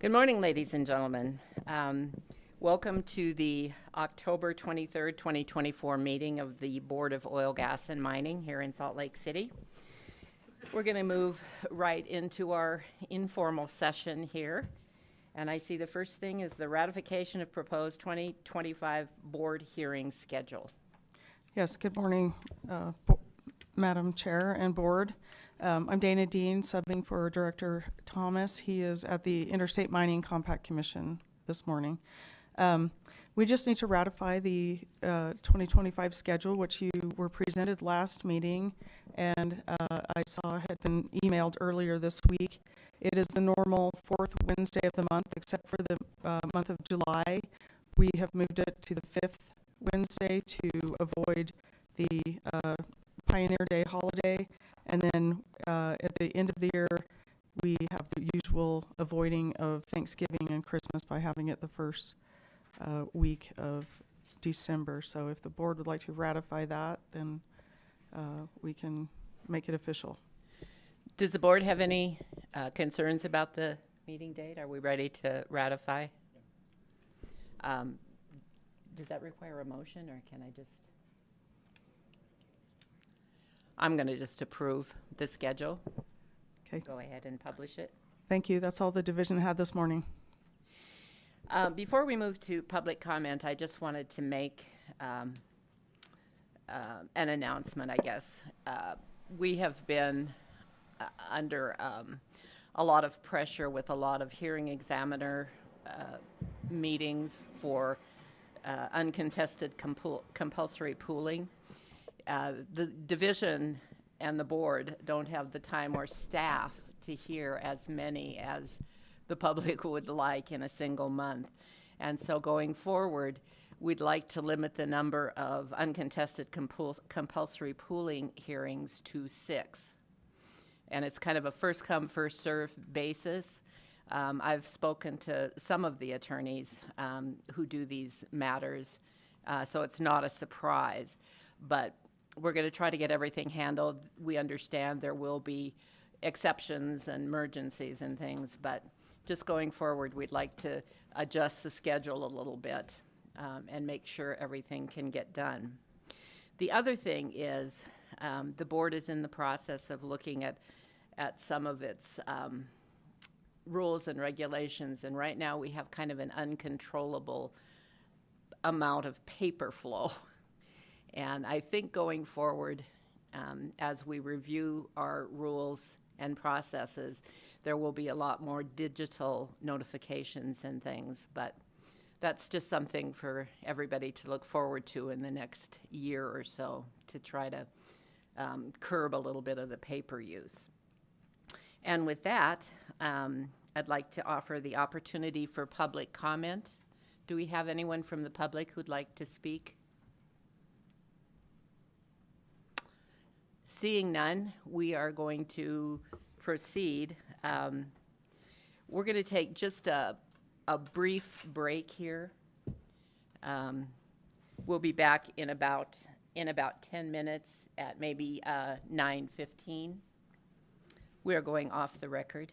Good morning, ladies and gentlemen. Welcome to the October 23rd, 2024 meeting of the Board of Oil, Gas, and Mining here in Salt Lake City. We're going to move right into our informal session here. And I see the first thing is the ratification of proposed 2025 board hearing schedule. Yes, good morning, Madam Chair and Board. I'm Dana Dean, subbing for Director Thomas. He is at the Interstate Mining Compact Commission this morning. We just need to ratify the 2025 schedule, which you were presented last meeting, and I saw had been emailed earlier this week. It is the normal fourth Wednesday of the month, except for the month of July. We have moved it to the fifth Wednesday to avoid the Pioneer Day holiday, and then at the end of the year we have the usual avoiding of Thanksgiving and Christmas by having it the first week of December. So if the board would like to ratify that, then we can make it official. Does the board have any concerns about the meeting date? Are we ready to ratify? Does that require a motion, or can I just? I'm going to just approve the schedule. Okay. Go ahead and publish it. Thank you. That's all the division had this morning. Before we move to public comment, I just wanted to make an announcement, I guess. We have been under a lot of pressure with a lot of hearing examiner meetings for uncontested compulsory pooling. The division and the board don't have the time or staff to hear as many as the public would like in a single month. And so going forward, we'd like to limit the number of uncontested compulsory pooling hearings to 6. And it's kind of a first come, first serve basis. I've spoken to some of the attorneys who do these matters, so it's not a surprise. But we're going to try to get everything handled. We understand there will be exceptions and emergencies and things, but just going forward, we'd like to adjust the schedule a little bit and make sure everything can get done. The other thing is the board is in the process of looking at some of its rules and regulations, and right now we have kind of an uncontrollable amount of paper flow. And I think going forward, as we review our rules and processes, there will be a lot more digital notifications and things, but that's just something for everybody to look forward to in the next year or so to try to curb a little bit of the paper use. And with that, I'd like to offer the opportunity for public comment. Do we have anyone from the public who'd like to speak? Seeing none, we are going to proceed. We're going to take just a brief break here. We'll be back in about 10 minutes at maybe 9:15. We are going off the record.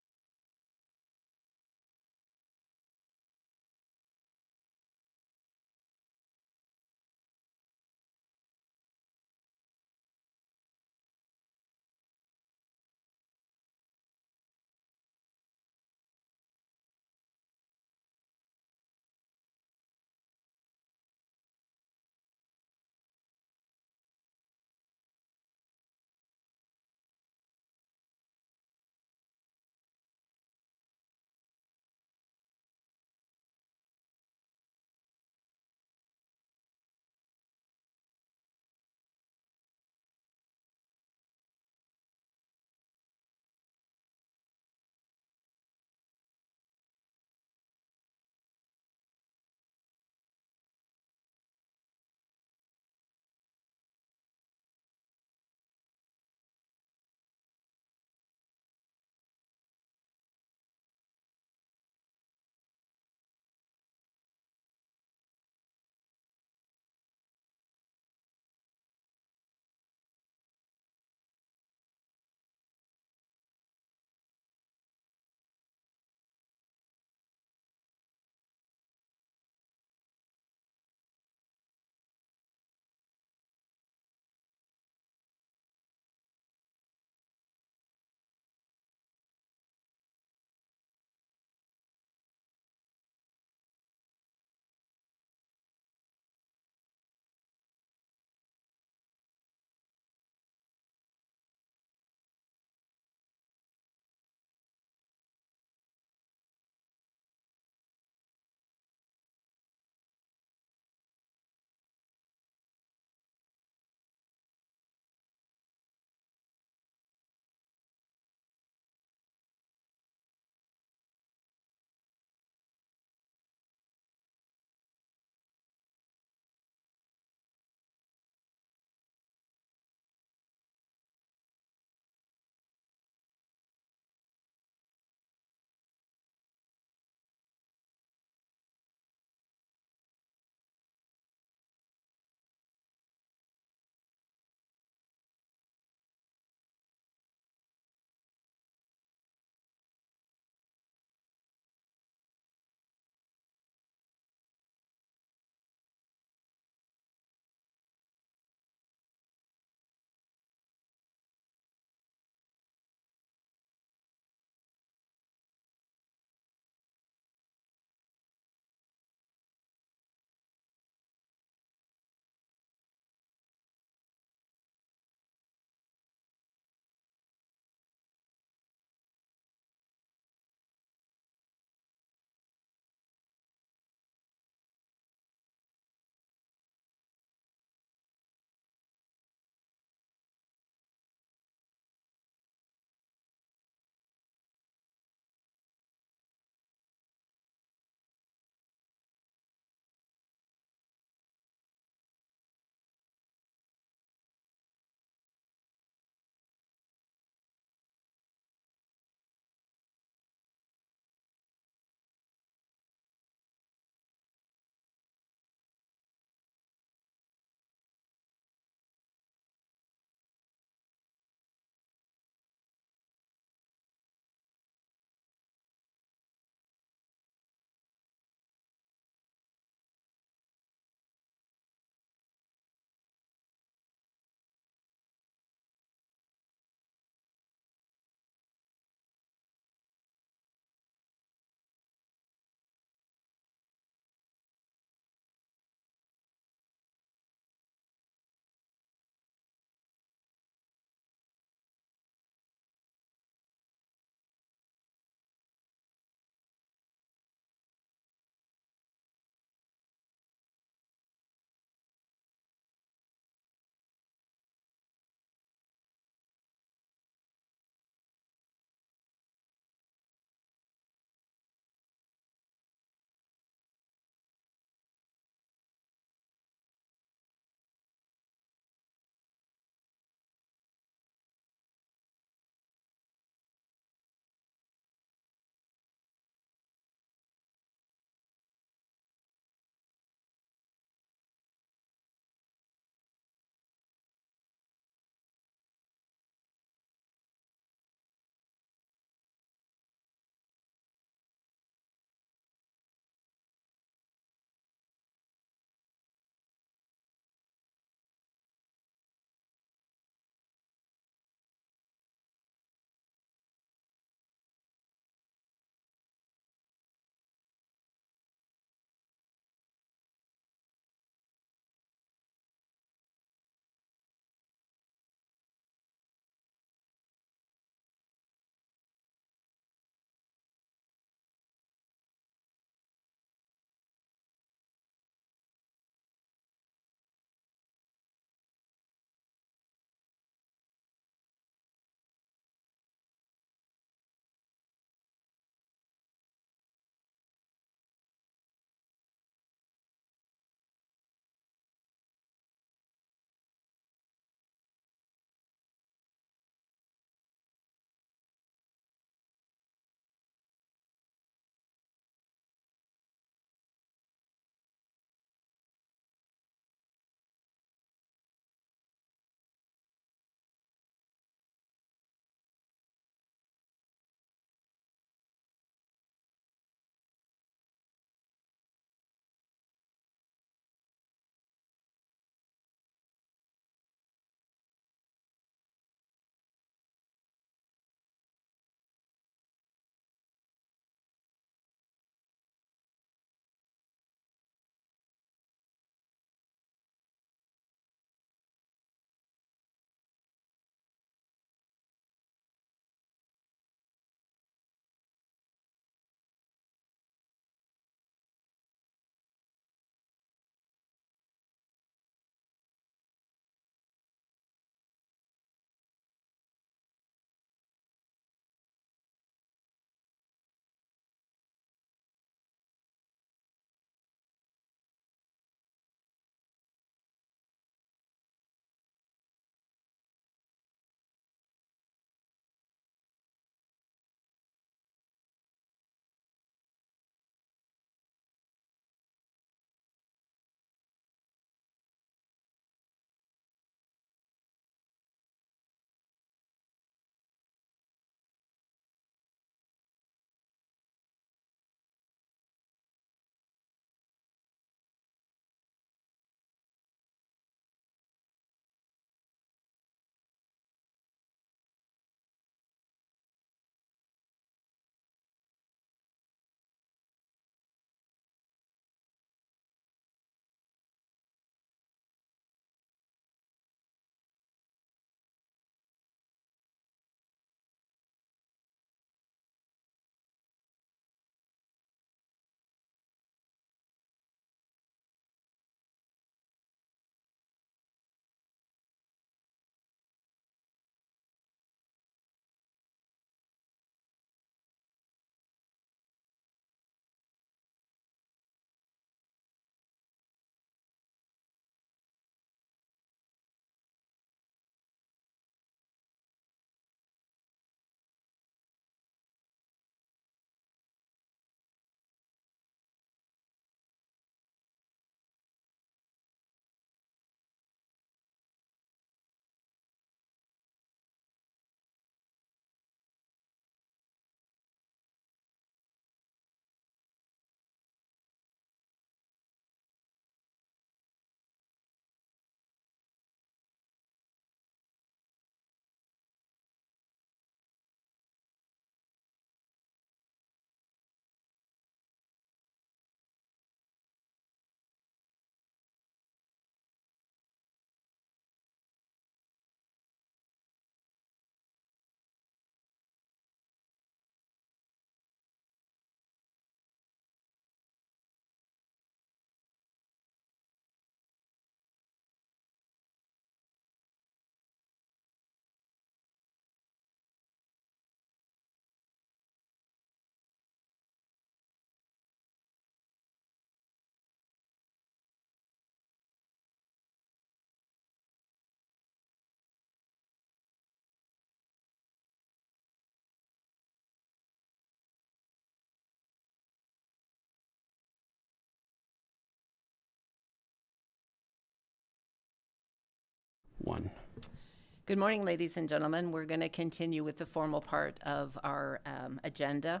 Good morning, ladies and gentlemen. We're going to continue with the formal part of our agenda.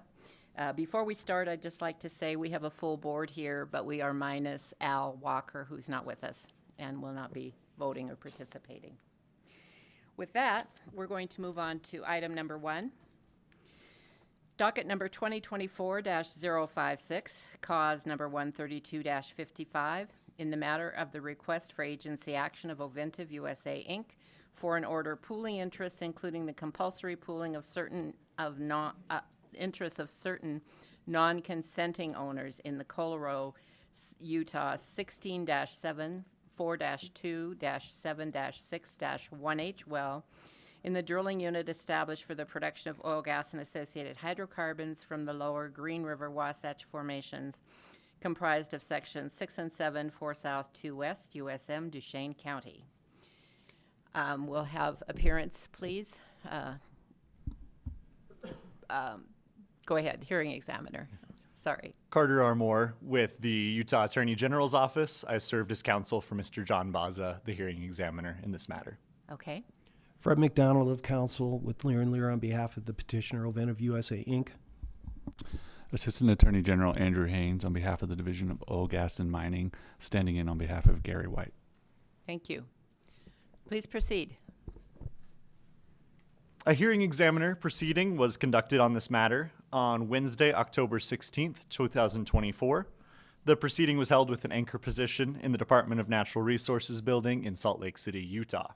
Before we start, I'd just like to say we have a full board here, but we are minus Al Walker, who's not with us and will not be voting or participating. With that, we're going to move on to item number 1. Docket number 2024-056, cause number 132-55, in the matter of the request for agency action of OVINTIV USA, Inc., for an order pooling interests, including the compulsory pooling of certain interests of certain non-consenting owners in the Colorado, Utah 16-7, 4-2-7-6-1H well, in the drilling unit established for the production of oil, gas, and associated hydrocarbons from the lower Green River Wasatch formations, comprised of sections 6 and 7, 4 South, 2 West, USM, Duchesne County. We'll have appearance, please. Go ahead, hearing examiner. Sorry. Carter R. Moore with the Utah Attorney General's Office. I served as counsel for Mr. John Baza, the hearing examiner, in this matter. Okay. Fred McDonald of counsel with Lear & Lear on behalf of the petitioner OVINTIV USA, Inc. Assistant Attorney General Andrew Haynes on behalf of the Division of Oil, Gas, and Mining, standing in on behalf of Gary White. Thank you. Please proceed. A hearing examiner proceeding was conducted on this matter on Wednesday, October 16th, 2024. The proceeding was held with an anchor position in the Department of Natural Resources building in Salt Lake City, Utah.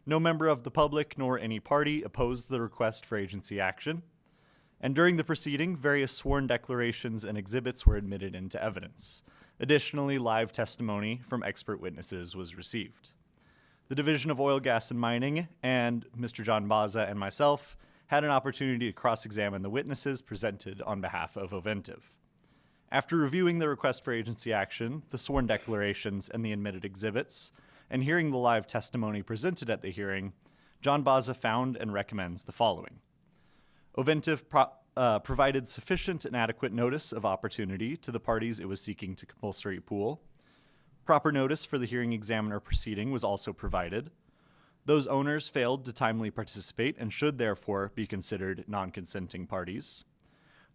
No member of the public nor any party opposed the request for agency action. And during the proceeding, various sworn declarations and exhibits were admitted into evidence. Additionally, live testimony from expert witnesses was received. The Division of Oil, Gas, and Mining and Mr. John Baza and myself had an opportunity to cross-examine the witnesses presented on behalf of OVINTIV. After reviewing the request for agency action, the sworn declarations, and the admitted exhibits, and hearing the live testimony presented at the hearing, John Baza found and recommends the following. OVINTIV provided sufficient and adequate notice of opportunity to the parties it was seeking to compulsory pool. Proper notice for the hearing examiner proceeding was also provided. Those owners failed to timely participate and should therefore be considered non-consenting parties.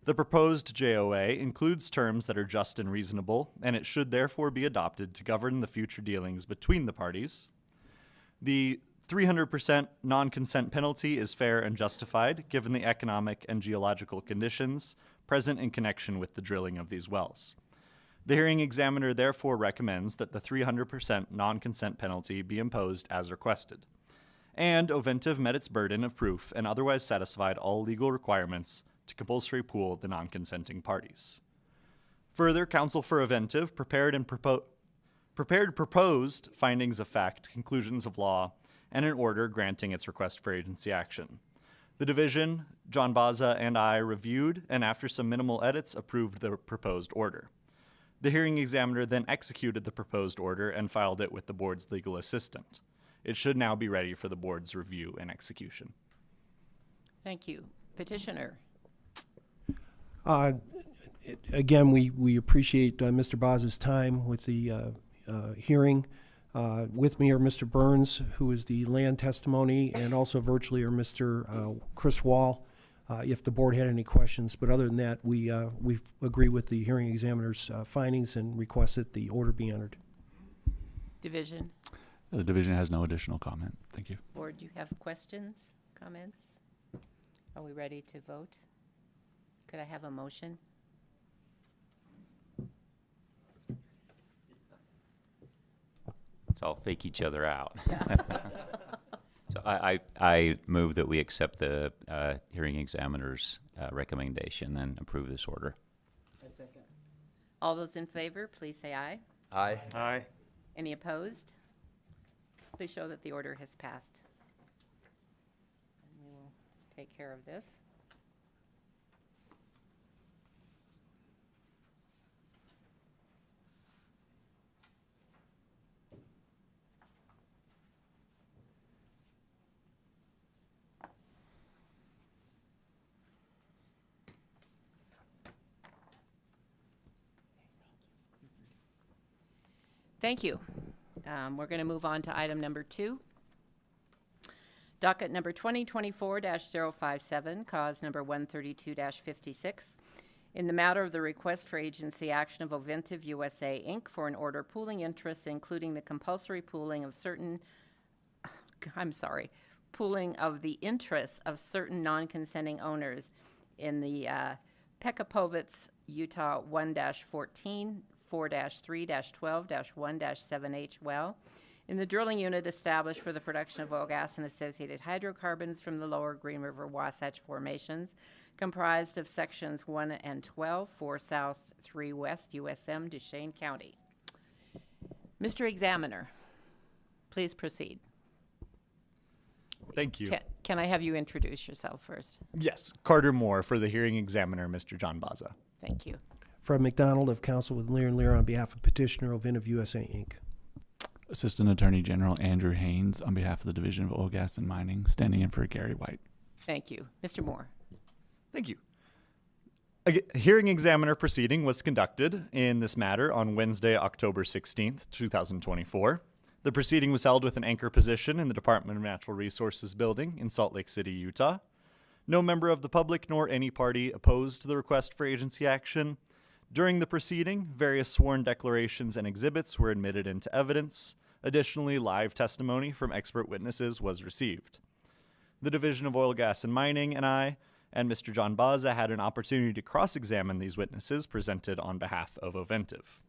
The proposed JOA includes terms that are just and reasonable, and it should therefore be adopted to govern the future dealings between the parties. The 300% non-consent penalty is fair and justified given the economic and geological conditions present in connection with the drilling of these wells. The hearing examiner therefore recommends that the 300% non-consent penalty be imposed as requested. And OVINTIV met its burden of proof and otherwise satisfied all legal requirements to compulsory pool the non-consenting parties. Further, counsel for OVINTIV prepared proposed findings of fact, conclusions of law, and an order granting its request for agency action. The division, John Baza, and I reviewed, and after some minimal edits, approved the proposed order. The hearing examiner then executed the proposed order and filed it with the board's legal assistant. It should now be ready for the board's review and execution. Thank you. Petitioner. Again, we appreciate Mr. Baza's time with the hearing. With me are Mr. Burns, who is the land testimony, and also virtually are Mr. Chris Wall, if the board had any questions. But other than that, we agree with the hearing examiner's findings and request that the order be entered. Division. The division has no additional comment. Thank you. Board, do you have questions, comments? Are we ready to vote? Could I have a motion? Let's all fake each other out. So I move that we accept the hearing examiner's recommendation and approve this order. A second. All those in favor, please say aye. Aye. Aye. Any opposed? Please show that the order has passed. And we will take care of this. Thank you. We're going to move on to item number 2. Docket number 2024-057, cause number 132-56. In the matter of the request for agency action of OVINTIV USA, Inc. for an order pooling interests, including the compulsory pooling of pooling of the interests of certain non-consenting owners in the Pekapovitz, Utah 1-14, 4-3-12-1-7H well, in the drilling unit established for the production of oil, gas, and associated hydrocarbons from the lower Green River Wasatch formations, comprised of sections 1 and 12, 4 South, 3 West, USM, Duchesne County. Mr. Examiner, please proceed. Thank you. Can I have you introduce yourself first? Yes, Carter Moore for the hearing examiner, Mr. John Baza. Thank you. Fred McDonald of Counsel with Lear & Lear on behalf of petitioner OVINTIV USA, Inc. Assistant Attorney General Andrew Haynes on behalf of the Division of Oil, Gas, and Mining, standing in for Gary White. Thank you. Mr. Moore. Thank you. A hearing examiner proceeding was conducted in this matter on Wednesday, October 16th, 2024. The proceeding was held with an anchor position in the Department of Natural Resources building in Salt Lake City, Utah. No member of the public nor any party opposed the request for agency action. During the proceeding, various sworn declarations and exhibits were admitted into evidence. Additionally, live testimony from expert witnesses was received. The Division of Oil, Gas, and Mining and I and Mr. John Baza had an opportunity to cross-examine these witnesses presented on behalf of OVINTIV.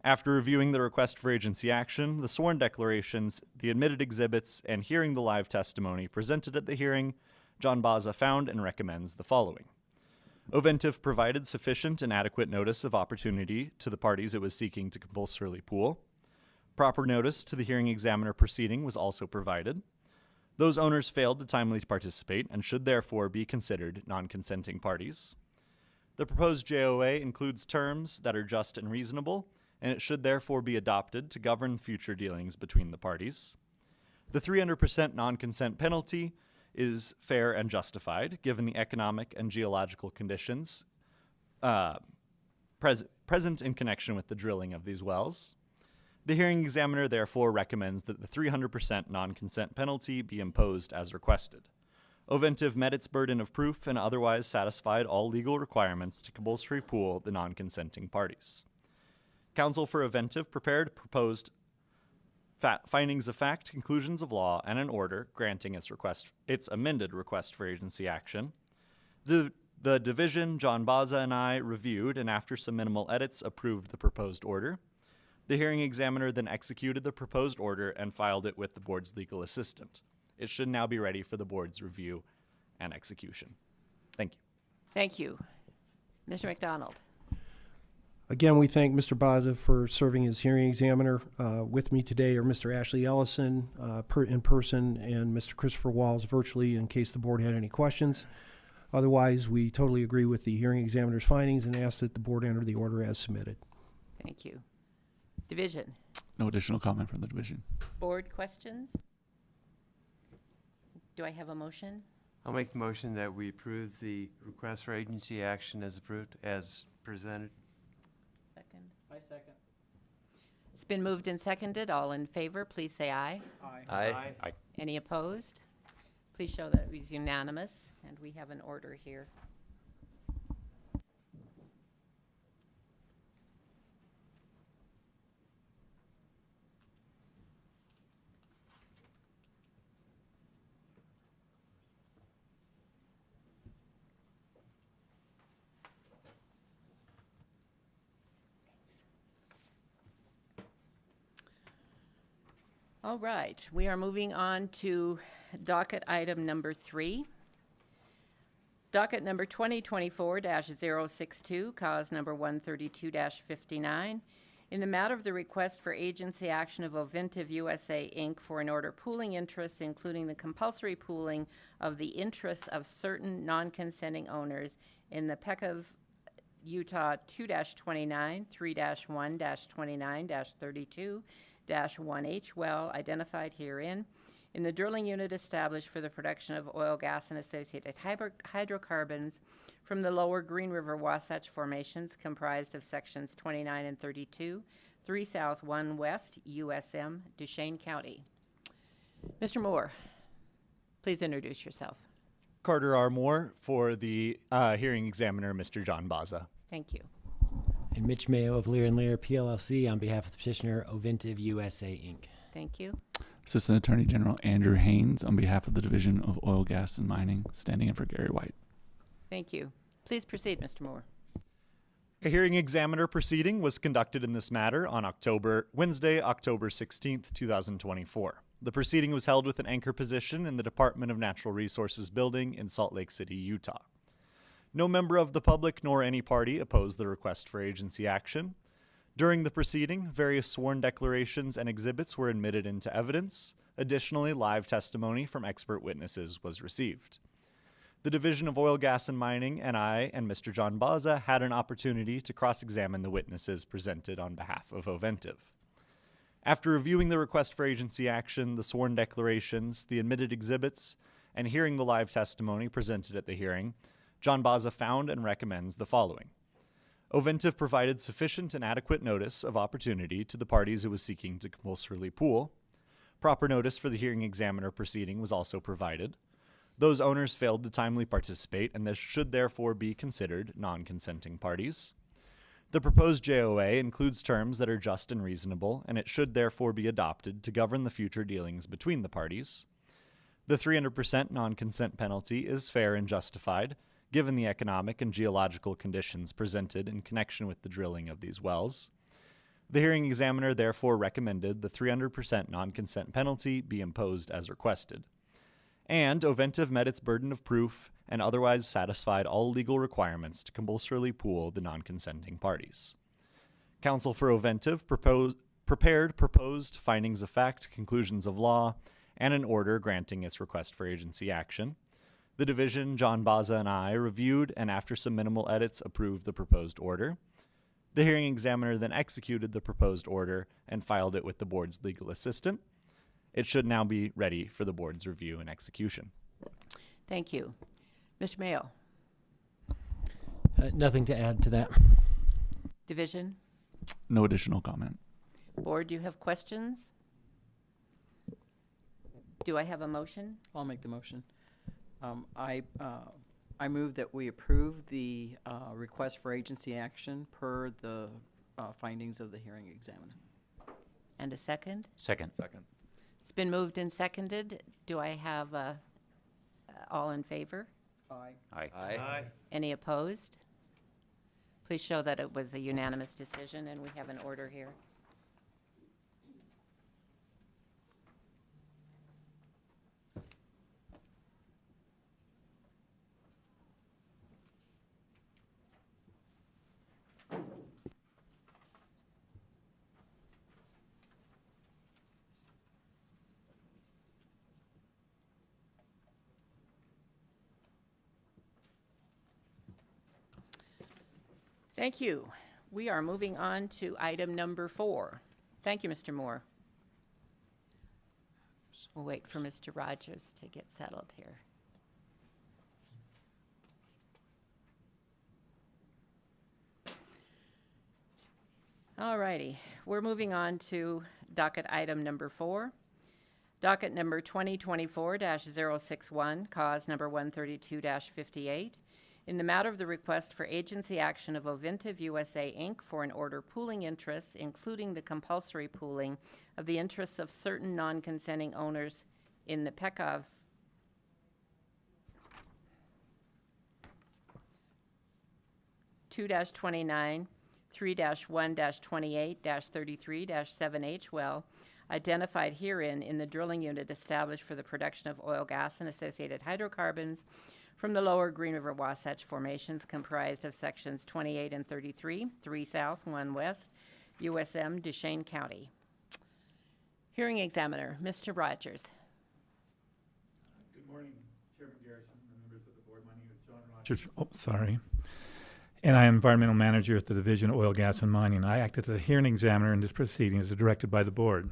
After reviewing the request for agency action, the sworn declarations, the admitted exhibits, and hearing the live testimony presented at the hearing, John Baza found and recommends the following. OVINTIV provided sufficient and adequate notice of opportunity to the parties it was seeking to compulsorily pool. Proper notice to the hearing examiner proceeding was also provided. Those owners failed to timely participate and should therefore be considered non-consenting parties. The proposed JOA includes terms that are just and reasonable, and it should therefore be adopted to govern future dealings between the parties. The 300% non-consent penalty is fair and justified, given the economic and geological conditions present in connection with the drilling of these wells. The hearing examiner therefore recommends that the 300% non-consent penalty be imposed as requested. OVINTIV met its burden of proof and otherwise satisfied all legal requirements to compulsory pool the non-consenting parties. Counsel for OVINTIV prepared proposed findings of fact, conclusions of law, and an order granting its amended request for agency action. The division, John Baza, and I reviewed, and after some minimal edits, approved the proposed order. The hearing examiner then executed the proposed order and filed it with the board's legal assistant. It should now be ready for the board's review and execution. Thank you. Thank you. Mr. McDonald. Again, we thank Mr. Baza for serving as hearing examiner. With me today are Mr. Ashley Ellison in person and Mr. Christopher Walls virtually in case the board had any questions. Otherwise, we totally agree with the hearing examiner's findings and ask that the board enter the order as submitted. Thank you. Division. No additional comment from the division. Board questions? Do I have a motion? I'll make the motion that we approve the request for agency action as approved, as presented. Second. I second. It's been moved and seconded. All in favor, please say aye. Aye. Any opposed? Please show that it was unanimous, and we have an order here. All right, we are moving on to docket item number 3. Docket number 2024-062, cause number 132-59. In the matter of the request for agency action of OVINTIV USA, Inc. for an order pooling interests, including the compulsory pooling of the interests of certain non-consenting owners in the Pekav, Utah 2-29, 3-1-29-32, 1H well identified herein, in the drilling unit established for the production of oil, gas, and associated hydrocarbons from the lower Green River Wasatch formations comprised of sections 29 and 32, 3 South, 1 West, USM, Duchesne County. Mr. Moore. Please introduce yourself. Carter R. Moore for the hearing examiner, Mr. John Baza. Thank you. And Mitch Mayo of Lear & Lear PLLC on behalf of the petitioner OVINTIV USA Inc. Thank you. Assistant Attorney General Andrew Haynes on behalf of the Division of Oil, Gas, and Mining, standing in for Gary White. Thank you. Please proceed, Mr. Moore. A hearing examiner proceeding was conducted in this matter on Wednesday, October 16th, 2024. The proceeding was held with an anchor position in the Department of Natural Resources building in Salt Lake City, Utah. No member of the public nor any party opposed the request for agency action. During the proceeding, various sworn declarations and exhibits were admitted into evidence. Additionally, live testimony from expert witnesses was received. The Division of Oil, Gas, and Mining and I and Mr. John Baza had an opportunity to cross-examine the witnesses presented on behalf of OVINTIV. After reviewing the request for agency action, the sworn declarations, the admitted exhibits, and hearing the live testimony presented at the hearing, John Baza found and recommends the following. OVINTIV provided sufficient and adequate notice of opportunity to the parties it was seeking to compulsorily pool. Proper notice for the hearing examiner proceeding was also provided. Those owners failed to timely participate and this should therefore be considered non-consenting parties. The proposed JOA includes terms that are just and reasonable, and it should therefore be adopted to govern the future dealings between the parties. The 300% non-consent penalty is fair and justified, given the economic and geological conditions presented in connection with the drilling of these wells. The hearing examiner therefore recommended the 300% non-consent penalty be imposed as requested. And OVINTIV met its burden of proof and otherwise satisfied all legal requirements to compulsorily pool the non-consenting parties. Counsel for OVINTIV prepared proposed findings of fact, conclusions of law, and an order granting its request for agency action. The division, John Baza, and I reviewed and after some minimal edits approved the proposed order. The hearing examiner then executed the proposed order and filed it with the board's legal assistant. It should now be ready for the board's review and execution. Thank you. Mr. Mayo, Nothing to add to that. Division, No additional comment. Board, do you have questions? Do I have a motion? I'll make the motion. I move that we approve the request for agency action per the findings of the hearing examiner. And a second? Second. It's been moved and seconded. Do I have all in favor? Aye. Aye. Any opposed? Please show that it was a unanimous decision and we have an order here. Thank you. We are moving on to item number 4. Thank you, Mr. Moore. We'll wait for Mr. Rogers to get settled here. All righty, we're moving on to docket item number 4. Docket number 2024-061, cause number 132-58. In the matter of the request for agency action of OVINTIV USA Inc. for an order pooling interests, including the compulsory pooling of the interests of certain non-consenting owners in the PECOV (2-29, 3-1-28, 33-7H well, identified herein in the drilling unit established for the production of oil, gas, and associated hydrocarbons from the lower Green River Wasatch formations comprised of sections 28 and 33, 3 south, 1 west, USM, Duchesne County. Hearing examiner, Mr. Rogers. Good morning, Chairman Garrison, and members of the board. My name is John Rogers. And I am environmental manager at the Division of Oil, Gas, and Mining. I acted as a hearing examiner in this proceeding as directed by the board.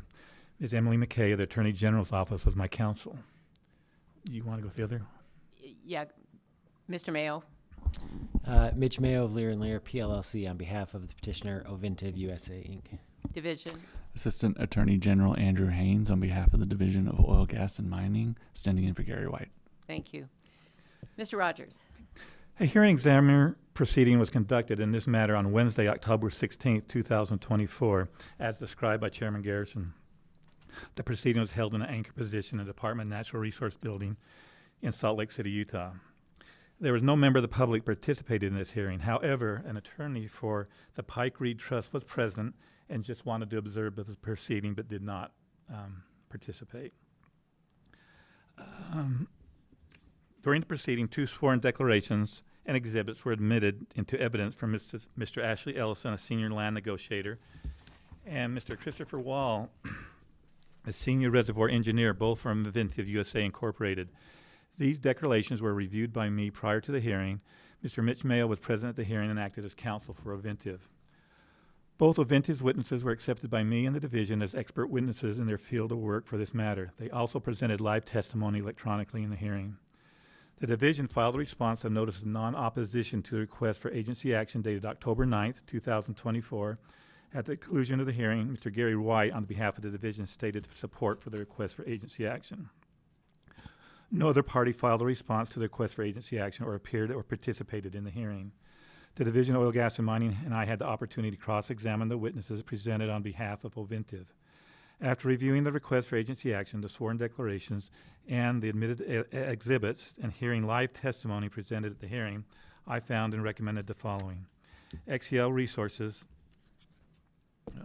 Ms. Emily McKay of the Attorney General's Office was my counsel. You want to go further? Yeah, Mr. Mayo. Mitch Mayo of Lear & Lear PLLC on behalf of the petitioner OVINTIV USA Inc. Division. Assistant Attorney General Andrew Haynes on behalf of the Division of Oil, Gas, and Mining, standing in for Gary White. Thank you. Mr. Rogers. A hearing examiner proceeding was conducted in this matter on Wednesday, October 16th, 2024, as described by Chairman Garrison. The proceeding was held in an anchor position in the Department of Natural Resource Building in Salt Lake City, Utah. There was no member of the public participated in this hearing. However, an attorney for the Pike Reed Trust was present and just wanted to observe the proceeding but did not participate. During the proceeding, 2 sworn declarations and exhibits were admitted into evidence from Mr. Ashley Ellison, a senior land negotiator, and Mr. Christopher Wall, a senior reservoir engineer, both from OVINTIV USA Incorporated. These declarations were reviewed by me prior to the hearing. Mr. Mitch Mayo was present at the hearing and acted as counsel for OVINTIV. Both OVINTIV's witnesses were accepted by me and the division as expert witnesses in their field of work for this matter. They also presented live testimony electronically in the hearing. The division filed a response of notice of non-opposition to the request for agency action dated October 9th, 2024. At the conclusion of the hearing, Mr. Gary White, on behalf of the division, stated support for the request for agency action. No other party filed a response to the request for agency action or appeared or participated in the hearing. The Division of Oil, Gas, and Mining and I had the opportunity to cross-examine the witnesses presented on behalf of OVINTIV. After reviewing the request for agency action, the sworn declarations, and the admitted exhibits, and hearing live testimony presented at the hearing, I found and recommended the following. XCL Resources, Okay.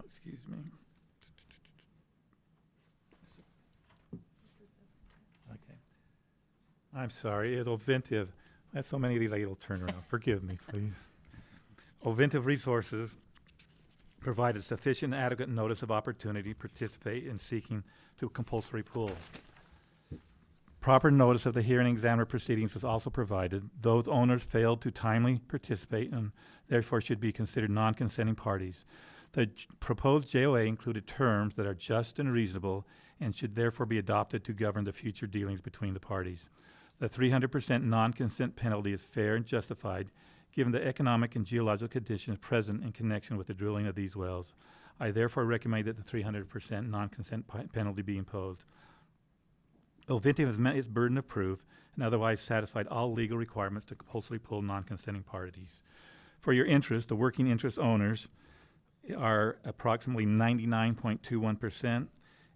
I'm sorry, it's OVINTIV. I have so many of these little turnaround. Forgive me, please. OVINTIV Resources provided sufficient and adequate notice of opportunity to participate in seeking to compulsory pool. Proper notice of the hearing examiner proceedings was also provided. Those owners failed to timely participate and therefore should be considered non-consenting parties. The proposed JOA included terms that are just and reasonable and should therefore be adopted to govern the future dealings between the parties. The 300% non-consent penalty is fair and justified given the economic and geological conditions present in connection with the drilling of these wells. I therefore recommend that the 300% non-consent penalty be imposed. OVINTIV has met its burden of proof and otherwise satisfied all legal requirements to compulsory pull non-consenting parties. For your interest, the working interest owners are approximately 99.21%,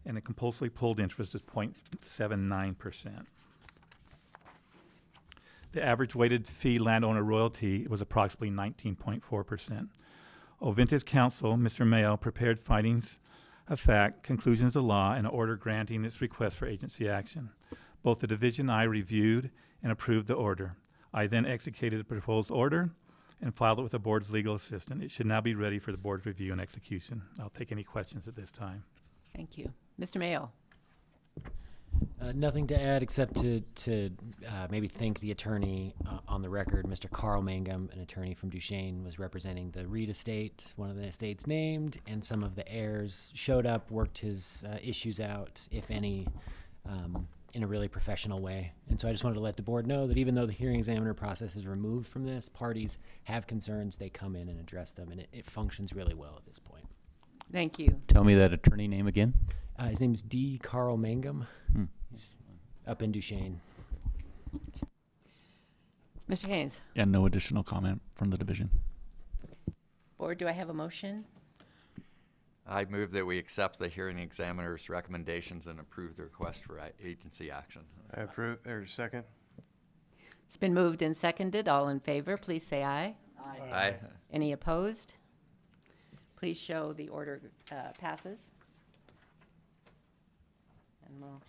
and the compulsory pulled interest is 0.79%. The average weighted fee landowner royalty was approximately 19.4%. OVINTIV's counsel, Mr. Mayo, prepared findings of fact, conclusions of law, and an order granting its request for agency action. Both the division and I reviewed and approved the order. I then executed the proposed order and filed it with the board's legal assistant. It should now be ready for the board's review and execution. I'll take any questions at this time. Thank you. Mr. Mayo. Nothing to add except to maybe thank the attorney on the record. Mr. Carl Mangum, an attorney from Duchesne, was representing the Reed estate, one of the estates named, and some of the heirs showed up, worked his issues out, if any, in a really professional way. And so I just wanted to let the board know that even though the hearing examiner process is removed from this, parties have concerns, they come in and address them, and it functions really well at this point. Thank you. Tell me that attorney name again. His name's D. Carl Mangum. He's up in Duchesne. Mr. Haynes. Yeah, no additional comment from the division. Board, do I have a motion? I move that we accept the hearing examiner's recommendations and approve the request for agency action. I approve, or second? It's been moved and seconded. All in favor, please say aye. Aye. Any opposed? Please show the order passes. And we'll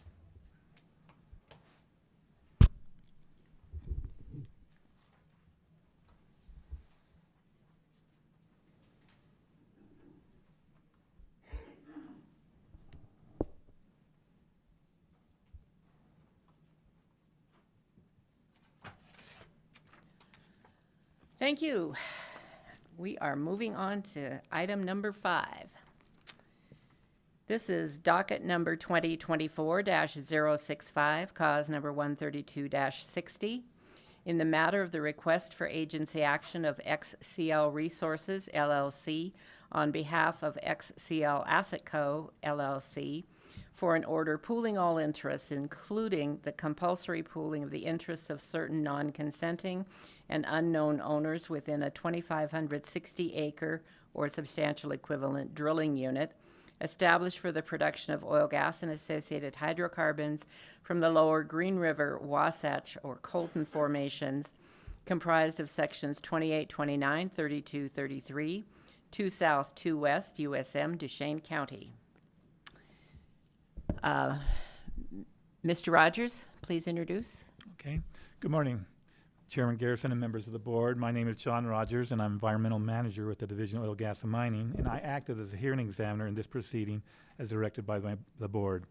Thank you. We are moving on to item number 5. This is docket number 2024-065, cause number 132-60. In the matter of the request for agency action of XCL Resources, LLC, on behalf of XCL Asset Co., LLC, for an order pooling all interests, including the compulsory pooling of the interests of certain non-consenting and unknown owners within a 2,560-acre or substantial equivalent drilling unit established for the production of oil, gas, and associated hydrocarbons from the lower Green River, Wasatch, or Colton formations, comprised of sections 28, 29, 32, 33, 2 South, 2 West, USM, Duchesne County. Mr. Rogers, please introduce. Okay. Good morning, Chairman Garrison and members of the board. My name is John Rogers, and I'm Environmental Manager with the Division of Oil, Gas, and Mining, and I acted as a hearing examiner in this proceeding as directed by the board.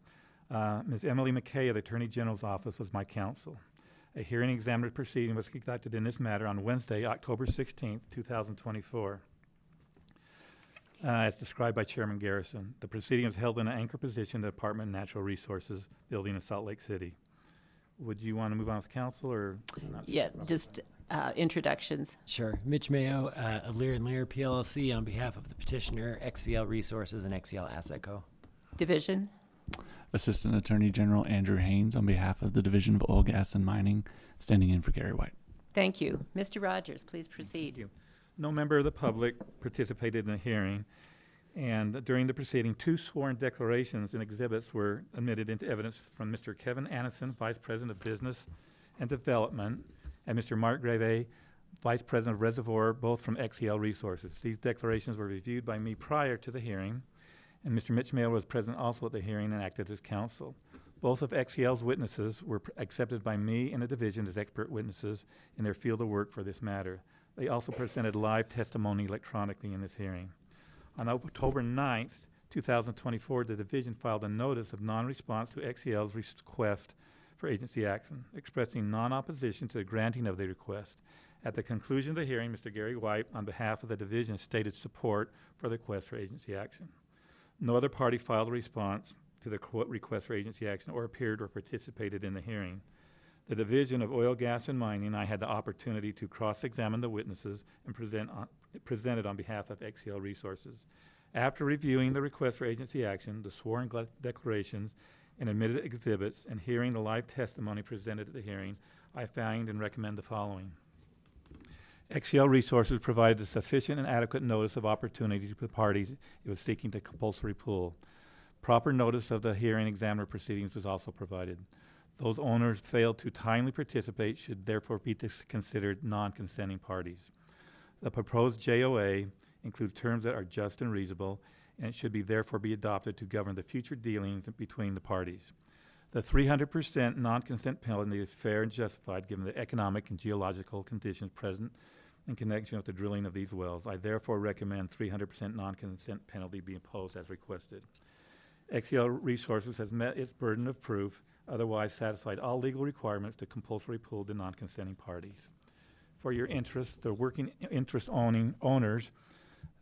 Ms. Emily McKay of the Attorney General's Office was my counsel. A hearing examiner proceeding was conducted in this matter on Wednesday, October 16th, 2024. As described by Chairman Garrison, the proceeding was held in an anchor position in the Department of Natural Resources building in Salt Lake City. Would you want to move on with council or not? Yeah, just introductions. Sure. Mitch Mayo of Lear & Lear PLLC on behalf of the petitioner, XCL Resources and XCL Asset Co. Division. Assistant Attorney General Andrew Haynes on behalf of the Division of Oil, Gas, and Mining, standing in for Gary White. Thank you. Mr. Rogers, please proceed. Thank you. No member of the public participated in the hearing, and during the proceeding, 2 sworn declarations and exhibits were admitted into evidence from Mr. Kevin Annison, Vice President of Business and Development, and Mr. Mark Greve, Vice President of Reservoir, both from XCL Resources. These declarations were reviewed by me prior to the hearing, and Mr. Mitch Mayo was present also at the hearing and acted as counsel. Both of XCL's witnesses were accepted by me and the division as expert witnesses in their field of work for this matter. They also presented live testimony electronically in this hearing. On October 9th, 2024, the division filed a notice of non-response to XCL's request for agency action, expressing non-opposition to the granting of the request. At the conclusion of the hearing, Mr. Gary White, on behalf of the division, stated support for the request for agency action. No other party filed a response to the request for agency action or appeared or participated in the hearing. The Division of Oil, Gas, and Mining, I had the opportunity to cross-examine the witnesses and presented on behalf of XCL Resources. After reviewing the request for agency action, the sworn declarations, and admitted exhibits, and hearing the live testimony presented at the hearing, I find and recommend the following. XCL Resources provided a sufficient and adequate notice of opportunity to the parties it was seeking to compulsory pool. Proper notice of the hearing examiner proceedings was also provided. Those owners failed to timely participate should therefore be considered non-consenting parties. The proposed JOA includes terms that are just and reasonable, and it should therefore be adopted to govern the future dealings between the parties. The 300% non-consent penalty is fair and justified given the economic and geological conditions present in connection with the drilling of these wells. I therefore recommend 300% non-consent penalty be imposed as requested. XCL Resources has met its burden of proof, otherwise satisfied all legal requirements to compulsory pool to non-consenting parties. For your interest, the working interest owners,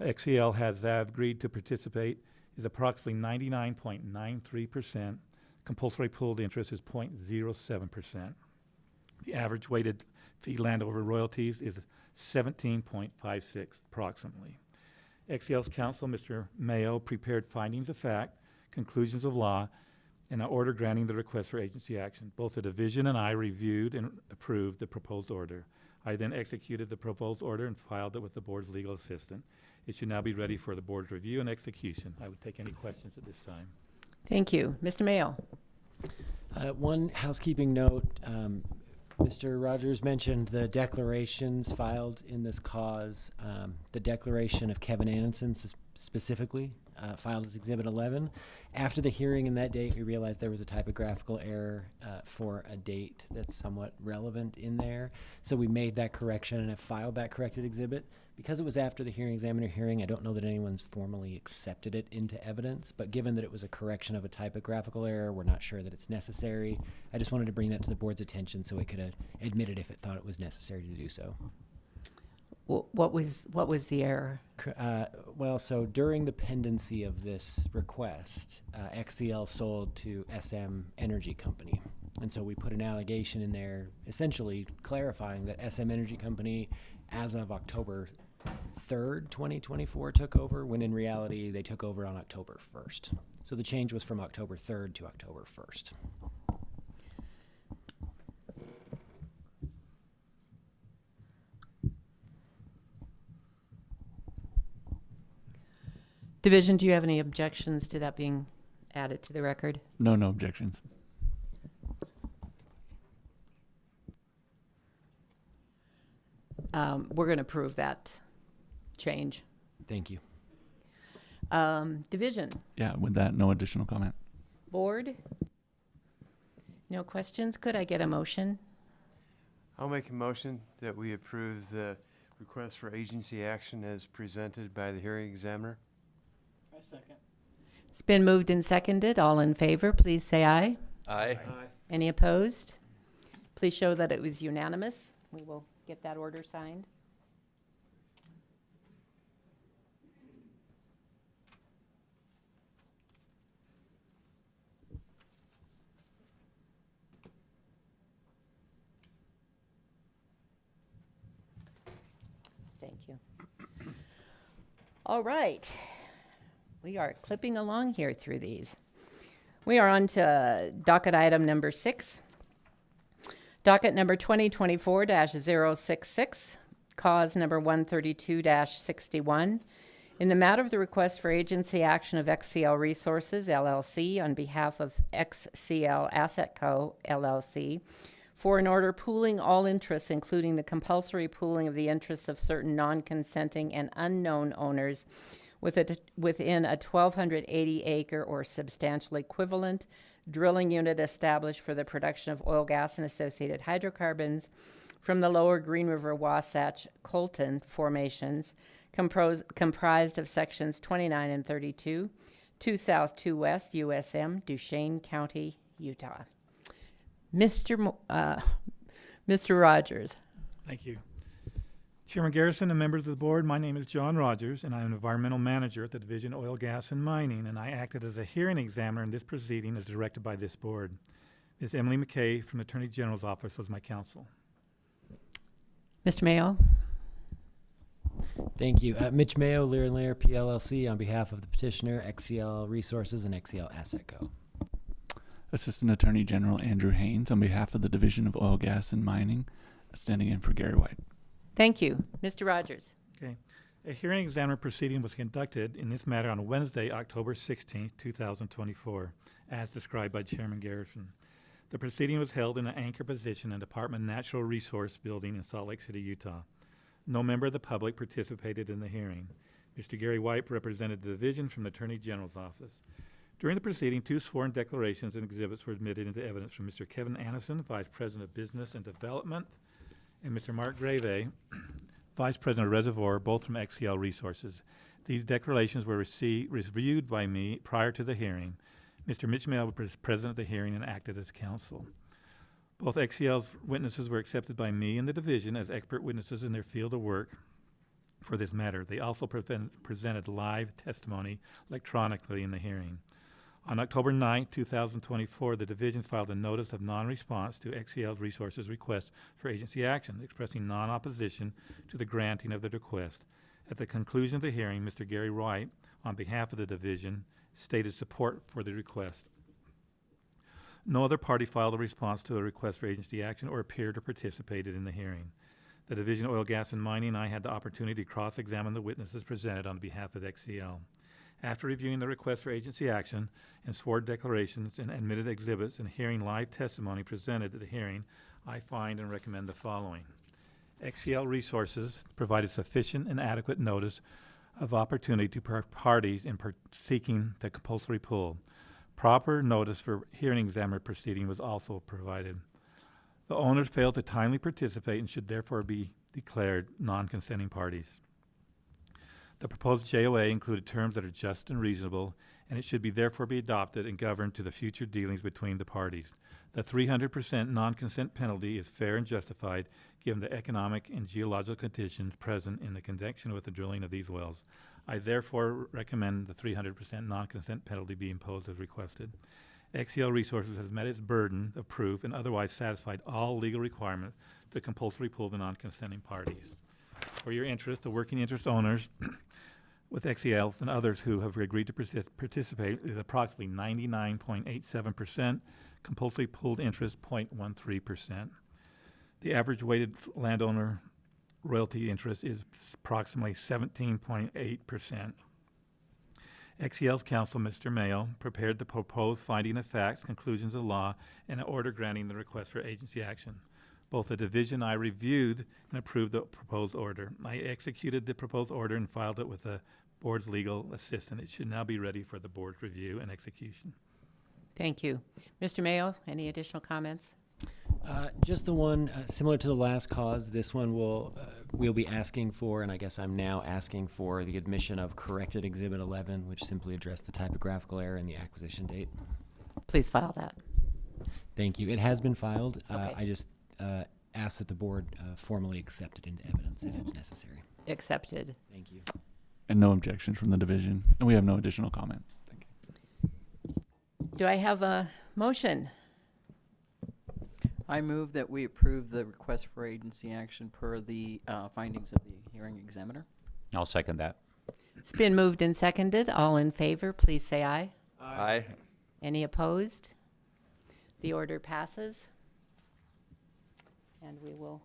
XCL has agreed to participate is approximately 99.93%. Compulsory pooled interest is 0.07%. The average weighted fee landover royalties is 17.56 approximately. XCL's counsel, Mr. Mayo, prepared findings of fact, conclusions of law, and an order granting the request for agency action. Both the division and I reviewed and approved the proposed order. I then executed the proposed order and filed it with the board's legal assistant. It should now be ready for the board's review and execution. I would take any questions at this time. Thank you. Mr. Mayo. One housekeeping note. Mr. Rogers mentioned the declarations filed in this cause. The declaration of Kevin Annison specifically filed as Exhibit 11. After the hearing in that date, we realized there was a typographical error for a date that's somewhat relevant in there. So we made that correction and have filed that corrected exhibit. Because it was after the hearing examiner hearing, I don't know that anyone's formally accepted it into evidence, but given that it was a correction of a typographical error, we're not sure that it's necessary. I just wanted to bring that to the board's attention so it could admit it if it thought it was necessary to do so. What was the error? Well, so during the pendency of this request, XCL sold to SM Energy Company. And so we put an allegation in there essentially clarifying that SM Energy Company, as of October 3rd, 2024 took over, when in reality they took over on October 1st. So the change was from October 3rd to October 1st. Division, do you have any objections to that being added to the record? No objections. We're going to approve that change. Thank you. Division, Yeah, with that, no additional comment. board? No questions? Could I get a motion? I'll make a motion that we approve the request for agency action as presented by the hearing examiner. It's been moved and seconded. All in favor, please say aye. Aye. Any opposed? Please show that it was unanimous. We will get that order signed. Thank you. All right. We are clipping along here through these. We are on to docket item number 6. Docket number 2024-066, cause number 132-61. In the matter of the request for agency action of XCL Resources, LLC, on behalf of XCL Asset Co., LLC, for an order pooling all interests, including the compulsory pooling of the interests of certain non-consenting and unknown owners within a 1,280 acre or substantial equivalent drilling unit established for the production of oil, gas, and associated hydrocarbons from the lower Green River, Wasatch, Colton formations, comprised of sections 29 and 32, 2 South, 2 West, USM, Duchesne County, Utah. Mr. Rogers. Thank you. Chairman Garrison and members of the board, my name is John Rogers, and I am an environmental manager at the Division of Oil, Gas, and Mining, and I acted as a hearing examiner in this proceeding as directed by this board. Ms. Emily McKay from the Attorney General's office was my counsel. Mr. Mayo. Thank you. Mitch Mayo, Lear & Lear, PLLC, on behalf of the petitioner, XCL Resources and XCL Asset Co. Assistant Attorney General Andrew Haynes on behalf of the Division of Oil, Gas, and Mining, standing in for Gary White. Thank you. Mr. Rogers. Okay. A hearing examiner proceeding was conducted in this matter on Wednesday, October 16, 2024, as described by Chairman Garrison. The proceeding was held in an anchor position in Department of Natural Resource Building in Salt Lake City, Utah. No member of the public participated in the hearing. Mr. Gary White represented the division from the Attorney General's office. During the proceeding, 2 sworn declarations and exhibits were admitted into evidence from Mr. Kevin Annison, Vice President of Business and Development, and Mr. Mark Grave, Vice President of Reservoir, both from XCL Resources. These declarations were reviewed by me prior to the hearing. Mr. Mitch Mayo was present at the hearing and acted as counsel. Both XCL's witnesses were accepted by me and the division as expert witnesses in their field of work for this matter. They also presented live testimony electronically in the hearing. On October 9, 2024, the division filed a notice of non-response to XCL Resources' request for agency action, expressing non-opposition to the granting of the request. At the conclusion of the hearing, Mr. Gary White, on behalf of the division, stated support for the request. No other party filed a response to the request for agency action or appeared or participated in the hearing. The Division of Oil, Gas, and Mining and I had the opportunity to cross-examine the witnesses presented on behalf of XCL. After reviewing the request for agency action and sworn declarations and admitted exhibits and hearing live testimony presented at the hearing, I find and recommend the following. XCL Resources provided sufficient and adequate notice of opportunity to parties in seeking the compulsory pool. Proper notice for hearing examiner proceeding was also provided. The owners failed to timely participate and should therefore be declared non-consenting parties. The proposed JOA included terms that are just and reasonable, and it should therefore be adopted and governed to the future dealings between the parties. The 300% non-consent penalty is fair and justified given the economic and geological conditions present in the connection with the drilling of these wells. I therefore recommend the 300% non-consent penalty be imposed as requested. XCL Resources has met its burden of proof and otherwise satisfied all legal requirements to compulsory pool the non-consenting parties. for your interest, the working interest owners with XELs and others who have agreed to participate is approximately 99.87%, compulsory pooled interest 0.13%. The average weighted landowner royalty interest is approximately 17.8%. XEL's counsel, Mr. Mayo, prepared the proposed finding of facts, conclusions of law, and an order granting the request for agency action. Both the division and I reviewed and approved the proposed order. I executed the proposed order and filed it with the board's legal assistant. It should now be ready for the board's review and execution. Thank you. Mr. Mayo, any additional comments? Just the one, similar to the last cause, this one we'll be asking for, and I guess I'm now asking for the admission of corrected Exhibit 11, which simply addressed the typographical error in the acquisition date. Please file that. Thank you. It has been filed. Okay. I just ask that the board formally accept it into evidence if it's necessary. Accepted. Thank you. And no objection from the division. And we have no additional comment. Thank you. Do I have a motion? I move that we approve the request for agency action per the findings of the hearing examiner. I'll second that. It's been moved and seconded. All in favor, please say aye. Aye. Any opposed? The order passes. And we will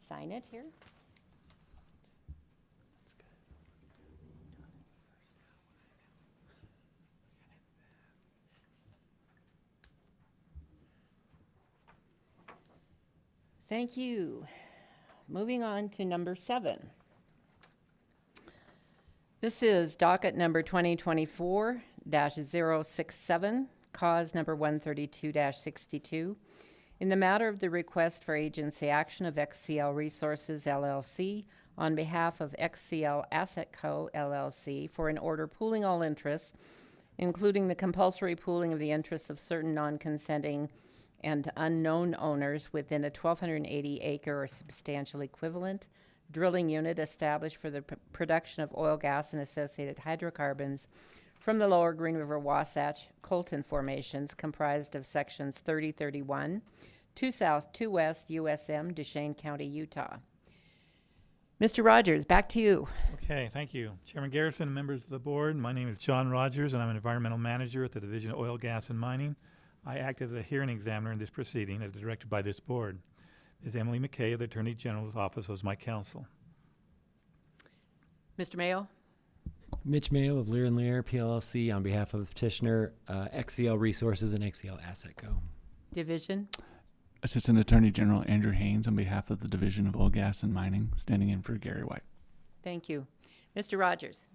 sign it here. Thank you. Moving on to number 7. This is docket number 2024-067, cause number 132-62. In the matter of the request for agency action of XCL Resources LLC on behalf of XCL Asset Co. LLC for an order pooling all interests, including the compulsory pooling of the interests of certain non-consenting and unknown owners within a 1,280-acre or substantial equivalent drilling unit established for the production of oil, gas, and associated hydrocarbons from the lower Green River Wasatch Colton formations comprised of sections 3031, 2 South, 2 West, USM, Duchesne County, Utah. Mr. Rogers, back to you. Okay, thank you. Chairman Garrison and members of the board, my name is John Rogers, and I'm an environmental manager at the Division of Oil, Gas, and Mining. I act as a hearing examiner in this proceeding as directed by this board. Ms. Emily McKay of the Attorney General's office was my counsel. Mr. Mayo? Mitch Mayo of Lear & Lear, PLLC, on behalf of the petitioner, XCL Resources and XCL Asset Co. Division? Assistant Attorney General Andrew Haynes on behalf of the Division of Oil, Gas, and Mining, standing in for Gary White. Thank you. Mr. Rogers?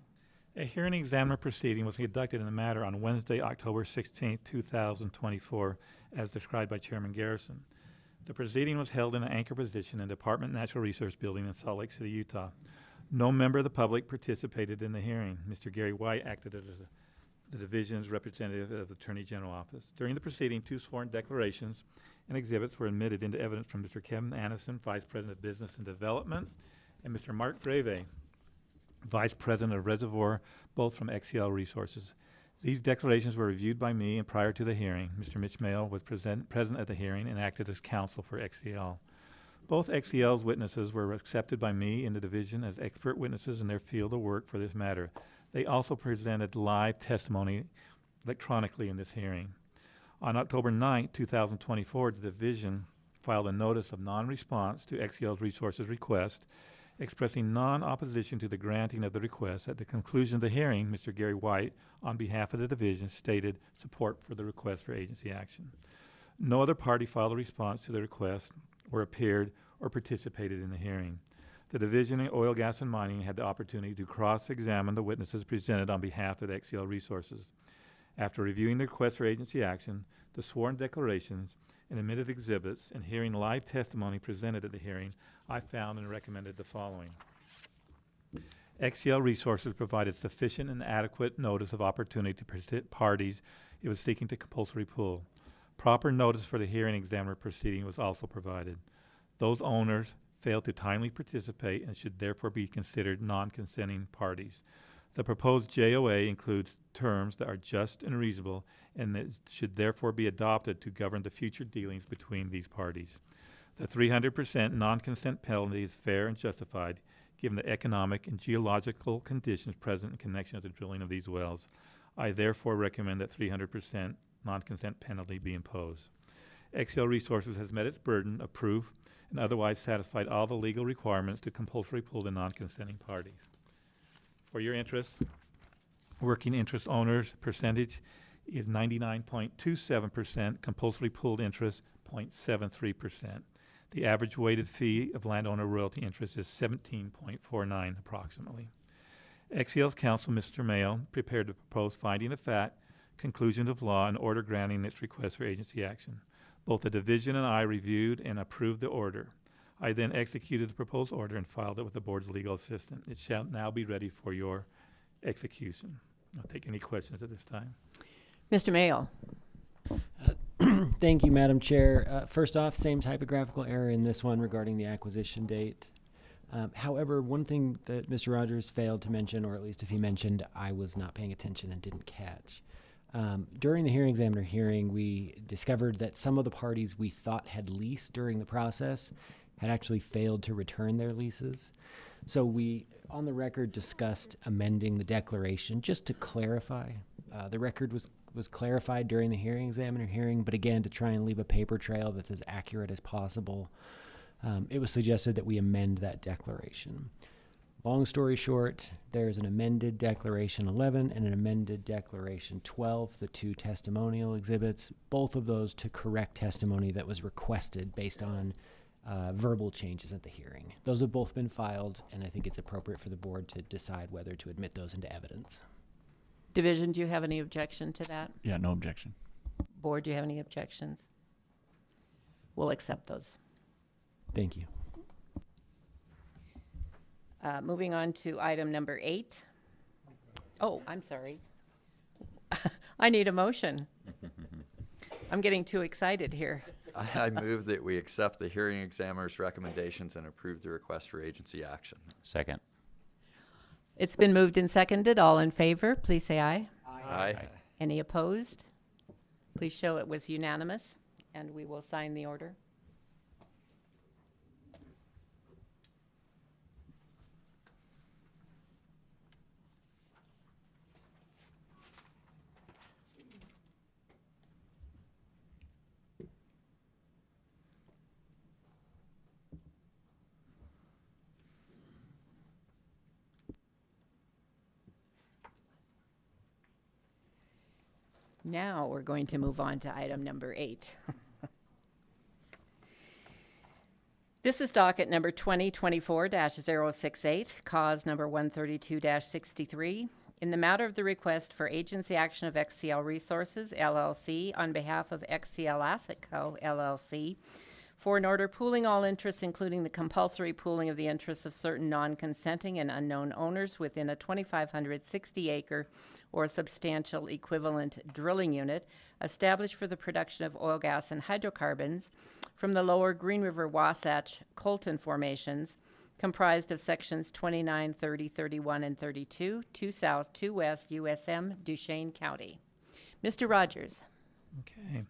A hearing examiner proceeding was conducted in the matter on Wednesday, October 16, 2024, as described by Chairman Garrison. The proceeding was held in an anchor position in the Department of Natural Resource Building in Salt Lake City, Utah. No member of the public participated in the hearing. Mr. Gary White acted as the division's representative of the Attorney General office. During the proceeding, 2 sworn declarations and exhibits were admitted into evidence from Mr. Kevin Anderson, Vice President of Business and Development, and Mr. Mark Grave, Vice President of Reservoir, both from XCL Resources. These declarations were reviewed by me, and prior to the hearing, Mr. Mitch Mayo was present at the hearing and acted as counsel for XCL. Both XCL's witnesses were accepted by me in the division as expert witnesses in their field of work for this matter. They also presented live testimony electronically in this hearing. On October 9, 2024, the division filed a notice of non-response to XCL's Resources request, expressing non-opposition to the granting of the request. At the conclusion of the hearing, Mr. Gary White, on behalf of the division, stated support for the request for agency action. No other party filed a response to the request or appeared or participated in the hearing. The Division of Oil, Gas, and Mining had the opportunity to cross-examine the witnesses presented on behalf of XCL Resources. After reviewing the request for agency action, the sworn declarations, and admitted exhibits, and hearing live testimony presented at the hearing, I found and recommended the following. XCL Resources provided sufficient and adequate notice of opportunity to parties it was seeking to compulsory pool. Proper notice for the hearing examiner proceeding was also provided. Those owners failed to timely participate and should therefore be considered non-consenting parties. The proposed JOA includes terms that are just and reasonable and that should therefore be adopted to govern the future dealings between these parties. The 300% non-consent penalty is fair and justified given the economic and geological conditions present in connection with the drilling of these wells. I therefore recommend that 300% non-consent penalty be imposed. XCL Resources has met its burden of proof and otherwise satisfied all the legal requirements to compulsory pool the non-consenting parties. For your interest, working interest owners percentage is 99.27%, compulsory pooled interest 0.73%. The average weighted fee of landowner royalty interest is 17.49 approximately. XCL's counsel, Mr. Mayo, prepared the proposed finding of fact, conclusion of law, and order granting its request for agency action. Both the division and I reviewed and approved the order. I then executed the proposed order and filed it with the board's legal assistant. It shall now be ready for your execution. I'll take any questions at this time. Mr. Mayo. Thank you, Madam Chair. First off, same typographical error in this one regarding the acquisition date. However, one thing that Mr. Rogers failed to mention, or at least if he mentioned, I was not paying attention and didn't catch. During the hearing examiner hearing, we discovered that some of the parties we thought had leased during the process had actually failed to return their leases. So we, on the record, discussed amending the declaration just to clarify. The record was clarified during the hearing examiner hearing, but again, to try and leave a paper trail that's as accurate as possible, it was suggested that we amend that declaration. Long story short, there's an amended Declaration 11 and an amended Declaration 12, the two testimonial exhibits, both of those to correct testimony that was requested based on verbal changes at the hearing. Those have both been filed, and I think it's appropriate for the board to decide whether to admit those into evidence. Division, do you have any objection to that? Yeah, no objection. Board, do you have any objections? We'll accept those. Thank you. Moving on to item number 8. Oh, I'm sorry. I need a motion. I'm getting too excited here. I move that we accept the hearing examiner's recommendations and approve the request for agency action. Second. It's been moved and seconded. All in favor, please say aye. Aye. Any opposed? Please show it was unanimous, and we will sign the order. Now we're going to move on to item number 8. This is docket number 2024-068, cause number 132-63. In the matter of the request for agency action of XCL Resources, LLC, on behalf of XCL Asset Co., LLC, for an order pooling all interests, including the compulsory pooling of the interests of certain non-consenting and unknown owners within a 2,560-acre or substantial equivalent drilling unit established for the production of oil, gas, and hydrocarbons from the lower Green River, Wasatch, Colton formations, comprised of sections 29, 30, 31, and 32, 2 South, 2 West, USM, Duchesne County. Mr. Rogers. Okay.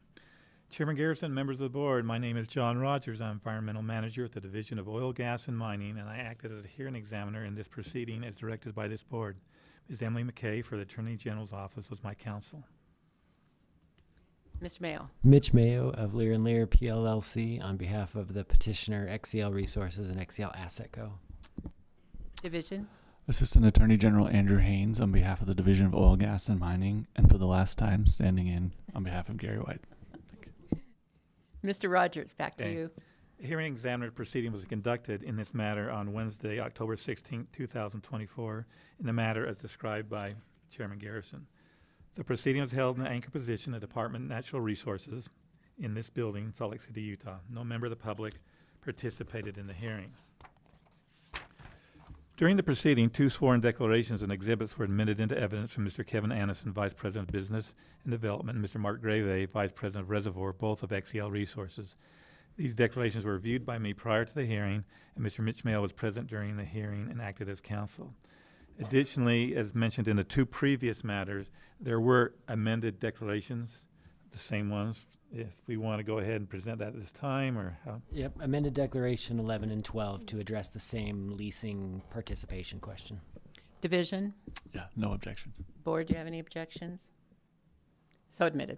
Chairman Garrison, members of the board, my name is John Rogers. I'm environmental manager at the Division of Oil, Gas, and Mining, and I acted as a hearing examiner in this proceeding as directed by this board. Ms. Emily McKay for the Attorney General's office was my counsel. Mr. Mayo. Mitch Mayo of Lear & Lear PLLC on behalf of the petitioner XCL Resources and XCL Asset Co. Division. Assistant Attorney General Andrew Haynes on behalf of the Division of Oil, Gas, and Mining, and for the last time standing in on behalf of Gary White. Mr. Rogers, back to Okay. you. The hearing examiner proceeding was conducted in this matter on Wednesday, October 16, 2024, in the matter as described by Chairman Garrison. The proceeding was held in the anchor position at Department of Natural Resources in this building, Salt Lake City, Utah. No member of the public participated in the hearing. During the proceeding, 2 sworn declarations and exhibits were admitted into evidence from Mr. Kevin Annison, Vice President of Business and Development, and Mr. Mark Grave, Vice President of Reservoir, both of XCL Resources. These declarations were reviewed by me prior to the hearing, and Mr. Mitch Mayo was present during the hearing and acted as counsel. Additionally, as mentioned in the 2 previous matters, there were amended declarations. the same ones. If we want to go ahead and present that at this time, or how? Yep, amended declaration 11 and 12 to address the same leasing participation question. Division, Yeah, no objections. board, do you have any objections? So admitted.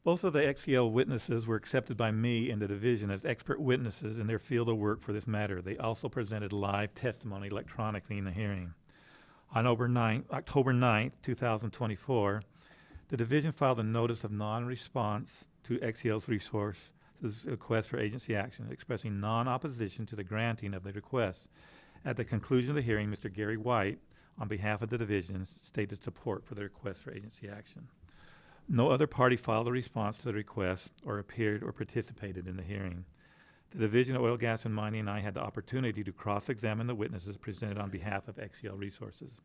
Both of the XEL witnesses were accepted by me and the division as expert witnesses in their field of work for this matter. They also presented live testimony electronically in the hearing. On October 9th, 2024, the division filed a notice of non-response to XEL's resources request for agency action, expressing non-opposition to the granting of the request. At the conclusion of the hearing, Mr. Gary White, on behalf of the division, stated support for the request for agency action. No other party filed a response to the request or appeared or participated in the hearing. The Division of Oil, Gas, and Mining and I had the opportunity to cross-examine the witnesses presented on behalf of XCL Resources.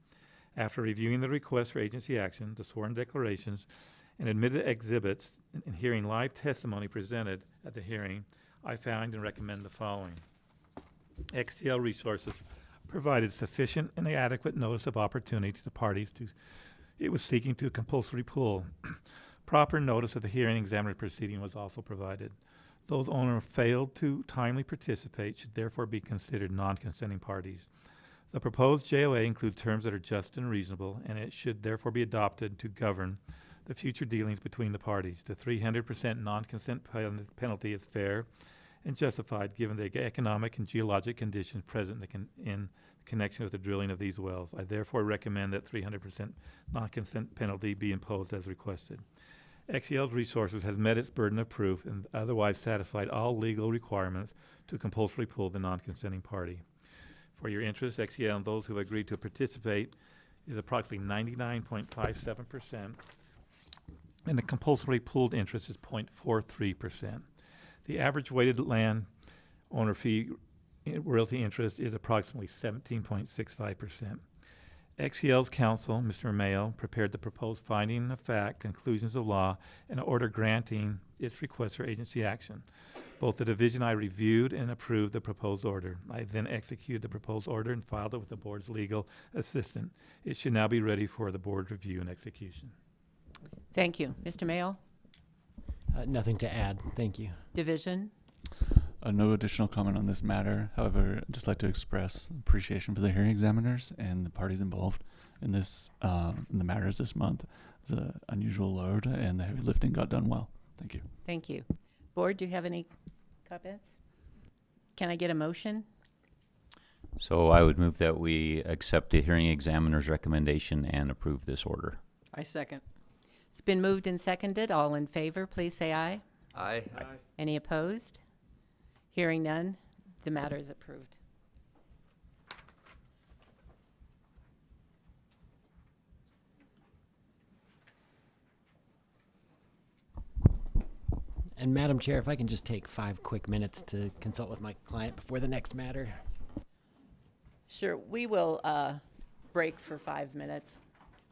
After reviewing the request for agency action, the sworn declarations, and admitted exhibits, and hearing live testimony presented at the hearing, I found and recommend the following. XCL Resources provided sufficient and adequate notice of opportunity to the parties it was seeking to compulsory pull. Proper notice of the hearing examiner proceeding was also provided. Those owners failed to timely participate should therefore be considered non-consenting parties. The proposed JOA includes terms that are just and reasonable, and it should therefore be adopted to govern the future dealings between the parties. The 300% non-consent penalty is fair and justified given the economic and geologic conditions present in connection with the drilling of these wells. I therefore recommend that 300% non-consent penalty be imposed as requested. XEL's Resources has met its burden of proof and otherwise satisfied all legal requirements to compulsory pull the non-consenting party. For your interest, XEL and those who have agreed to participate is approximately 99.57%, and the compulsory pulled interest is 0.43%. The average weighted land owner fee royalty interest is approximately 17.65%. XEL's counsel, Mr. Mayo, prepared the proposed finding of fact, conclusions of law, and an order granting its request for agency action. Both the division I reviewed and approved the proposed order. I then executed the proposed order and filed it with the board's legal assistant. It should now be ready for the board's review and execution. Thank you. Mr. Mayo, Nothing to add. Thank you. division, No additional comment on this matter. However, I'd just like to express appreciation for the hearing examiners and the parties involved in this, in the matters this month. It was an unusual load, and the heavy lifting got done well. Thank you. thank you. Board, do you have any comments? Can I get a motion? So I would move that we accept the hearing examiner's recommendation and approve this order. I second. It's been moved and seconded. All in favor, please say aye. Aye. Any opposed? Hearing none, the matter is approved. And Madam Chair, if I can just take 5 quick minutes to consult with my client before the next matter. Sure, we will break for 5 minutes.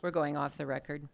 We're going off the record.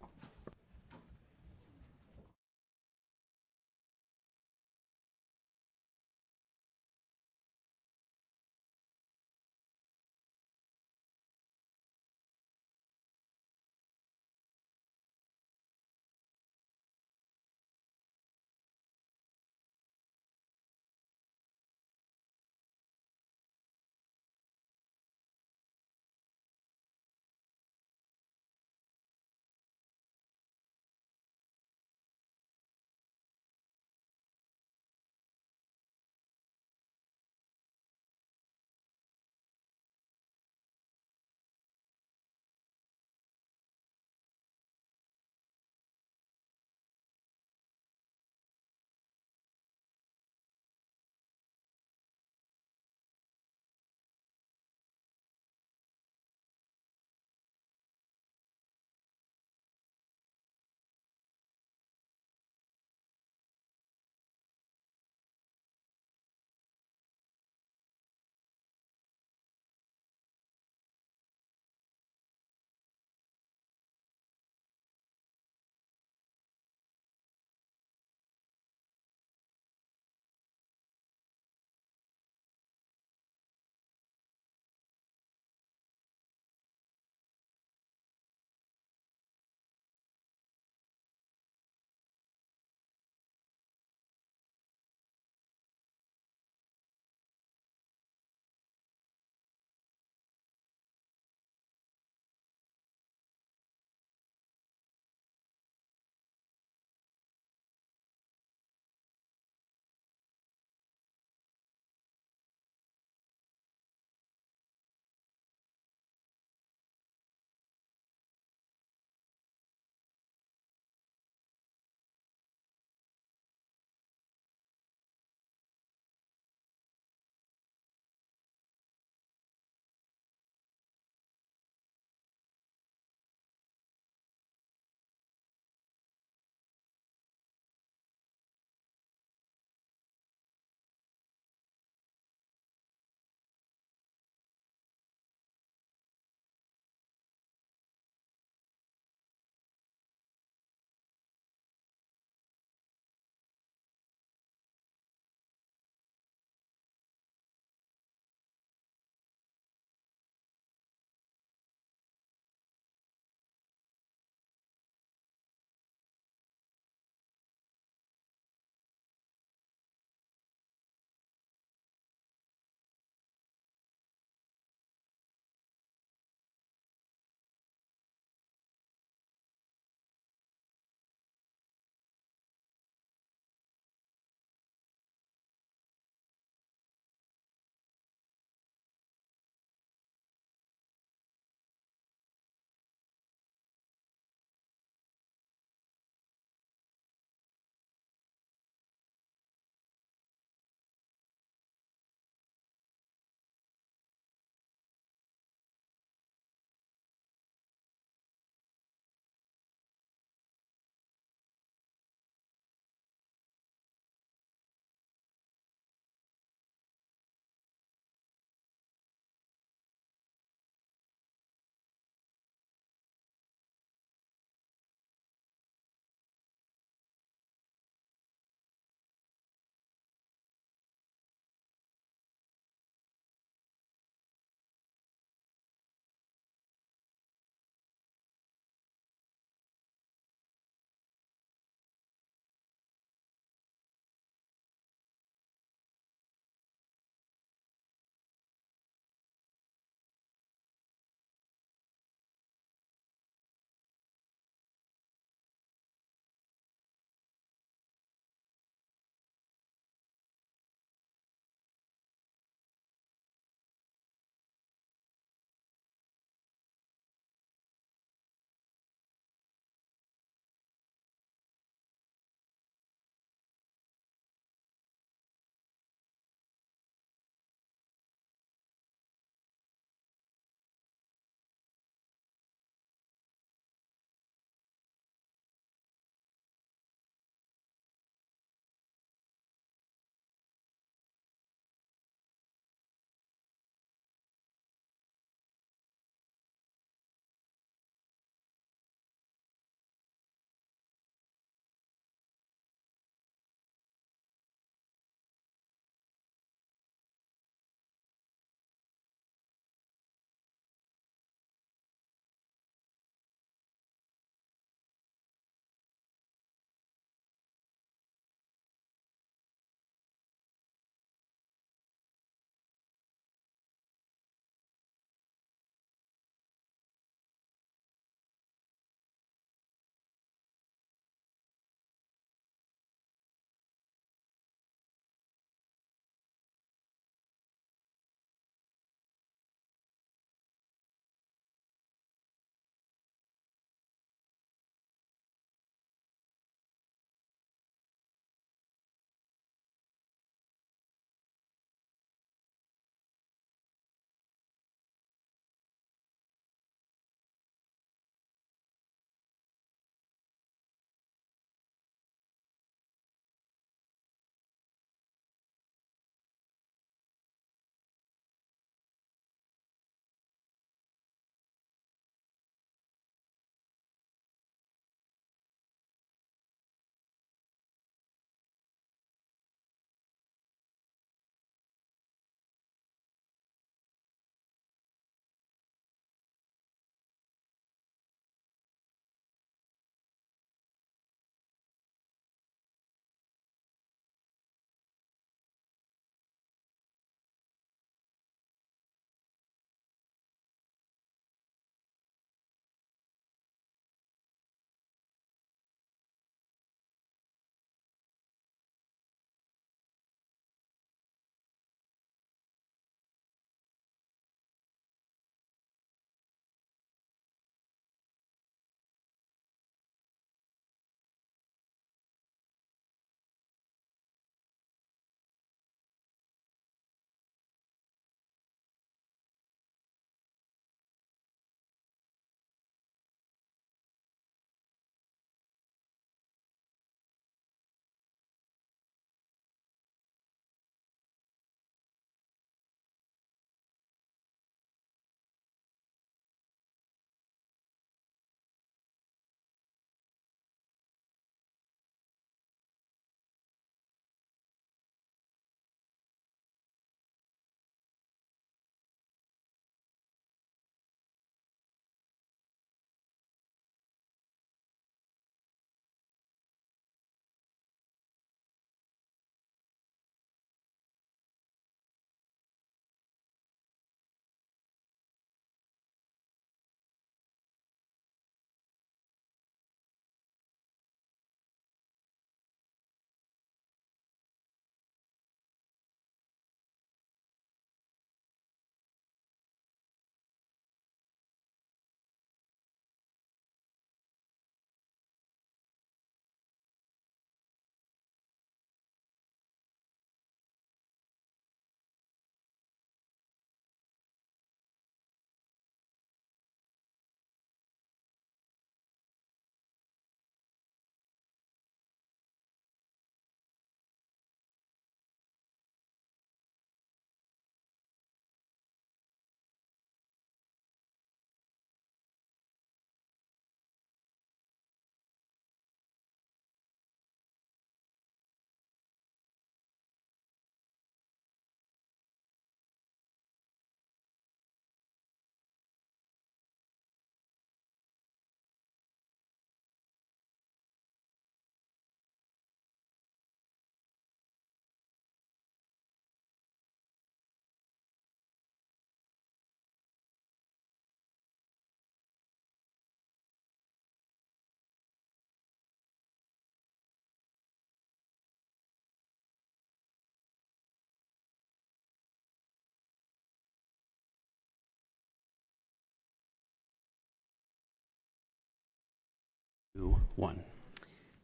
1.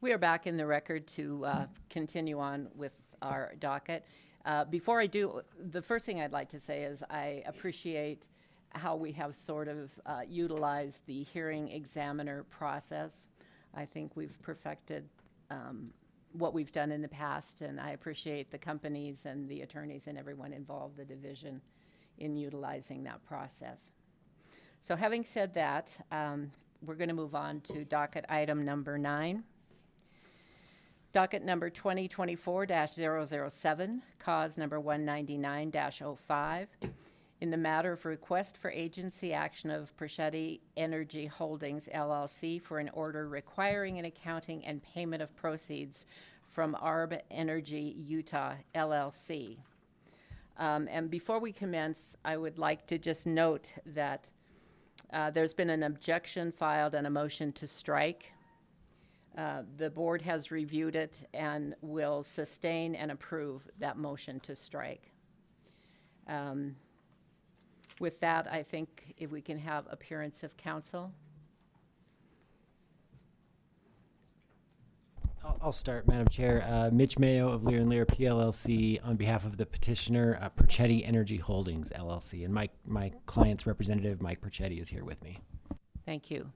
We are back in the record to continue on with our docket. Before I do, the first thing I'd like to say is I appreciate how we have sort of utilized the hearing examiner process. I think we've perfected what we've done in the past, and I appreciate the companies and the attorneys and everyone involved, the division, in utilizing that process. So having said that, we're going to move on to docket item number 9. Docket number 2024-007, cause number 199-05, in the matter of request for agency action of Procedural Energy Holdings, LLC, for an order requiring an accounting and payment of proceeds from ARB Energy Utah, LLC. And before we commence, I would like to just note that there's been an objection filed and a motion to strike. The board has reviewed it and will sustain and approve that motion to strike. With that, I think if we can have appearance of counsel. I'll start, Madam Chair. Mitch Mayo of Lear & Lear PLLC on behalf of the petitioner, Procedural Energy Holdings, LLC. And my client's representative, Mike Procetti, is here with me. Thank you.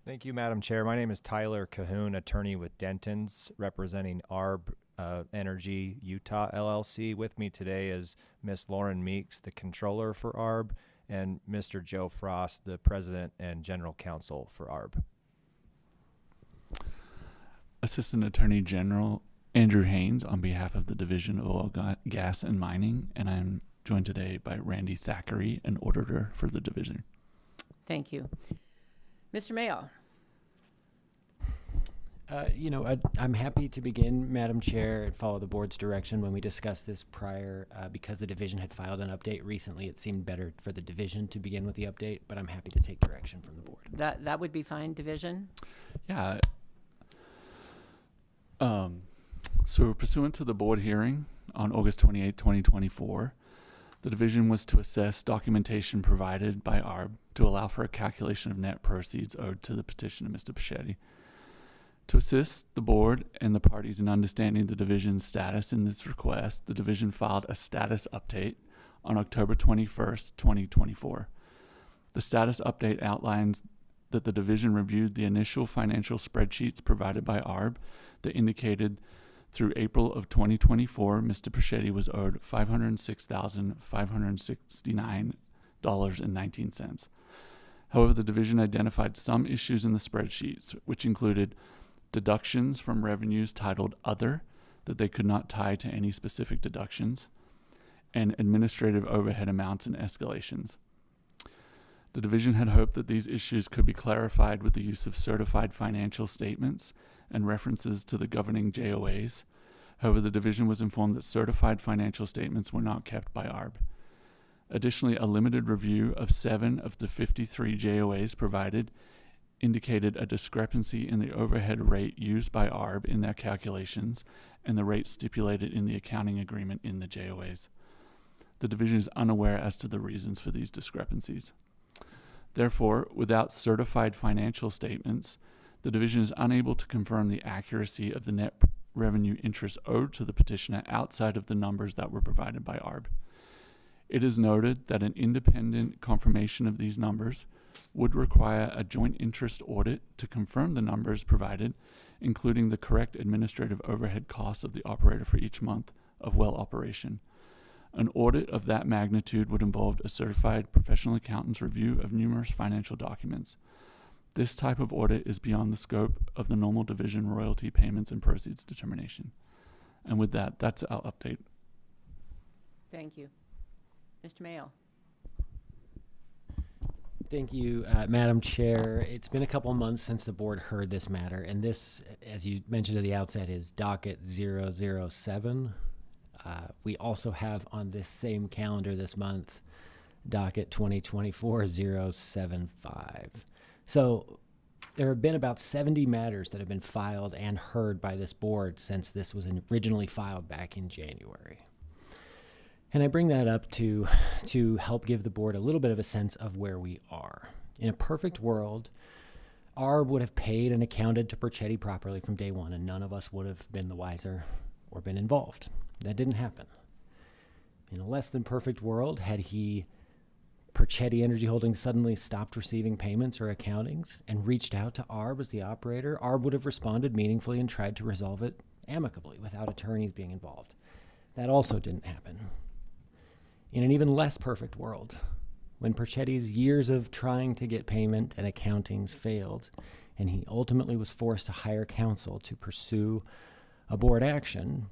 Thank you, Madam Chair. My name is Tyler Cahoon, attorney with Denton's, representing ARB Energy Utah, LLC. With me today is Miss Lauren Meeks, the controller for ARB, and Mr. Joe Frost, the president and general counsel for ARB. Assistant Attorney General Andrew Haynes on behalf of the Division of Oil, Gas, and Mining, and I'm joined today by Randy Thackeray, an auditor for the division. Thank you. Mr. Mayo. I'm happy to begin, Madam Chair, and follow the board's direction. When we discussed this prior, because the division had filed an update recently, it seemed better for the division to begin with the update, but I'm happy to take direction from the board. That would be fine, division? Yeah. So pursuant to the board hearing on August 28, 2024, the division was to assess documentation provided by ARB to allow for a calculation of net proceeds owed to the petitioner, Mr. Procetti. To assist the board and the parties in understanding the division's status in this request, the division filed a status update on October 21st, 2024. The status update outlines that the division reviewed the initial financial spreadsheets provided by ARB that indicated through April of 2024, Mr. Procetti was owed $506,569.19. However, the division identified some issues in the spreadsheets, which included deductions from revenues titled Other that they could not tie to any specific deductions, and administrative overhead amounts and escalations. The division had hoped that these issues could be clarified with the use of certified financial statements and references to the governing JOAs. However, the division was informed that certified financial statements were not kept by ARB. Additionally, a limited review of 7 of the 53 JOAs provided indicated a discrepancy in the overhead rate used by ARB in their calculations and the rate stipulated in the accounting agreement in the JOAs. The division is unaware as to the reasons for these discrepancies. Therefore, without certified financial statements, the division is unable to confirm the accuracy of the net revenue interest owed to the petitioner outside of the numbers that were provided by ARB. It is noted that an independent confirmation of these numbers would require a joint interest audit to confirm the numbers provided, including the correct administrative overhead costs of the operator for each month of well operation. An audit of that magnitude would involve a certified professional accountant's review of numerous financial documents. This type of audit is beyond the scope of the normal division royalty payments and proceeds determination. And with that, that's our update. Thank you. Mr. Mayo. Thank you, Madam Chair. It's been a couple months since the board heard this matter, and this, as you mentioned at the outset, is docket 007. We also have on this same calendar this month, docket 2024-075. So there have been about 70 matters that have been filed and heard by this board since this was originally filed back in January. And I bring that up to help give the board a little bit of a sense of where we are. In a perfect world, ARB would have paid and accounted to Perchetti properly from day one, and none of us would have been the wiser or been involved. That didn't happen. In a less than perfect world, had Perchetti Energy Holdings suddenly stopped receiving payments or accountings and reached out to ARB as the operator, ARB would have responded meaningfully and tried to resolve it amicably without attorneys being involved. That also didn't happen. In an even less perfect world, when Perchetti's years of trying to get payment and accountings failed, and he ultimately was forced to hire counsel to pursue a board action,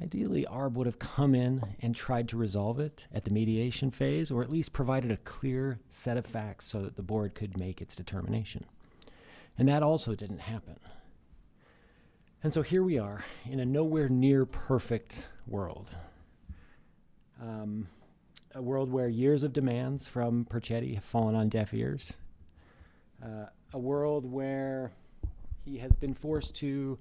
ideally ARB would have come in and tried to resolve it at the mediation phase, or at least provided a clear set of facts so that the board could make its determination. And that also didn't happen. And so here we are in a nowhere near perfect world. A world where years of demands from Perchetti have fallen on deaf ears. A world where he has been forced to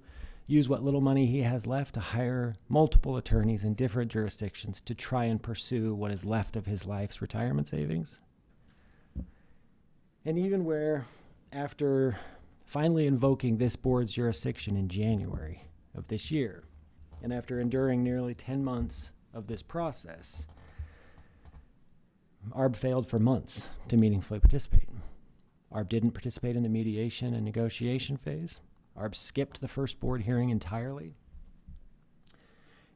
use what little money he has left to hire multiple attorneys in different jurisdictions to try and pursue what is left of his life's retirement savings. And even where, after finally invoking this board's jurisdiction in January of this year, and after enduring nearly 10 months of this process, ARB failed for months to meaningfully participate. ARB didn't participate in the mediation and negotiation phase. ARB skipped the first board hearing entirely.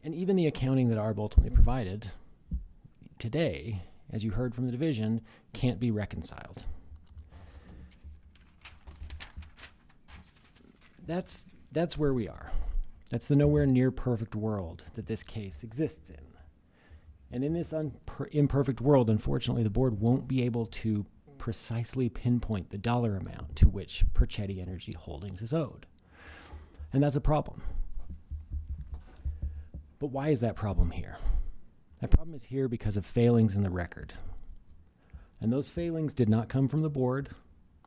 And even the accounting that ARB ultimately provided today, as you heard from the division, can't be reconciled. That's where we are. That's the nowhere near perfect world that this case exists in. And in this imperfect world, unfortunately, the board won't be able to precisely pinpoint the dollar amount to which Perchetti Energy Holdings is owed. And that's a problem. But why is that problem here? That problem is here because of failings in the record. And those failings did not come from the board,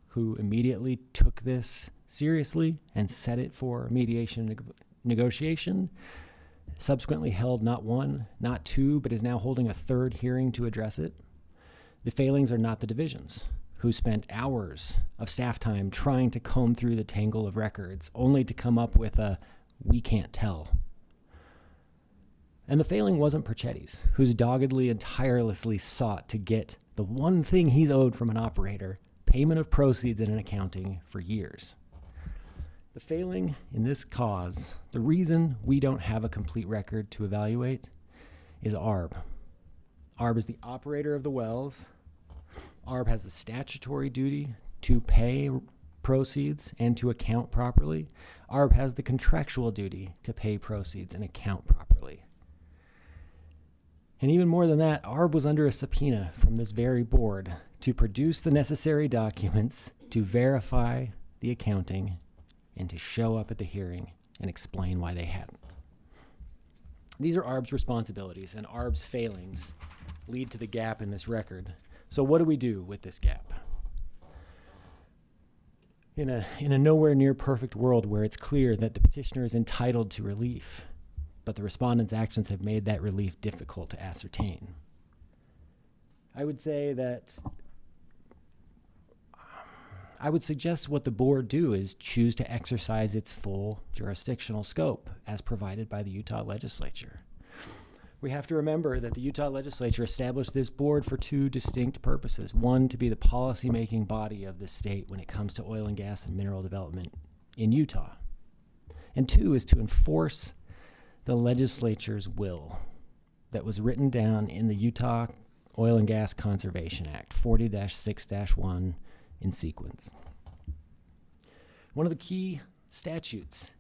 who immediately took this seriously and set it for mediation and negotiation, subsequently held not one, not two, but is now holding a third hearing to address it. The failings are not the divisions, who spent hours of staff time trying to comb through the tangle of records, only to come up with a "we can't tell." And the failing wasn't Perchetti's, who's doggedly and tirelessly sought to get the one thing he's owed from an operator, payment of proceeds and an accounting, for years. The failing in this cause, the reason we don't have a complete record to evaluate, is ARB. ARB is the operator of the wells. ARB has the statutory duty to pay proceeds and to account properly. ARB has the contractual duty to pay proceeds and account properly. And even more than that, ARB was under a subpoena from this very board to produce the necessary documents to verify the accounting and to show up at the hearing and explain why they hadn't. These are ARB's responsibilities, and ARB's failings lead to the gap in this record. So what do we do with this gap? In a nowhere near perfect world where it's clear that the petitioner is entitled to relief, but the respondent's actions have made that relief difficult to ascertain, I would say that I would suggest what the board do is choose to exercise its full jurisdictional scope as provided by the Utah legislature. We have to remember that the Utah legislature established this board for two distinct purposes. One, to be the policymaking body of the state when it comes to oil and gas and mineral development in Utah. And two, is to enforce the legislature's will that was written down in the Utah Oil and Gas Conservation Act, 40-6-1 in sequence. One of the key statutes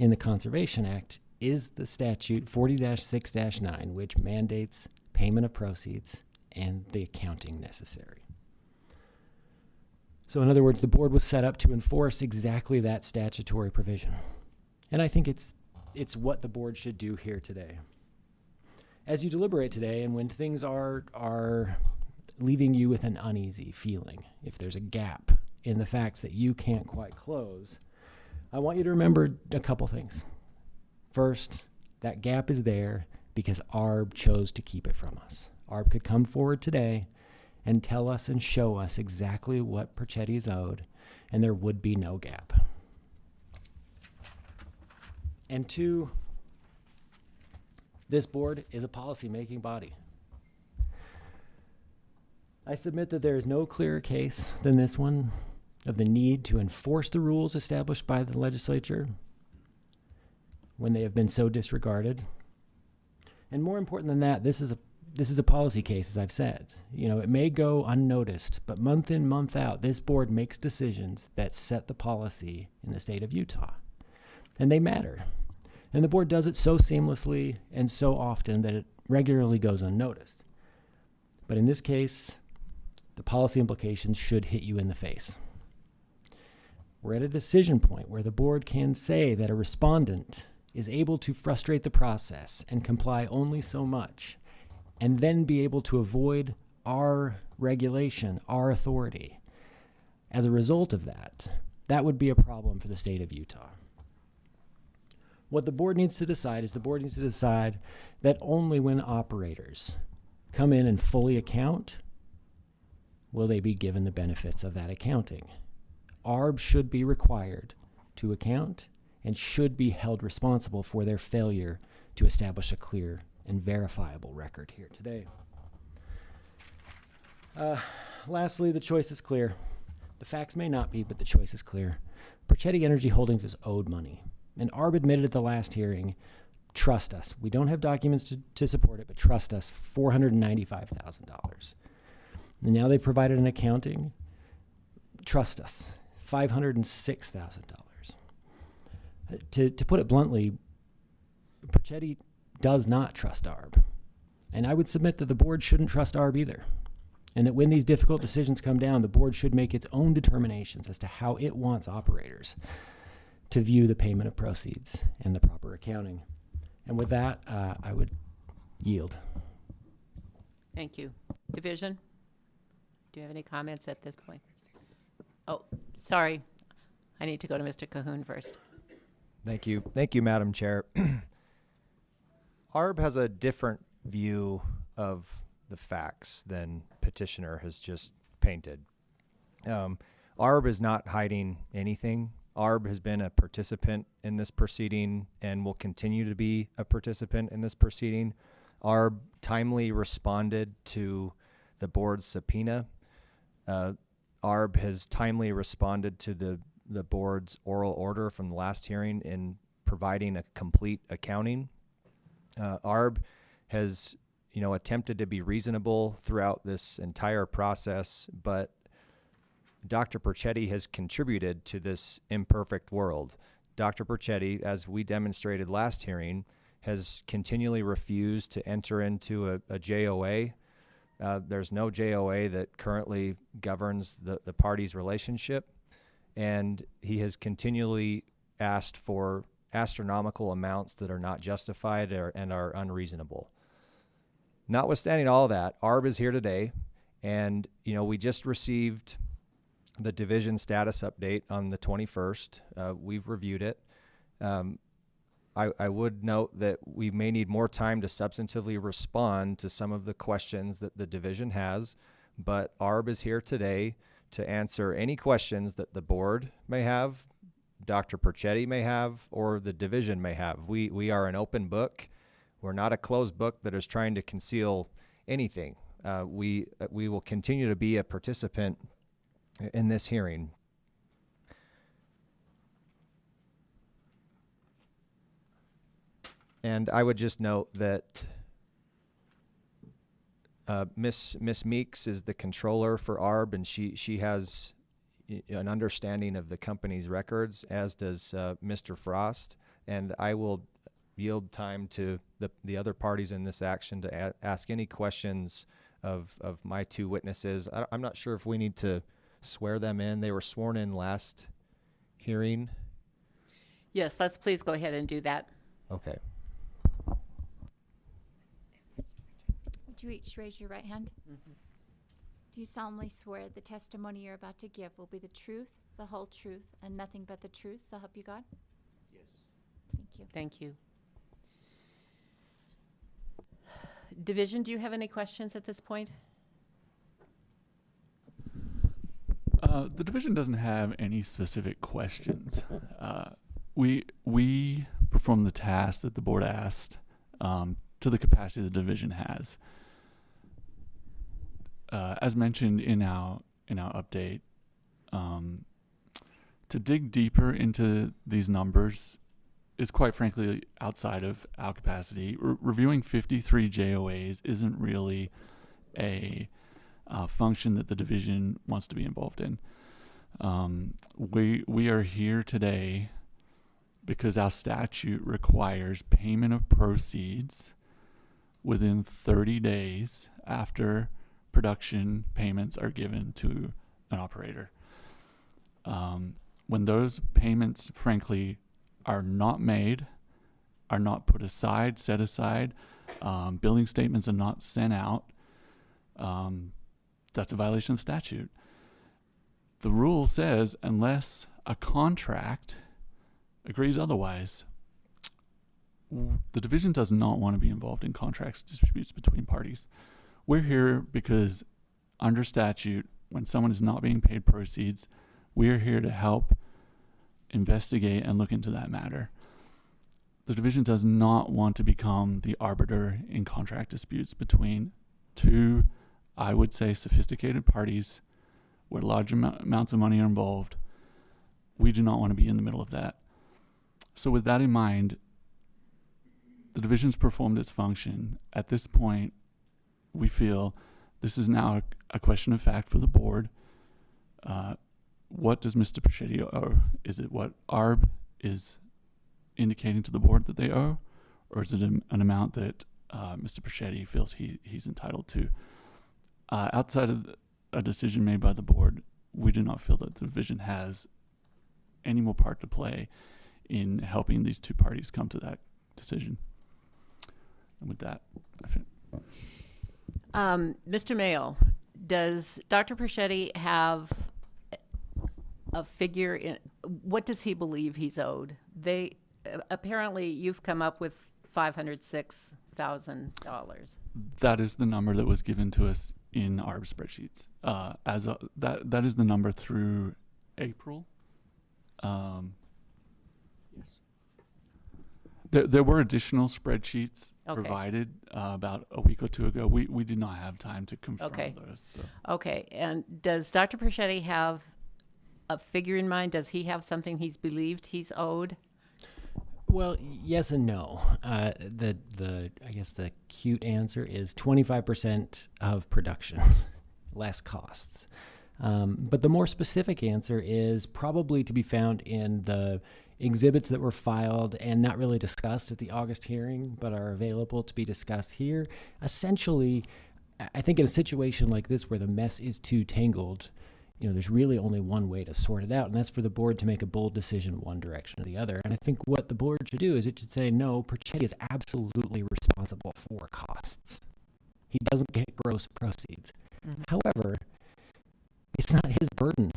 in the Conservation Act is the statute 40-6-9, which mandates payment of proceeds and the accounting necessary. So in other words, the board was set up to enforce exactly that statutory provision. And I think it's what the board should do here today. As you deliberate today, and when things are leaving you with an uneasy feeling, if there's a gap in the facts that you can't quite close, I want you to remember a couple things. First, that gap is there because ARB chose to keep it from us. ARB could come forward today and tell us and show us exactly what Perchetti is owed, and there would be no gap. And two, this board is a policy-making body. I submit that there is no clearer case than this one of the need to enforce the rules established by the legislature when they have been so disregarded. And more important than that, this is a policy case, as I've said. You know, it may go unnoticed, but month in, month out, this board makes decisions that set the policy in the state of Utah. And they matter. And the board does it so seamlessly and so often that it regularly goes unnoticed. But in this case, the policy implications should hit you in the face. We're at a decision point where the board can say that a respondent is able to frustrate the process and comply only so much, and then be able to avoid our regulation, our authority. As a result of that, that would be a problem for the state of Utah. What the board needs to decide is the board needs to decide that only when operators come in and fully account will they be given the benefits of that accounting. ARB should be required to account and should be held responsible for their failure to establish a clear and verifiable record here today. Lastly, the choice is clear. The facts may not be, but the choice is clear. Perchetti Energy Holdings is owed money. And ARB admitted at the last hearing, trust us. We don't have documents to support it, but trust us, $495,000. And now they've provided an accounting. Trust us, $506,000. To put it bluntly, Perchetti does not trust ARB. And I would submit that the board shouldn't trust ARB either. And that when these difficult decisions come down, the board should make its own determinations as to how it wants operators to view the payment of proceeds and the proper accounting. And with that, I would yield. Thank you. Division? Do you have any comments at this point? Oh, sorry. I need to go to Mr. Cahoon first. Thank you. Thank you, Madam Chair. ARB has a different view of the facts than petitioner has just painted. ARB is not hiding anything. ARB has been a participant in this proceeding and will continue to be a participant in this proceeding. ARB timely responded to the board's subpoena. ARB has timely responded to the board's oral order from the last hearing in providing a complete accounting. ARB has, attempted to be reasonable throughout this entire process, but Dr. Perchetti has contributed to this imperfect world. Dr. Perchetti, as we demonstrated last hearing, has continually refused to enter into a JOA. There's no JOA that currently governs the parties' relationship, and he has continually asked for astronomical amounts that are not justified and are unreasonable. Notwithstanding all that, ARB is here today, and we just received the division status update on the 21st. We've reviewed it. I would note that we may need more time to substantively respond to some of the questions that the division has, but ARB is here today to answer any questions that the board may have, Dr. Perchetti may have, or the division may have. We are an open book. We're not a closed book that is trying to conceal anything. We will continue to be a participant in this hearing. And I would just note that Miss Meeks is the controller for ARB, and she has an understanding of the company's records, as does Mr. Frost. And I will yield time to the other parties in this action to ask any questions of my two witnesses. I'm not sure if we need to swear them in. They were sworn in last hearing. Yes, let's please go ahead and do that. Okay. Would you each raise your right hand? Mm-hmm. Do you solemnly swear the testimony you're about to give will be the truth, the whole truth, and nothing but the truth, so help you God? Yes. Thank you. Thank you. Division, do you have any questions at this point? The division doesn't have any specific questions. We perform the task that the board asked to the capacity the division has. As mentioned in our update, to dig deeper into these numbers is quite frankly outside of our capacity. Reviewing 53 JOAs isn't really a function that the division wants to be involved in. We are here today because our statute requires payment of proceeds within 30 days after production payments are given to an operator. When those payments, frankly, are not made, are not put aside, set aside, billing statements are not sent out, that's a violation of statute. The rule says unless a contract agrees otherwise, the division does not want to be involved in contracts disputes between parties. We're here because under statute, when someone is not being paid proceeds, we're here to help investigate and look into that matter. The division does not want to become the arbiter in contract disputes between two, I would say, sophisticated parties where large amounts of money are involved. We do not want to be in the middle of that. So with that in mind, the division's performed its function. At this point, we feel this is now a question of fact for the board. What does Mr. Procedural owe? Is it what ARB is indicating to the board that they owe, or is it an amount that Mr. Procedural feels he's entitled to? Outside of a decision made by the board, we do not feel that the division has any more part to play in helping these two parties come to that decision. And with that, I think. Mr. Mayo, does Dr. Perchetti have a figure in what does he believe he's owed? They apparently you've come up with $506,000. That is the number that was given to us in ARB spreadsheets. That is the number through April. Yes. There were additional spreadsheets provided about a week or two ago. We did not have time to confirm those. So. Okay, and does Dr. Perchetti have a figure in mind? Does he have something he's believed he's owed? Well, yes and no. I guess the cute answer is 25% of production, less costs. But the more specific answer is probably to be found in the exhibits that were filed and not really discussed at the August hearing, but are available to be discussed here. Essentially, I think in a situation like this where the mess is too tangled, there's really only one way to sort it out, and that's for the board to make a bold decision one direction or the other. And I think what the board should do is it should say, no, Perchetti is absolutely responsible for costs. He doesn't get gross proceeds. Mm-hmm. However, it's not his burden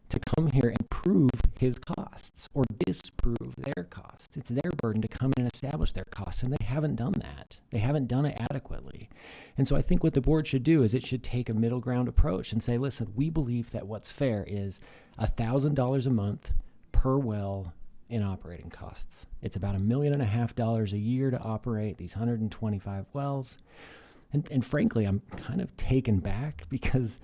to come here and prove his costs or disprove their costs. It's their burden to come in and establish their costs, and they haven't done that. They haven't done it adequately. And so I think what the board should do is it should take a middle ground approach and say, listen, we believe that what's fair is $1,000 a month per well in operating costs. It's about $1.5 million a year to operate these 125 wells. And frankly, I'm kind of taken back because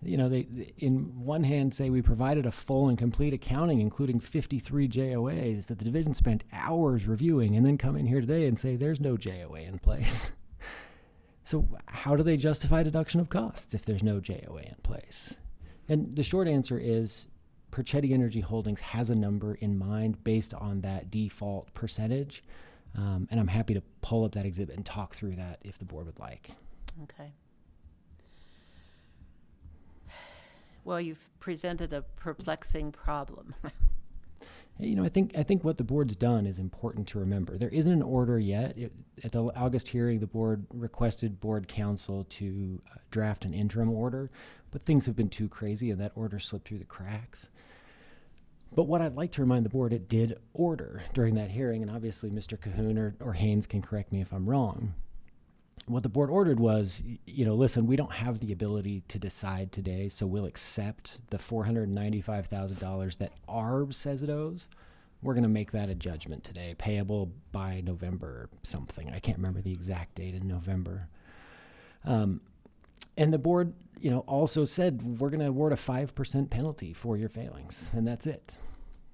they in one hand say we provided a full and complete accounting, including 53 JOAs that the division spent hours reviewing, and then come in here today and say there's no JOA in place. So how do they justify deduction of costs if there's no JOA in place? And the short answer is Perchetti Energy Holdings has a number in mind based on that default percentage. And I'm happy to pull up that exhibit and talk through that if the board would like. Okay. Well, you've presented a perplexing problem. I think what the board's done is important to remember. There isn't an order yet. At the August hearing, the board requested board counsel to draft an interim order, but things have been too crazy and that order slipped through the cracks. But what I'd like to remind the board, it did order during that hearing, and obviously Mr. Cahoon or Haynes can correct me if I'm wrong. what the board ordered was, listen, we don't have the ability to decide today, so we'll accept the $495,000 that ARB says it owes. We're going to make that a judgment today, payable by November something. I can't remember the exact date in November. And the board, also said, we're going to award a 5% penalty for your failings, and that's it.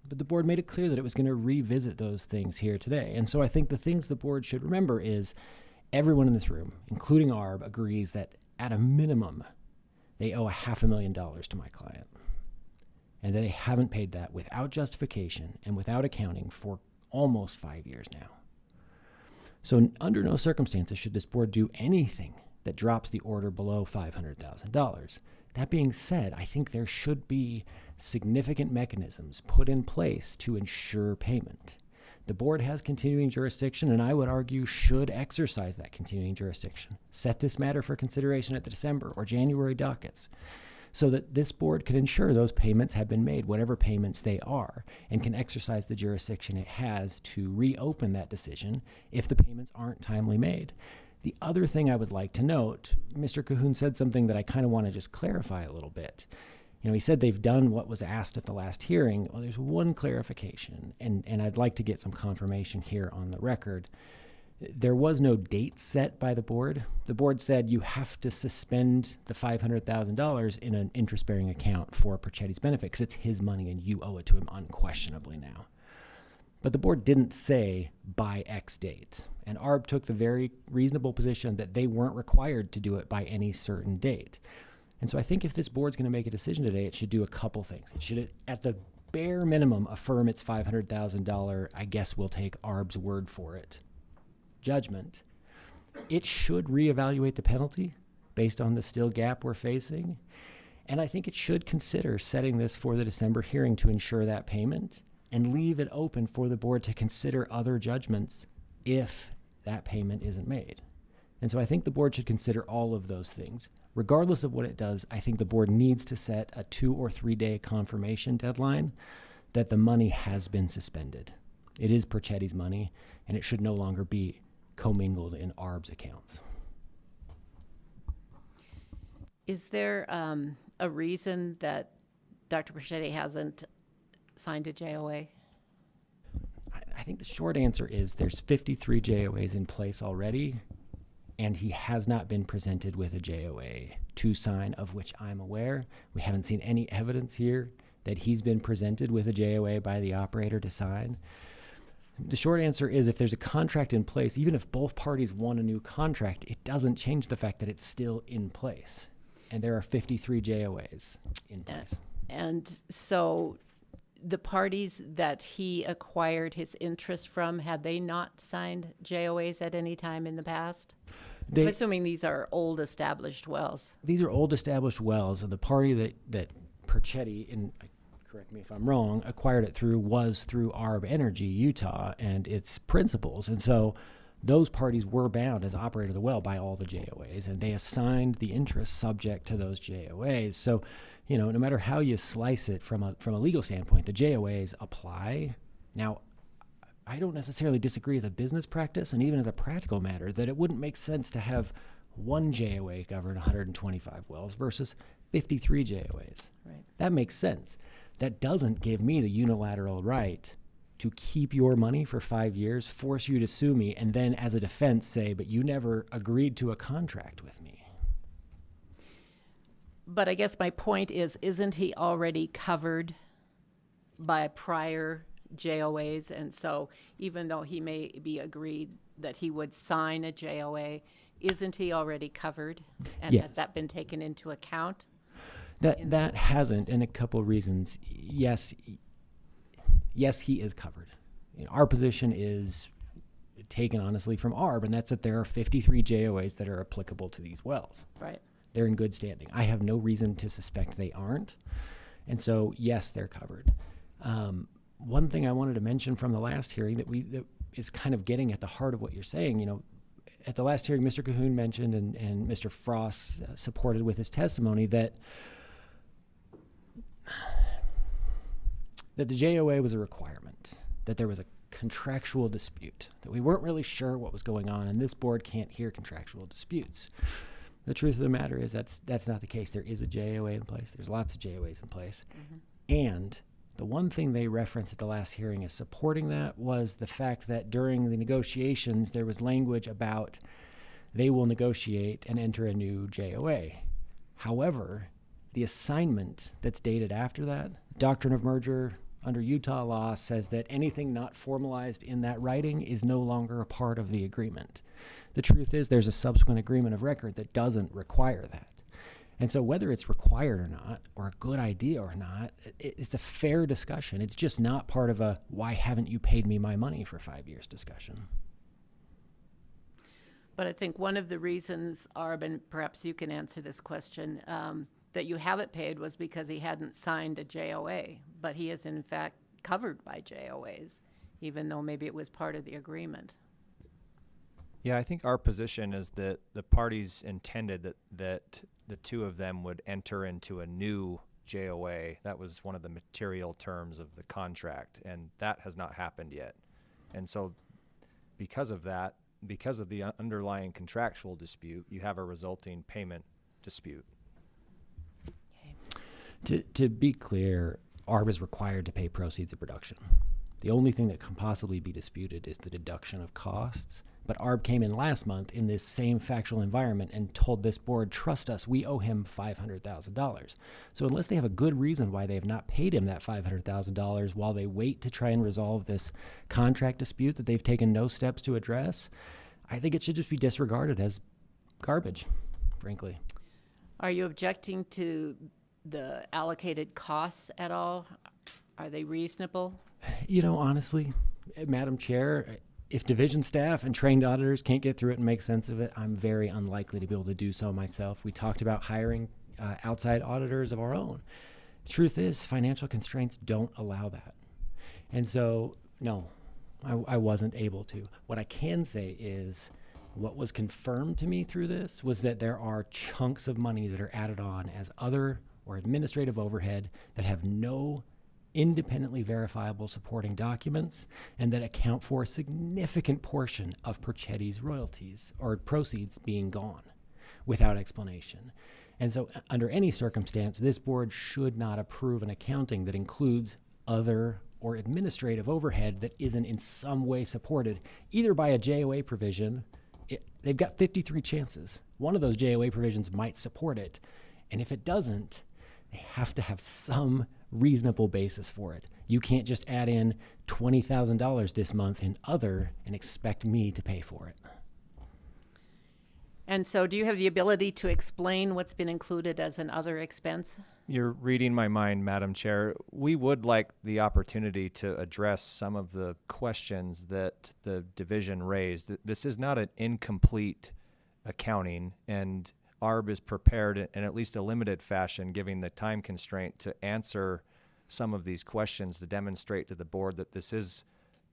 But the board made it clear that it was going to revisit those things here today. And so I think the things the board should remember is everyone in this room, including ARB, agrees that at a minimum, they owe $500,000 to my client. And they haven't paid that without justification and without accounting for almost 5 years now. So under no circumstances should this board do anything that drops the order below $500,000. That being said, I think there should be significant mechanisms put in place to ensure payment. The board has continuing jurisdiction, and I would argue should exercise that continuing jurisdiction. Set this matter for consideration at the December or January dockets so that this board can ensure those payments have been made, whatever payments they are, and can exercise the jurisdiction it has to reopen that decision if the payments aren't timely made. The other thing I would like to note, Mr. Cahoon said something that I kind of want to just clarify a little bit. He said they've done what was asked at the last hearing. Well, there's one clarification, and I'd like to get some confirmation here on the record. There was no date set by the board. The board said you have to suspend the $500,000 in an interest-bearing account for Perchetti's benefit because it's his money and you owe it to him unquestionably now. But the board didn't say by X date. And ARB took the very reasonable position that they weren't required to do it by any certain date. And so I think if this board's going to make a decision today, it should do a couple things. It should, at the bare minimum, affirm its $500,000, I guess we'll take ARB's word for it, judgment. It should reevaluate the penalty based on the still gap we're facing. And I think it should consider setting this for the December hearing to ensure that payment and leave it open for the board to consider other judgments if that payment isn't made. And so I think the board should consider all of those things. Regardless of what it does, I think the board needs to set a 2 or 3 day confirmation deadline that the money has been suspended. It is Perchetti's money, and it should no longer be commingled in ARB's accounts. Is there a reason that Dr. Perchetti hasn't signed a JOA? I think the short answer is there's 53 JOAs in place already, and he has not been presented with a JOA to sign, of which I'm aware. We haven't seen any evidence here that he's been presented with a JOA by the operator to sign. The short answer is if there's a contract in place, even if both parties want a new contract, it doesn't change the fact that it's still in place. And there are 53 JOAs in place. And so the parties that he acquired his interest from, had they not signed JOAs at any time in the past? I'm assuming these are old established wells. These are old established wells, and the party that Perchetti, and correct me if I'm wrong, acquired it through was through ARB Energy Utah and its principals. And so those parties were bound as operator of the well by all the JOAs, and they assigned the interest subject to those JOAs. So, no matter how you slice it from a legal standpoint, the JOAs apply. Now, I don't necessarily disagree as a business practice and even as a practical matter that it wouldn't make sense to have one JOA govern 125 wells versus 53 JOAs. Right. That makes sense. That doesn't give me the unilateral right to keep your money for 5 years, force you to sue me, and then as a defense say, but you never agreed to a contract with me. But I guess my point is, isn't he already covered by prior JOAs? And so even though he may be agreed that he would sign a JOA, isn't he already covered? And Yes. has that been taken into account? That hasn't, and a couple of reasons. Yes, he is covered. Our position is taken honestly from ARB, and that's that there are 53 JOAs that are applicable to these wells. Right. They're in good standing. I have no reason to suspect they aren't. And so, yes, they're covered. One thing I wanted to mention from the last hearing that is kind of getting at the heart of what you're saying, at the last hearing, Mr. Cahoon mentioned and Mr. Frost supported with his testimony that the JOA was a requirement, that there was a contractual dispute, that we weren't really sure what was going on, and this board can't hear contractual disputes. The truth of the matter is that's not the case. There is a JOA in place. There's lots of JOAs in place. And the one thing they referenced at the last hearing as supporting that was the fact that during the negotiations, there was language about they will negotiate and enter a new JOA. However, the assignment that's dated after that, doctrine of merger under Utah law, says that anything not formalized in that writing is no longer a part of the agreement. The truth is there's a subsequent agreement of record that doesn't require that. And so whether it's required or not, or a good idea or not, it's a fair discussion. It's just not part of a why haven't you paid me my money for 5 years discussion. But I think one of the reasons, Arb, and perhaps you can answer this question, that you haven't paid was because he hadn't signed a JOA, but he is in fact covered by JOAs, even though maybe it was part of the agreement. Yeah, I think our position is that the parties intended that the two of them would enter into a new JOA. That was one of the material terms of the contract, and that has not happened yet. And so because of that, because of the underlying contractual dispute, you have a resulting payment dispute. To be clear, ARB is required to pay proceeds of production. The only thing that can possibly be disputed is the deduction of costs. But ARB came in last month in this same factual environment and told this board, trust us, we owe him $500,000. So unless they have a good reason why they have not paid him that $500,000 while they wait to try and resolve this contract dispute that they've taken no steps to address, I think it should just be disregarded as garbage, frankly. Are you objecting to the allocated costs at all? Are they reasonable? You know, honestly, Madam Chair, if division staff and trained auditors can't get through it and make sense of it, I'm very unlikely to be able to do so myself. We talked about hiring outside auditors of our own. The truth is, financial constraints don't allow that. And so, no, I wasn't able to. What I can say is what was confirmed to me through this was that there are chunks of money that are added on as other or administrative overhead that have no independently verifiable supporting documents and that account for a significant portion of Perchetti's royalties or proceeds being gone without explanation. And so under any circumstance, this board should not approve an accounting that includes other or administrative overhead that isn't in some way supported either by a JOA provision. They've got 53 chances. One of those JOA provisions might support it. And if it doesn't, they have to have some reasonable basis for it. You can't just add in $20,000 this month in other and expect me to pay for it. And so do you have the ability to explain what's been included as an other expense? You're reading my mind, Madam Chair. We would like the opportunity to address some of the questions that the division raised. This is not an incomplete accounting, and ARB is prepared in at least a limited fashion, given the time constraint, to answer some of these questions to demonstrate to the board that this is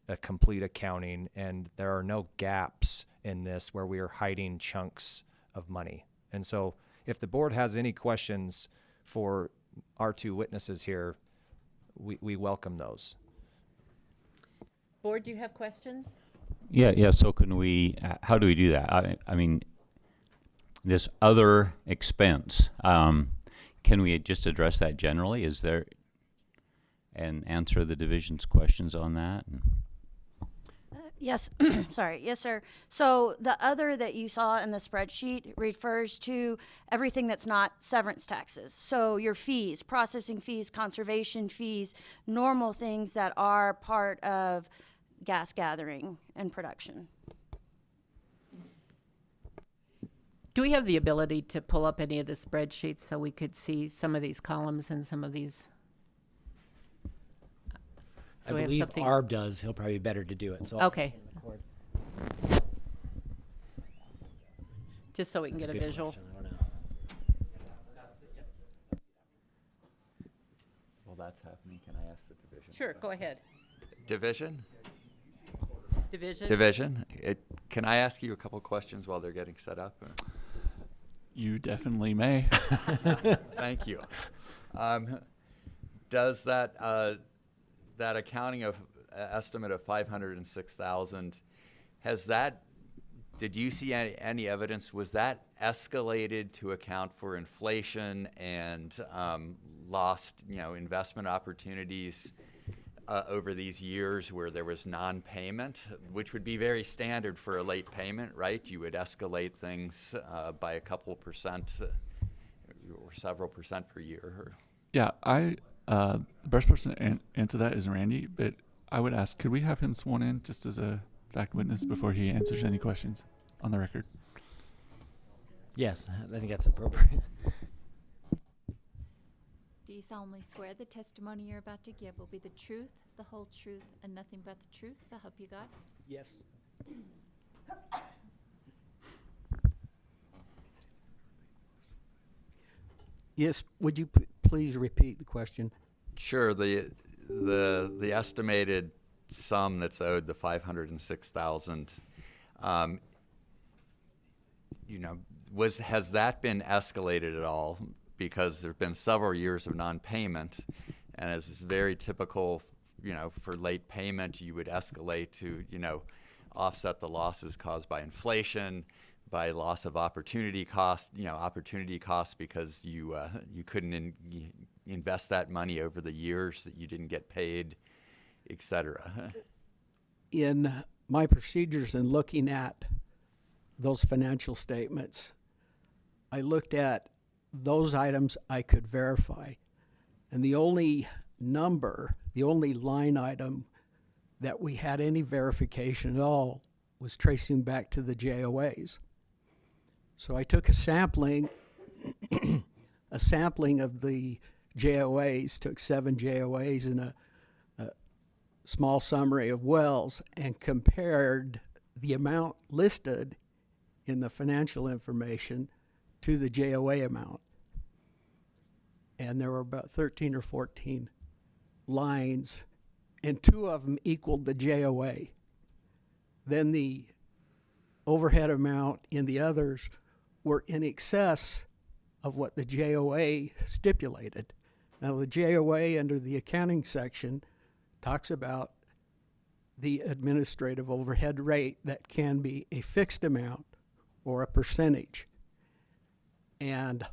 a complete accounting and there are no gaps in this where we are hiding chunks of money. And so if the board has any questions for our two witnesses here, we welcome those. Board, do you have questions? Yeah. So can we, how do we do that? I mean, this other expense, can we just address that generally? Is there, and answer the division's questions on that? Yes, sorry. Yes, sir. So the other that you saw in the spreadsheet refers to everything that's not severance taxes. So your fees, processing fees, conservation fees, normal things that are part of gas gathering and production. Do we have the ability to pull up any of the spreadsheets so we could see some of these columns and some of these? So I believe ARB does. He'll probably be better to do it. So okay. Just so we can get a visual. Question. I don't know. While that's happening, can I ask the division? Sure, go ahead. Division? Division? Division? Can I ask you a couple questions while they're getting set up? Or? You definitely may. Thank you. Does that that accounting of estimate of 506,000, has that, did you see any evidence, was that escalated to account for inflation and lost, investment opportunities over these years where there was non-payment, which would be very standard for a late payment, right? You would escalate things by a couple percent or several percent per year. Yeah, the best person to answer that is Randy, but I would ask, could we have him sworn in just as a fact witness before he answers any questions on the record? Yes, I think that's appropriate. Do you solemnly swear the testimony you're about to give will be the truth, the whole truth, and nothing but the truth, so help you God? Yes. Yes, would you please repeat the question? Sure. The estimated sum that's owed, the 506,000, has that been escalated at all? Because there have been several years of non-payment, and as is very typical, for late payment, you would escalate to, offset the losses caused by inflation, by loss of opportunity cost, because you couldn't invest that money over the years that you didn't get paid, et cetera. In my procedures in looking at those financial statements, I looked at those items I could verify. And the only line item that we had any verification at all was tracing back to the JOAs. So I took a sampling of the JOAs, took 7 JOAs and a small summary of wells, and compared the amount listed in the financial information to the JOA amount. And there were about 13 or 14 lines, and 2 of them equaled the JOA. Then the overhead amount in the others were in excess of what the JOA stipulated. Now, the JOA under the accounting section talks about the administrative overhead rate that can be a fixed amount or a percentage. And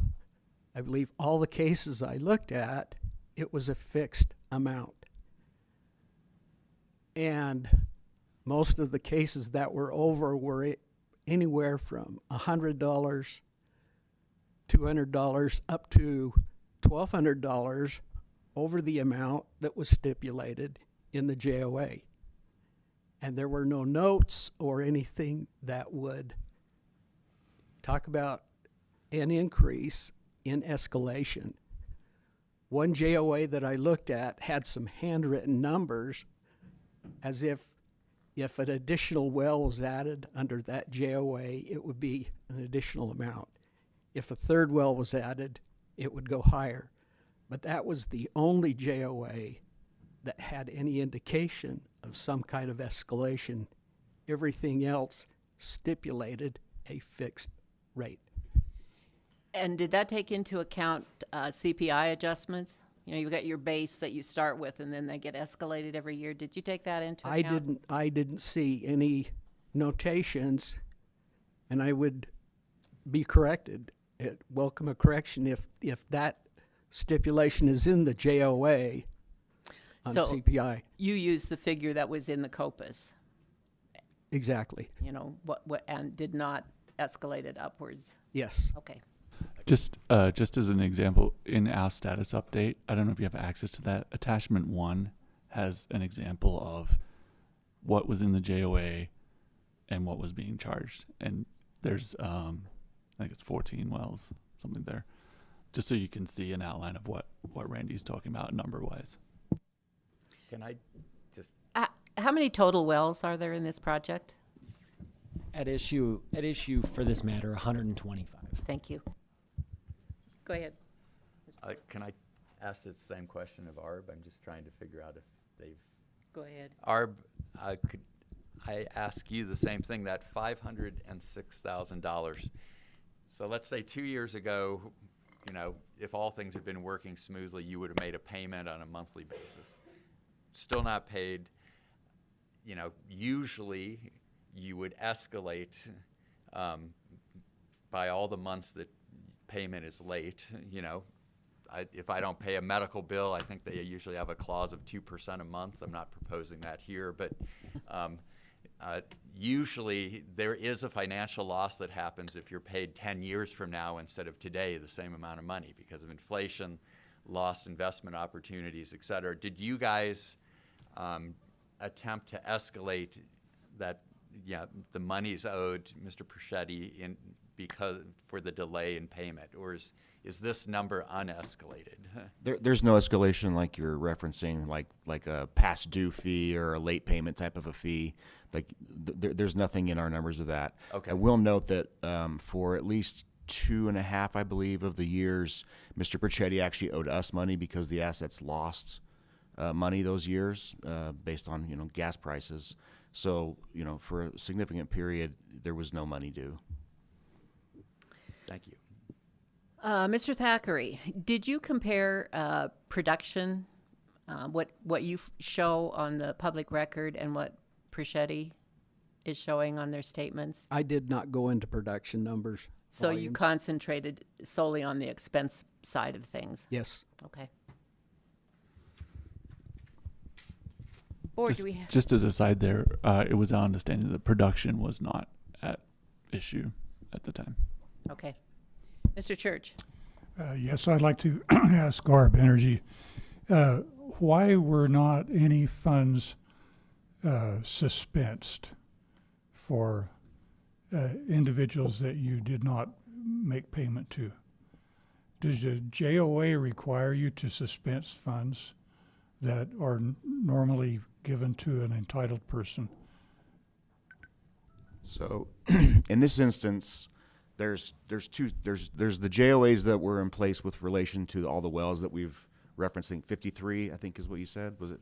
I believe all the cases I looked at, it was a fixed amount. And most of the cases that were over were anywhere from $100, $200, up to $1,200 over the amount that was stipulated in the JOA. And there were no notes or anything that would talk about an increase in escalation. One JOA that I looked at had some handwritten numbers as if an additional well was added under that JOA, it would be an additional amount. If a third well was added, it would go higher. But that was the only JOA that had any indication of some kind of escalation. Everything else stipulated a fixed rate. And did that take into account CPI adjustments? You've got your base that you start with, and then they get escalated every year. Did you take that into account? I didn't see any notations, and I would be corrected. Welcome a correction if that stipulation is in the JOA on CPI. You used the figure that was in the COPUS. Exactly. What and did not escalate it upwards. Yes. Okay. Just as an example, in our status update, I don't know if you have access to that. Attachment 1 has an example of what was in the JOA and what was being charged. And there's, I think it's 14 wells, something there. Just so you can see an outline of what Randy's talking about number-wise. Can I just... How many total wells are there in this project? At issue for this matter, 125. Thank you. Go ahead. Can I ask the same question of ARB? I'm just trying to figure out if they've... Go ahead. ARB, could I ask you the same thing, that $506,000? So let's say 2 years ago, if all things had been working smoothly, you would have made a payment on a monthly basis. Still not paid. usually you would escalate by all the months that payment is late. If I don't pay a medical bill, I think they usually have a clause of 2% a month. I'm not proposing that here, but usually there is a financial loss that happens if you're paid 10 years from now instead of today the same amount of money because of inflation, lost investment opportunities, et cetera. Did you guys attempt to escalate that, the monies owed Mr. Perchetti because for the delay in payment, or is this number unescalated? There's no escalation like you're referencing, like a past due fee or a late payment type of a fee. There's nothing in our numbers of that. Okay. I will note that for at least 2.5, I believe, of the years, Mr. Perchetti actually owed us money because the assets lost money those years based on gas prices. So for a significant period, there was no money due. Thank you. Mr. Thackeray, did you compare production, what you show on the public record and what Perchetti is showing on their statements? I did not go into production numbers. So you volumes. concentrated solely on the expense side of things? Yes. Okay. Board, do we have? Just as a side there, it was our understanding that production was not at issue at the time. Okay. Mr. Church? Yes, I'd like to ask ARB Energy, why were not any funds suspensed for individuals that you did not make payment to? Does the JOA require you to suspense funds that are normally given to an entitled person? So in this instance, there's the JOAs that were in place with relation to all the wells that we've referencing. 53, I think is what you said, was it?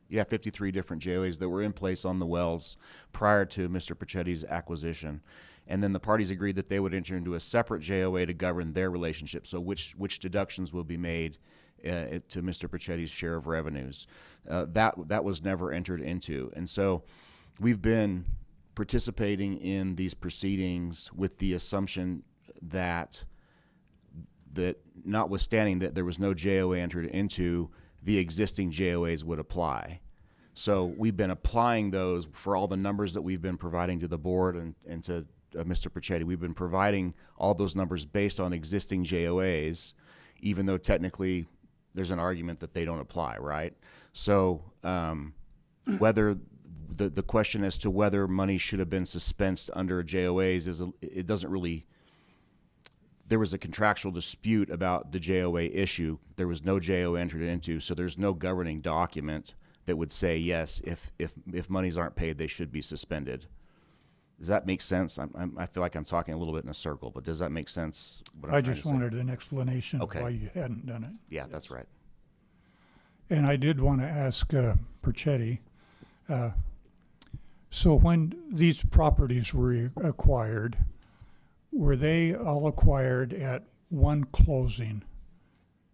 Yeah, 53 different JOAs that were in place on the wells prior to Mr. Perchetti's acquisition. And then the parties agreed that they would enter into a separate JOA to govern their relationship. So which deductions will be made to Mr. Perchetti's share of revenues. That was never entered into. And so we've been participating in these proceedings with the assumption that notwithstanding that there was no JOA entered into, the existing JOAs would apply. So we've been applying those for all the numbers that we've been providing to the board and to Mr. Perchetti. We've been providing all those numbers based on existing JOAs, even though technically there's an argument that they don't apply, right? So whether the question as to whether money should have been suspensed under JOAs it doesn't really. There was a contractual dispute about the JOA issue. There was no JOA entered into, so there's no governing document that would say yes, if monies aren't paid, they should be suspended. Does that make sense? I feel like I'm talking a little bit in a circle, but does that make sense? I just wanted an explanation of why you hadn't done it. Yeah, that's right. And I did want to ask Perchetti, so when these properties were acquired, were they all acquired at one closing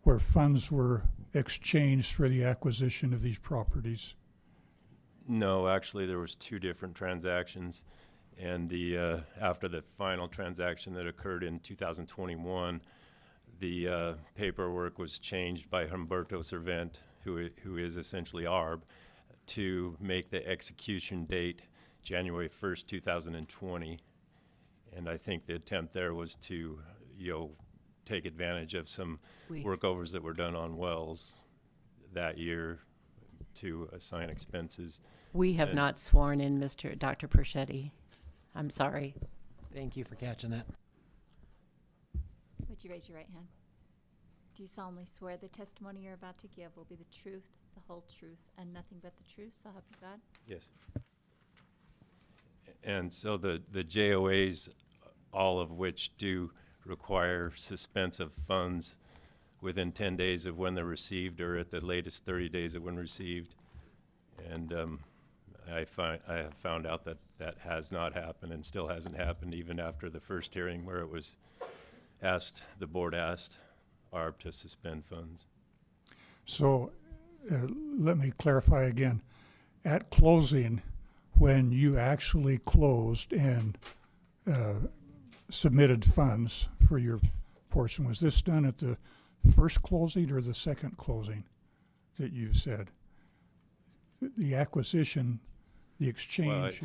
where funds were exchanged for the acquisition of these properties? No, actually there was two different transactions, and the after the final transaction that occurred in 2021, the paperwork was changed by Humberto Servent, who is essentially ARB, to make the execution date January 1st, 2020. And I think the attempt there was to, take advantage of some workovers that were done on wells that year to assign expenses. We have not sworn in Dr. Perchetti. I'm sorry. Thank you for catching that. Would you raise your right hand? Do you solemnly swear the testimony you're about to give will be the truth, the whole truth, and nothing but the truth, so help you God? Yes. And so the JOAs, all of which do require suspense of funds within 10 days of when they're received, or at the latest 30 days of when received. And I have found out that has not happened and still hasn't happened even after the first hearing where it was the board asked ARB to suspend funds. So let me clarify again. At closing, when you actually closed and submitted funds for your portion? Was this done at the first closing or the second closing that you said? The acquisition, the exchange.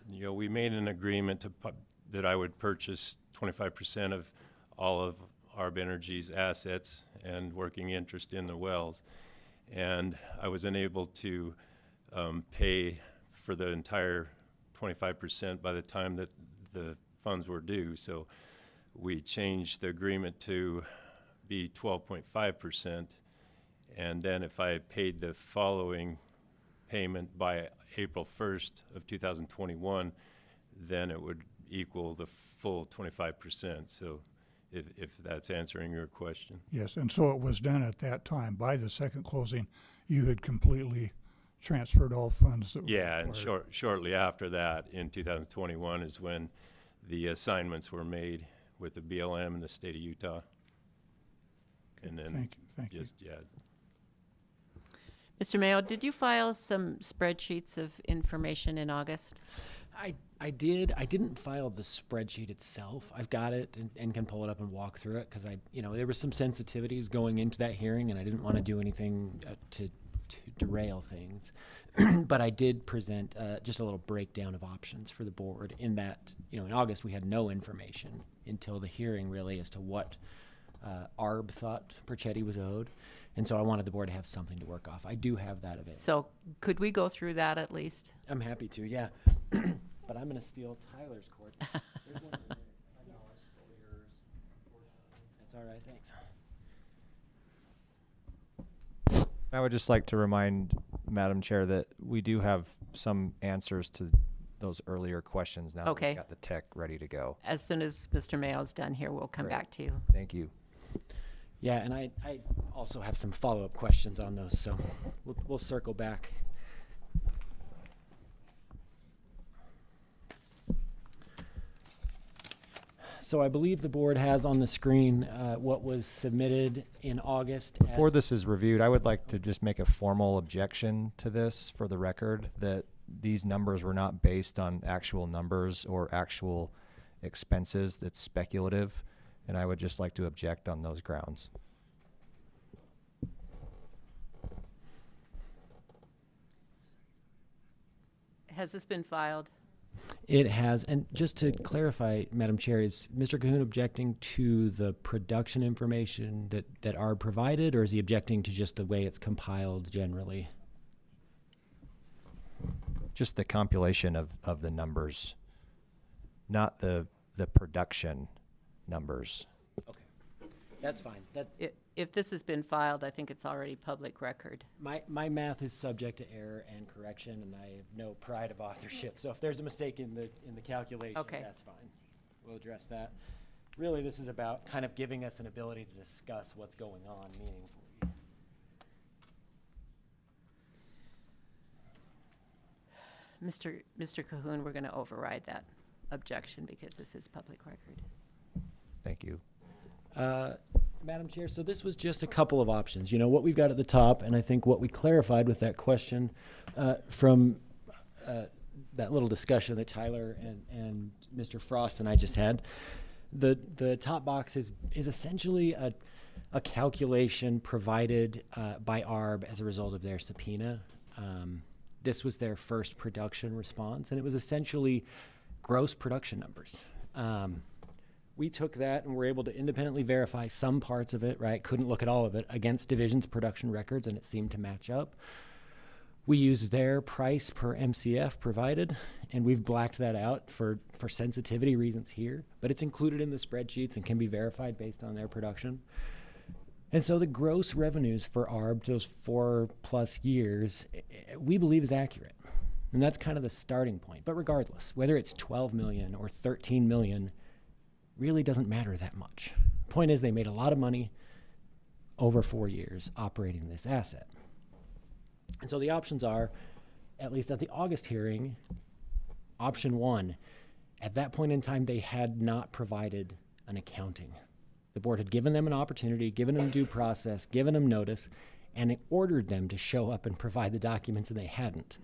We made an agreement that I would purchase 25% of all of ARB Energy's assets and working interest in the wells. And I was unable to pay for the entire 25% by the time that the funds were due. So we changed the agreement to be 12.5%. And then if I paid the following payment by April 1st of 2021, then it would equal the full 25%. So if that's answering your question. Yes, and so it was done at that time. By the second closing, you had completely transferred all funds that were and required. shortly after that, in 2021, is when the assignments were made with the BLM in the state of Utah. And then Thank you. Mr. Mayo, did you file some spreadsheets of information in August? I did. I didn't file the spreadsheet itself. I've got it and can pull it up and walk through it because there were some sensitivities going into that hearing, and I didn't want to do anything to derail things. But I did present just a little breakdown of options for the board in that, in August we had no information until the hearing really as to what ARB thought Perchetti was owed. And so I wanted the board to have something to work off. I do have that available. So could we go through that at least? I'm happy to, yeah. But I'm going to steal Tyler's cord. There's one in there. I know, I stole yours. That's all right, thanks. I would just like to remind Madam Chair that we do have some answers to those earlier questions now that Okay. we've got the tech ready to go. As soon as Mr. Mayo's done here, we'll come Great. back to you. Thank you. Yeah, and I also have some follow-up questions on those, so we'll circle back. So I believe the board has on the screen what was submitted in August. Before this is reviewed, I would like to just make a formal objection to this for the record, that these numbers were not based on actual numbers or actual expenses. That's speculative, and I would just like to object on those grounds. Has this been filed? It has, and just to clarify, Madam Chair, is Mr. Cahoon objecting to the production information that ARB provided, or is he objecting to just the way it's compiled generally? Just the compilation of the numbers, not the production numbers. Okay, that's fine. If this has been filed, I think it's already public record. My math is subject to error and correction, and I have no pride of authorship. So if there's a mistake in the calculation, Okay. that's fine. We'll address that. Really, this is about kind of giving us an ability to discuss what's going on meaningfully. Mr. Cahoon, we're going to override that objection because this is public record. Thank you. Madam Chair, so this was just a couple of options. What we've got at the top, and I think what we clarified with that question from that little discussion that Tyler and Mr. Frost and I just had, the top box is essentially a calculation provided by ARB as a result of their subpoena. This was their first production response, and it was essentially gross production numbers. We took that and were able to independently verify some parts of it, right? Couldn't look at all of it against Division's production records, and it seemed to match up. We used their price per MCF provided, and we've blacked that out for sensitivity reasons here, but it's included in the spreadsheets and can be verified based on their production. And so the gross revenues for ARB, those 4+ years, we believe is accurate. And that's kind of the starting point. But regardless, whether it's 12 million or 13 million, really doesn't matter that much. Point is, they made a lot of money over 4 years operating this asset. And so the options are, at least at the August hearing, option 1, at that point in time, they had not provided an accounting. The board had given them an opportunity, given them due process, given them notice, and it ordered them to show up and provide the documents, and they hadn't.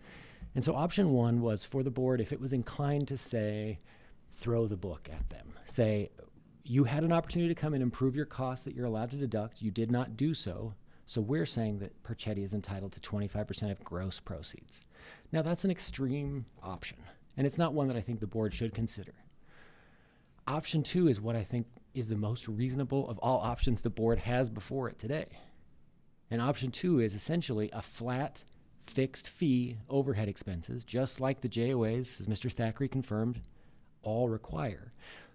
And so option one was for the board, if it was inclined to say, throw the book at them. Say, you had an opportunity to come and improve your costs that you're allowed to deduct. You did not do so. So we're saying that Perchetti is entitled to 25% of gross proceeds. Now that's an extreme option, and it's not one that I think the board should consider. Option two is what I think is the most reasonable of all options the board has before it today. And option two is essentially a flat, fixed fee overhead expenses, just like the JOAs, as Mr. Thackeray confirmed, all require.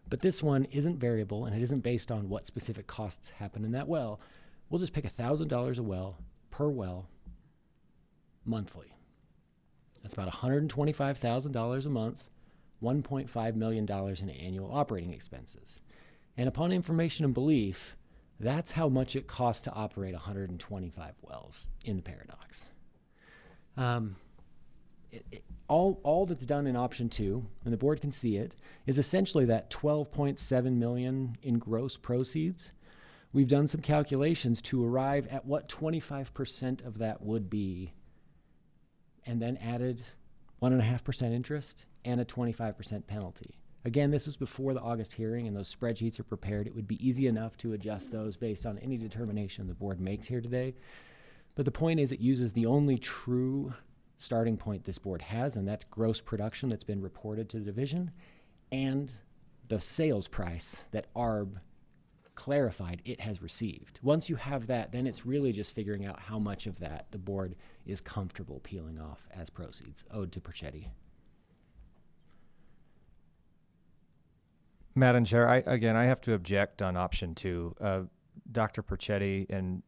But this one isn't variable, and it isn't based on what specific costs happen in that well. We'll just pick $1,000 a well per well monthly. That's about $125,000 a month, $1.5 million in annual operating expenses. And upon information and belief, that's how much it costs to operate 125 wells in the Paradox. All that's done in option two, and the board can see it, is essentially that $12.7 million in gross proceeds. We've done some calculations to arrive at what 25% of that would be, and then added 1.5% interest and a 25% penalty. Again, this was before the August hearing, and those spreadsheets are prepared. It would be easy enough to adjust those based on any determination the board makes here today. But the point is, it uses the only true starting point this board has, and that's gross production that's been reported to the division, and the sales price that ARB clarified it has received. Once you have that, then it's really just figuring out how much of that the board is comfortable peeling off as proceeds owed to Perchetti. Madam Chair, I have to object on option two. Dr. Perchetti, and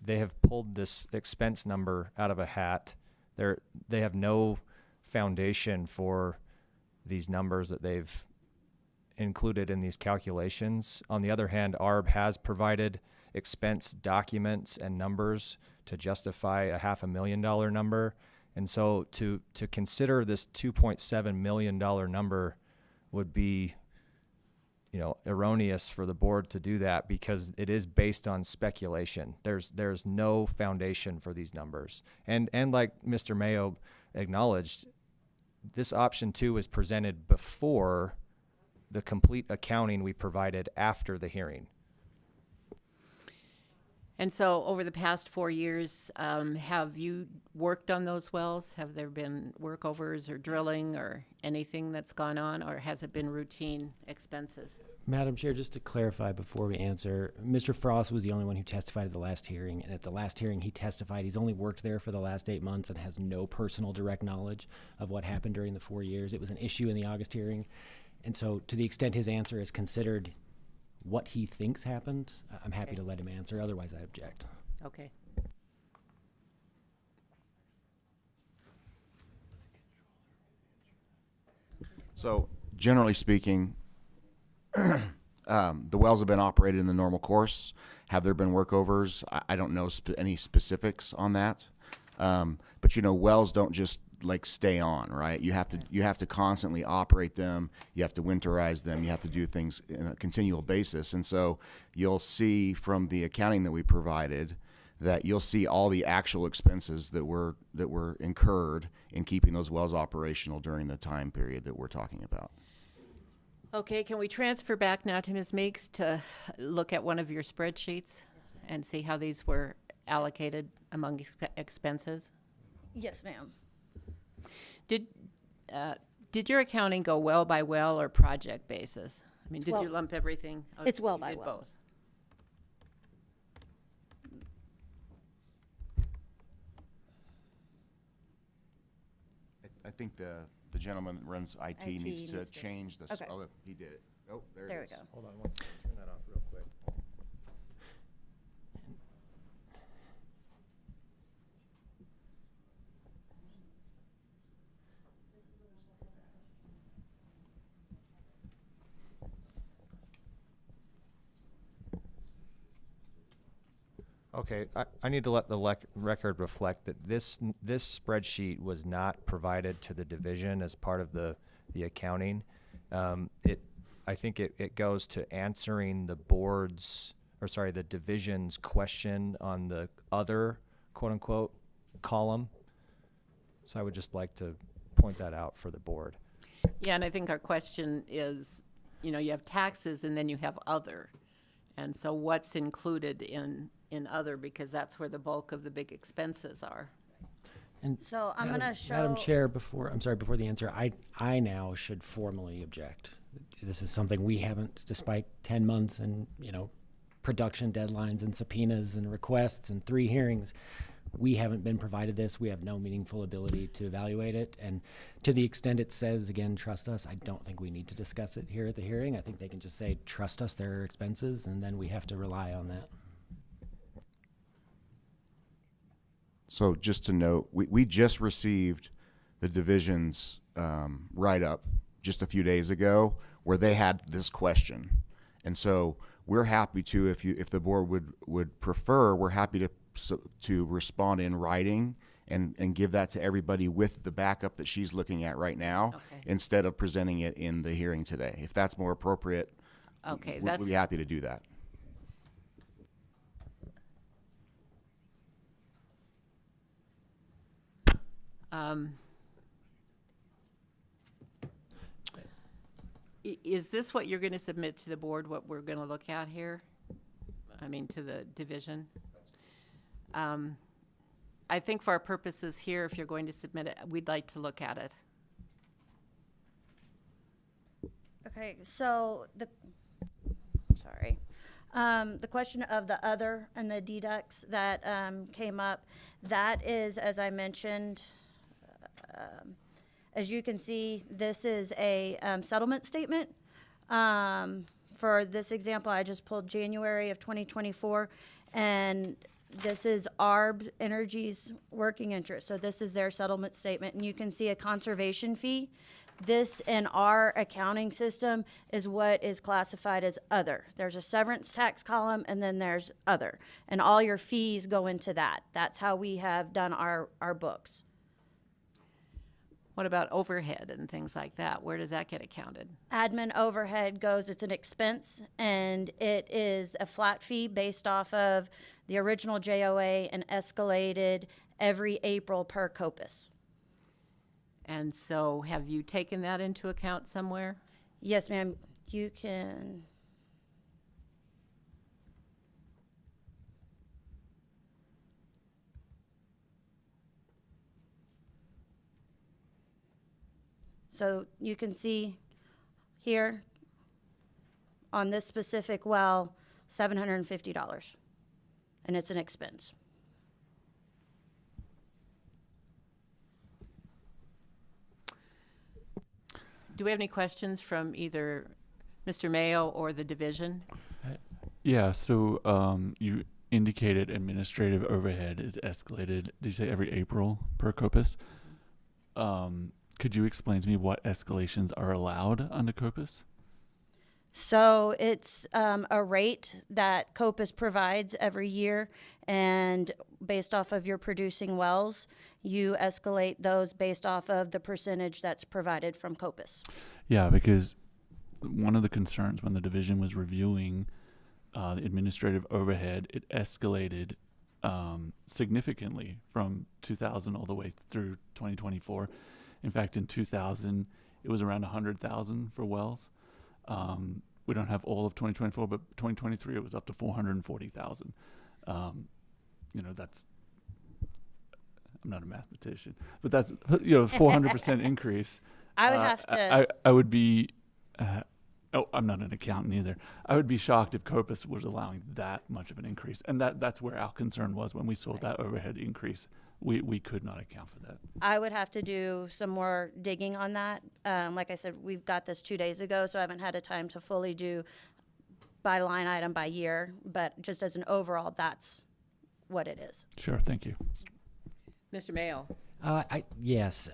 they have pulled this expense number out of a hat. They have no foundation for these numbers that they've included in these calculations. On the other hand, ARB has provided expense documents and numbers to justify a $500,000 number. And so to consider this $2.7 million number would be, erroneous for the board to do that, because it is based on speculation. There's no foundation for these numbers. And like Mr. Mayo acknowledged, this option two was presented before the complete accounting we provided after the hearing. And so over the past 4 years, have you worked on those wells? Have there been workovers or drilling or anything that's gone on, or has it been routine expenses? Madam Chair, just to clarify before we answer, Mr. Frost was the only one who testified at the last hearing, and at the last hearing he testified he's only worked there for the last 8 months and has no personal direct knowledge of what happened during the 4 years. It was an issue in the August hearing, and so to the extent his answer is considered what he thinks happened, I'm happy to let him answer. Otherwise, I object. Okay. So generally speaking, the wells have been operated in the normal course. Have there been workovers? I don't know any specifics on that. But wells don't just stay on, right? You have to constantly operate them. You have to winterize them. You have to do things in a continual basis. And so you'll see from the accounting that we provided that you'll see all the actual expenses that were incurred in keeping those wells operational during the time period that we're talking about. Okay, can we transfer back now to Ms. Meeks to look at one of your spreadsheets and see how these were allocated among expenses? Yes, ma'am. Did your accounting go well by well or project basis? I mean, did you lump everything? Oh, It's well you by did well. both. I think the gentleman that runs IT needs to change this. Okay. Oh, he did it. Oh, there There it we is. go. Hold on one second. Turn that off real quick. Okay, I need to let the record reflect that this spreadsheet was not provided to the division as part of the accounting. I think it goes to answering the the division's question on the other quote unquote column. So I would just like to point that out for the board. Yeah, and I think our question is, you know, you have taxes and then you have other. And so what's included in other, because that's where the bulk of the big expenses are. And So I'm gonna show. Madam Chair, before the answer, I now should formally object. This is something we haven't, despite 10 months and, you know, production deadlines and subpoenas and requests and 3 hearings, we haven't been provided this. We have no meaningful ability to evaluate it. And to the extent it says, again, trust us, I don't think we need to discuss it here at the hearing. I think they can just say, trust us, there are expenses, and then we have to rely on that. So just to note, we just received the division's write-up just a few days ago where they had this question. And so we're happy to, if the board would prefer, we're happy to respond in writing and give that to everybody with the backup that she's looking at right now, instead of presenting it in the hearing today. If that's more appropriate, we'd be happy to do that. Is this what you're going to submit to the board, what we're going to look at here? I mean, to the division? I think for our purposes here, if you're going to submit it, we'd like to look at it. Okay, so the question of the other and the deducts that came up, that is, as I mentioned, as you can see, this is a settlement statement. For this example, I just pulled January of 2024, and this is ARB Energy's working interest. So this is their settlement statement, and you can see a conservation fee. This in our accounting system is what is classified as other. There's a severance tax column, and then there's other, and all your fees go into that. That's how we have done our books. What about overhead and things like that? Where does that get accounted? Admin overhead goes, it's an expense, and it is a flat fee based off of the original JOA and escalated every April per COPUS. And so have you taken that into account somewhere? Yes, ma'am. You can. So you can see here on this specific well, $750, and it's an expense. Do we have any questions from either Mr. Mayo or the division? Yeah, so you indicated administrative overhead is escalated, did you say every April per COPUS? Could you explain to me what escalations are allowed under COPUS? So it's a rate that COPUS provides every year, and based off of your producing wells, you escalate those based off of the percentage that's provided from COPUS. Yeah, because one of the concerns when the division was reviewing the administrative overhead, it escalated significantly from 2000 all the way through 2024. In fact, in 2000, it was around 100,000 for wells. We don't have all of 2024, but 2023, it was up to 440,000. You know, that's, I'm not a mathematician, but that's, you know, 400% increase. I would have to. I would be, I'm not an accountant either. I would be shocked if COPUS was allowing that much of an increase. And that's where our concern was when we saw that overhead increase. We could not account for that. I would have to do some more digging on that. Like I said, we've got this 2 days ago, so I haven't had a time to fully do by line item by year. But just as an overall, that's what it is. Sure, thank you. Mr. Mayo? Yes.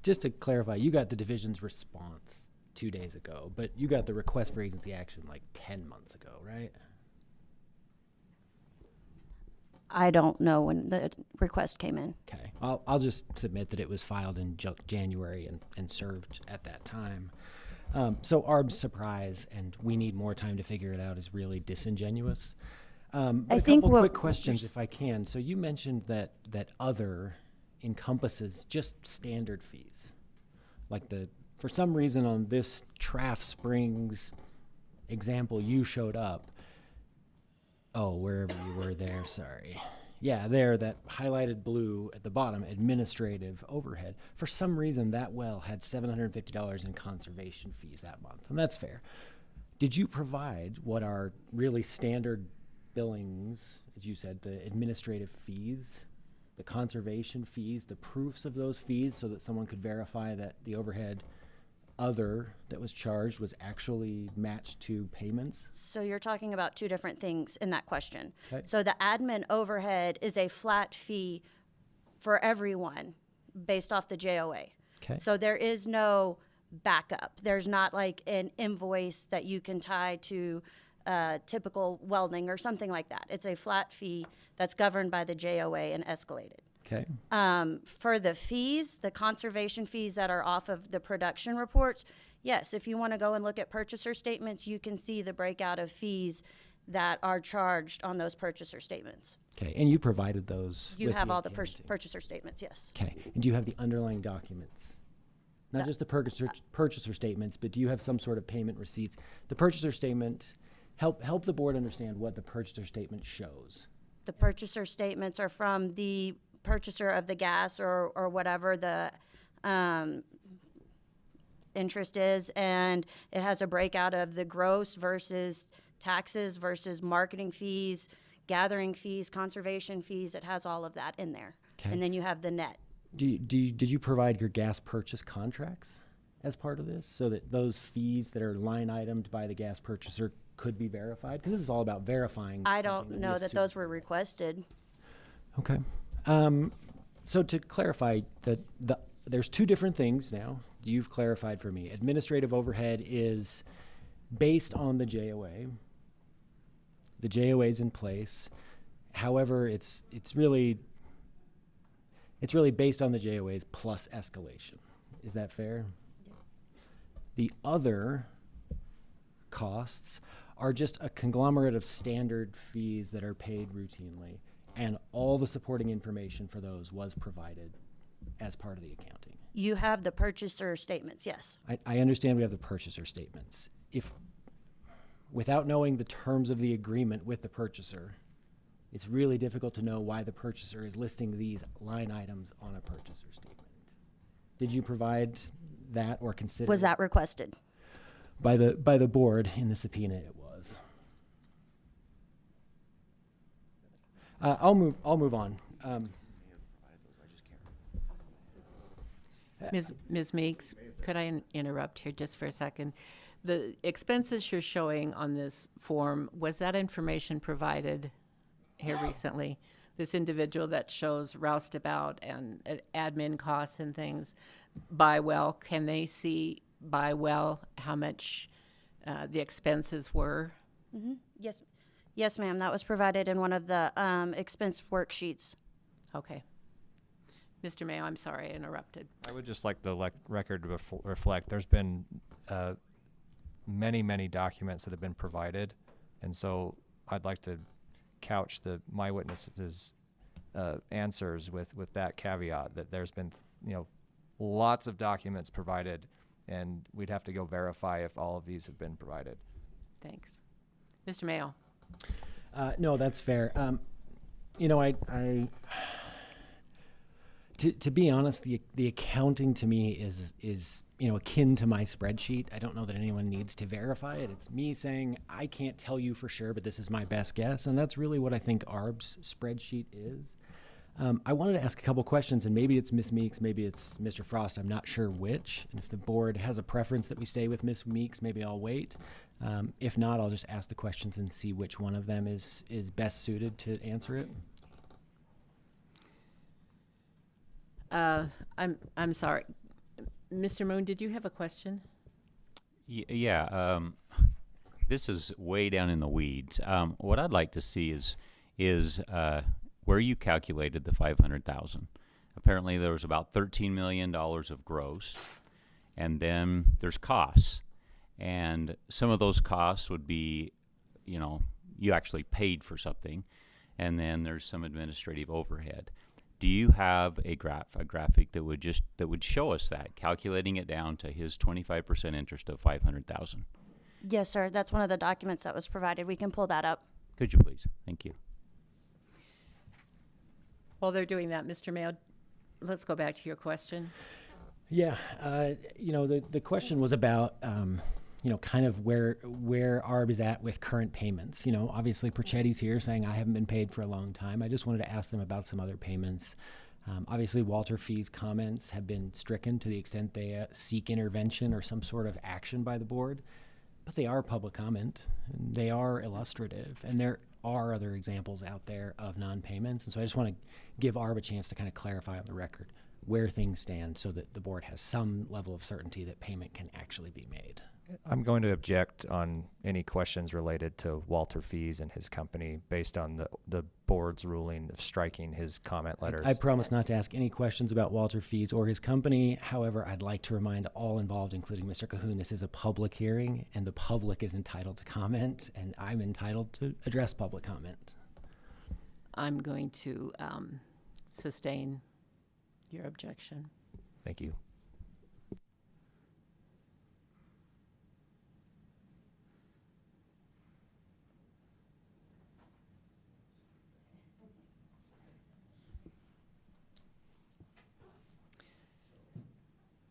Just to clarify, you got the division's response 2 days ago, but you got the request for agency action like 10 months ago, right? I don't know when the request came in. Okay. I'll just submit that it was filed in January and served at that time. So ARB's surprise, and we need more time to figure it out, is really disingenuous. But I a think couple what quick questions, if I can. So you mentioned that other encompasses just standard fees. Like for some reason on this Traff Springs example you showed up, wherever you were there, sorry. Yeah, there, that highlighted blue at the bottom, administrative overhead. For some reason, that well had $750 in conservation fees that month, and that's fair. Did you provide what are really standard billings, as you said, the administrative fees, the conservation fees, the proofs of those fees so that someone could verify that the overhead other that was charged was actually matched to payments? So you're talking about two different things in that question. Okay. So the admin overhead is a flat fee for everyone based off the JOA. Okay. So there is no backup. There's not like an invoice that you can tie to typical welding or something like that. It's a flat fee that's governed by the JOA and escalated. Okay. For the fees, the conservation fees that are off of the production reports, yes, if you want to go and look at purchaser statements, you can see the breakout of fees that are charged on those purchaser statements. Okay, and you provided those. You with have the all the accounting. purchaser statements, yes. Okay, and do you have the underlying documents? Not just the purchaser statements, but do you have some sort of payment receipts? The purchaser statement, help the board understand what the purchaser statement shows. The purchaser statements are from the purchaser of the gas or whatever the interest is, and it has a breakout of the gross versus taxes versus marketing fees, gathering fees, conservation fees. It has all of that in there. Okay. And then you have the net. Did you provide your gas purchase contracts as part of this so that those fees that are line itemed by the gas purchaser could be verified? Because this is all about verifying. I don't something know was that super- those were requested. Okay. So to clarify, there's two different things now. You've clarified for me. Administrative overhead is based on the JOA. The JOA is in place. However, it's really based on the JOAs plus escalation. Is that fair? Yes. The other costs are just a conglomerate of standard fees that are paid routinely, and all the supporting information for those was provided as part of the accounting. You have the purchaser statements, yes. I understand we have the purchaser statements. If, without knowing the terms of the agreement with the purchaser, it's really difficult to know why the purchaser is listing these line items on a purchaser statement. Did you provide that or consider? Was that requested? By the board in the subpoena? It was. I'll move on. Ms. Meeks, could I interrupt here just for a second? The expenses you're showing on this form, was that information provided here recently? This individual that shows roustabout and admin costs and things by well, can they see by well how much the expenses were? Mm-hmm. Yes, ma'am. That was provided in one of the expense worksheets. Okay. Mr. Mayo, I'm sorry I interrupted. I would just like the record to reflect there's been many documents that have been provided, and so I'd like to couch my witnesses' answers with that caveat that there's been lots of documents provided, and we'd have to go verify if all of these have been provided. Thanks. Mr. Mayo. No, that's fair. To be honest, the accounting to me is akin to my spreadsheet. I don't know that anyone needs to verify it. It's me saying I can't tell you for sure, but this is my best guess, and that's really what I think ARB's spreadsheet is. I wanted to ask a couple questions, and maybe it's Ms. Meeks, maybe it's Mr. Frost. I'm not sure which. And if the board has a preference that we stay with Ms. Meeks, maybe I'll wait. If not, I'll just ask the questions and see which one of them is best suited to answer it. I'm sorry. Mr. Moon, did you have a question? Yeah. This is way down in the weeds. What I'd like to see is where you calculated the $500,000. Apparently, there was about $13 million of gross, and then there's costs, and some of those costs would be, you actually paid for something, and then there's some administrative overhead. Do you have a graphic that would show us that, calculating it down to his 25% interest of 500,000? Yes, sir. That's one of the documents that was provided. We can pull that up. Could you please? Thank you. While they're doing that, Mr. Mayo, let's go back to your question. Yeah, the question was about, kind of where ARB is at with current payments. Obviously Perchetti's here saying I haven't been paid for a long time. I just wanted to ask them about some other payments. Obviously Walter Fee's comments have been stricken to the extent they seek intervention or some sort of action by the board, but they are public comment, and they are illustrative, and there are other examples out there of non-payments. And so I just want to give ARB a chance to kind of clarify on the record where things stand so that the board has some level of certainty that payment can actually be made. I'm going to object on any questions related to Walter Fees and his company based on the board's ruling of striking his comment letters. I promise not to ask any questions about Walter Fees or his company. However, I'd like to remind all involved, including Mr. Cahoon, this is a public hearing and the public is entitled to comment, and I'm entitled to address public comment. I'm going to sustain your objection. Thank you.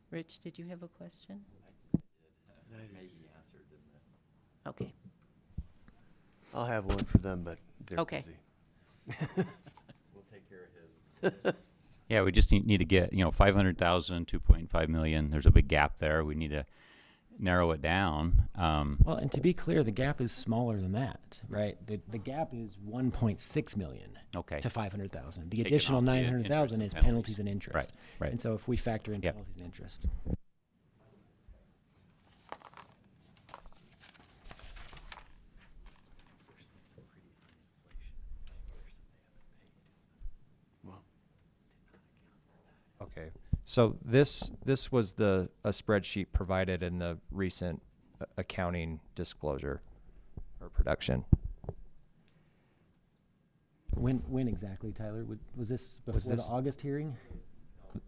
Rich, did you have a question? Maybe answered, didn't it? Okay. I'll have one for them, but they're Okay. busy. We'll take care of his. Yeah, we just need to get, 500,000, 2.5 million. There's a big gap there. We need to narrow it down. Well, and to be clear, the gap is smaller than that, right? The gap is 1.6 million to 500,000. The Taken additional off the 900,000 interest is and penalties and interest. Right. And so if we factor in Yep. penalties and interest. Okay, so this was a spreadsheet provided in the recent accounting disclosure or production. When exactly, Tyler? Was this before the August hearing?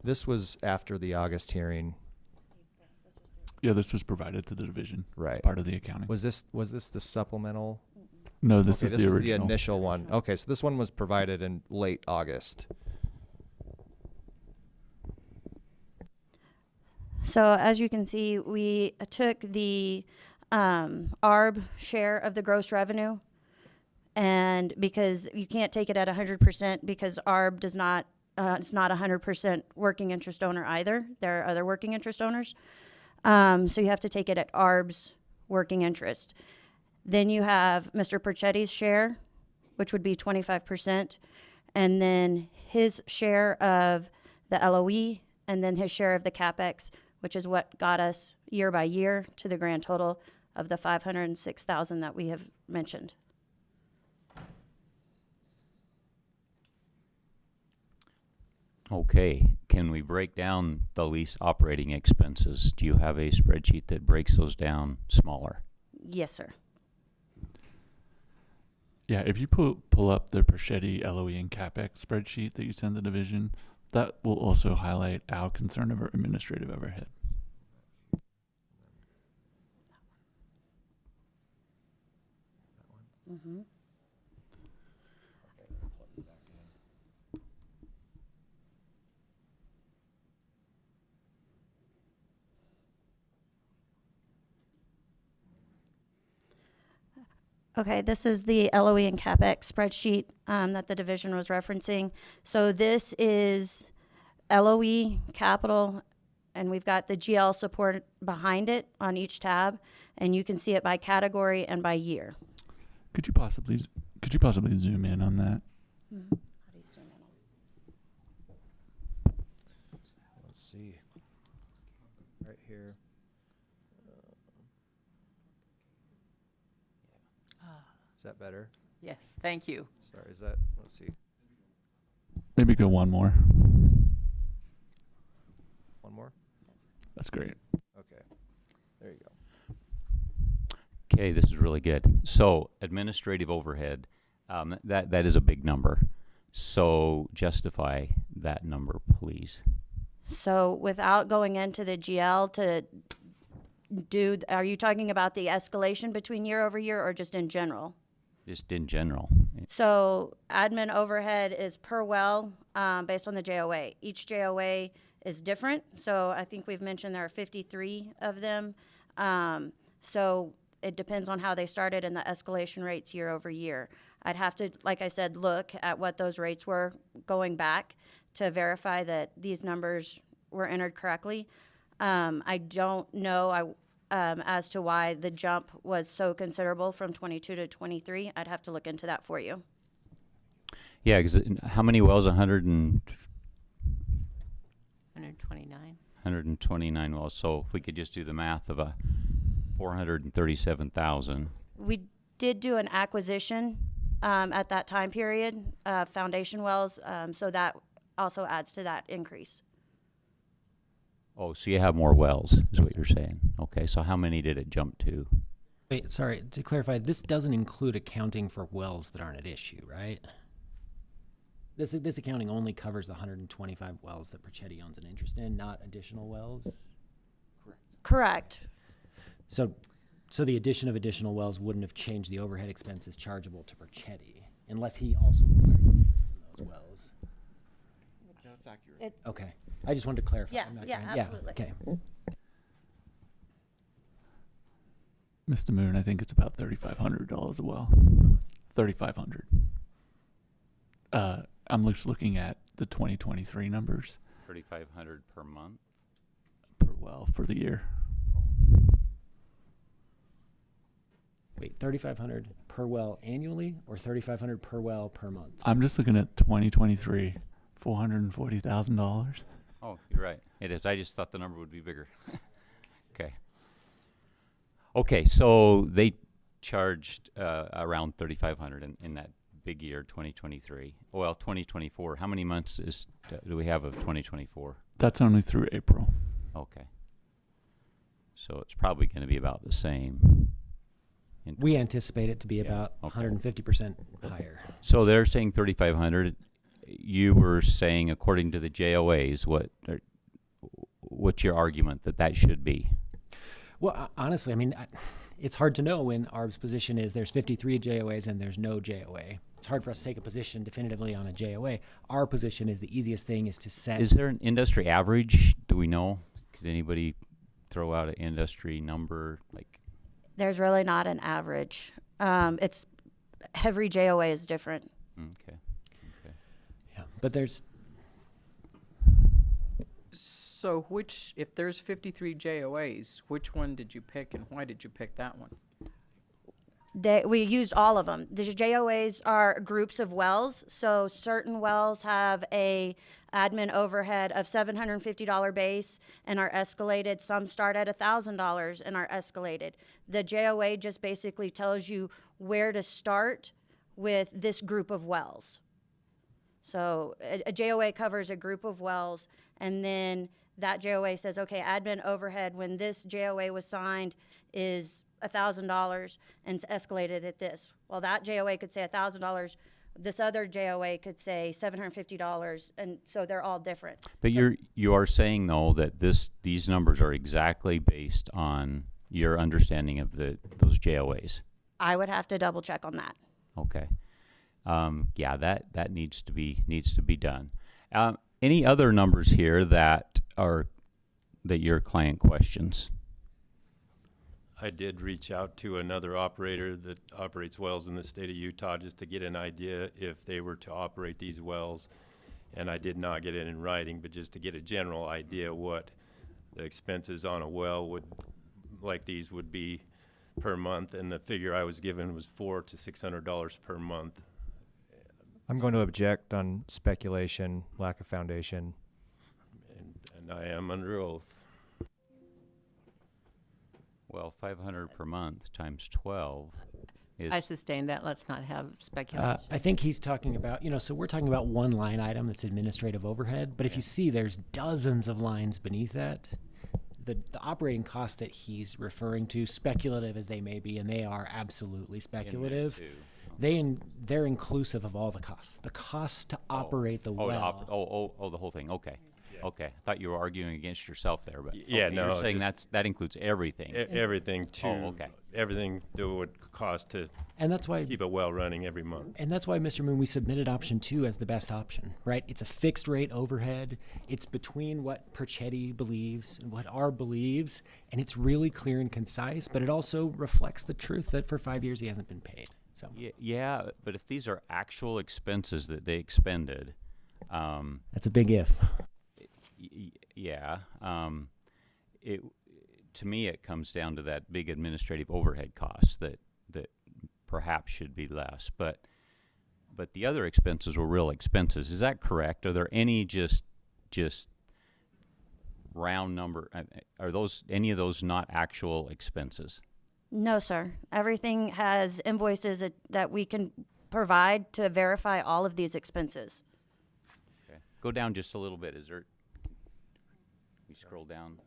This was after the August hearing. Yeah, this was provided to the division. Right. As part of the accounting. Was this the supplemental? No, this is this the was original. the initial one. Okay, so this one was provided in late August. So as you can see, we took the ARB share of the gross revenue, and because you can't take it at 100% because ARB does not, it's not 100% working interest owner either. There are other working interest owners. So you have to take it at ARB's working interest. Then you have Mr. Perchetti's share, which would be 25%, and then his share of the LOE, and then his share of the CapEx, which is what got us year by year to the grand total of the 506,000 that we have mentioned. Okay, can we break down the lease operating expenses? Do you have a spreadsheet that breaks those down smaller? Yes, sir. Yeah, if you pull up the Perchetti LOE and CapEx spreadsheet that you send the division, that will also highlight our concern over administrative overhead. Mm-hmm. Okay, this is the LOE and CapEx spreadsheet that the division was referencing. So this is LOE, capital, and we've got the GL support behind it on each tab, and you can see it by category and by year. Could you possibly zoom in on that? Mm-hmm. How do you zoom in? Let's see. Right here. Is that better? Yes, thank you. Sorry, is that, let's see. Maybe go one more. One more? That's great. Okay. There you go. Okay, this is really good. So administrative overhead, that is a big number. So justify that number, please. So without going into the GL to do, are you talking about the escalation between year over year or just in general? Just in general. So admin overhead is per well, based on the JOA. Each JOA is different. So I think we've mentioned there are 53 of them. So it depends on how they started and the escalation rates year over year. I'd have to, like I said, look at what those rates were going back to verify that these numbers were entered correctly. I don't know as to why the jump was so considerable from 22 to 23. I'd have to look into that for you. Yeah, because how many wells? 129. 129 wells. So if we could just do the math of a 437,000. We did do an acquisition at that time period, foundation wells, so that also adds to that increase. Oh, so you have more wells, is what you're saying. Okay, so how many did it jump to? Wait, sorry, to clarify, this doesn't include accounting for wells that aren't at issue, right? This accounting only covers the 125 wells that Procetti owns an interest in, not additional wells? Correct. So the addition of additional wells wouldn't have changed the overhead expenses chargeable to Procetti, unless he also acquired an interest in those wells. That's accurate. Okay, I just wanted to clarify. Yeah, I'm not yeah, trying- absolutely. Okay. Mr. Moon, I think it's about $3,500 a well. 3,500. I'm just looking at the 2023 numbers 3,500 per month. per well for the year. Wait, 3,500 per well annually, or 3,500 per well per month? I'm just looking at 2023, $440,000. Oh, you're right. It is. I just thought the number would be bigger. Okay. Okay, so they charged around 3,500 in that big year, 2023. Well, 2024. How many months do we have of 2024? That's only through April. Okay. So it's probably going to be about the same. We anticipate it to be Yeah, about okay. 150% higher. So they're saying 3,500. You were saying, according to the JOAs, what's your argument that should be? Well, honestly, I mean, it's hard to know when ARB's position is there's 53 JOAs and there's no JOA. It's hard for us to take a position definitively on a JOA. Our position is the easiest thing is to set. Is there an industry average? Do we know? Could anybody throw out an industry number? Like, There's really not an average. It's every JOA is different. okay. Yeah, but there's. So if there's 53 JOAs, which one did you pick and why did you pick that one? We used all of them. The JOAs are groups of wells. So certain wells have a admin overhead of $750 base and are escalated. Some start at $1,000 and are escalated. The JOA just basically tells you where to start with this group of wells. So a JOA covers a group of wells, and then that JOA says, okay, admin overhead when this JOA was signed is $1,000 and it's escalated at this. Well, that JOA could say $1,000. This other JOA could say $750, and so they're all different. But you are saying though that these numbers are exactly based on your understanding of those JOAs. I would have to double check on that. Okay. Yeah, that needs to be done. Any other numbers here that your client questions? I did reach out to another operator that operates wells in the state of Utah just to get an idea if they were to operate these wells. And I did not get it in writing, but just to get a general idea what the expenses on a well like these would be per month. And the figure I was given was $400 to $600 per month. I'm going to object on speculation, lack of foundation. And I am under oath. Well, 500 per month times 12 is. I sustain that. Let's not have speculation. I think he's talking about, so we're talking about one line item that's administrative overhead, but if you see there's dozens of lines beneath that, the operating costs that he's referring to, speculative as they may be, and they are absolutely speculative, they're inclusive of all the costs. The costs to operate the well. The whole thing. Okay. Okay. I thought you were arguing against yourself there, but Yeah, okay, no, you're saying just- that includes everything. Everything to, okay. everything that would cost to And that's why keep it well running every month. And that's why, Mr. Moon, we submitted option 2 as the best option, right? It's a fixed rate overhead. It's between what Perchetti believes and what R believes, and it's really clear and concise, but it also reflects the truth that for 5 years he hasn't been paid. So Yeah, but if these are actual expenses that they expended, that's a big if. Yeah. It to me it comes down to that big administrative overhead cost that perhaps should be less, but the other expenses were real expenses. Is that correct? Are there any just round number? Are those any of those not actual expenses? No, sir. Everything has invoices that we can provide to verify all of these expenses. Okay. Go down just a little bit. Is there? We scroll down.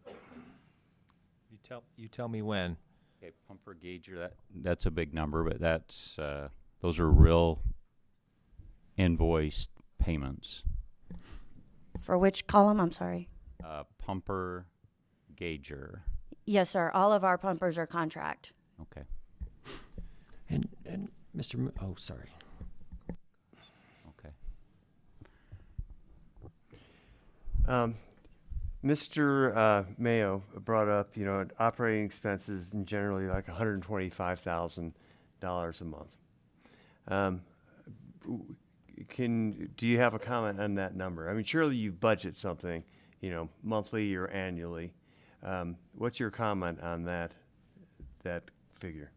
You tell me when. Okay, pumper gauger. That's a big number, but that's those are real invoiced payments. For which column? I'm sorry. Pumper gauger. Yes, sir. All of our pumpers are contract. Okay. And Mr. Oh, sorry. Okay. Mr. Mayo brought up, operating expenses in generally like $125,000 a month. Do you have a comment on that number? I mean, surely you budget something, monthly or annually. What's your comment on that figure?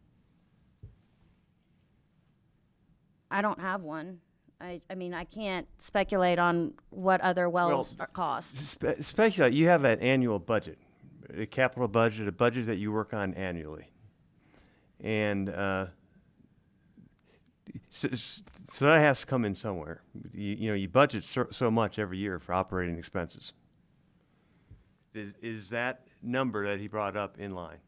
I don't have one. I mean, I can't speculate on what other wells cost. Speculate. You have an annual budget, a capital budget, a budget that you work on annually. And so that has to come in somewhere. You budget so much every year for operating expenses. Is that number that he brought up in line?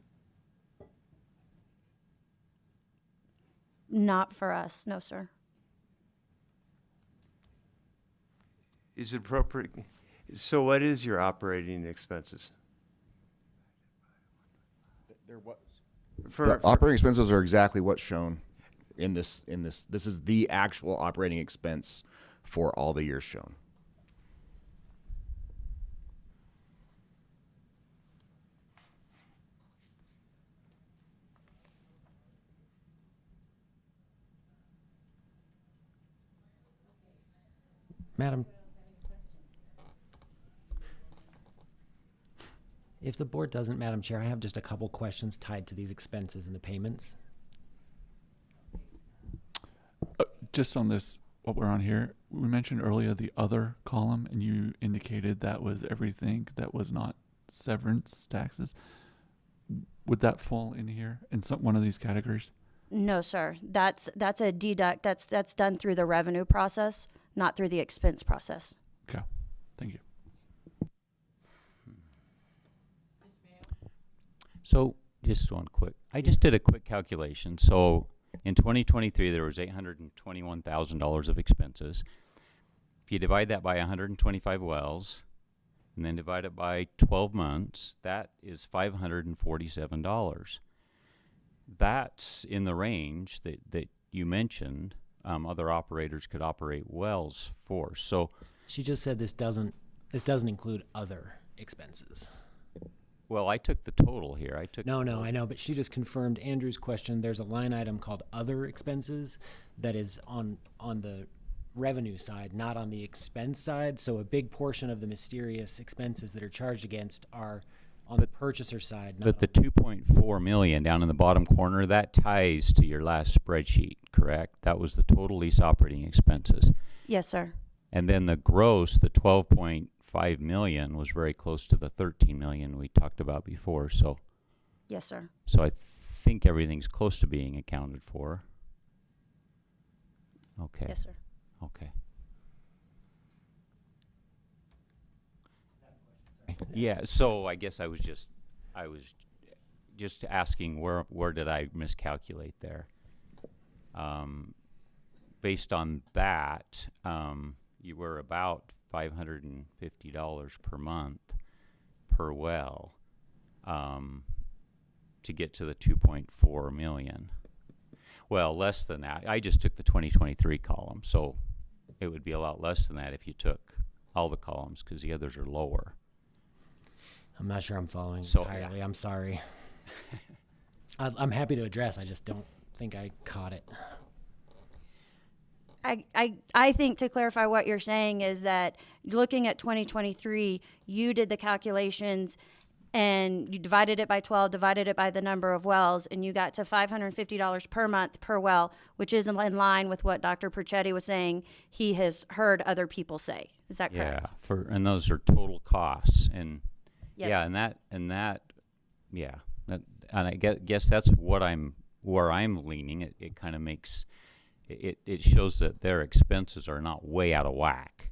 Not for us, no, sir. Is it appropriate? So what is your operating expenses? The operating expenses are exactly what's shown in this. This is the actual operating expense for all the years shown. Madam, if the board doesn't, Madam Chair, I have just a couple questions tied to these expenses and the payments. Just on this, what we're on here, we mentioned earlier the other column, and you indicated that was everything that was not severance taxes. Would that fall in here in one of these categories? No, sir. That's a deduct. That's done through the revenue process, not through the expense process. Okay, thank you. So I just did a quick calculation. So in 2023, there was $821,000 of expenses. If you divide that by 125 wells, and then divide it by 12 months, that is $547. That's in the range that you mentioned other operators could operate wells for. So She just said this doesn't include other expenses. well, I took the total here. No, I know, but she just confirmed Andrew's question. There's a line item called other expenses that is on the revenue side, not on the expense side. So a big portion of the mysterious expenses that are charged against are on the purchaser side. But the $2.4 million down in the bottom corner, that ties to your last spreadsheet, correct? That was the total lease operating expenses. Yes, sir. And then the gross, the $12.5 million, was very close to the $13 million we talked about before. So, yes, sir. So I think everything's close to being accounted for. Okay. Yes, sir. Okay. Yeah, so I guess I was just asking where did I miscalculate there? based on that, you were about $550 per month per well to get to the 2.4 million. Well, less than that. I just took the 2023 column, so it would be a lot less than that if you took all the columns, because the others are lower. I'm not sure I'm following So, entirely. I'm sorry. I'm happy to address. I just don't think I caught it. I think to clarify what you're saying is that looking at 2023, you did the calculations and you divided it by 12, divided it by the number of wells, and you got to $550 per month per well, which is in line with what Dr. Percetti was saying he has heard other people say. Is that correct? Yeah, and those are total costs, and Yes. yeah, and I guess that's where I'm leaning. It kind of makes it shows that their expenses are not way out of whack.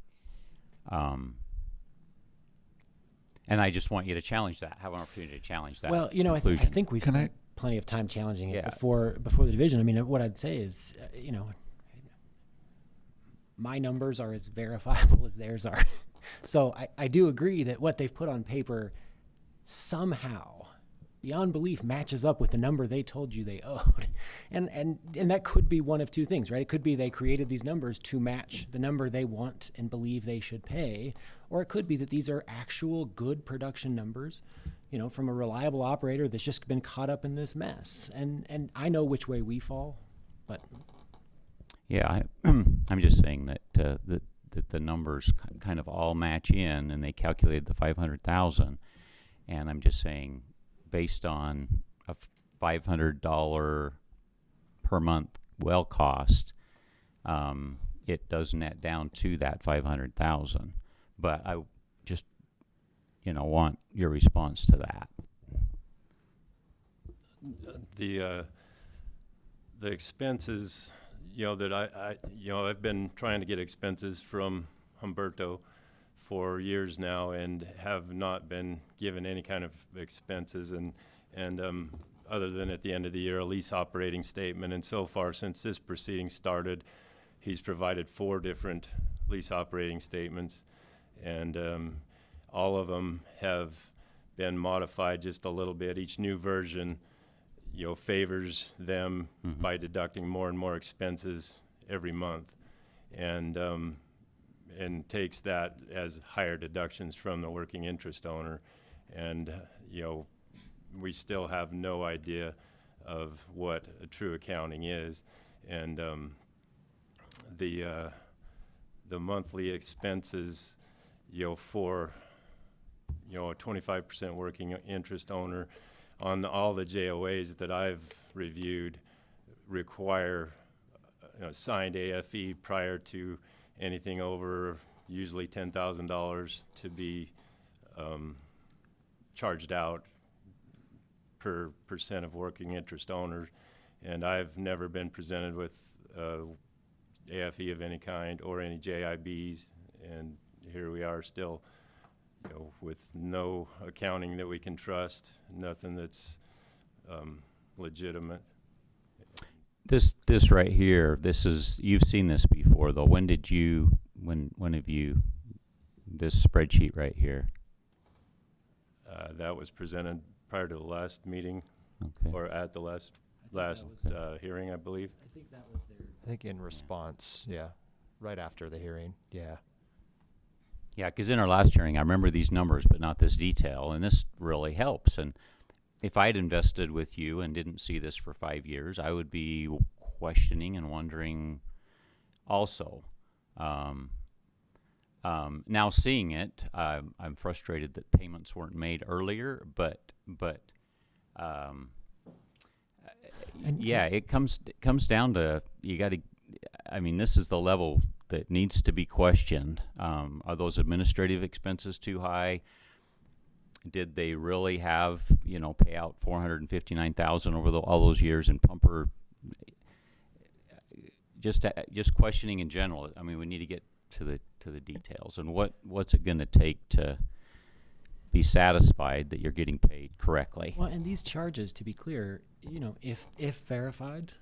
And I just want you to challenge that. Have an opportunity to challenge that. Well, I conclusion. think we've spent plenty of time challenging it Yeah. before the division. I mean, what I'd say is, my numbers are as verifiable as theirs are. So I do agree that what they've put on paper somehow, beyond belief, matches up with the number they told you they owed. And that could be one of two things, right? It could be they created these numbers to match the number they want and believe they should pay, or it could be that these are actual good production numbers, from a reliable operator that's just been caught up in this mess. And I know which way we fall, but Yeah, I'm just saying that that the numbers kind of all match in, and they calculated the 500,000, and I'm just saying, based on a $500 per month well cost, it does net down to that 500,000. But I just, want your response to that. The expenses, that I've been trying to get expenses from Humberto for years now and have not been given any kind of expenses, and other than at the end of the year, a lease operating statement. And so far, since this proceeding started, he's provided 4 different lease operating statements, and all of them have been modified just a little bit. Each new version favors them by deducting more and more expenses every month, and takes that as higher deductions from the working interest owner. And we still have no idea of what a true accounting is, and the monthly expenses for a 25% working interest owner on all the JOAs that I've reviewed require signed AFE prior to anything over usually $10,000 to be charged out per percent of working interest owners. And I've never been presented with AFE of any kind or any JIBs, and here we are still with no accounting that we can trust, nothing that's legitimate. This right here, you've seen this before though. When have you, this spreadsheet right here? That was presented prior to the last meeting, Okay. or at the last hearing, I believe. I think that was their. I think in response, right after the hearing, Yeah, because in our last hearing, I remember these numbers, but not this detail, and this really helps. And if I'd invested with you and didn't see this for 5 years, I would be questioning and wondering also. Now seeing it, I'm frustrated that payments weren't made earlier, but it comes down to, you got to, this is the level that needs to be questioned. Are those administrative expenses too high? Did they really have, pay out $459,000 over all those years in pumper? Just questioning in general. We need to get to the details, and what's it going to take to be satisfied that you're getting paid correctly? Well, and these charges, to be clear, if verified,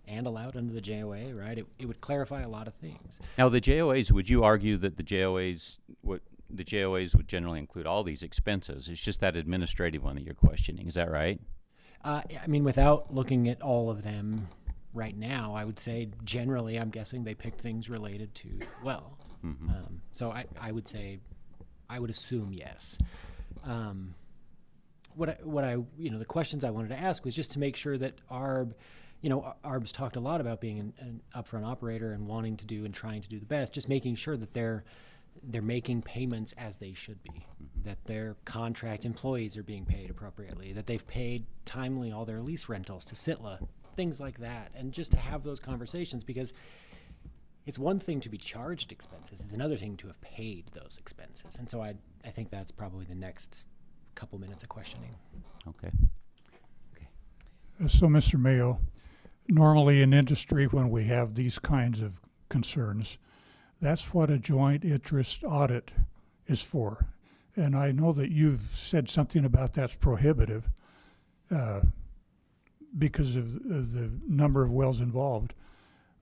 and allowed under the JOA, right? It would clarify a lot of things. Now, the JOAs, would you argue that the JOAs would generally include all these expenses? It's just that administrative one that you're questioning. Is that right? I mean, without looking at all of them right now, I would say generally, I'm guessing they picked things related to well. Mm-hmm. So I would say, I would assume yes. The questions I wanted to ask was just to make sure that ARB's talked a lot about being an upfront operator and wanting to do and trying to do the best, just making sure that they're making payments as they should be, that their contract employees are being paid appropriately, that they've paid timely all their lease rentals to Sitla, things like that, and just to have those conversations, because it's one thing to be charged expenses, it's another thing to have paid those expenses. And so I think that's probably the next couple minutes of questioning. Okay. So, Mr. Mayo, normally in industry when we have these kinds of concerns, that's what a joint interest audit is for. And I know that you've said something about that's prohibitive because of the number of wells involved.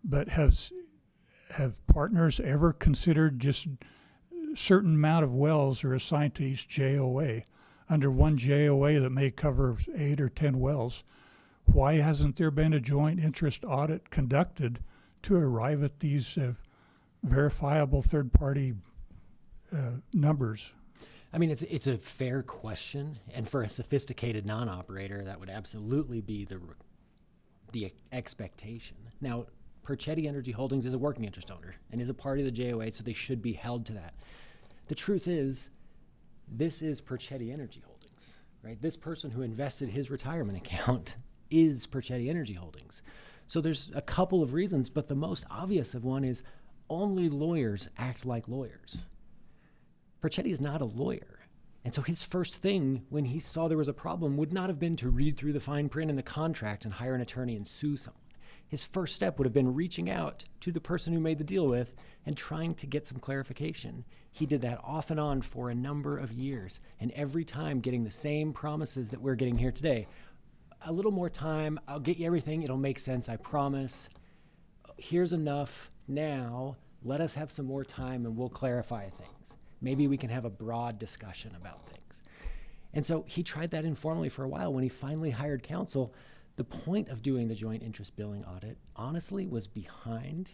But have partners ever considered just a certain amount of wells are assigned to each JOA? Under one JOA that may cover 8 or 10 wells, why hasn't there been a joint interest audit conducted to arrive at these verifiable third-party numbers? I mean, it's a fair question, and for a sophisticated non-operator, that would absolutely be the expectation. Now, Perchetti Energy Holdings is a working interest owner and is a part of the JOA, so they should be held to that. The truth is, this is Perchetti Energy Holdings, right? This person who invested his retirement account is Perchetti Energy Holdings. So there's a couple of reasons, but the most obvious of one is only lawyers act like lawyers. Perchetti is not a lawyer. And so his first thing when he saw there was a problem would not have been to read through the fine print in the contract and hire an attorney and sue someone. His first step would have been reaching out to the person who made the deal with and trying to get some clarification. He did that off and on for a number of years, and every time getting the same promises that we're getting here today. A little more time, I'll get you everything, it'll make sense, I promise. Here's enough now, let us have some more time and we'll clarify things. Maybe we can have a broad discussion about things. And so he tried that informally for a while. When he finally hired counsel, the point of doing the joint interest billing audit, honestly, was behind,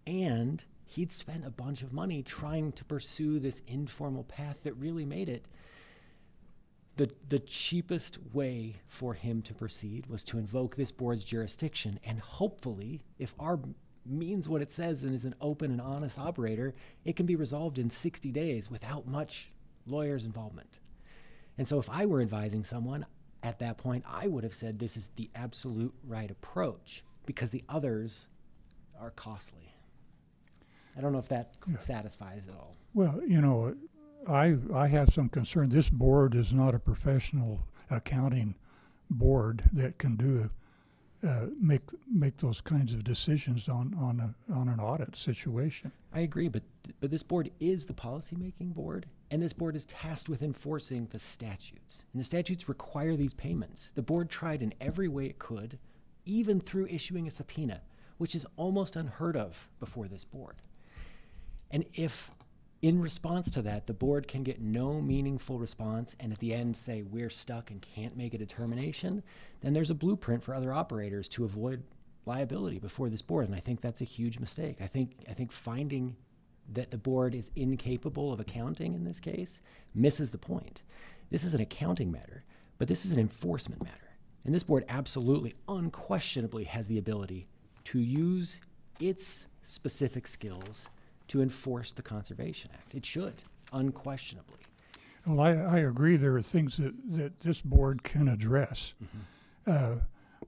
and he'd spent a bunch of money trying to pursue this informal path that really made it. The cheapest way for him to proceed was to invoke this board's jurisdiction, and hopefully, if ARB means what it says and is an open and honest operator, it can be resolved in 60 days without much lawyer's involvement. And so if I were advising someone, at that point, I would have said this is the absolute right approach because the others are costly. I don't know if that satisfies it all. Well, I have some concern. This board is not a professional accounting board that can do make those kinds of decisions on an audit situation. I agree, but this board is the policymaking board, and this board is tasked with enforcing the statutes. And the statutes require these payments. The board tried in every way it could, even through issuing a subpoena, which is almost unheard of before this board. And if, in response to that, the board can get no meaningful response and at the end say we're stuck and can't make a determination, then there's a blueprint for other operators to avoid liability before this board, and I think that's a huge mistake. I think finding that the board is incapable of accounting in this case misses the point. This is an accounting matter, but this is an enforcement matter. And this board absolutely, unquestionably has the ability to use its specific skills to enforce the Conservation Act. It should, unquestionably. Well, I agree there are things that this board can address. Mm-hmm.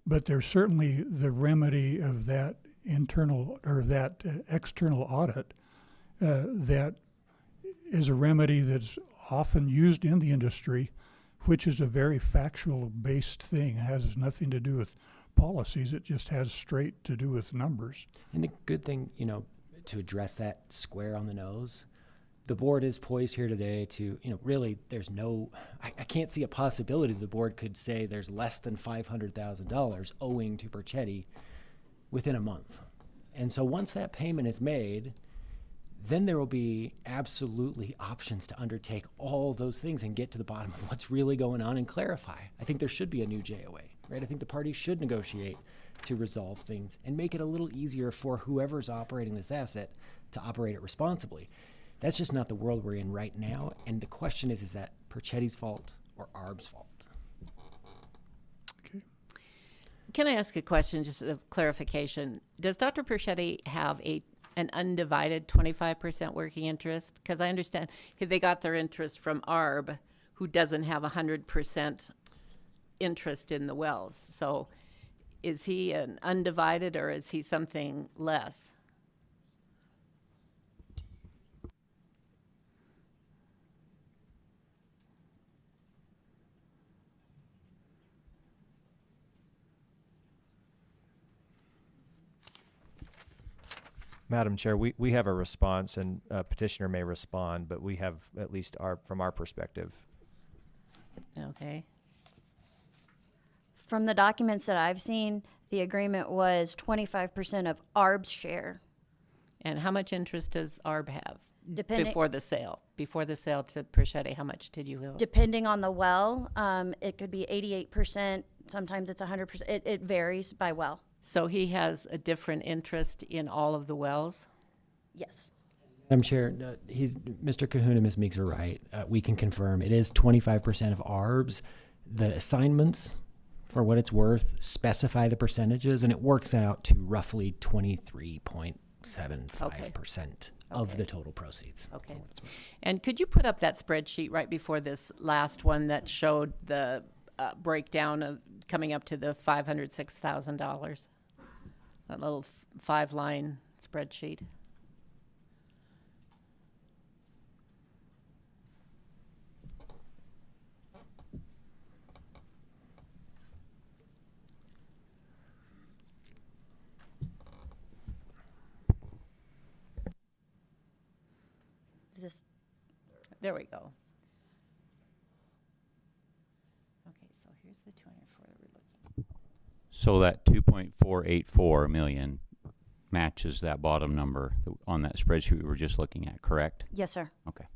But there's certainly the remedy of that internal or that external audit that is a remedy that's often used in the industry, which is a very factual-based thing. It has nothing to do with policies. It just has straight to do with numbers. And the good thing, to address that square on the nose, the board is poised here today to, really there's no, I can't see a possibility the board could say there's less than $500,000 owing to Perchetti within a month. And so once that payment is made, then there will be absolutely options to undertake all those things and get to the bottom of what's really going on and clarify. I think there should be a new JOA, right? I think the parties should negotiate to resolve things and make it a little easier for whoever's operating this asset to operate it responsibly. That's just not the world we're in right now. And the question is that Perchetti's fault or ARB's fault? Can I ask a question, just of clarification? Does Dr. Perchetti have an undivided 25% working interest? Because I understand they got their interest from ARB, who doesn't have 100% interest in the wells. So is he an undivided, or is he something less? Madam Chair, we have a response, and petitioner may respond, but we have at least from our perspective. Okay. From the documents that I've seen, the agreement was 25% of ARB's share. And how much interest does ARB have Depending- before the sale? Before the sale to Perchetti, how much did you have? Depending on the well, it could be 88%. Sometimes it's 100%. It varies by well. So he has a different interest in all of the wells? Yes. Madam Chair, Mr. Cahoon and Ms. Meeks are right. We can confirm it is 25% of ARB's. The assignments, for what it's worth, specify the percentages, and it works out to roughly 23.75% of the total proceeds. Okay. And could you put up that spreadsheet right before this last one that showed the breakdown of coming up to the $506,000? That little 5-line spreadsheet. There we go. Okay, so here's the 204 that we're looking. So that 2.484 million matches that bottom number on that spreadsheet we were just looking at, correct? Yes, sir. Okay.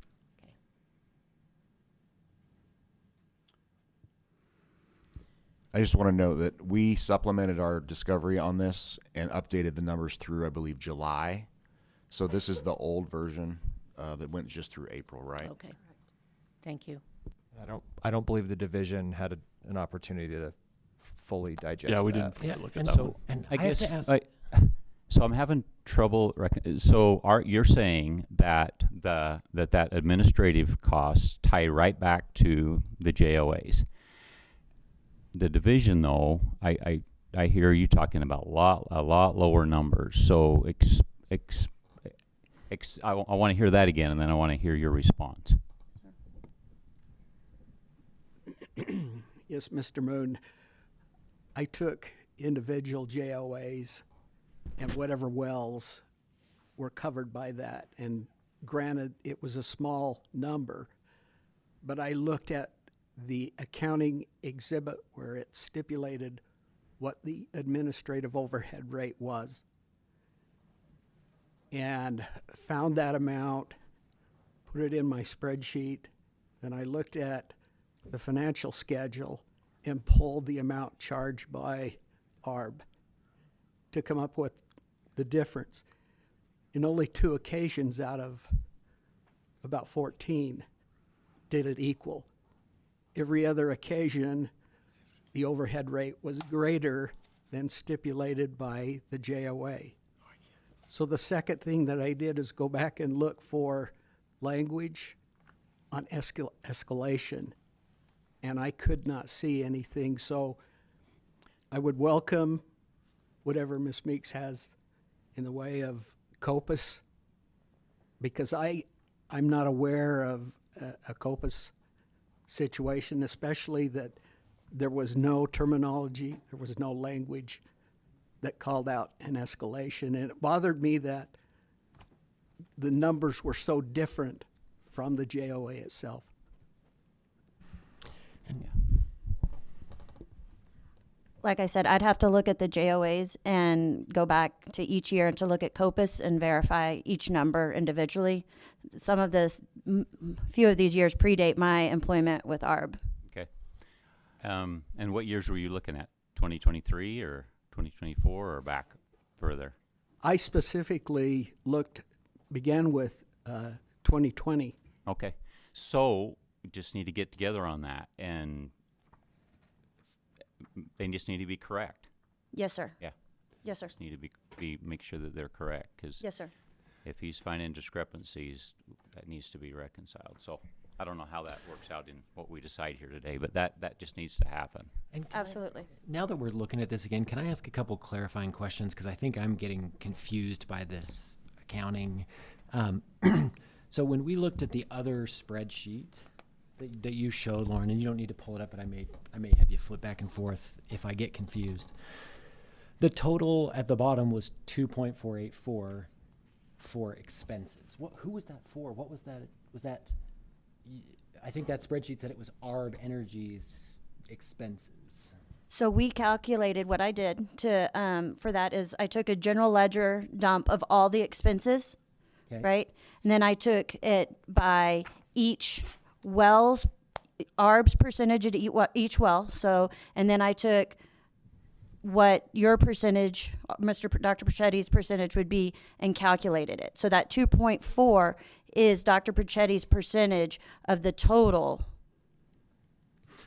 I just want to note that we supplemented our discovery on this and updated the numbers through, I believe, July. So this is the old version that went just through April, right? Okay. Thank you. I don't believe the division had an opportunity to fully digest. Yeah, we that. didn't look at And that so, one. and I I have guess to ask. so I'm having trouble. So you're saying that that administrative costs tie right back to the JOAs. The division, though, I hear you talking about a lot lower numbers. So I want to hear that again, and then I want to hear your response. Yes, Mr. Moon. I took individual JOAs and whatever wells were covered by that. And granted, it was a small number, but I looked at the accounting exhibit where it stipulated what the administrative overhead rate was, and found that amount, put it in my spreadsheet. Then I looked at the financial schedule and pulled the amount charged by ARB to come up with the difference. In only 2 occasions out of about 14 did it equal. Every other occasion, the overhead rate was greater than stipulated by the JOA. So the second thing that I did is go back and look for language on escalation, and I could not see anything. So I would welcome whatever Ms. Meeks has in the way of COPUS, because I'm not aware of a COPUS situation, especially that there was no terminology, there was no language that called out an escalation. And it bothered me that the numbers were so different from the JOA itself. Like I said, I'd have to look at the JOAs and go back to each year to look at COPUS and verify each number individually. Some of this, few of these years predate my employment with ARB. Okay. And what years were you looking at? 2023 or 2024 or back further? I specifically began with 2020. Okay. So we just need to get together on that, and they just need to be correct. Yes, sir. Yeah. Yes, sir. Just need to make sure that they're correct, because Yes, sir. if he's finding discrepancies, that needs to be reconciled. So I don't know how that works out in what we decide here today, but that just needs to happen. And Absolutely. now that we're looking at this again, can I ask a couple clarifying questions? Because I think I'm getting confused by this accounting. So when we looked at the other spreadsheet that you showed, Lauren, and you don't need to pull it up, but I may have you flip back and forth if I get confused. The total at the bottom was 2.484 for expenses. Who was that for? What was that? Was that? I think that spreadsheet said it was ARB Energy's expenses. So we calculated what I did to for that is I took a general ledger dump of all the expenses, Okay. right? And then I took it by each well's ARB's percentage at each well. So and then I took what your percentage, Dr. Prochetti's percentage would be, and calculated it. So that 2.4 is Dr. Prochetti's percentage of the total.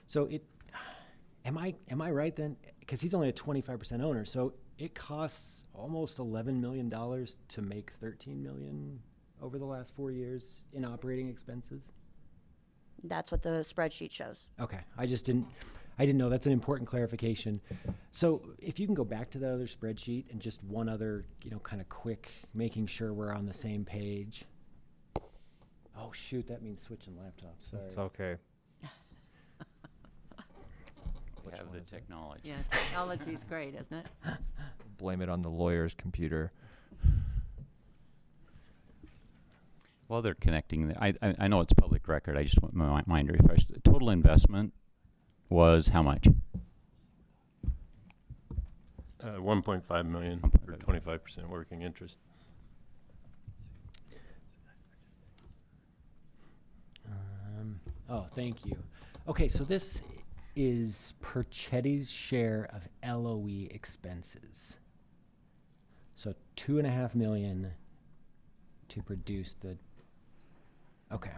So am I right then? Because he's only a 25% owner, so it costs almost $11 million to make $13 million over the last 4 years in operating expenses. That's what the spreadsheet shows. Okay, I didn't know. That's an important clarification. So if you can go back to that other spreadsheet and just one other, kind of quick, making sure we're on the same page. Oh shoot, that means switching laptops. Sorry. It's okay. We have the technology. Yeah, technology's great, isn't it? Blame it on the lawyer's computer. While they're connecting, I know it's public record. I just want my mind refreshed. The total investment was how much? 1.5 million for 25% working interest. Oh, thank you. Okay, so this is Prochetti's share of LOE expenses. So $2.5 million to produce the. Okay,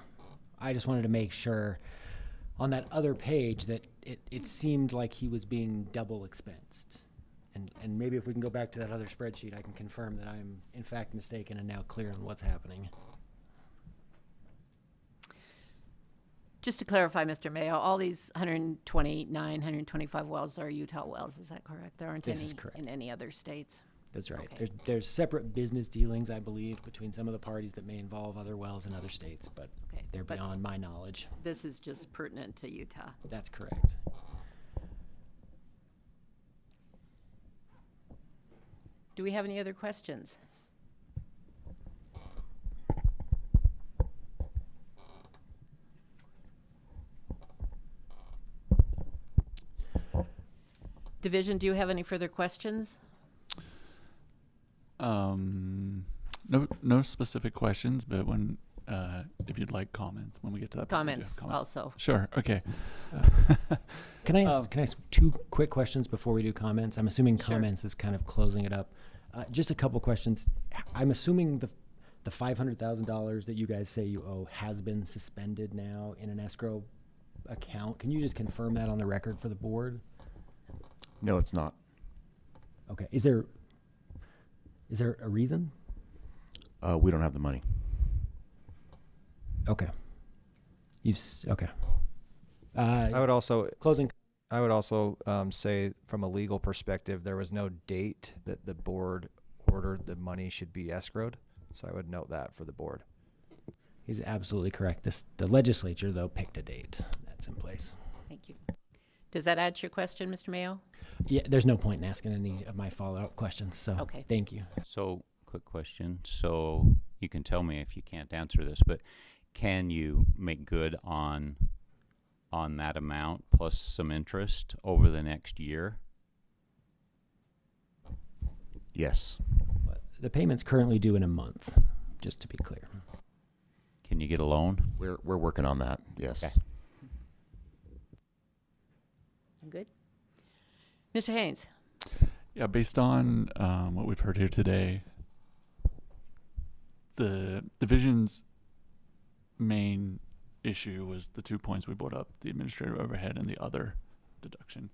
I just wanted to make sure on that other page that it seemed like he was being double expensed. And maybe if we can go back to that other spreadsheet, I can confirm that I'm in fact mistaken and now clear on what's happening. Just to clarify, Mr. Mayo, all these 129, 125 wells are Utah wells. Is that correct? There aren't This any is correct. in any other states. That's right. Okay. There's separate business dealings, I believe, between some of the parties that may involve other wells in other states, but Okay, they're but beyond my knowledge. this is just pertinent to Utah. That's correct. Do we have any other questions? Division, do you have any further questions? No specific questions, but when if you'd like comments when we get to that point, we do have Comments also. Sure. Okay. Can I ask two quick questions before we do comments? I'm assuming Sure. comments is kind of closing it up. Just a couple questions. I'm assuming the $500,000 that you guys say you owe has been suspended now in an escrow account. Can you just confirm that on the record for the board? No, it's not. Okay. Is there a reason? We don't have the money. Okay. Okay. I would also Closing. I would also say from a legal perspective, there was no date that the board ordered the money should be escrowed. So I would note that for the board. He's absolutely correct. The legislature, though, picked a date. That's in place. Thank you. Does that add to your question, Mr. Mayo? Yeah, there's no point in asking any of my follow-up questions, so Okay. thank you. So, quick question. So, you can tell me if you can't answer this, but can you make good on that amount plus some interest over the next year? Yes. But the payment's currently due in a month, just to be clear. Can you get a loan? We're working on that, yes. Okay. Good. Mr. Haynes? Yeah, based on what we've heard here today, the division's main issue was the 2 points we brought up, the administrative overhead and the other deduction.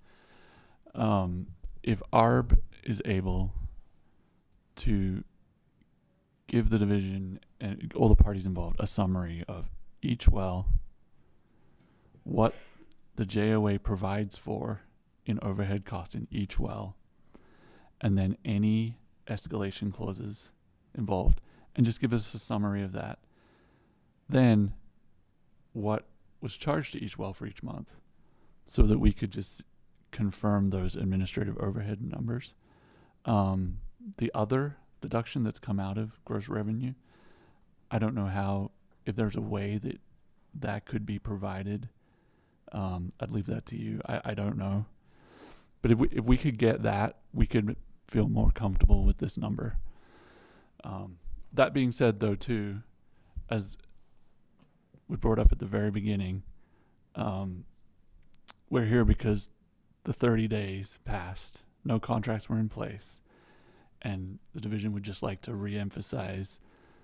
If ARB is able to give the division and all the parties involved a summary of each well, what the JOA provides for in overhead cost in each well, and then any escalation clauses involved, and just give us a summary of that. Then what was charged to each well for each month, so that we could just confirm those administrative overhead numbers. The other deduction that's come out of gross revenue, I don't know how, if there's a way that that could be provided. I'd leave that to you. I don't know. But if we could get that, we could feel more comfortable with this number. That being said, though, too, as we brought up at the very beginning, we're here because the 30 days passed, no contracts were in place, and the division would just like to reemphasize,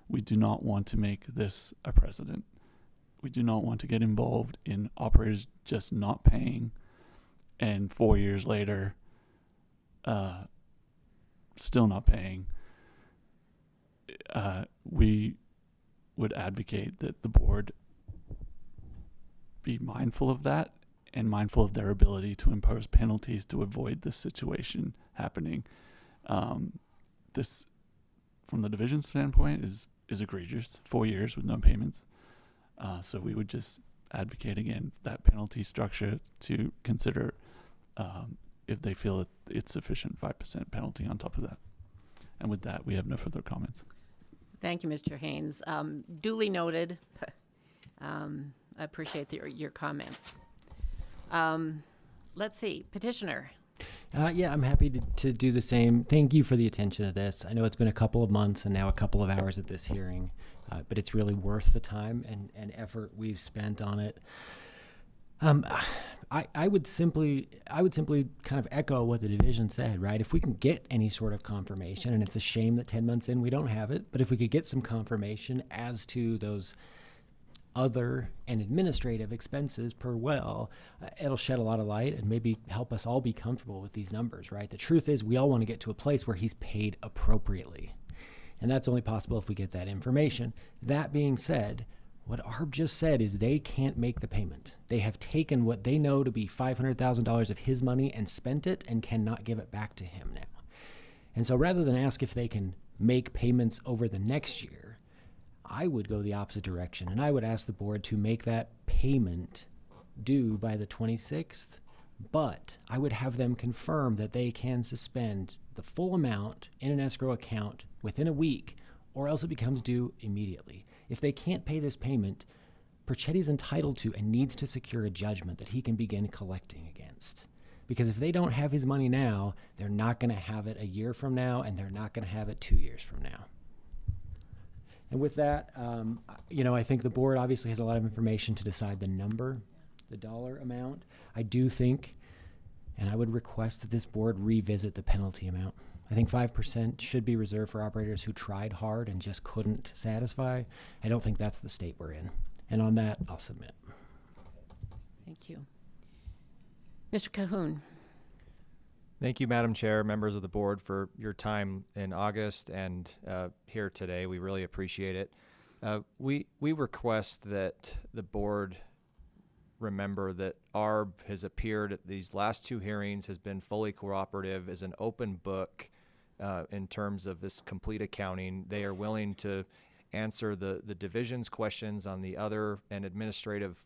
we do not want to make this a precedent. We do not want to get involved in operators just not paying, and 4 years later, still not paying. We would advocate that the board be mindful of that and mindful of their ability to impose penalties to avoid this situation happening. This, from the division standpoint, is egregious. 4 years with no payments. So we would just advocate, again, that penalty structure to consider if they feel it's sufficient 5% penalty on top of that. And with that, we have no further comments. Thank you, Mr. Haynes. Duly noted. I appreciate your comments. Let's see, petitioner. Yeah, I'm happy to do the same. Thank you for the attention to this. I know it's been a couple of months and now a couple of hours at this hearing, but it's really worth the time and effort we've spent on it. I would simply kind of echo what the division said, right? If we can get any sort of confirmation, and it's a shame that 10 months in we don't have it, but if we could get some confirmation as to those other and administrative expenses per well, it'll shed a lot of light and maybe help us all be comfortable with these numbers, right? The truth is we all want to get to a place where he's paid appropriately. And that's only possible if we get that information. That being said, what ARB just said is they can't make the payment. They have taken what they know to be $500,000 of his money and spent it and cannot give it back to him now. And so rather than ask if they can make payments over the next year, I would go the opposite direction, and I would ask the board to make that payment due by the 26th, but I would have them confirm that they can suspend the full amount in an escrow account within a week, or else it becomes due immediately. If they can't pay this payment, Perchetti's entitled to and needs to secure a judgment that he can begin collecting against. Because if they don't have his money now, they're not going to have it a year from now, and they're not going to have it 2 years from now. And with that, I think the board obviously has a lot of information to decide the number, the dollar amount. I do think, and I would request that this board revisit the penalty amount. I think 5% should be reserved for operators who tried hard and just couldn't satisfy. I don't think that's the state we're in. And on that, I'll submit. Thank you. Mr. Cahoon. Thank you, Madam Chair, members of the board, for your time in August and here today. We really appreciate it. We request that the board remember that ARB has appeared at these last two hearings, has been fully cooperative, is an open book in terms of this complete accounting. They are willing to answer the division's questions on the other and administrative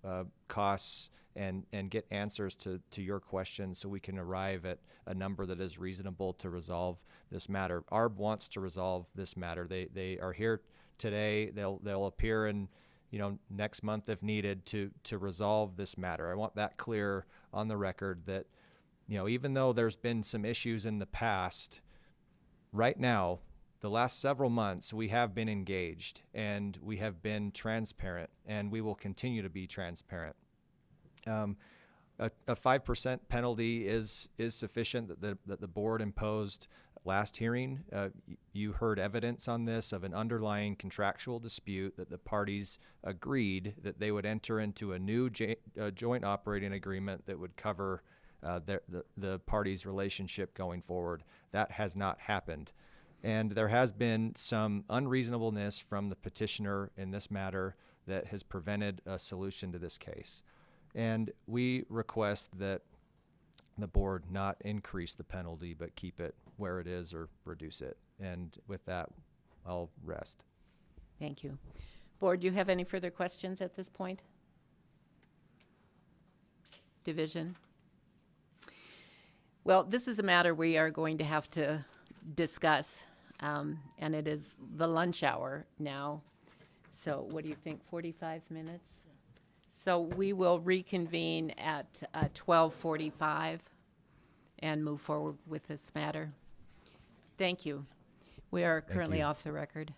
costs and get answers to your questions so we can arrive at a number that is reasonable to resolve this matter. ARB wants to resolve this matter. They are here today. They'll appear in next month if needed to resolve this matter. I want that clear on the record that even though there's been some issues in the past, right now, the last several months, we have been engaged and we have been transparent, and we will continue to be transparent. A 5% penalty is sufficient that the board imposed last hearing. You heard evidence on this of an underlying contractual dispute that the parties agreed that they would enter into a new joint operating agreement that would cover the parties' relationship going forward. That has not happened. And there has been some unreasonableness from the petitioner in this matter that has prevented a solution to this case. And we request that the board not increase the penalty, but keep it where it is or reduce it. And with that, I'll rest. Thank you. Board, do you have any further questions at this point? Division? Well, this is a matter we are going to have to discuss, and it is the lunch hour now. So what do you think, 45 minutes? So we will reconvene at 12:45 and move forward with this matter. Thank you. We are currently off the record.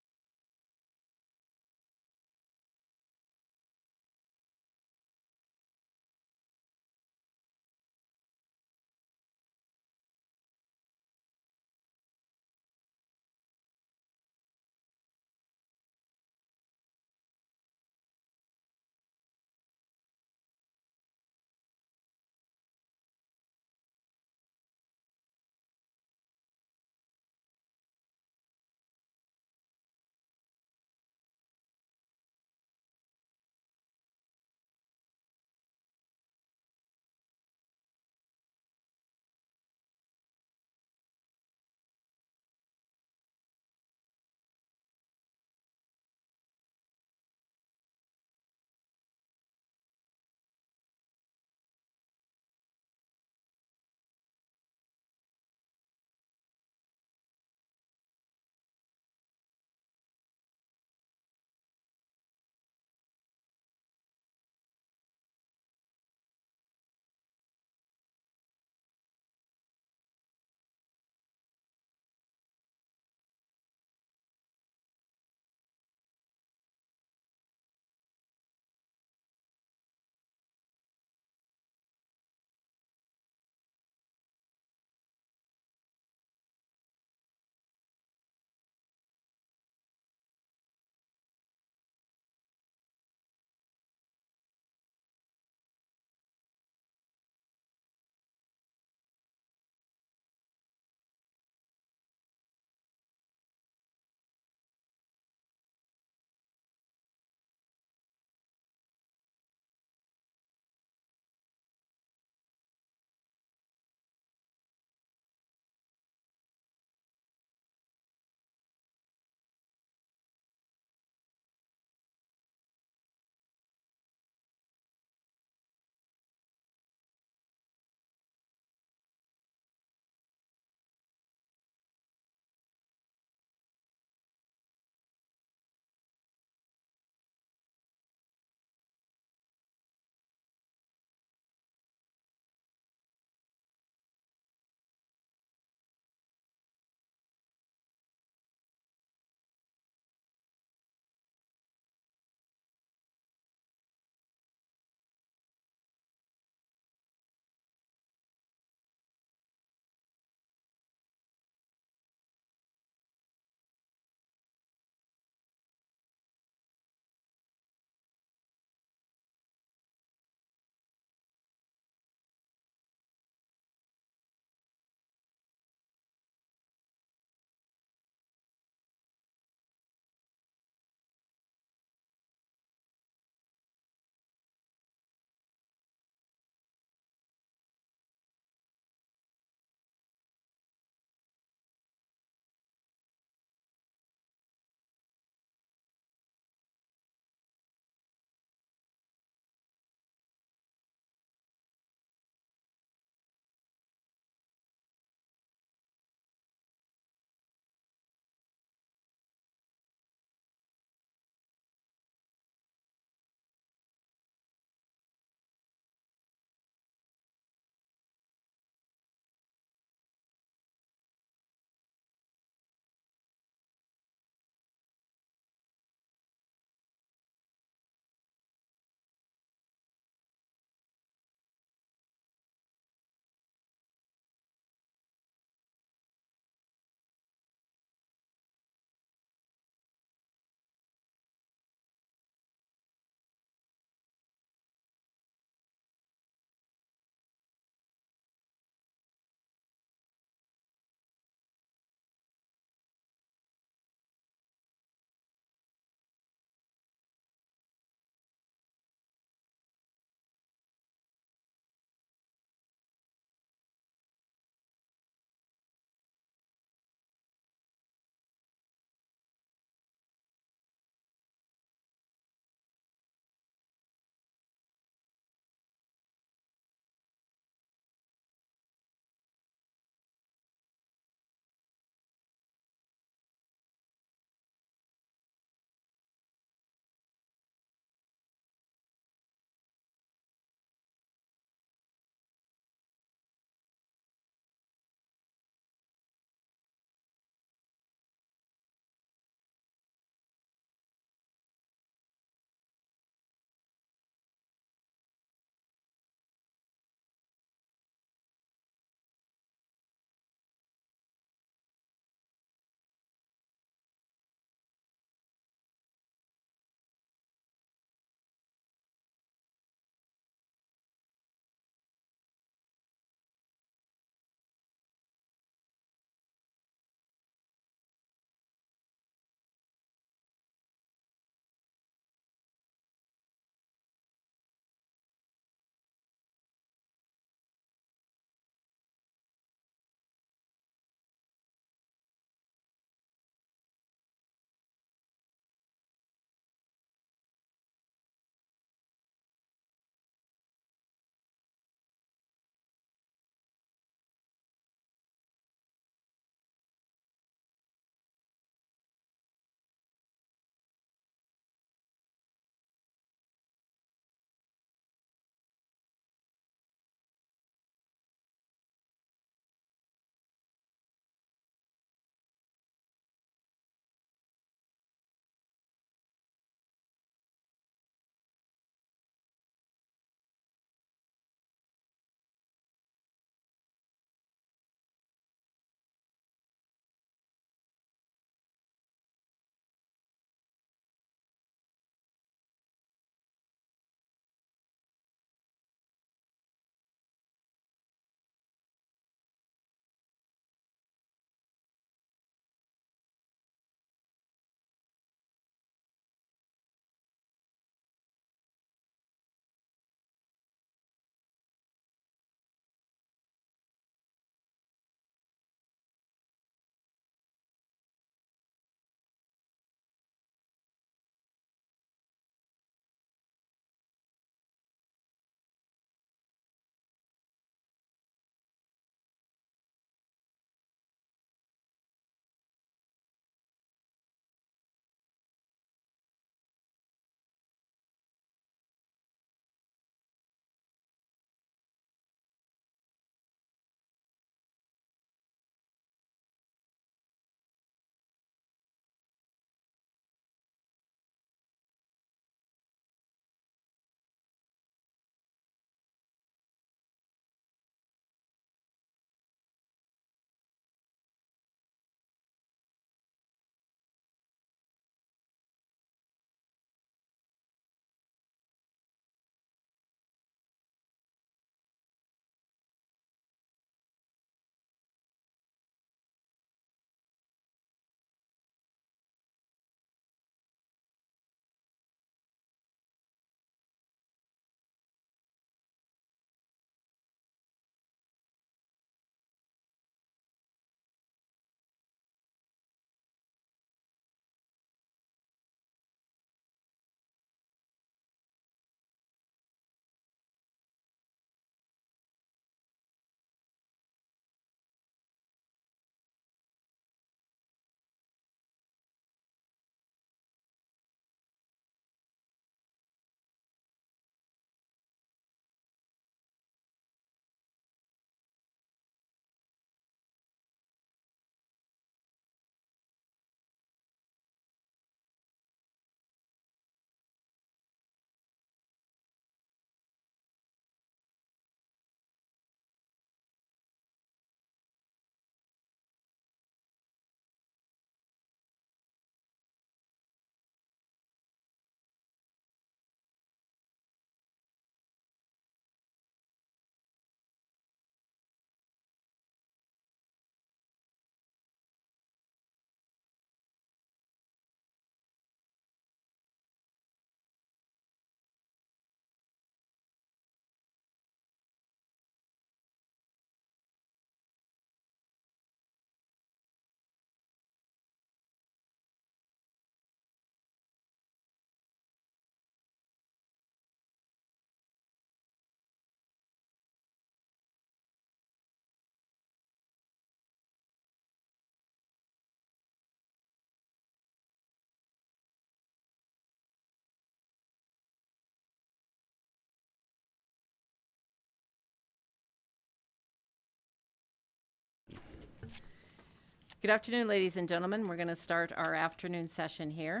Good afternoon, ladies and gentlemen. We're going to start our afternoon session here.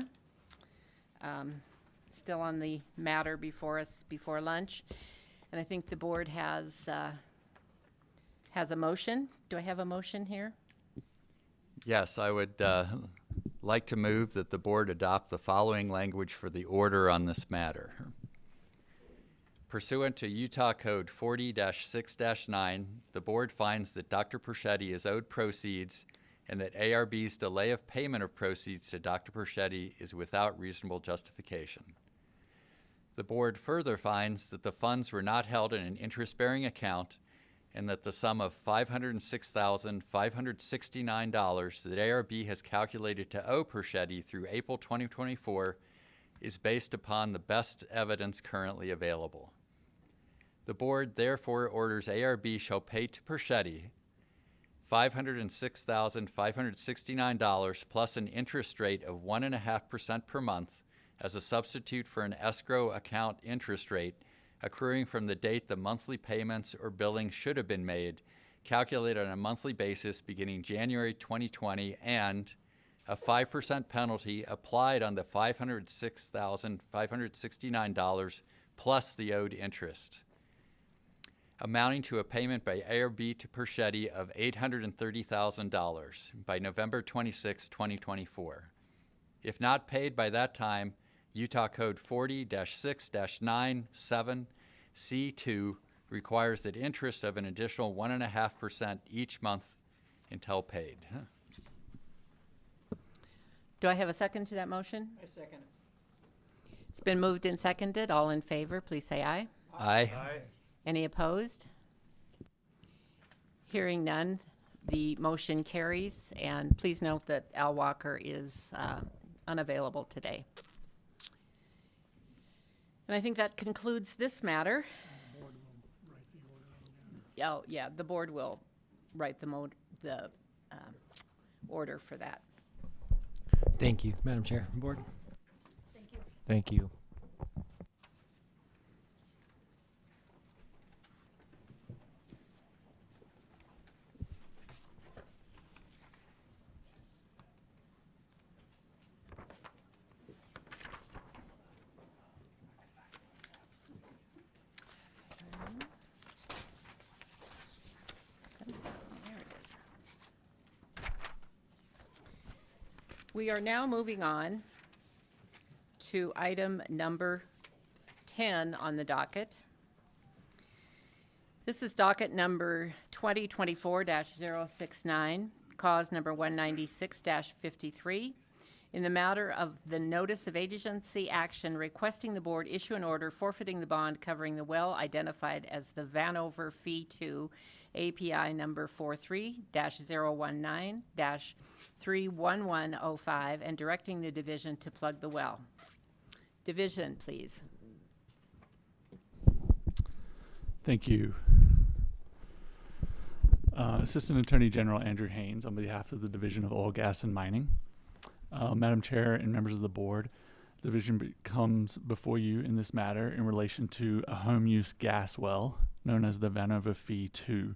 Still on the matter before us before lunch. And I think the board has a motion. Do I have a motion here? Yes, I would like to move that the board adopt the following language for the order on this matter. Pursuant to Utah Code 40-6-9, the board finds that Dr. Perchetti is owed proceeds and that ARB's delay of payment of proceeds to Dr. Perchetti is without reasonable justification. The board further finds that the funds were not held in an interest-bearing account and that the sum of $506,569 that ARB has calculated to owe Perchetti through April 2024 is based upon the best evidence currently available. The board therefore orders ARB shall pay to Perchetti $506,569 plus an interest rate of 1.5% per month as a substitute for an escrow account interest rate accruing from the date the monthly payments or billing should have been made, calculated on a monthly basis beginning January 2020, and a 5% penalty applied on the $506,569 plus the owed interest, amounting to a payment by ARB to Perchetti of $830,000 by November 26, 2024. If not paid by that time, Utah Code 40-6-9-7C2 requires that interest of an additional 1.5% each month until paid. Do I have a second to that motion? I second it. It's been moved and seconded. All in favor, please say aye. Aye. Any opposed? Hearing none, the motion carries. And please note that Al Walker is unavailable today. And I think that concludes this matter. Oh, yeah, the board will write the order for that. Thank you, Madam Chair and Board. Thank you. There it is. We are now moving on to item number 10 on the docket. This is docket number 2024-069, cause number 196-53, in the matter of the notice of agency action requesting the board issue an order forfeiting the bond covering the well identified as the Vanover Fee 2 API number 43-019-31105 and directing the division to plug the well. Division, please. Thank you. Assistant Attorney General Andrew Haynes on behalf of the Division of Oil, Gas, and Mining. Madam Chair and members of the board, the division comes before you in this matter in relation to a home use gas well known as the Vanover Fee 2,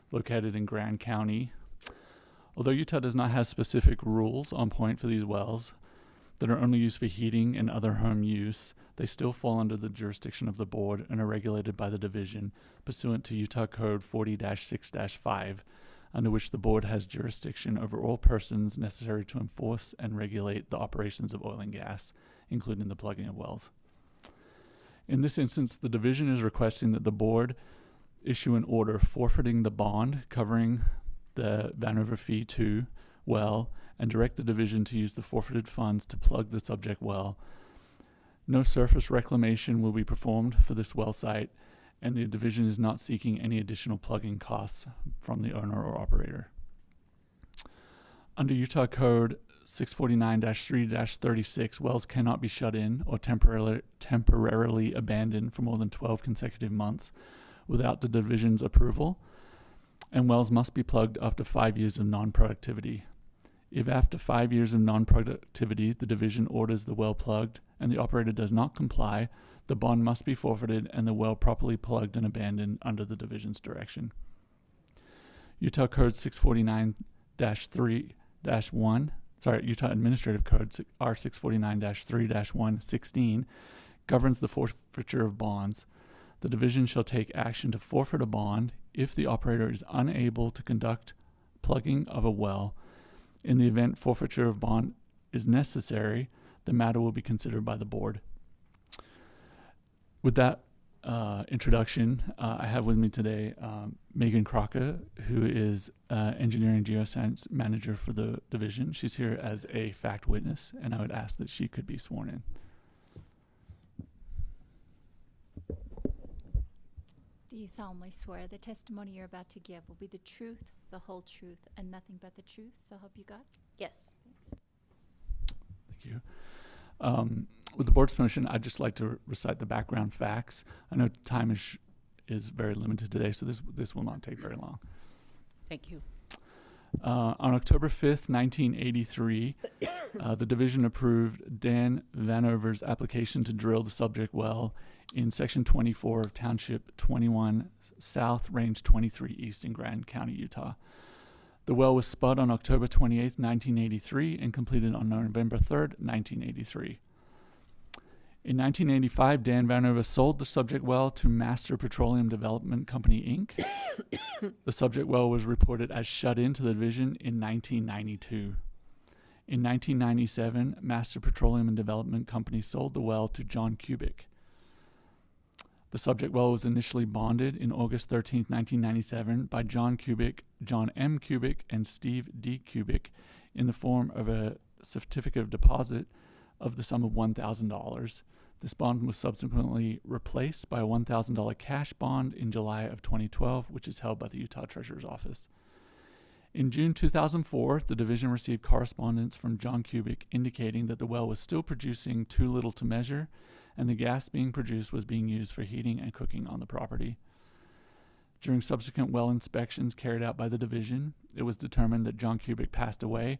located in Grand County. Although Utah does not have specific rules on point for these wells that are only used for heating and other home use, they still fall under the jurisdiction of the board and are regulated by the division pursuant to Utah Code 40-6-5, under which the board has jurisdiction over all persons necessary to enforce and regulate the operations of oil and gas, including the plugging of wells. In this instance, the division is requesting that the board issue an order forfeiting the bond covering the Vanover Fee 2 well and direct the division to use the forfeited funds to plug the subject well. No surface reclamation will be performed for this well site, and the division is not seeking any additional plugging costs from the owner or operator. Under Utah Code 649-3-36, wells cannot be shut in or temporarily abandoned for more than 12 consecutive months without the division's approval, and wells must be plugged after 5 years of non-productivity. If after 5 years of non-productivity the division orders the well plugged and the operator does not comply, the bond must be forfeited and the well properly plugged and abandoned under the division's direction. Utah Code 649-3 Utah Administrative Code R649-3-116 governs the forfeiture of bonds. The division shall take action to forfeit a bond if the operator is unable to conduct plugging of a well. In the event forfeiture of bond is necessary, the matter will be considered by the board. With that introduction, I have with me today Megan Crocker, who is Engineering Geoscience Manager for the division. She's here as a fact witness, and I would ask that she could be sworn in. Do you solemnly swear the testimony you're about to give will be the truth, the whole truth, and nothing but the truth, so help you God? Yes. Thank you. With the board's permission, I'd just like to recite the background facts. I know time is very limited today, so this will not take very long. Thank you. On October 5th, 1983, the division approved Dan Vanover's application to drill the subject well in Section 24 of Township 21 South, Range 23 East in Grand County, Utah. The well was spud on October 28th, 1983, and completed on November 3rd, 1983. In 1985, Dan Vanover sold the subject well to Master Petroleum Development Company, Inc. The subject well was reported as shut in to the division in 1992. In 1997, Master Petroleum and Development Company sold the well to John Kubik. The subject well was initially bonded in August 13, 1997 by John Kubik, John M. Kubik, and Steve D. Kubik in the form of a certificate of deposit of the sum of $1,000. This bond was subsequently replaced by a $1,000 cash bond in July of 2012, which is held by the Utah Treasurer's Office. In June 2004, the division received correspondence from John Kubik indicating that the well was still producing too little to measure, and the gas being produced was being used for heating and cooking on the property. During subsequent well inspections carried out by the division, it was determined that John Kubik passed away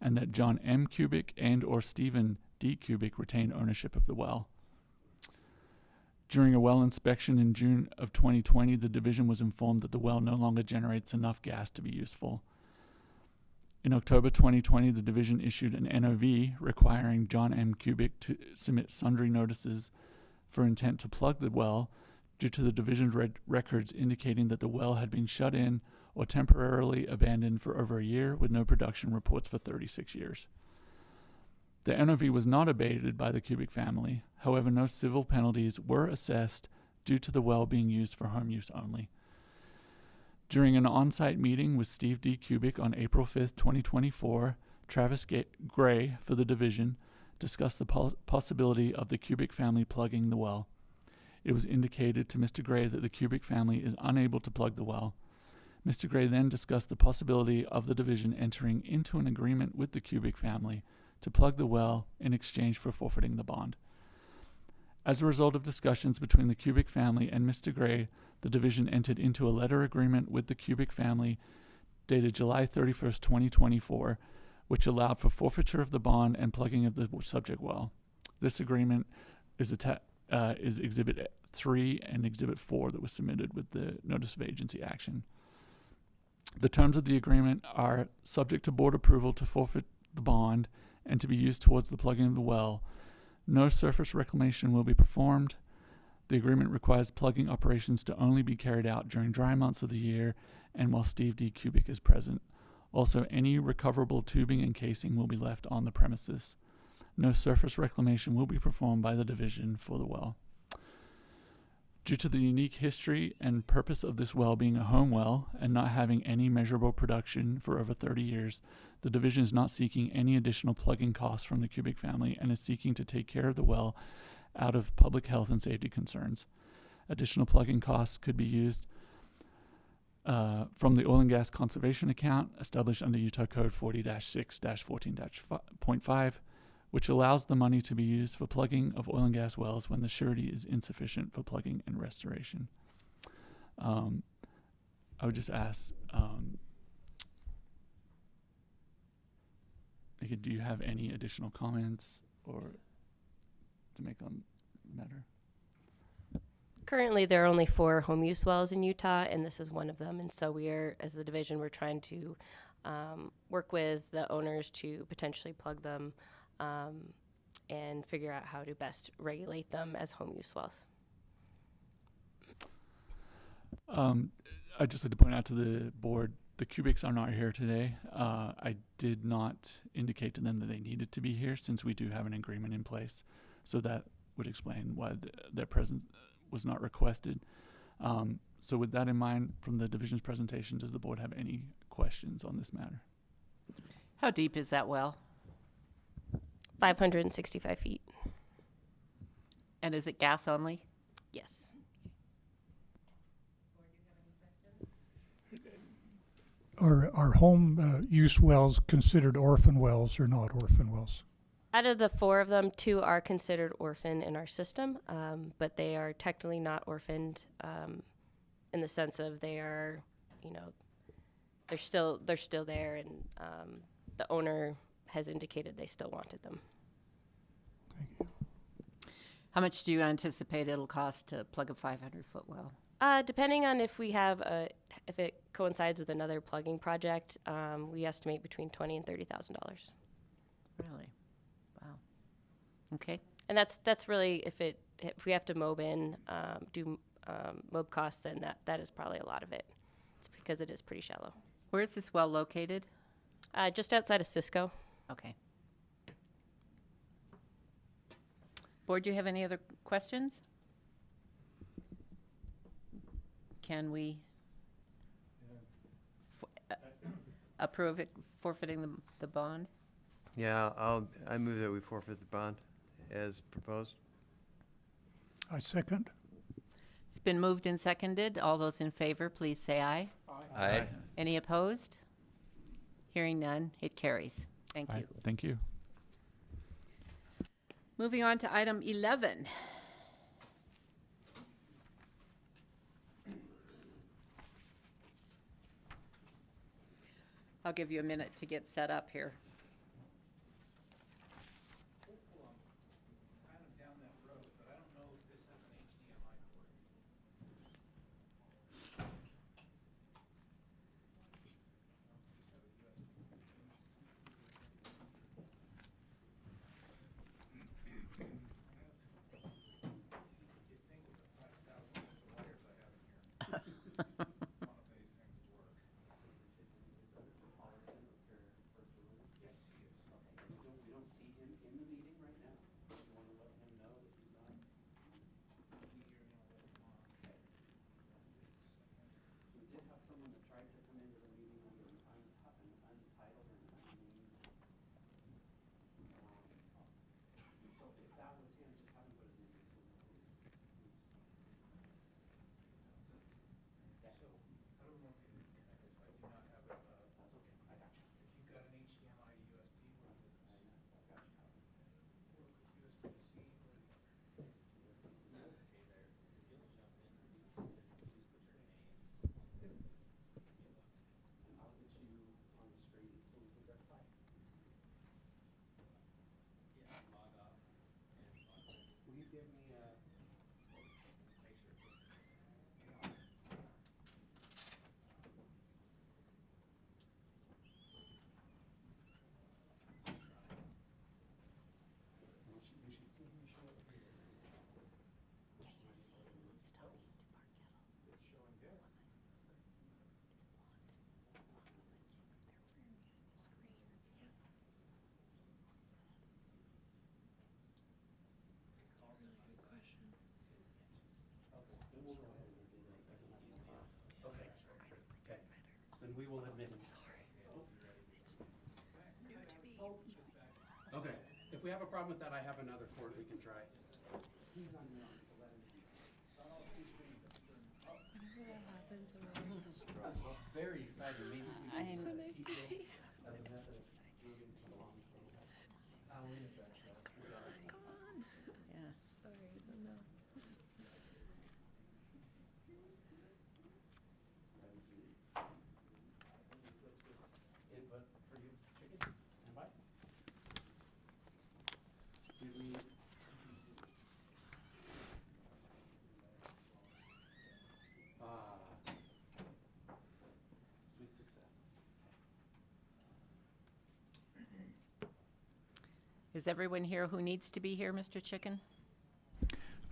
and that John M. Kubik and or Stephen D. Kubik retained ownership of the well. During a well inspection in June of 2020, the division was informed that the well no longer generates enough gas to be useful. In October 2020, the division issued an NOV requiring John M. Kubik to submit sundry notices for intent to plug the well due to the division's records indicating that the well had been shut in or temporarily abandoned for over a year with no production reports for 36 years. The NOV was not abated by the Kubik family. However, no civil penalties were assessed due to the well being used for home use only. During an on-site meeting with Steve D. Kubik on April 5th, 2024, Travis Gray for the division discussed the possibility of the Kubik family plugging the well. It was indicated to Mr. Gray that the Kubik family is unable to plug the well. Mr. Gray then discussed the possibility of the division entering into an agreement with the Kubik family to plug the well in exchange for forfeiting the bond. As a result of discussions between the Kubik family and Mr. Gray, the division entered into a letter agreement with the Kubik family dated July 31st, 2024, which allowed for forfeiture of the bond and plugging of the subject well. This agreement is Exhibit 3 and Exhibit 4 that was submitted with the Notice of Agency Action. The terms of the agreement are subject to board approval to forfeit the bond and to be used towards the plugging of the well. No surface reclamation will be performed. The agreement requires plugging operations to only be carried out during dry months of the year and while Steve D. Kubik is present. Also, any recoverable tubing and casing will be left on the premises. No surface reclamation will be performed by the division for the well. Due to the unique history and purpose of this well being a home well and not having any measurable production for over 30 years, the division is not seeking any additional plugging costs from the Kubik family and is seeking to take care of the well out of public health and safety concerns. Additional plugging costs could be used from the oil and gas conservation account established under Utah Code 40-6-14.5, which allows the money to be used for plugging of oil and gas wells when the surety is insufficient for plugging and restoration. I would just ask, do you have any additional comments or to make on the matter? Currently, there are only 4 home use wells in Utah, and this is one of them. And so we are, as the division, we're trying to work with the owners to potentially plug them and figure out how to best regulate them as home use wells. I'd just like to point out to the board, the Cubics are not here today. I did not indicate to them that they needed to be here since we do have an agreement in place. So that would explain why their presence was not requested. So with that in mind, from the division's presentation, does the board have any questions on this matter? How deep is that well? 565 feet. And is it gas only? Yes. Are home use wells considered orphan wells or not orphan wells? Out of the 4 of them, 2 are considered orphan in our system, but they are technically not orphaned in the sense of they are, they're still there, and the owner has indicated they still wanted them. Thank you. How much do you anticipate it'll cost to plug a 500-foot well? Depending on if we have if it coincides with another plugging project, we estimate between $20,000 and $30,000. Really? Wow. Okay. And that's really if we have to mob in, do mob costs, then that is probably a lot of it. It's because it is pretty shallow. Where is this well located? Just outside of Cisco. Okay. Board, do you have any other questions? Can we approve it forfeiting the bond? Yeah, I move that we forfeit the bond as proposed. I second. It's been moved and seconded. All those in favor, please say aye. Aye. Any opposed? Hearing none, it carries. Thank you. Thank you. Moving on to item 11. I'll give you a minute to get set up here. We will admit him. Okay, if we have a problem with that, I have another court we can try. Very exciting. Maybe we can So nice keep to it see. as a method of moving to the long term. Yeah. Sorry, no. Input for you, chicken. Stand by. Give me. Is everyone here who needs to be here, Mr. Chicken?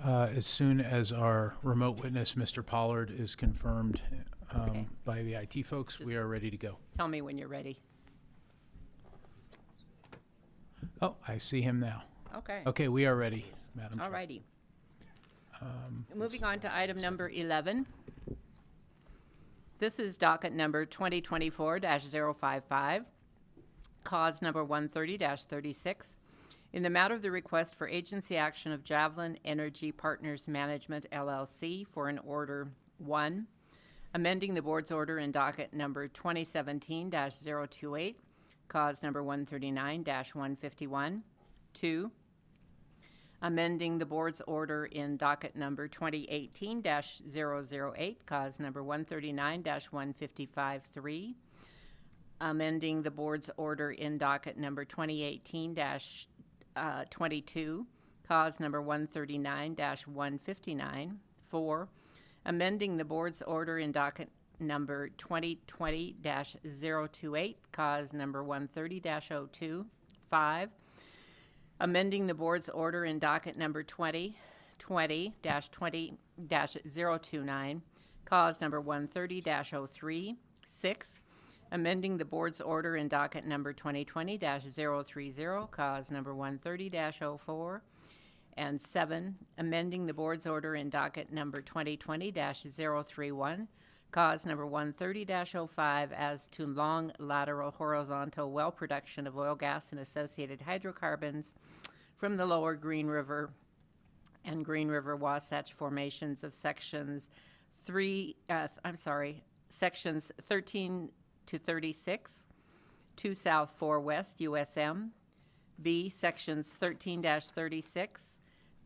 As soon as our remote witness, Mr. Pollard, is confirmed Okay. by the IT folks, we are ready to go. Tell me when you're ready. Oh, I see him now. Okay. Okay, we are ready, Madam Chair. All righty. Moving on to item number 11. This is docket number 2024-055, cause number 130-36. In the matter of the request for agency action of Javelin Energy Partners Management, LLC, for an order 1, amending the board's order in docket number 2017-028, cause number 139-151. 2, amending the board's order in docket number 2018-008, cause number 139-155. 3, amending the board's order in docket number 2018-22, cause number 139-159. 4, amending the board's order in docket number 2020-028, cause number 130-02. 5, amending the board's order in docket number 2020-029, cause number 130-03. 6, amending the board's order in docket number 2020-030, cause number 130-04. And 7, amending the board's order in docket number 2020-031, cause number 130-05, as to long lateral horizontal well production of oil, gas, and associated hydrocarbons from the lower Green River and Green River Wasatch formations of sections sections 13 to 36, 2 South 4 West USM, B, sections 13-36,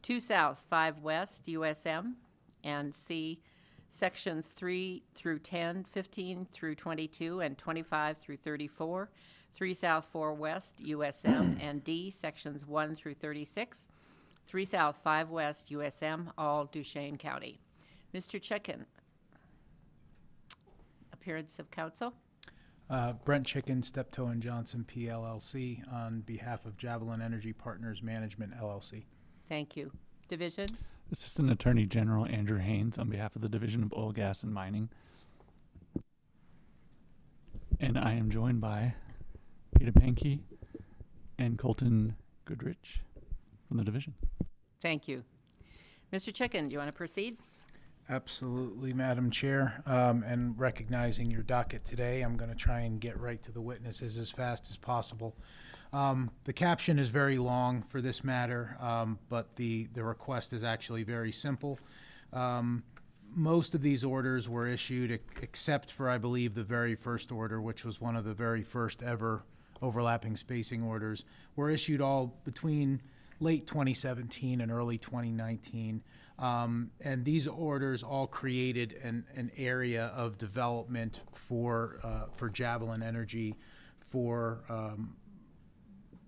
2 South 5 West USM, and C, sections 3 through 10, 15 through 22, and 25 through 34, 3 South 4 West USM, and D, sections 1 through 36, 3 South 5 West USM, all Duchesne County. Mr. Chicken, appearance of counsel. Brent Chicken, Steptoe and Johnson, PLLC, on behalf of Javelin Energy Partners Management, LLC. Thank you. Division? Assistant Attorney General Andrew Haynes on behalf of the Division of Oil, Gas, and Mining. And I am joined by Peter Pankey and Colton Goodrich from the division. Thank you. Mr. Chicken, do you want to proceed? Absolutely, Madam Chair. And recognizing your docket today, I'm going to try and get right to the witnesses as fast as possible. The caption is very long for this matter, but the request is actually very simple. Most of these orders were issued, except for, I believe, the very first order, which was one of the very first ever overlapping spacing orders, were issued all between late 2017 and early 2019. And these orders all created an area of development for Javelin Energy for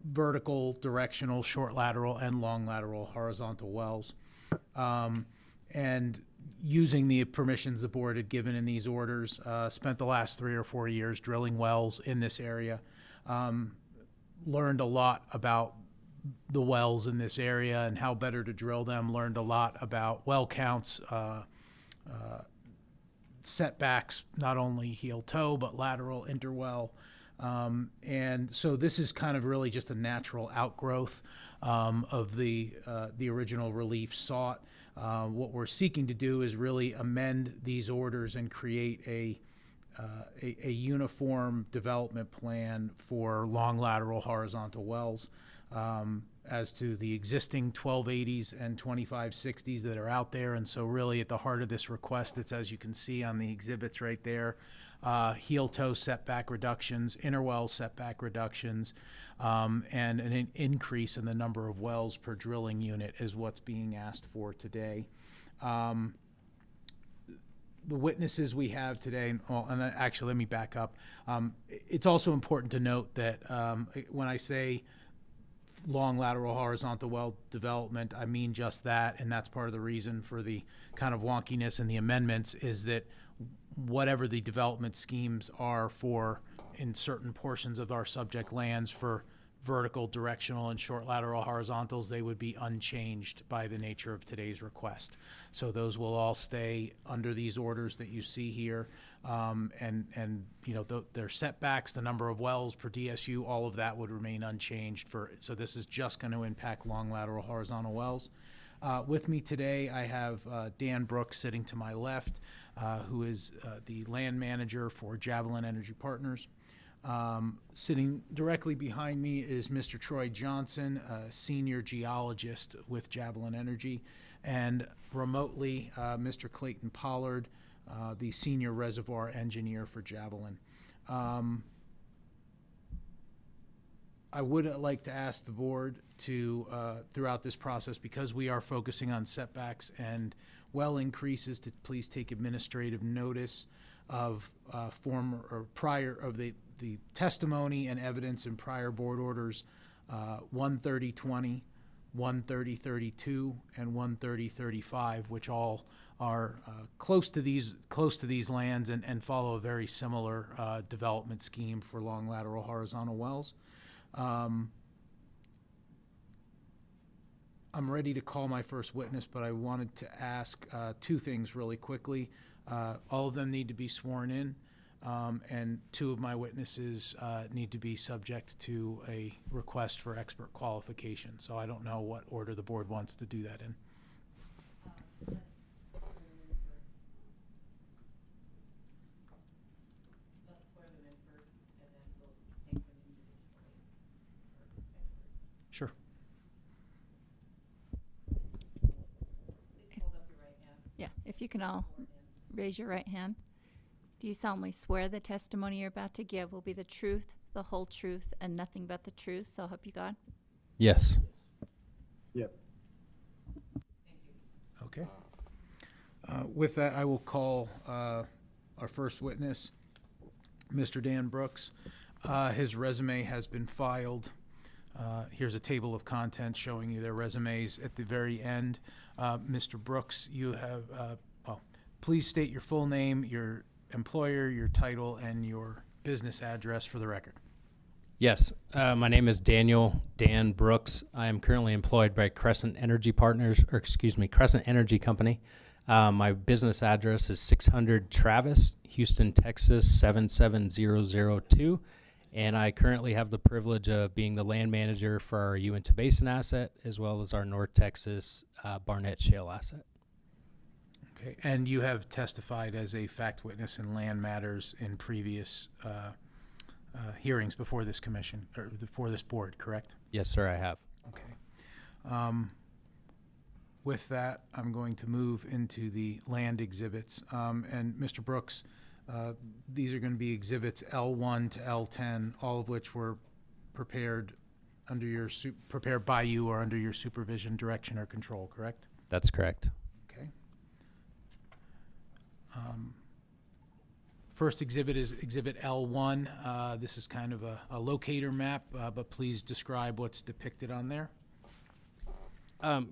vertical, directional, short lateral, and long lateral horizontal wells. And using the permissions the board had given in these orders, spent the last 3 or 4 years drilling wells in this area. Learned a lot about the wells in this area and how better to drill them. Learned a lot about well counts, setbacks, not only heel toe, but lateral interwell. And so this is kind of really just a natural outgrowth of the original relief sought. What we're seeking to do is really amend these orders and create a uniform development plan for long lateral horizontal wells. As to the existing 1280s and 2560s that are out there. And so really at the heart of this request, it's, as you can see on the exhibits right there, heel toe setback reductions, interwell setback reductions, and an increase in the number of wells per drilling unit is what's being asked for today. The witnesses we have today, and actually let me back up. It's also important to note that when I say long lateral horizontal well development, I mean just that, and that's part of the reason for the kind of wonkiness in the amendments is that whatever the development schemes are for in certain portions of our subject lands for vertical, directional, and short lateral horizontals, they would be unchanged by the nature of today's request. So those will all stay under these orders that you see here. And you know, their setbacks, the number of wells per DSU, all of that would remain unchanged so this is just going to impact long lateral horizontal wells. With me today, I have Dan Brooks sitting to my left, who is the land manager for Javelin Energy Partners. Sitting directly behind me is Mr. Troy Johnson, a senior geologist with Javelin Energy, and remotely Mr. Clayton Pollard, the senior reservoir engineer for Javelin. I would like to ask the board to, throughout this process, because we are focusing on setbacks and well increases, to please take administrative notice of former or prior of the testimony and evidence in prior board orders 13020, 13032, and 13035, which all are close to these lands and follow a very similar development scheme for long lateral horizontal wells. I'm ready to call my first witness, but I wanted to ask two things really quickly. All of them need to be sworn in, and two of my witnesses need to be subject to a request for expert qualification. So I don't know what order the board wants to do that in. Sure. Yeah, if you can all raise your right hand. Do you solemnly swear the testimony you're about to give will be the truth, the whole truth, and nothing but the truth, so help you God? Yes. Yep. Okay. With that, I will call our first witness, Mr. Dan Brooks. His resume has been filed. Here's a table of contents showing you their resumes at the very end. Mr. Brooks, you have, please state your full name, your employer, your title, and your business address for the record. Yes. My name is Dan Brooks. I am currently employed by Crescent Energy Energy Company. My business address is 600 Travis, Houston, Texas, 77002. And I currently have the privilege of being the land manager for our Uinta Basin asset, as well as our North Texas Barnett Shale asset. Okay, and you have testified as a fact witness in land matters in previous hearings before this commission, or before this board, correct? Yes, sir, I have. Okay. With that, I'm going to move into the land exhibits. And Mr. Brooks, these are going to be exhibits L1 to L10, all of which were prepared under your prepared by you or under your supervision, direction, or control, correct? That's correct. Okay. First exhibit is exhibit L1. This is kind of a locator map, but please describe what's depicted on there.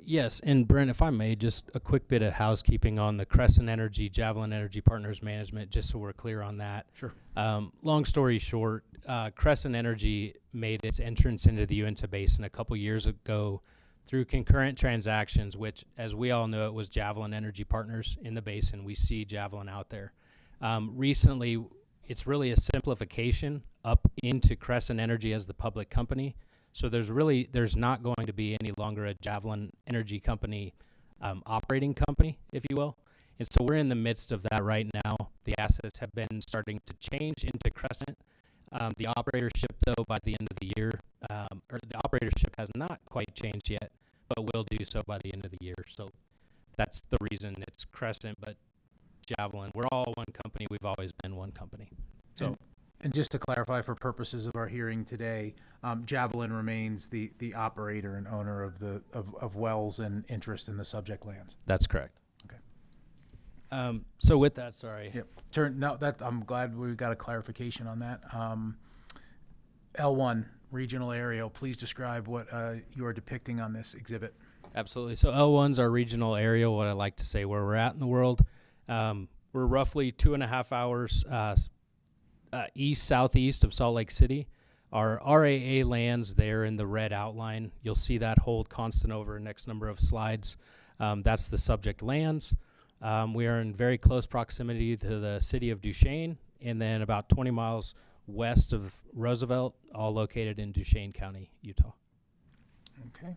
Yes, and Brent, if I may, just a quick bit of housekeeping on the Crescent Energy, Javelin Energy Partners management, just so we're clear on that. Sure. Long story short, Crescent Energy made its entrance into the Uinta Basin a couple years ago through concurrent transactions, which, as we all know, it was Javelin Energy Partners in the basin. We see Javelin out there. Recently, it's really a simplification up into Crescent Energy as the public company. So there's not going to be any longer a Javelin Energy Company operating company, if you will. And so we're in the midst of that right now. The assets have been starting to change into Crescent. The operatorship, though, by the end of the year, or the operatorship has not quite changed yet, but will do so by the end of the year. So that's the reason it's Crescent, but Javelin. We're all one company. We've always been one company. So. And just to clarify for purposes of our hearing today, Javelin remains the operator and owner of wells and interest in the subject lands. That's correct. Okay. So with that, sorry. Yep. I'm glad we got a clarification on that. L1, regional aerial. Please describe what you are depicting on this exhibit. Absolutely. So L1's our regional aerial, what I like to say, where we're at in the world. We're roughly 2.5 hours east-southeast of Salt Lake City. Our RAA lands there in the red outline, you'll see that hold constant over the next number of slides. That's the subject lands. We are in very close proximity to the city of Duchesne, and then about 20 miles west of Roosevelt, all located in Duchesne County, Utah. Okay.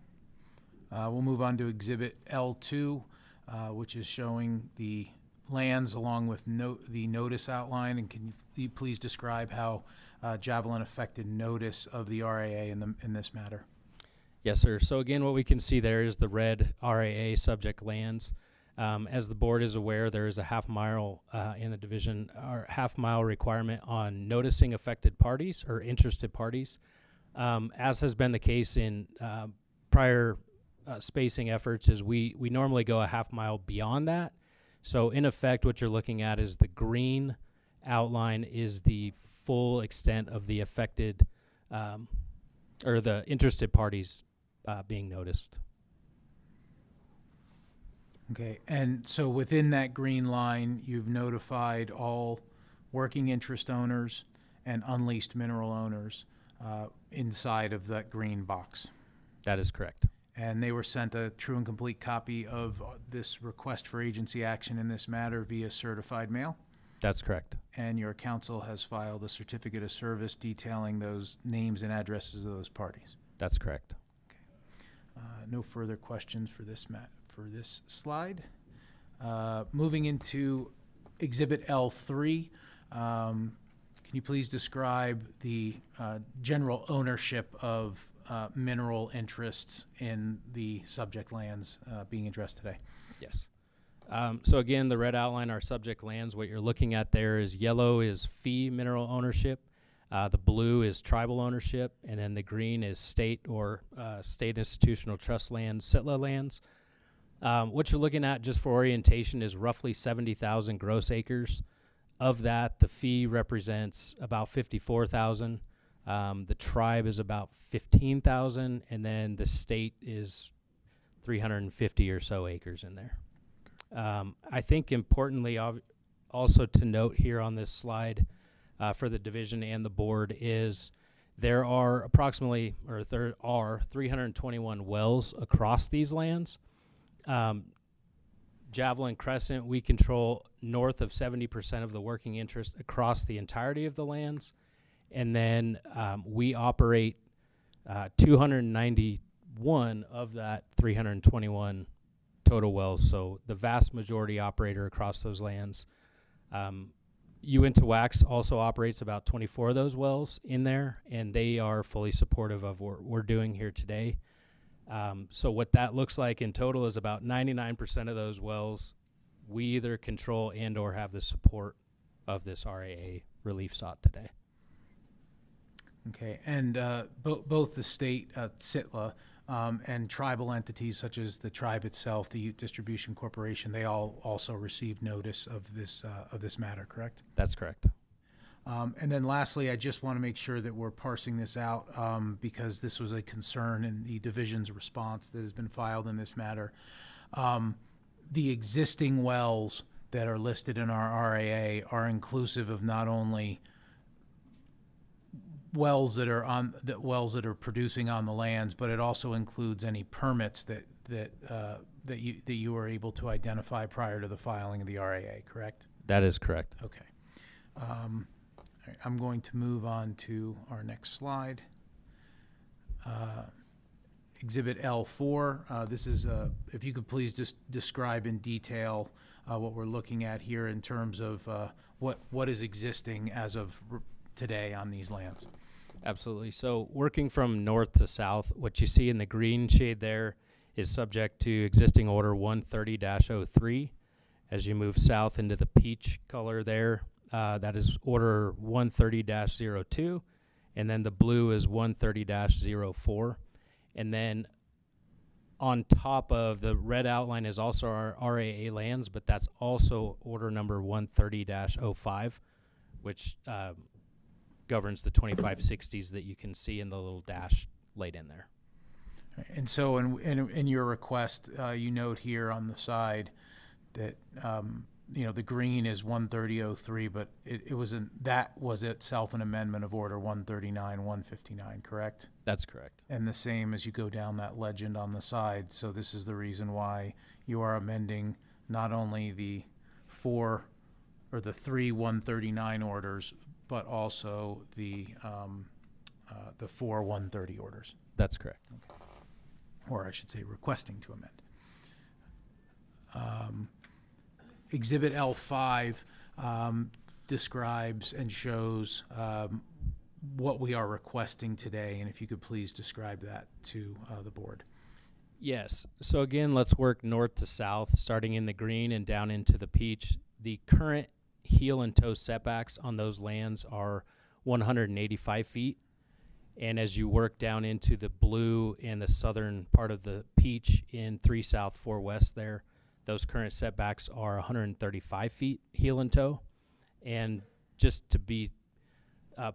We'll move on to Exhibit L2, which is showing the lands along with the notice outline. And can you please describe how Javelin affected notice of the RAA in this matter? Yes, sir. So again, what we can see there is the red RAA subject lands. As the board is aware, there is a half-mile in the division, or half-mile requirement on noticing affected parties or interested parties. As has been the case in prior spacing efforts, is we normally go a half-mile beyond that. So in effect, what you're looking at is the green outline is the full extent of the affected or the interested parties being noticed. Okay, and so within that green line, you've notified all working interest owners and unleased mineral owners inside of that green box. That is correct. And they were sent a true and complete copy of this request for agency action in this matter via certified mail? That's correct. And your counsel has filed a certificate of service detailing those names and addresses of those parties? That's correct. No further questions for this slide. Moving into Exhibit L3, can you please describe the general ownership of mineral interests in the subject lands being addressed today? Yes. So again, the red outline are subject lands. What you're looking at there is yellow is fee mineral ownership, the blue is tribal ownership, and then the green is state or state institutional trust lands, SITLA lands. What you're looking at, just for orientation, is roughly 70,000 gross acres. Of that, the fee represents about 54,000. The tribe is about 15,000, and then the state is 350 or so acres in there. I think importantly, also to note here on this slide for the division and the board is there are 321 wells across these lands. Javelin Crescent, we control north of 70% of the working interest across the entirety of the lands. And then we operate 291 of that 321 total wells. So the vast majority operator across those lands. Uinta also operates about 24 of those wells in there, and they are fully supportive of what we're doing here today. So what that looks like in total is about 99% of those wells we either control and or have the support of this RAA relief sought today. Okay, and both the state SITLA and tribal entities such as the tribe itself, the Ute Distribution Corporation, they all also received notice of this matter, correct? That's correct. And then lastly, I just want to make sure that we're parsing this out because this was a concern in the division's response that has been filed in this matter. The existing wells that are listed in our RAA are inclusive of not only wells that are producing on the lands, but it also includes any permits that you were able to identify prior to the filing of the RAA, correct? That is correct. Okay. All right, I'm going to move on to our next slide. Exhibit L4. This is, if you could please just describe in detail what we're looking at here in terms of what is existing as of today on these lands. Absolutely. So working from north to south, what you see in the green shade there is subject to existing order 130-03. As you move south into the peach color there, that is order 130-02, and then the blue is 130-04. And then on top of the red outline is also our RAA lands, but that's also order number 130-05, which governs the 2560s that you can see in the little dash laid in there. And so in your request, you note here on the side that the green is 130.03, but that was itself an amendment of order 139-159, correct? That's correct. And the same as you go down that legend on the side. So this is the reason why you are amending not only the three 139 orders, but also the 4 130 orders. That's correct. Okay. Or I should say requesting to amend. Exhibit L5 describes and shows what we are requesting today, and if you could please describe that to the board. Yes. So again, let's work north to south, starting in the green and down into the peach. The current heel and toe setbacks on those lands are 185 feet. And as you work down into the blue and the southern part of the peach in 3 south, 4 west there, those current setbacks are 135 feet heel and toe. And just to be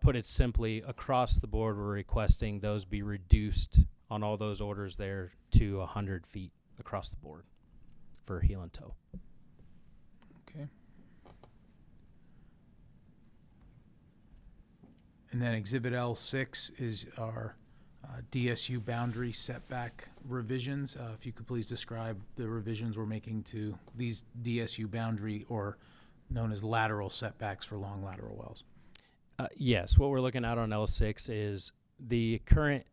put it simply, across the board, we're requesting those be reduced on all those orders there to 100 feet across the board for heel and toe. Okay. And then Exhibit L6 is our DSU boundary setback revisions. If you could please describe the revisions we're making to these DSU boundary, or known as lateral setbacks for long lateral wells. Yes, what we're looking at on L6 is the current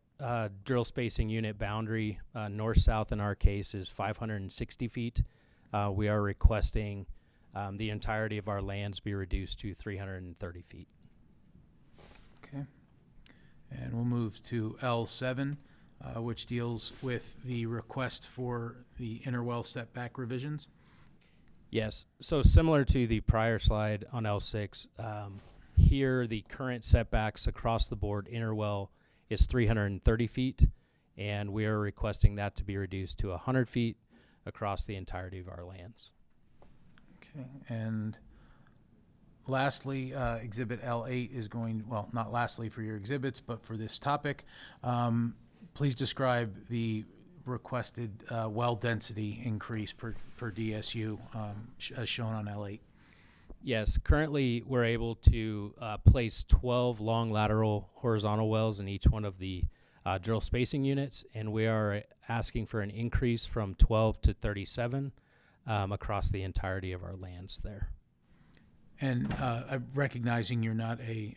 drill spacing unit boundary, north-south in our case, is 560 feet. We are requesting the entirety of our lands be reduced to 330 feet. Okay. And we'll move to L7, which deals with the request for the interwell setback revisions. Yes, so similar to the prior slide on L6, here the current setbacks across the board interwell is 330 feet, and we are requesting that to be reduced to 100 feet across the entirety of our lands. Okay, and lastly, Exhibit L8 is going, well, not lastly for your exhibits, but for this topic. Please describe the requested well density increase per DSU as shown on L8. Yes, currently we're able to place 12 long lateral horizontal wells in each one of the drill spacing units, and we are asking for an increase from 12 to 37 across the entirety of our lands there. And recognizing you're not a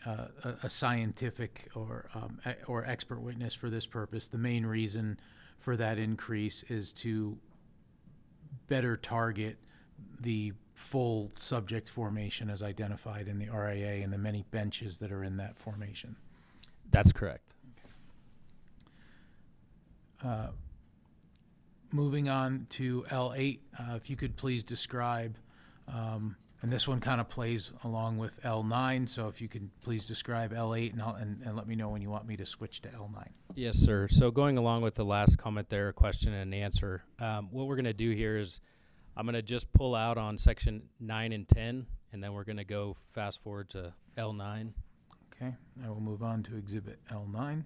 scientific or expert witness for this purpose, the main reason for that increase is to better target the full subject formation as identified in the RIA and the many benches that are in that formation. That's correct. Moving on to L8, if you could please describe, and this one kind of plays along with L9, so if you could please describe L8 and let me know when you want me to switch to L9. Yes, sir. So going along with the last comment there, question and answer, what we're going to do here is I'm going to just pull out on section 9 and 10, and then we're going to go fast forward to L9. Okay, I will move on to Exhibit L9.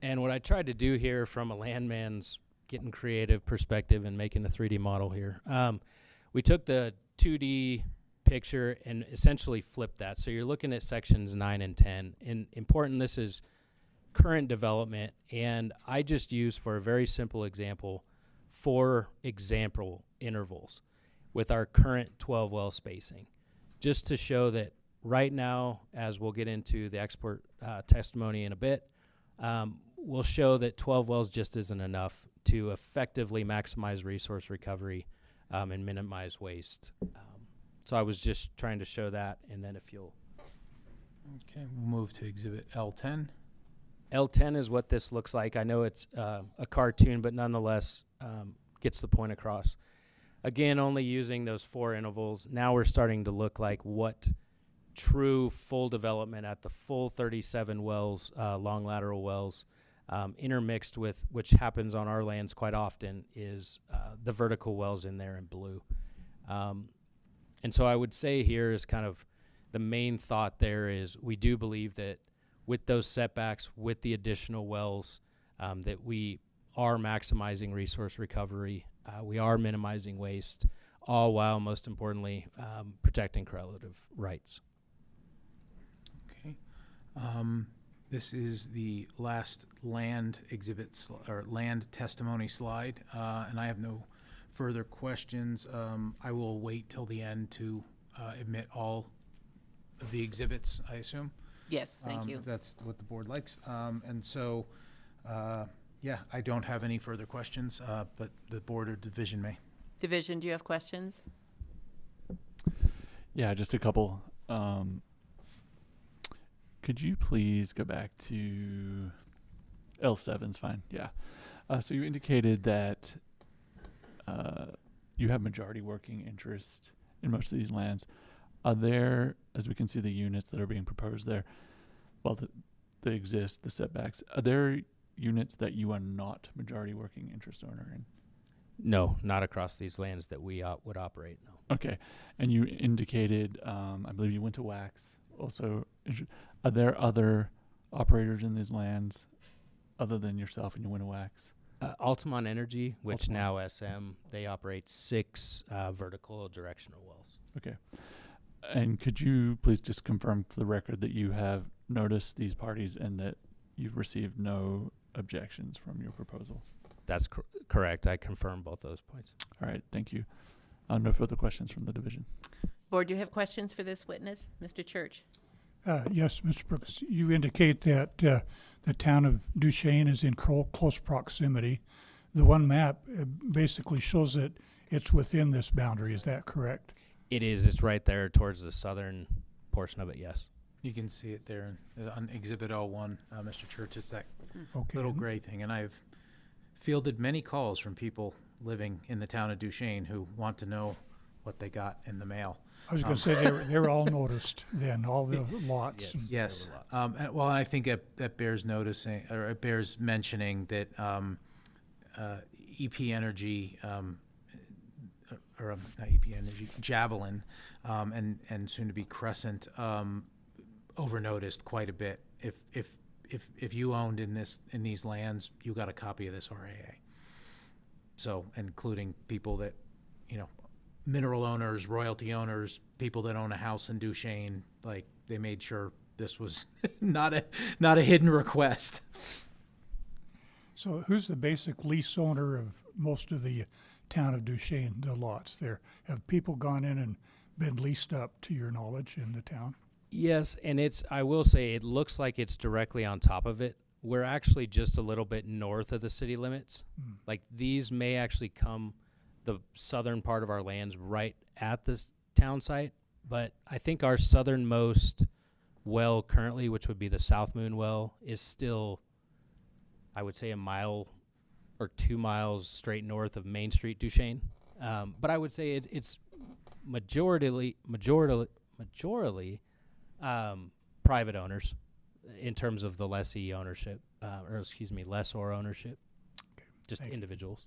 And what I tried to do here from a landman's getting creative perspective and making a 3D model here, we took the 2D picture and essentially flipped that. So you're looking at sections 9 and 10. And important, this is current development, and I just used, for a very simple example, 4 example intervals with our current 12 well spacing, just to show that right now, as we'll get into the expert testimony in a bit, we'll show that 12 wells just isn't enough to effectively maximize resource recovery and minimize waste. So I was just trying to show that, and then if you'll... Okay, we'll move to Exhibit L10. L10 is what this looks like. I know it's a cartoon, but nonetheless gets the point across. Again, only using those 4 intervals. Now we're starting to look like what true full development at the full 37 wells, long lateral wells, intermixed with, which happens on our lands quite often, is the vertical wells in there in blue. And so I would say here is kind of the main thought there is we do believe that with those setbacks, with the additional wells, that we are maximizing resource recovery. We are minimizing waste. all while, most importantly, protecting correlative rights. Okay. This is the last land exhibit or land testimony slide, and I have no further questions. I will wait till the end to admit all of the exhibits, I assume. Yes, thank you. If that's what the board likes. And so, yeah, I don't have any further questions, but the board or division may. Division, do you have questions? Yeah, just a couple. Could you please go back to L7's fine. Yeah. So you indicated that you have majority working interest in most of these lands. Are there, as we can see the units that are being proposed there, well, they exist, the setbacks, are there units that you are not majority working interest owner in? No, not across these lands that we would operate, no. Okay. And you indicated, I believe you went to Wax also. Are there other operators in these lands other than yourself and you went to Wax? Altamont Energy, which Altamont. now SM, they operate 6 vertical directional wells. Okay. And could you please just confirm for the record that you have noticed these parties and that you've received no objections from your proposal? That's correct. I confirm both those points. All right. Thank you. No further questions from the division. Board, do you have questions for this witness? Mr. Church? Yes, Mr. Brooks. You indicate that the town of Duchesne is in close proximity. The one map basically shows that it's within this boundary. Is that correct? It is. It's right there towards the southern portion of it, yes. You can see it there on Exhibit L1, Mr. Church. It's that Okay. little gray thing. And I've fielded many calls from people living in the town of Duchesne who want to know what they got in the mail. I was going to say they were all noticed then, all the lots. Yes. And, well, I think that bears noticing, or it bears mentioning that EP Energy, or not EP Energy, Javelin, and soon to be Crescent, over noticed quite a bit. If you owned in these lands, you got a copy of this RAA. So, including people that, mineral owners, royalty owners, people that own a house in Duchesne, like they made sure this was not a hidden request. So who's the basic lease owner of most of the town of Duchesne, the lots there? Have people gone in and been leased up, to your knowledge, in the town? Yes, and I will say, it looks like it's directly on top of it. We're actually just a little bit north of the city limits. Like, these may actually come the southern part of our lands right at this town site, but I think our southernmost well currently, which would be the South Moon well, is still, I would say, a mile or 2 miles straight north of Main Street, Duchesne. But I would say it's majorly private owners in terms of the lessee ownership, lessor ownership, just individuals.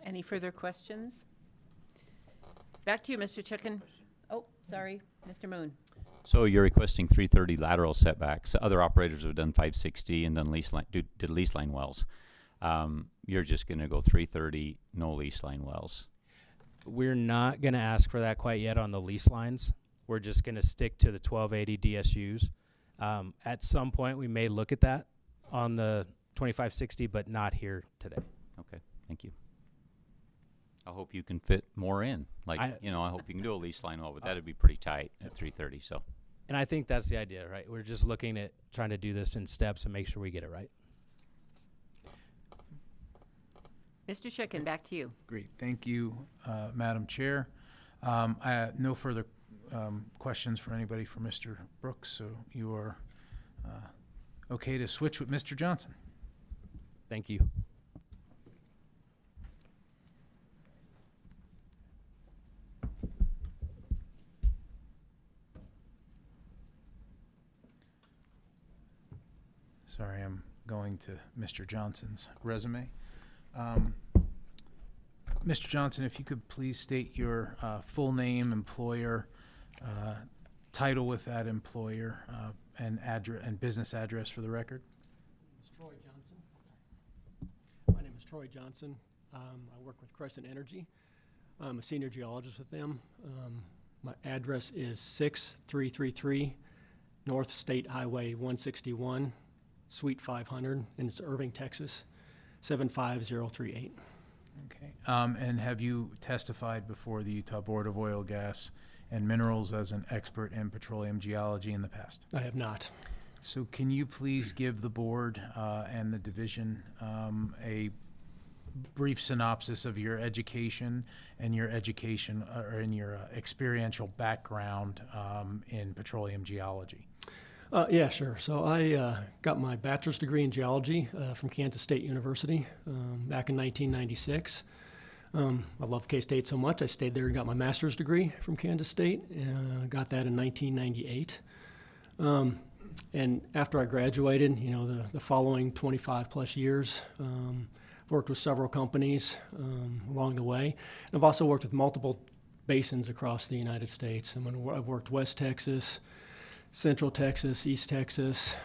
Any further questions? Back to you, Mr. Chicken. Oh, sorry, Mr. Moon. So you're requesting 330 lateral setbacks. Other operators have done 560 and done did lease line wells. You're just going to go 330, no lease line wells. We're not going to ask for that quite yet on the lease lines. We're just going to stick to the 1280 DSUs. At some point, we may look at that on the 2560, but not here today. Okay, thank you. I hope you can fit more in. I hope you can do a lease line well, but that'd be pretty tight at 330. So, and I think that's the idea, right? We're just looking at trying to do this in steps and make sure we get it right. Mr. Chicken, back to you. Great. Thank you, Madam Chair. I have no further questions from anybody for Mr. Brooks, so you are okay to switch with Mr. Johnson. Thank you. Sorry, I'm going to Mr. Johnson's resume. Mr. Johnson, if you could please state your full name, employer, title with that employer, and address and business address for the record. It's Troy Johnson. My name is Troy Johnson. I work with Crescent Energy. I'm a senior geologist with them. My address is 6333 North State Highway 161, Suite 500, and it's Irving, Texas, 75038. Okay. And have you testified before the Utah Board of Oil, Gas, and Minerals as an expert in petroleum geology in the past? I have not. So can you please give the board and the division a brief synopsis of your education and your experiential background in petroleum geology? Yeah, sure. So I got my bachelor's degree in geology from Kansas State University back in 1996. I love K-State so much, I stayed there and got my master's degree from Kansas State. Got that in 1998. And after I graduated, you know, the following 25 plus years, I've worked with several companies along the way. And I've also worked with multiple basins across the United States. I've worked West Texas, Central Texas, East Texas,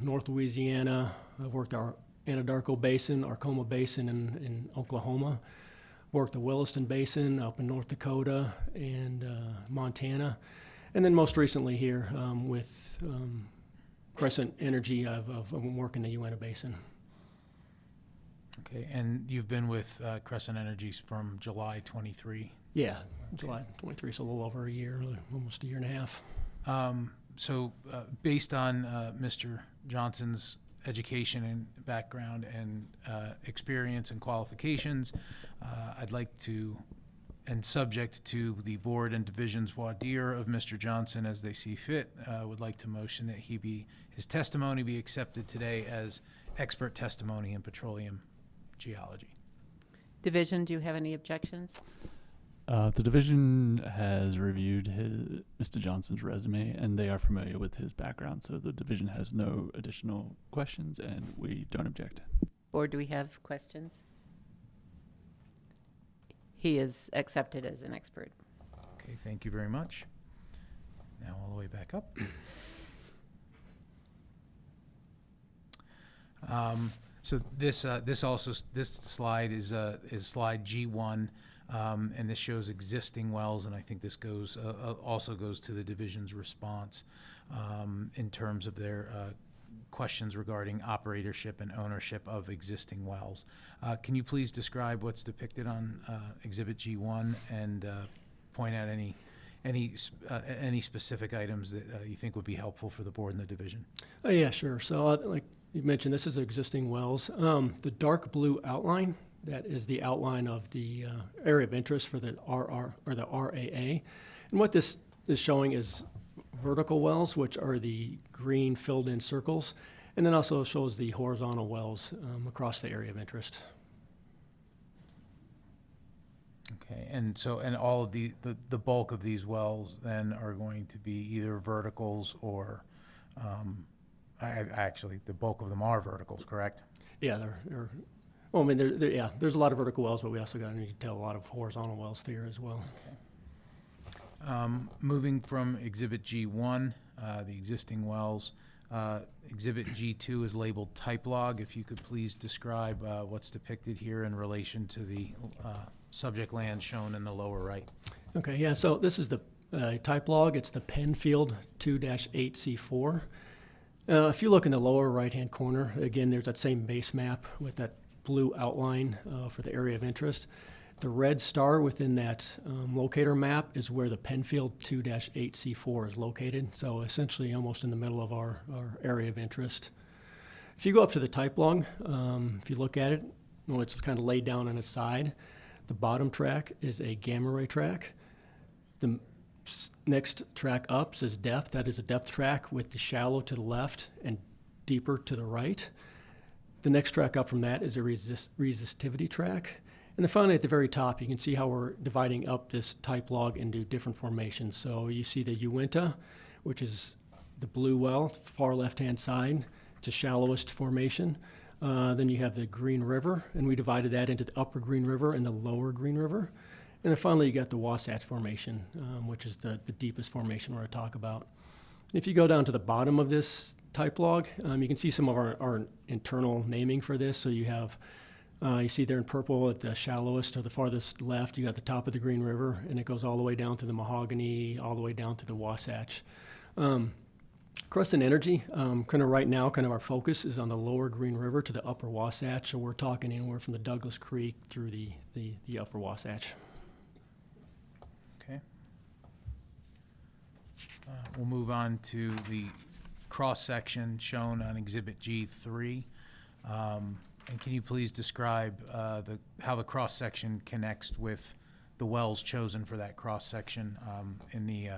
North Louisiana. I've worked our Anadarko Basin, Arkoma Basin in Oklahoma. Worked the Williston Basin up in North Dakota and Montana. And then most recently here with Crescent Energy, I've been working the Uinta Basin. Okay, and you've been with Crescent Energies from July 23? Yeah, July 23, so a little over a year, almost a year and a half. So based on Mr. Johnson's education and background and experience and qualifications, I'd like to, and subject to the board and division's voir dire of Mr. Johnson as they see fit, would like to motion that his testimony be accepted today as expert testimony in petroleum geology. Division, do you have any objections? The division has reviewed Mr. Johnson's resume, and they are familiar with his background, so the division has no additional questions, and we don't object. Board, do we have questions? He is accepted as an expert. Okay, thank you very much. Now all the way back up. So this slide is slide G1, and this shows existing wells, and I think this goes also goes to the division's response in terms of their questions regarding operatorship and ownership of existing wells. Can you please describe what's depicted on Exhibit G1 and point out any specific items that you think would be helpful for the board and the division? Yeah, sure. So like you mentioned, this is existing wells. The dark blue outline, that is the outline of the area of interest for the RR or the RAA. And what this is showing is vertical wells, which are the green filled in circles, and then also shows the horizontal wells across the area of interest. Okay, and so all of the bulk of these wells then are going to be either verticals or actually the bulk of them are verticals, correct? Yeah, they're well, I mean, yeah, there's a lot of vertical wells, but we also got to need to tell a lot of horizontal wells here as well. Okay. Moving from Exhibit G1, the existing wells, Exhibit G2 is labeled type log. If you could please describe what's depicted here in relation to the subject land shown in the lower right. Okay, yeah, so this is the type log. It's the Penfield 2-8C4. If you look in the lower right-hand corner, again, there's that same base map with that blue outline for the area of interest. The red star within that locator map is where the Penfield 2-8C4 is located, so essentially almost in the middle of our area of interest. If you go up to the type log, if you look at it, well, it's kind of laid down on its side. The bottom track is a gamma ray track. The next track up says depth. That is a depth track with the shallow to the left and deeper to the right. The next track up from that is a resistivity track. And then finally at the very top, you can see how we're dividing up this type log into different formations. So you see the Uinta, which is the blue well, far left-hand side. It's the shallowest formation. Then you have the Green River, and we divided that into the upper Green River and the lower Green River. And then finally you got the Wasatch Formation, which is the deepest formation we're going to talk about. If you go down to the bottom of this type log, you can see some of our internal naming for this. So you have You see there in purple at the shallowest or the farthest left, you got the top of the Green River, and it goes all the way down to the Mahogany, all the way down to the Wasatch. Crescent Energy, kind of right now, kind of our focus is on the lower Green River to the upper Wasatch. So we're talking anywhere from the Douglas Creek through the upper Wasatch. Okay. We'll move on to the cross-section shown on Exhibit G3. And can you please describe how the cross-section connects with the wells chosen for that cross-section in the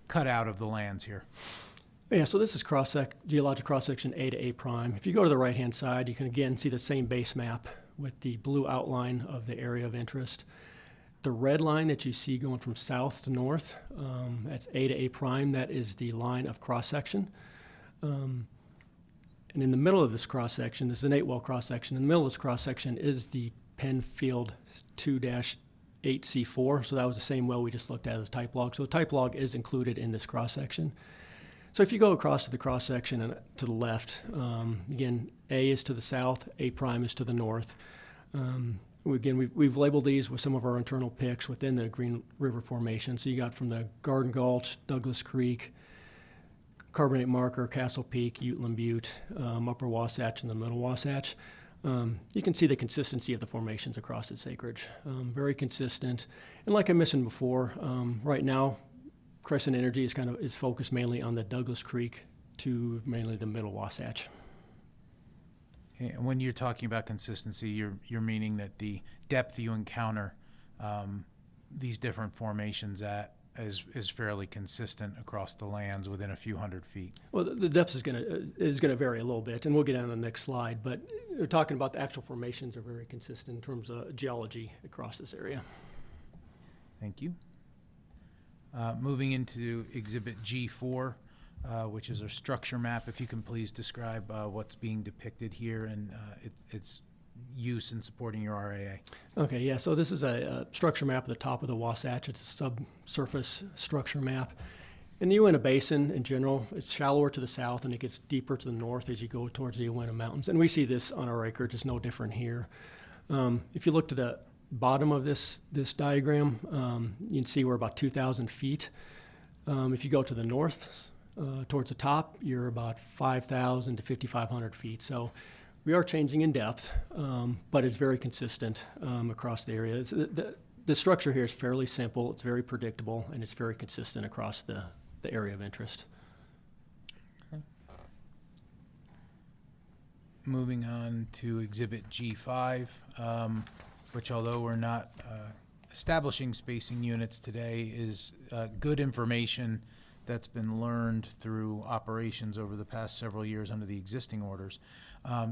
cutout of the lands here? Yeah, so this is geologic cross-section A to A prime. If you go to the right-hand side, you can again see the same base map with the blue outline of the area of interest. The red line that you see going from south to north, that's A to A prime. That is the line of cross-section. And in the middle of this cross-section, this is an 8-well cross-section. In the middle of this cross-section is the Penfield 2-8C4. So that was the same well we just looked at as a type log. So the type log is included in this cross-section. So if you go across to the cross-section and to the left, again, A is to the south, A prime is to the north. Again, we've labeled these with some of our internal picks within the Green River Formation. So you got from the Garden Gulch, Douglas Creek, Carbonate Marker, Castle Peak, Uteland Butte, Upper Wasatch, and the Middle Wasatch. You can see the consistency of the formations across its acreage. Very consistent. And like I mentioned before, right now, Crescent Energy is focused mainly on the Douglas Creek to mainly the Middle Wasatch. Okay, and when you're talking about consistency, you're meaning that the depth you encounter these different formations at is fairly consistent across the lands within a few hundred feet. Well, the depth is gonna vary a little bit, and we'll get on the next slide. But we're talking about the actual formations are very consistent in terms of geology across this area. Thank you. Moving into Exhibit G4, which is our structure map. If you can please describe what's being depicted here and its use in supporting your RAA. Okay, yeah, so this is a structure map at the top of the Wasatch. It's a subsurface structure map. In the Uinta Basin in general, it's shallower to the south and it gets deeper to the north as you go towards the Uinta Mountains. And we see this on our acreage. It's no different here. If you look to the bottom of this diagram, you can see we're about 2,000 feet. If you go to the north, towards the top, you're about 5,000 to 5,500 feet. So we are changing in depth, but it's very consistent across the area. The structure here is fairly simple, it's very predictable, and it's very consistent across the area of interest. Okay. Moving on to Exhibit G5, which although we're not establishing spacing units today, is good information that's been learned through operations over the past several years under the existing orders.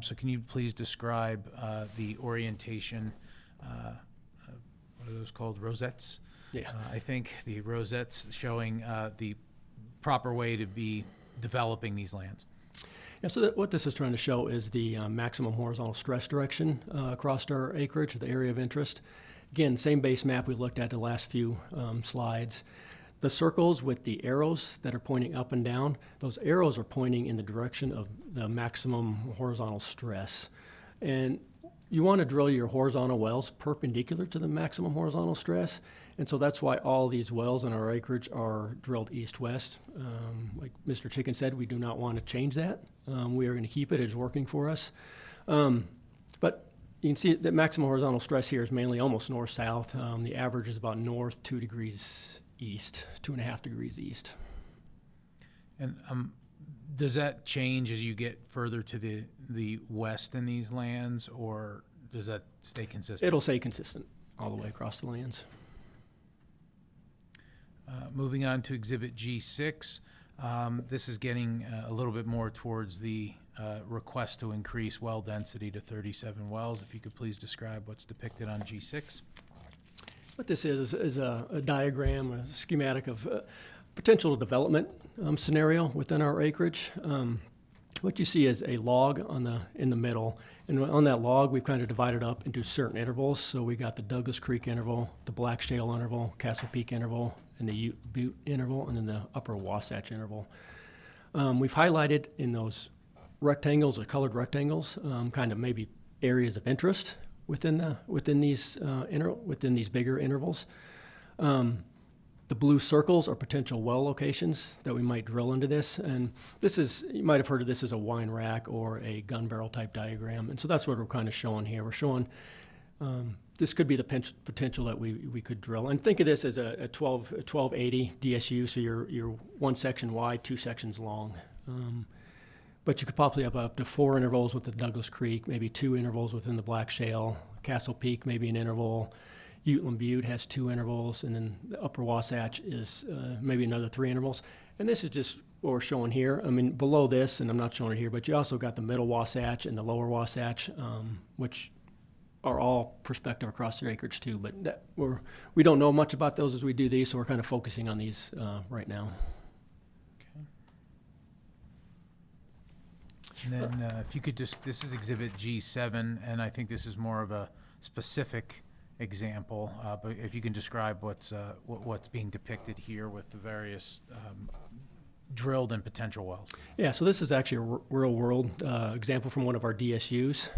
So can you please describe the orientation, what are those called, rosettes? Yeah. I think the rosettes showing the proper way to be developing these lands. Yeah, so what this is trying to show is the maximum horizontal stress direction across our acreage, the area of interest. Again, same base map we looked at the last few slides. The circles with the arrows that are pointing up and down, those arrows are pointing in the direction of the maximum horizontal stress. And you want to drill your horizontal wells perpendicular to the maximum horizontal stress. And so that's why all these wells in our acreage are drilled east-west. Like Mr. Chicken said, we do not want to change that. We are going to keep it. It's working for us. But you can see that maximum horizontal stress here is mainly almost north-south. The average is about north 2 degrees east, 2.5 degrees east. And does that change as you get further to the west in these lands, or does that stay consistent? It'll stay consistent all the way across the lands. Moving on to Exhibit G6, this is getting a little bit more towards the request to increase well density to 37 wells. If you could please describe what's depicted on G6. What this is a diagram, a schematic of potential development scenario within our acreage. What you see is a log in the middle, and on that log we've kind of divided up into certain intervals. So we got the Douglas Creek interval, the Black Shale interval, Castle Peak interval, and the Ute Butte interval, and then the Upper Wasatch interval. We've highlighted in those rectangles or colored rectangles, kind of maybe areas of interest within these bigger intervals. The blue circles are potential well locations that we might drill into this. And this is, you might have heard of this as a wine rack or a gun barrel type diagram. And so that's what we're kind of showing here. We're showing this could be the potential that we could drill. And think of this as a 1280 DSU, so you're one section wide, 2 sections long. But you could probably have up to 4 intervals with the Douglas Creek, maybe 2 intervals within the Black Shale, Castle Peak, maybe an interval. Uteland Butte has 2 intervals, and then the Upper Wasatch is maybe another 3 intervals. And this is just what we're showing here. I mean, below this, and I'm not showing it here, but you also got the Middle Wasatch and the Lower Wasatch, which are all prospective across their acreage too. But we don't know much about those as we do these, so we're kind of focusing on these right now. And then if you could just, this is Exhibit G7, and I think this is more of a specific example, but if you can describe what's being depicted here with the various drilled and potential wells. Yeah, so this is actually a real world example from one of our DSUs.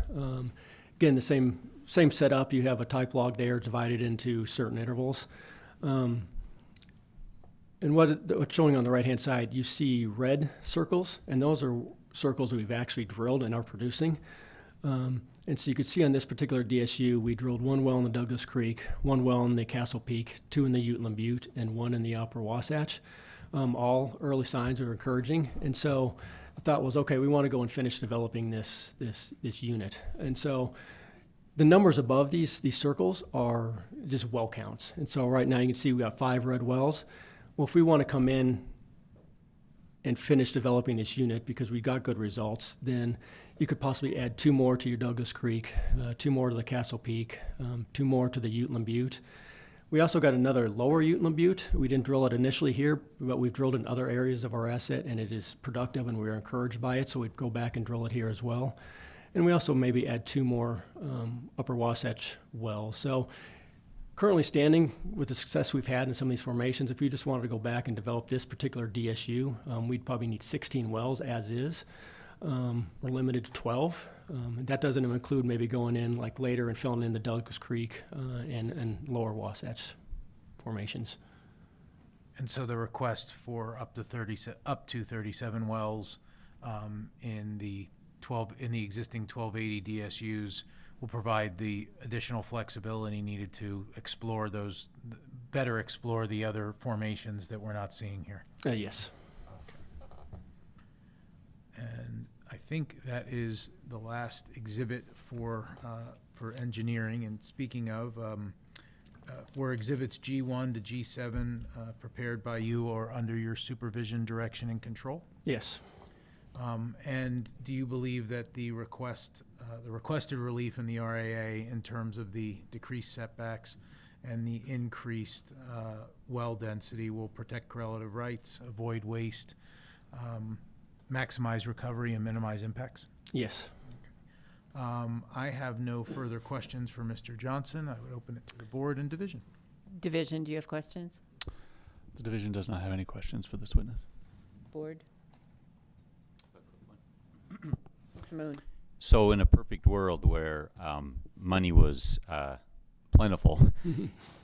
Again, the same setup. You have a type log there divided into certain intervals. And what's showing on the right-hand side, you see red circles, and those are circles that we've actually drilled and are producing. And so you could see on this particular DSU, we drilled 1 well in the Douglas Creek, 1 well in the Castle Peak, 2 in the Uteland Butte, and 1 in the Upper Wasatch. All early signs are encouraging. And so the thought was, okay, we want to go and finish developing this unit. And so the numbers above these circles are just well counts. And so right now you can see we got 5 red wells. Well, if we want to come in and finish developing this unit because we got good results, then you could possibly add 2 more to your Douglas Creek, 2 more to the Castle Peak, 2 more to the Uteland Butte. We also got another lower Uteland Butte. We didn't drill it initially here, but we've drilled in other areas of our asset, and it is productive, and we are encouraged by it, so we'd go back and drill it here as well. And we also maybe add 2 more Upper Wasatch wells. So currently standing with the success we've had in some of these formations, if we just wanted to go back and develop this particular DSU, we'd probably need 16 wells as is. We're limited to 12. And that doesn't include maybe going in like later and filling in the Douglas Creek and Lower Wasatch formations. And so the request for up to 37 wells in the existing 1280 DSUs will provide the additional flexibility needed to better explore the other formations that we're not seeing here. Yes. And I think that is the last exhibit for engineering. And speaking of, were exhibits G1 to G7 prepared by you or under your supervision, direction, and control? Yes. And do you believe that the requested relief in the RAA in terms of the decreased setbacks and the increased well density will protect correlative rights, avoid waste, maximize recovery, and minimize impacts? Yes. I have no further questions for Mr. Johnson. I would open it to the board and division. Division, do you have questions? The division does not have any questions for this witness. Board? Moon. So in a perfect world where money was plentiful,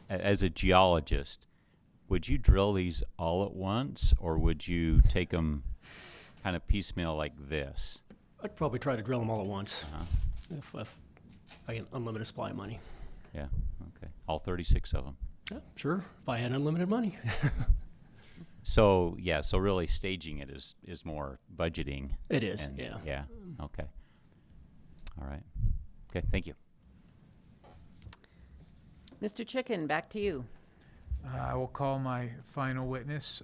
as a geologist, would you drill these all at once, or would you take them kind of piecemeal like this? I'd probably try to drill them all at once if I get unlimited supply of money. Yeah, okay. All 36 of them. Yeah, sure, if I had unlimited money. So, yeah, so really staging it is more budgeting. It is, yeah. Yeah, okay. All right. Okay, thank you. Mr. Chicken, back to you. I will call my final witness,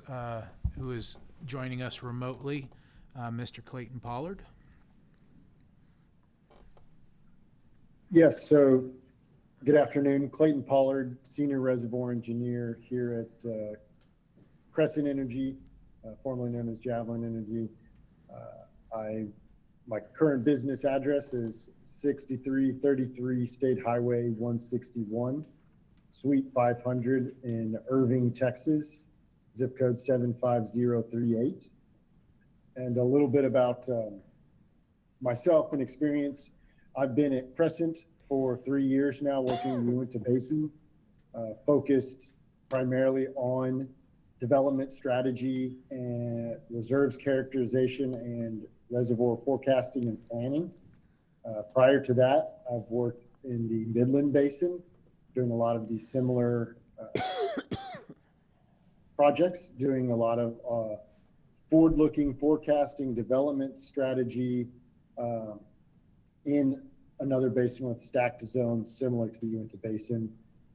who is joining us remotely, Mr. Clayton Pollard. Yes, so good afternoon. Clayton Pollard, Senior Reservoir Engineer here at Crescent Energy, formerly known as Javelin Energy. My current business address is 6333 State Highway 161, Suite 500 in Irving, Texas, zip code 75038. And a little bit about myself and experience, I've been at Crescent for 3 years now, working in the Uinta Basin, focused primarily on development strategy and reserves characterization and reservoir forecasting and planning. Prior to that, I've worked in the Midland Basin, doing a lot of these similar projects, doing a lot of forward-looking forecasting, development strategy in another basin with stacked zones similar to the Uinta Basin.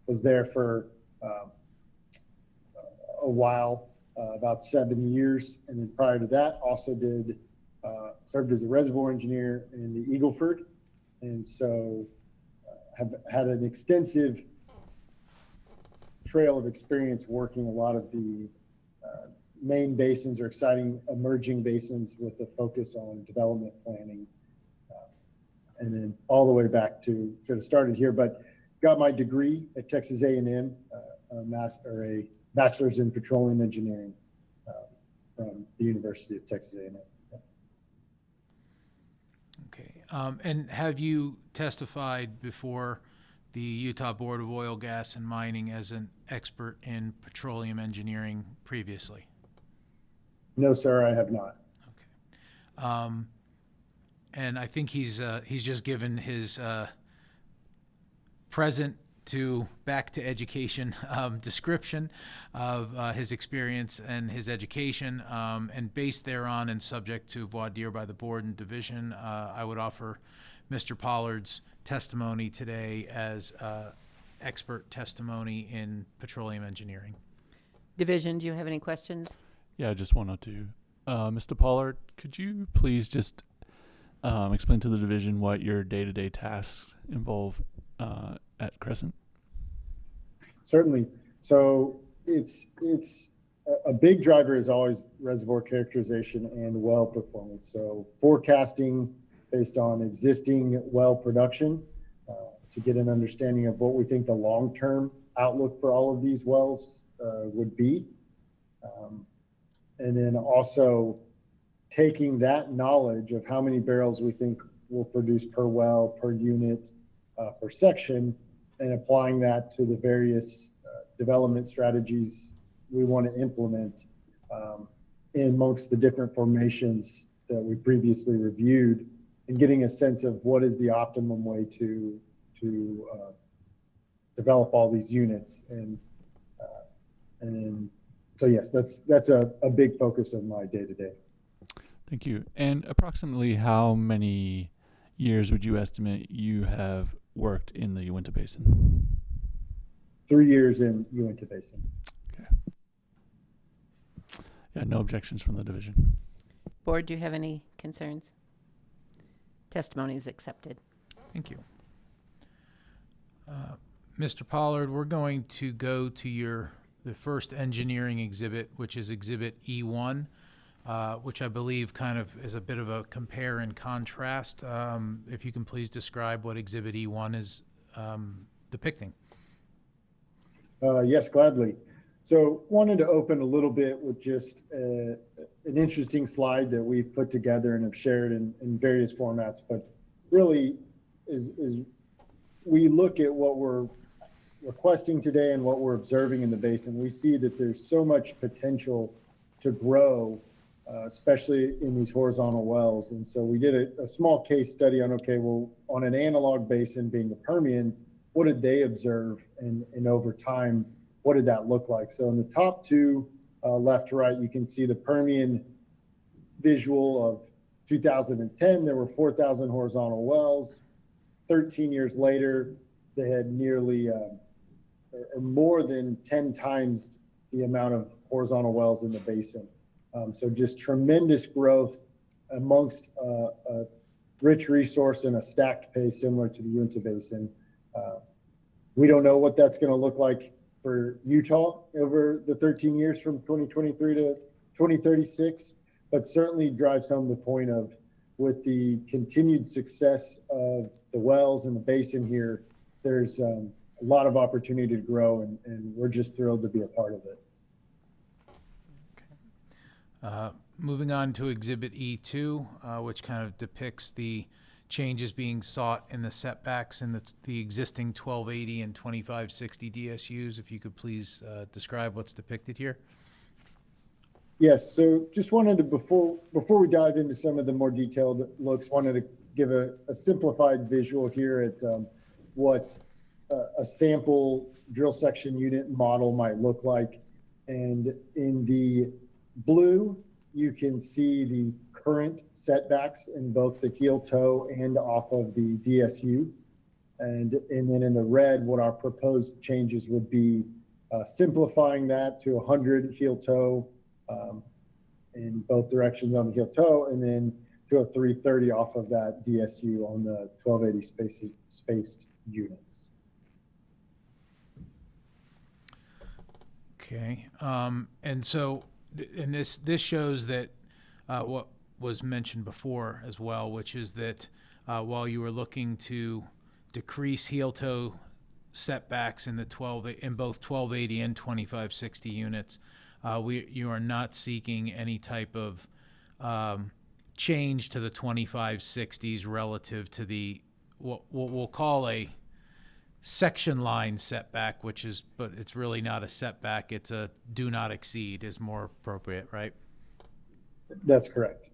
Was there for a while, about 7 years, and then prior to that, also served as a reservoir engineer in the Eagle Ford, and so have had an extensive trail of experience working a lot of the main basins or exciting emerging basins with a focus on development planning, and then all the way back to, should have started here, but got my degree at Texas A&M, a bachelor's in petroleum engineering from the University of Texas A&M. Okay. And have you testified before the Utah Board of Oil, Gas, and Mining as an expert in petroleum engineering previously? No, sir, I have not. Okay. And I think he's just given his present to back to education description of his experience and his education, and based thereon and subject to voir dire by the board and division, I would offer Mr. Pollard's testimony today as expert testimony in petroleum engineering. Division, do you have any questions? Yeah, I just wanted to. Mr. Pollard, could you please just explain to the division what your day-to-day tasks involve at Crescent? Certainly. So it's a big driver is always reservoir characterization and well performance. So forecasting based on existing well production to get an understanding of what we think the long-term outlook for all of these wells would be. And then also taking that knowledge of how many barrels we think will produce per well, per unit, per section, and applying that to the various development strategies we want to implement in amongst the different formations that we previously reviewed, and getting a sense of what is the optimum way to develop all these units. And so yes, that's a big focus of my day-to-day. Thank you. And approximately how many years would you estimate you have worked in the Uinta Basin? 3 years in Uinta Basin. Okay. Yeah, no objections from the division. Board, do you have any concerns? Testimony is accepted. Thank you. Mr. Pollard, we're going to go to the first engineering exhibit, which is Exhibit E1, which I believe kind of is a bit of a compare and contrast. If you can please describe what Exhibit E1 is depicting. Yes, gladly. So wanted to open a little bit with just an interesting slide that we've put together and have shared in various formats, but really is we look at what we're requesting today and what we're observing in the basin, we see that there's so much potential to grow, especially in these horizontal wells. And so we did a small case study on, okay, well, on an analog basin being the Permian, what did they observe? And over time, what did that look like? So in the top two, left to right, you can see the Permian visual of 2010, there were 4,000 horizontal wells. 13 years later, they had nearly or more than 10 times the amount of horizontal wells in the basin. So just tremendous growth amongst a rich resource and a stacked pay similar to the Uinta Basin. We don't know what that's going to look like for Utah over the 13 years from 2023 to 2036, but certainly drives home the point of, with the continued success of the wells in the basin here, there's a lot of opportunity to grow, and we're just thrilled to be a part of it. Moving on to Exhibit E2, which kind of depicts the changes being sought in the setbacks in the existing 1280 and 2560 DSUs. If you could please describe what's depicted here. Yes, so just wanted to, before we dive into some of the more detailed looks, wanted to give a simplified visual here at what a sample drill section unit model might look like. And in the blue, you can see the current setbacks in both the heel toe and off of the DSU. And then in the red, what our proposed changes would be, simplifying that to 100 heel toe in both directions on the heel toe, and then to a 330 off of that DSU on the 1280 spaced units. Okay, and so, and this shows that what was mentioned before as well, which is that while you were looking to decrease heel toe setbacks in both 1280 and 2560 units, you are not seeking any type of change to the 2560s relative to the what we'll call a section line setback, but it's really not a setback. It's a do not exceed is more appropriate, right? That's correct.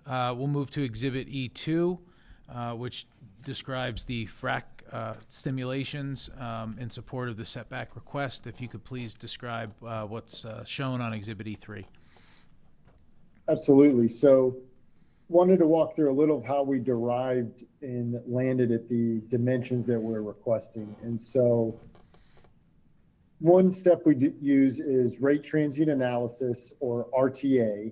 We'll move to Exhibit E2, which describes the frac stimulations in support of the setback request. If you could please describe what's shown on Exhibit E3. Absolutely. So wanted to walk through a little of how we derived and landed at the dimensions that we're requesting. And so one step we use is rate transient analysis, or RTA.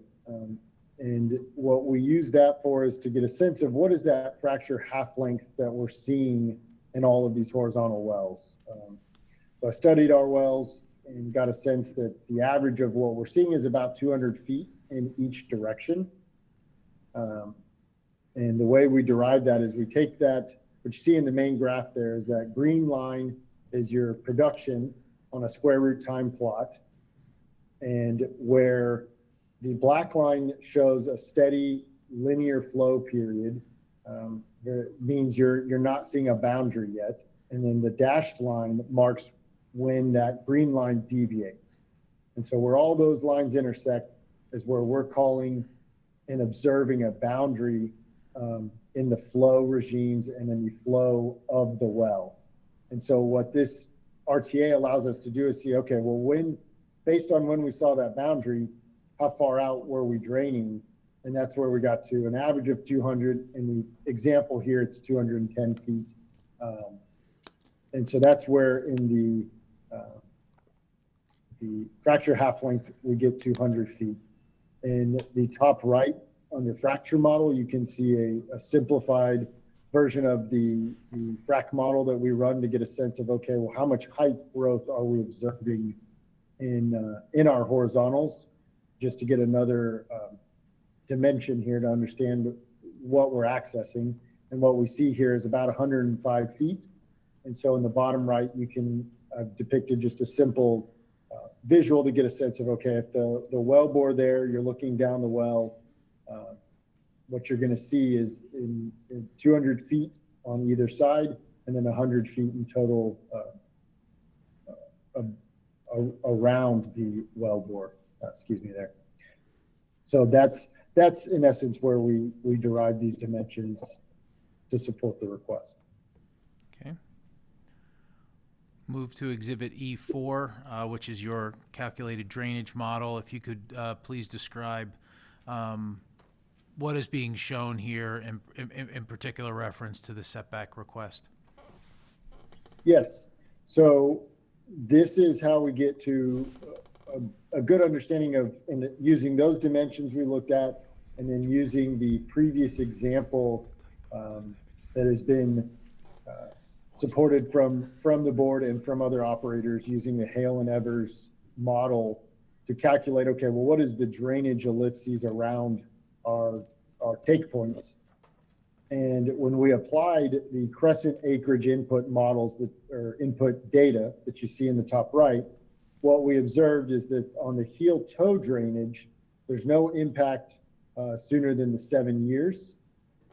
And what we use that for is to get a sense of what is that fracture half length that we're seeing in all of these horizontal wells. So I studied our wells and got a sense that the average of what we're seeing is about 200 feet in each direction. And the way we derive that is we take that, what you see in the main graph there is that green line is your production on a square root time plot, and where the black line shows a steady linear flow period, that means you're not seeing a boundary yet. And then the dashed line marks when that green line deviates. And so where all those lines intersect is where we're calling and observing a boundary in the flow regimes and in the flow of the well. And so what this RTA allows us to do is see, okay, well, based on when we saw that boundary, how far out were we draining? And that's where we got to an average of 200. In the example here, it's 210 feet. And so that's where in the fracture half length, we get 200 feet. In the top right, on the fracture model, you can see a simplified version of the frac model that we run to get a sense of, okay, well, how much height growth are we observing in our horizontals, just to get another dimension here to understand what we're accessing. And what we see here is about 105 feet. And so in the bottom right, you can I've depicted just a simple visual to get a sense of, okay, if the well bore there, you're looking down the well, what you're going to see is in 200 feet on either side, and then 100 feet in total around the well bore. Excuse me there. So that's in essence where we derive these dimensions to support the request. Okay. Move to Exhibit E4, which is your calculated drainage model. If you could please describe what is being shown here in particular reference to the setback request. Yes. So this is how we get to a good understanding of, and using those dimensions we looked at, and then using the previous example that has been supported from the board and from other operators, using the Hale and Evers model to calculate, okay, well, what is the drainage ellipses around our take points? And when we applied the crescent acreage input models or input data that you see in the top right, what we observed is that on the heel toe drainage, there's no impact sooner than the 7 years.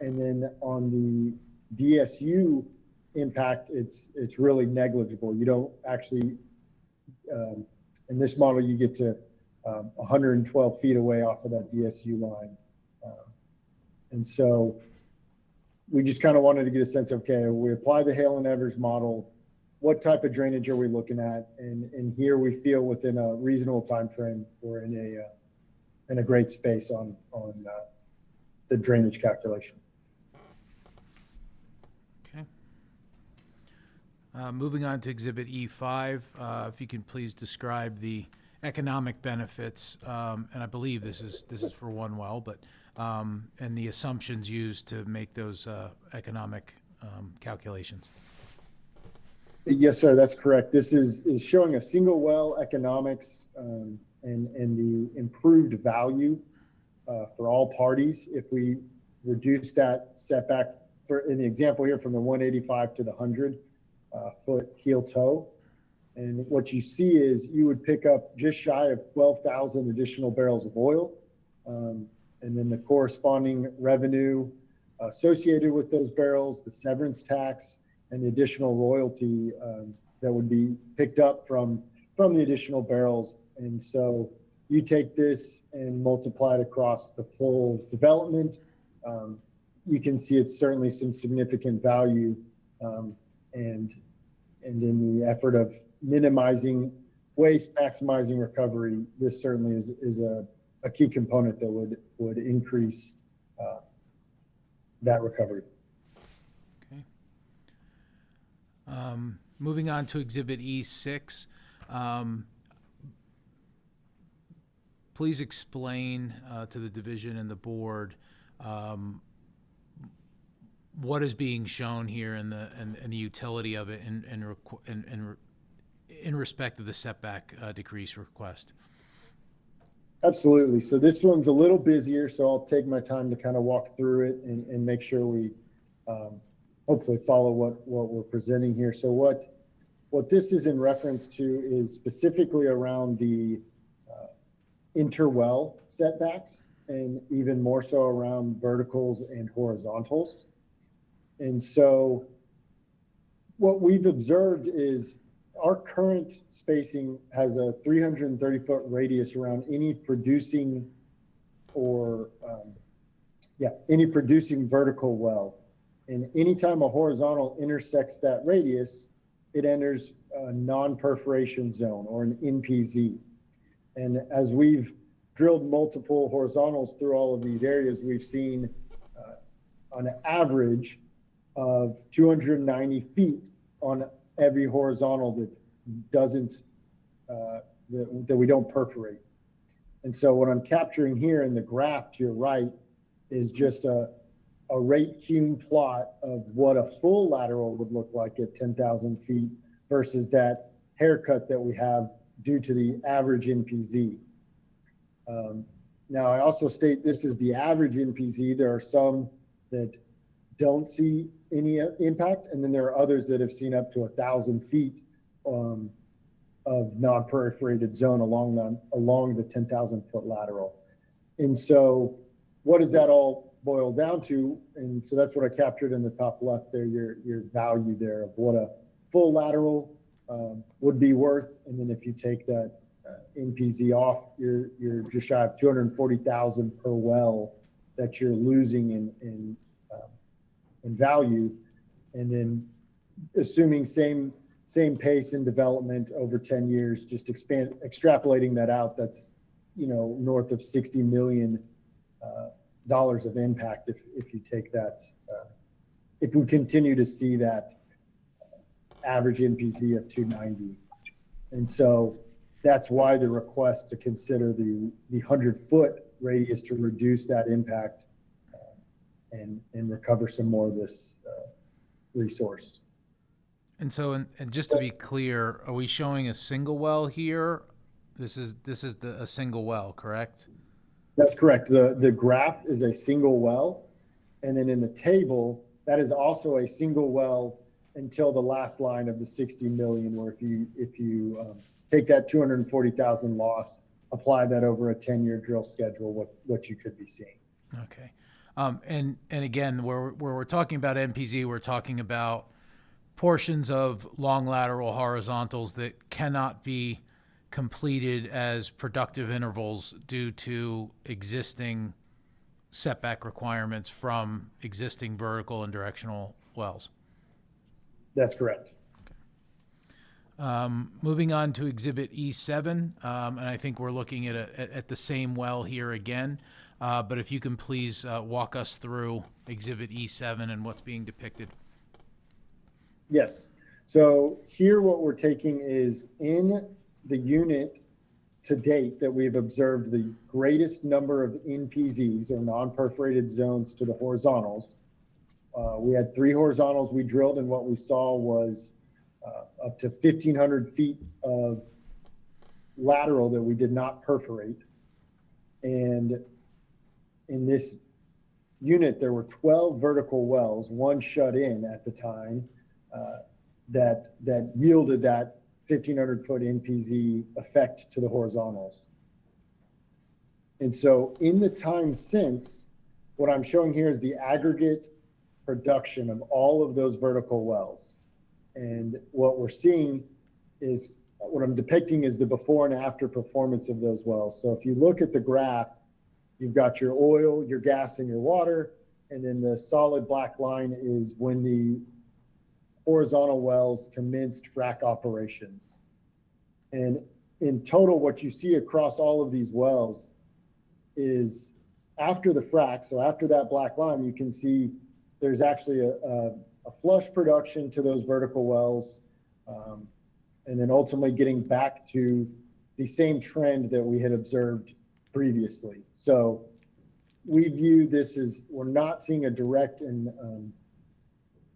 And then on the DSU impact, it's really negligible. You don't actually, in this model, you get to 112 feet away off of that DSU line. And so we just kind of wanted to get a sense of, okay, we apply the Hale and Evers model, what type of drainage are we looking at? And here we feel within a reasonable time frame, we're in a great space on the drainage calculation. Okay. Moving on to Exhibit E5, if you can please describe the economic benefits, and I believe this is for one well, but and the assumptions used to make those economic calculations. Yes, sir, that's correct. This is showing a single well economics and the improved value for all parties if we reduce that setback in the example here from the 185 to the 100 foot heel toe. And what you see is you would pick up just shy of 12,000 additional barrels of oil. And then the corresponding revenue associated with those barrels, the severance tax, and the additional royalty that would be picked up from the additional barrels. And so you take this and multiply it across the full development. You can see it's certainly some significant value. And in the effort of minimizing waste, maximizing recovery, this certainly is a key component that would increase that recovery. Okay. Moving on to Exhibit E6, please explain to the division and the board what is being shown here and the utility of it in respect of the setback decrease request. Absolutely. So this one's a little busier, so I'll take my time to kind of walk through it and make sure we hopefully follow what we're presenting here. So what this is in reference to is specifically around the interwell setbacks, and even more so around verticals and horizontals. And so what we've observed is our current spacing has a 330-foot radius around any producing any producing vertical well. And anytime a horizontal intersects that radius, it enters a non-perforation zone, or an NPZ. And as we've drilled multiple horizontals through all of these areas, we've seen on an average of 290 feet on every horizontal that doesn't that we don't perforate. And so what I'm capturing here in the graph to your right is just a rate hewn plot of what a full lateral would look like at 10,000 feet versus that haircut that we have due to the average NPZ. Now, I also state this is the average NPZ. There are some that don't see any impact, and then there are others that have seen up to 1,000 feet of non-perforated zone along the 10,000 foot lateral. And so what does that all boil down to? And so that's what I captured in the top left there, your value there of what a full lateral would be worth. And then if you take that NPZ off, you're just shy of 240,000 per well that you're losing in value. And then assuming same pace in development over 10 years, just extrapolating that out, that's, north of $60 million of impact if you take that, if we continue to see that average NPZ of 290. And so that's why the request to consider the 100-foot radius to reduce that impact and recover some more of this resource. And so, and just to be clear, are we showing a single well here? This is a single well, correct? That's correct. The graph is a single well, and then in the table, that is also a single well until the last line of the 60 million, where if you take that 240,000 loss apply that over a 10-year drill schedule, what you could be seeing. Okay. And again, where we're talking about NPZ, we're talking about portions of long lateral horizontals that cannot be completed as productive intervals due to existing setback requirements from existing vertical and directional wells. That's correct. Moving on to Exhibit E7, and I think we're looking at the same well here again. But if you can please walk us through Exhibit E7 and what's being depicted. Yes. So here what we're taking is in the unit to date that we've observed the greatest number of NPZs, or non-perforated zones, to the horizontals. We had 3 horizontals we drilled, and what we saw was up to 1,500 feet of lateral that we did not perforate. And in this unit, there were 12 vertical wells, 1 shut in at the time, that yielded that 1,500 foot NPZ effect to the horizontals. And so in the time since, what I'm showing here is the aggregate production of all of those vertical wells. And what we're seeing is, what I'm depicting is the before and after performance of those wells. So if you look at the graph, you've got your oil, your gas, and your water, and then the solid black line is when the horizontal wells commenced frac operations. And in total, what you see across all of these wells is after the frac, so after that black line, you can see there's actually a flush production to those vertical wells, and then ultimately getting back to the same trend that we had observed previously. So we view this as, we're not seeing a direct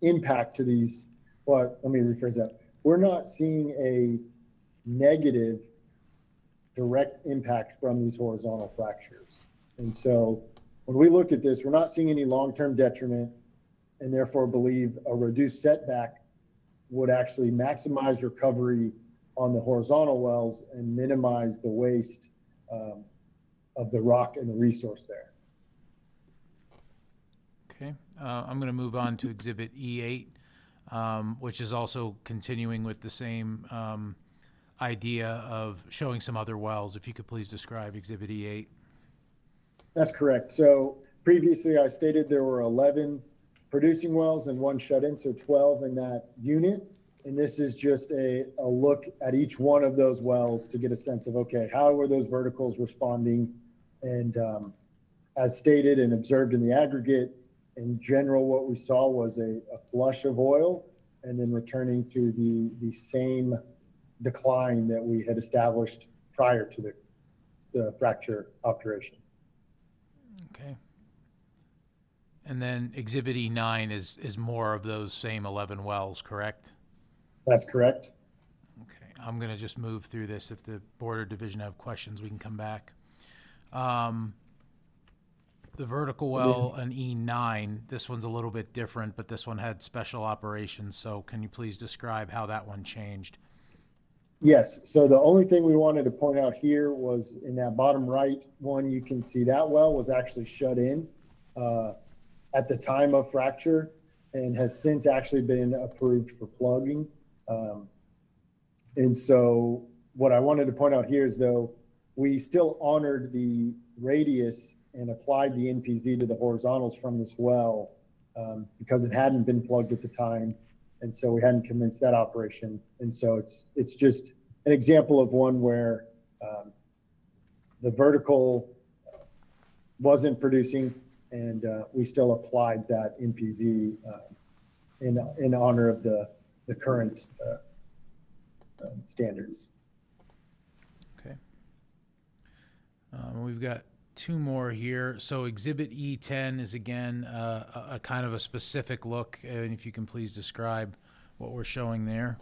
impact to these, well, let me rephrase that. We're not seeing a negative direct impact from these horizontal fractures. And so when we look at this, we're not seeing any long-term detriment, and therefore believe a reduced setback would actually maximize recovery on the horizontal wells and minimize the waste of the rock and the resource there. Okay. I'm going to move on to Exhibit E8, which is also continuing with the same idea of showing some other wells. If you could please describe Exhibit E8. That's correct. So previously I stated there were 11 producing wells and 1 shut in, so 12 in that unit. And this is just a look at each one of those wells to get a sense of, okay, how were those verticals responding? And as stated and observed in the aggregate, in general, what we saw was a flush of oil and then returning to the same decline that we had established prior to the fracture operation. Okay. And then Exhibit E9 is more of those same 11 wells, correct? That's correct. Okay, I'm going to just move through this. If the board or division have questions, we can come back. The vertical well in E9, this one's a little bit different, but this one had special operations. So can you please describe how that one changed? Yes. So the only thing we wanted to point out here was in that bottom right one, you can see that well was actually shut in at the time of fracture and has since actually been approved for plugging. And so what I wanted to point out here is, though, we still honored the radius and applied the NPZ to the horizontals from this well because it hadn't been plugged at the time. And so we hadn't commenced that operation. And so it's just an example of one where the vertical wasn't producing, and we still applied that NPZ in honor of the current standards. Okay. We've got 2 more here. So Exhibit E10 is again a kind of a specific look, and if you can please describe what we're showing there.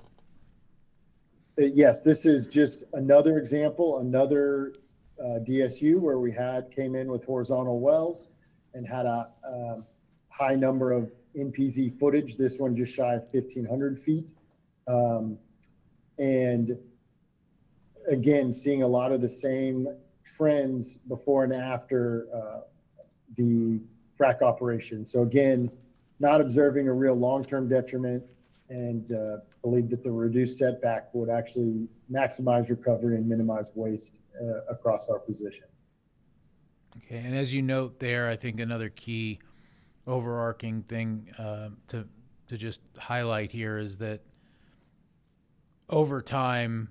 Yes, this is just another example, another DSU where we came in with horizontal wells and had a high number of NPZ footage. This one just shy of 1,500 feet. And again, seeing a lot of the same trends before and after the frac operation. So again, not observing a real long-term detriment, and believe that the reduced setback would actually maximize recovery and minimize waste across our position. Okay, and as you note there, I think another key overarching thing to just highlight here is that over time,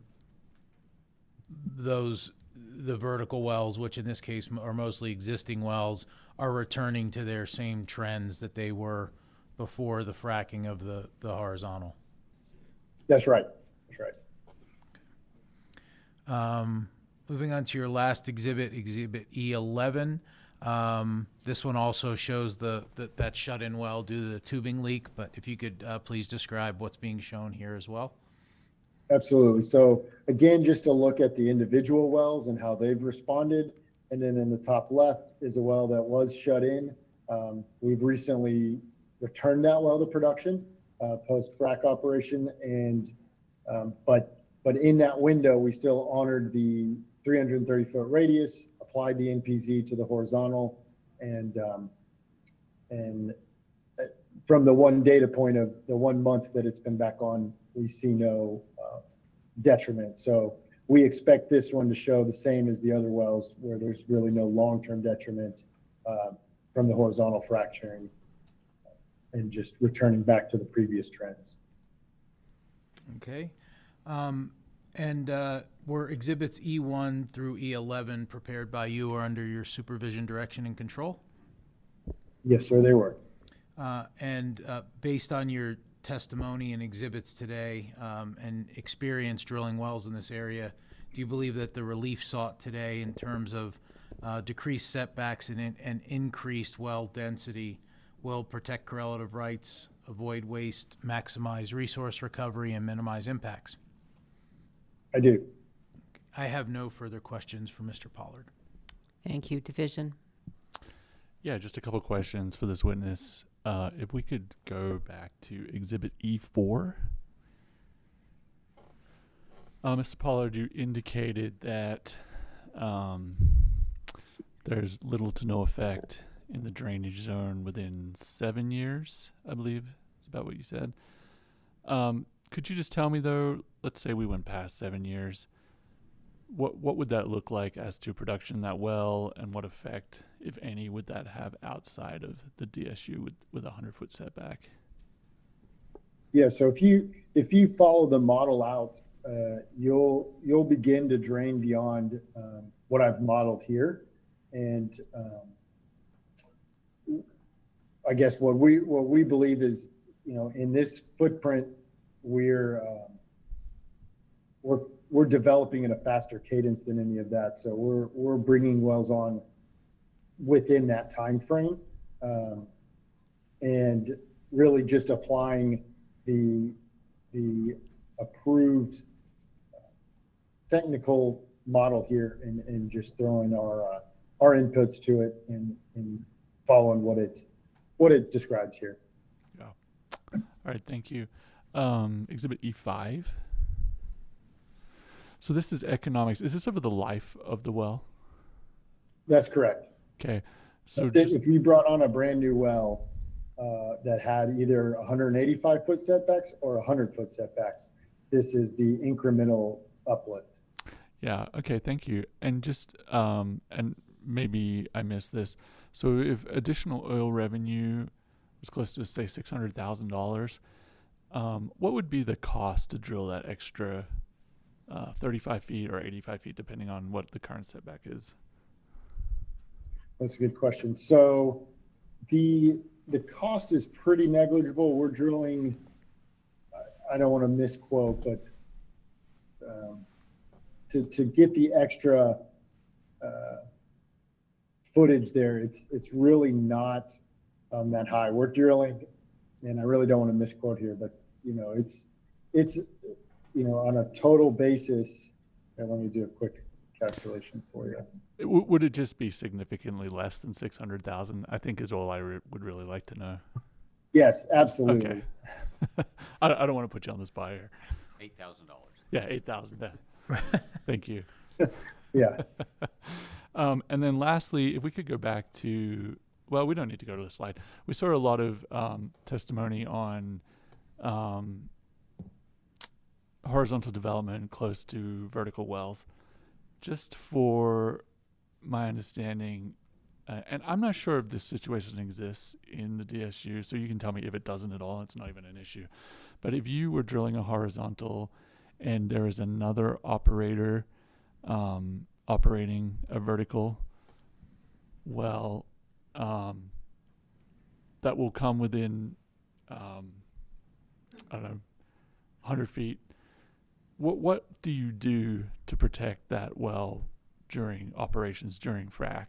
the vertical wells, which in this case are mostly existing wells, are returning to their same trends that they were before the fracking of the horizontal. That's right. That's right. Moving on to your last exhibit, Exhibit E11. This one also shows that shut-in well due to the tubing leak, but if you could please describe what's being shown here as well. Absolutely. So again, just to look at the individual wells and how they've responded. And then in the top left is a well that was shut in. We've recently returned that well to production post-frac operation. And but in that window, we still honored the 330-foot radius, applied the NPZ to the horizontal, and from the one data point of the 1 month that it's been back on, we see no detriment. So we expect this one to show the same as the other wells, where there's really no long-term detriment from the horizontal fracturing and just returning back to the previous trends. Okay. Were exhibits E1 through E11 prepared by you or under your supervision, direction, and control? Yes, sir, they were. Based on your testimony and exhibits today and experience drilling wells in this area, do you believe that the relief sought today in terms of decreased setbacks and increased well density will protect correlative rights, avoid waste, maximize resource recovery, and minimize impacts? I do. I have no further questions for Mr. Pollard. Thank you. Division. Yeah, just a couple questions for this witness. If we could go back to Exhibit E4. Mr. Pollard, you indicated that there's little to no effect in the drainage zone within 7 years, I believe is about what you said. Could you just tell me, though, let's say we went past 7 years, what would that look like as to production in that well, and what effect, if any, would that have outside of the DSU with a 100-foot setback? Yeah, so if you follow the model out, you'll begin to drain beyond what I've modeled here, and I guess what we believe is, in this footprint, we're developing in a faster cadence than any of that. So we're bringing wells on within that time frame, and really just applying the approved technical model here and just throwing our inputs to it and following what it describes here. Yeah. All right. Thank you. Exhibit E5. So this is economics. Is this over the life of the well? That's correct. Okay. So if you brought on a brand new well that had either 185-foot setbacks or 100-foot setbacks, this is the incremental uplift. Yeah. Okay. Thank you. And just and maybe I missed this. So if additional oil revenue was close to, say, $600,000, what would be the cost to drill that extra 35 feet or 85 feet, depending on what the current setback is? That's a good question. So the cost is pretty negligible. We're drilling, I don't want to misquote, but to get the extra footage there, it's really not that high. We're drilling, and I really don't want to misquote here, but it's on a total basis. Let me do a quick calculation for you. Would it just be significantly less than 600,000? I think is all I would really like to know. Yes, absolutely. Okay. I don't want to put you on the spot here. $8,000. Yeah, 8,000. Thank you. Yeah. And then lastly, if we could go back to, well, we don't need to go to the slide. We saw a lot of testimony on horizontal development close to vertical wells. Just for my understanding, and I'm not sure if this situation exists in the DSU, so you can tell me if it doesn't at all. It's not even an issue. But if you were drilling a horizontal and there is another operator operating a vertical well, that will come within, I don't know, 100 feet, what do you do to protect that well during operations, during frac?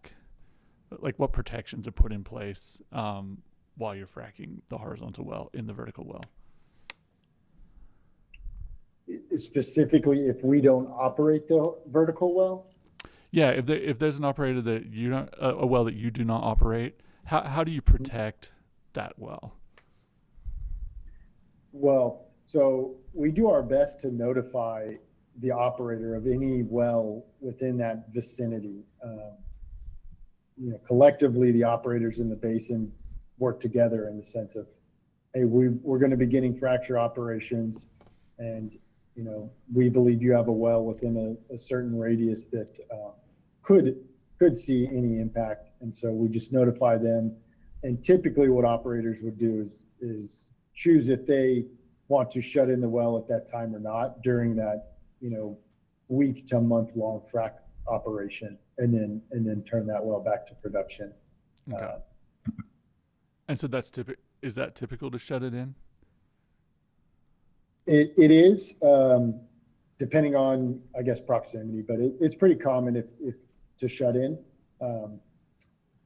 Like, what protections are put in place while you're fracking the horizontal well in the vertical well? Specifically, if we don't operate the vertical well? Yeah, if there's an operator that you don't, a well that you do not operate, how do you protect that well? Well, so we do our best to notify the operator of any well within that vicinity. Collectively, the operators in the basin work together in the sense of, hey, we're going to be getting fracture operations, and we believe you have a well within a certain radius that could see any impact, and so we just notify them. And typically, what operators would do is choose if they want to shut in the well at that time or not during that week to month long frac operation, and then turn that well back to production. Okay. And so is that typical to shut it in? It is, depending on, I guess, proximity, but it's pretty common if to shut in. And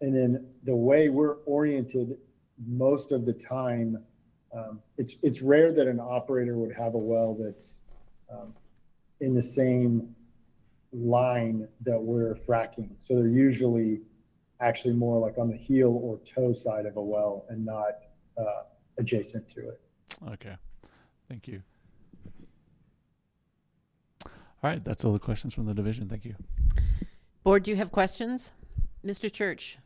then the way we're oriented most of the time, it's rare that an operator would have a well that's in the same line that we're fracking. So they're usually actually more like on the heel or toe side of a well and not adjacent to it. Okay, thank you. All right, that's all the questions from the division. Thank you. Board, do you have questions? Mr. Church?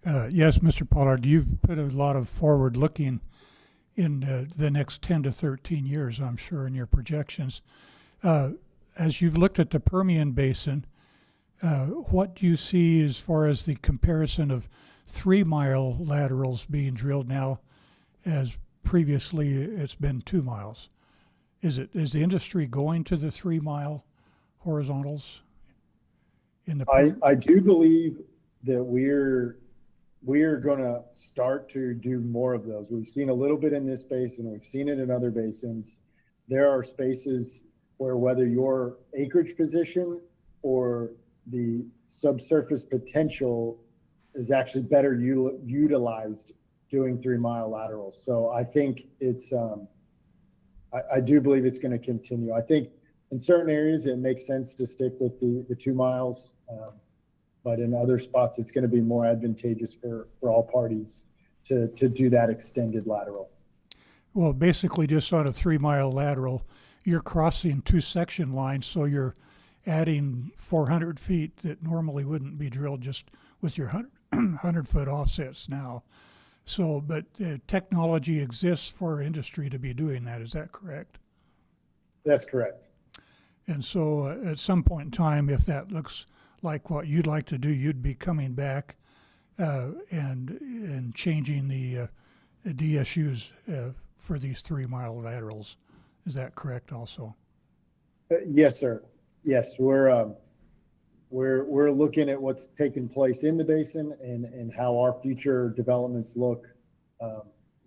Yes, Mr. Pollard, you've put a lot of forward looking in the next 10 to 13 years, I'm sure, in your projections. As you've looked at the Permian Basin, what do you see as far as the comparison of 3-mile laterals being drilled now, as previously it's been 2 miles? Is the industry going to the 3-mile horizontals in the I do believe that we're going to start to do more of those. We've seen a little bit in this basin. We've seen it in other basins. There are spaces where whether your acreage position or the subsurface potential is actually better utilized doing 3-mile laterals. So I think it's, I do believe it's going to continue. I think in certain areas it makes sense to stick with the 2 miles, but in other spots it's going to be more advantageous for all parties to do that extended lateral. Well, basically just on a 3-mile lateral, you're crossing 2 section lines, so you're adding 400 feet that normally wouldn't be drilled just with your 100-foot offsets now. So, but technology exists for industry to be doing that. Is that correct? That's correct. And so at some point in time, if that looks like what you'd like to do, you'd be coming back and changing the DSUs for these 3-mile laterals. Is that correct also? Yes, sir. Yes, we're looking at what's taking place in the basin and how our future developments look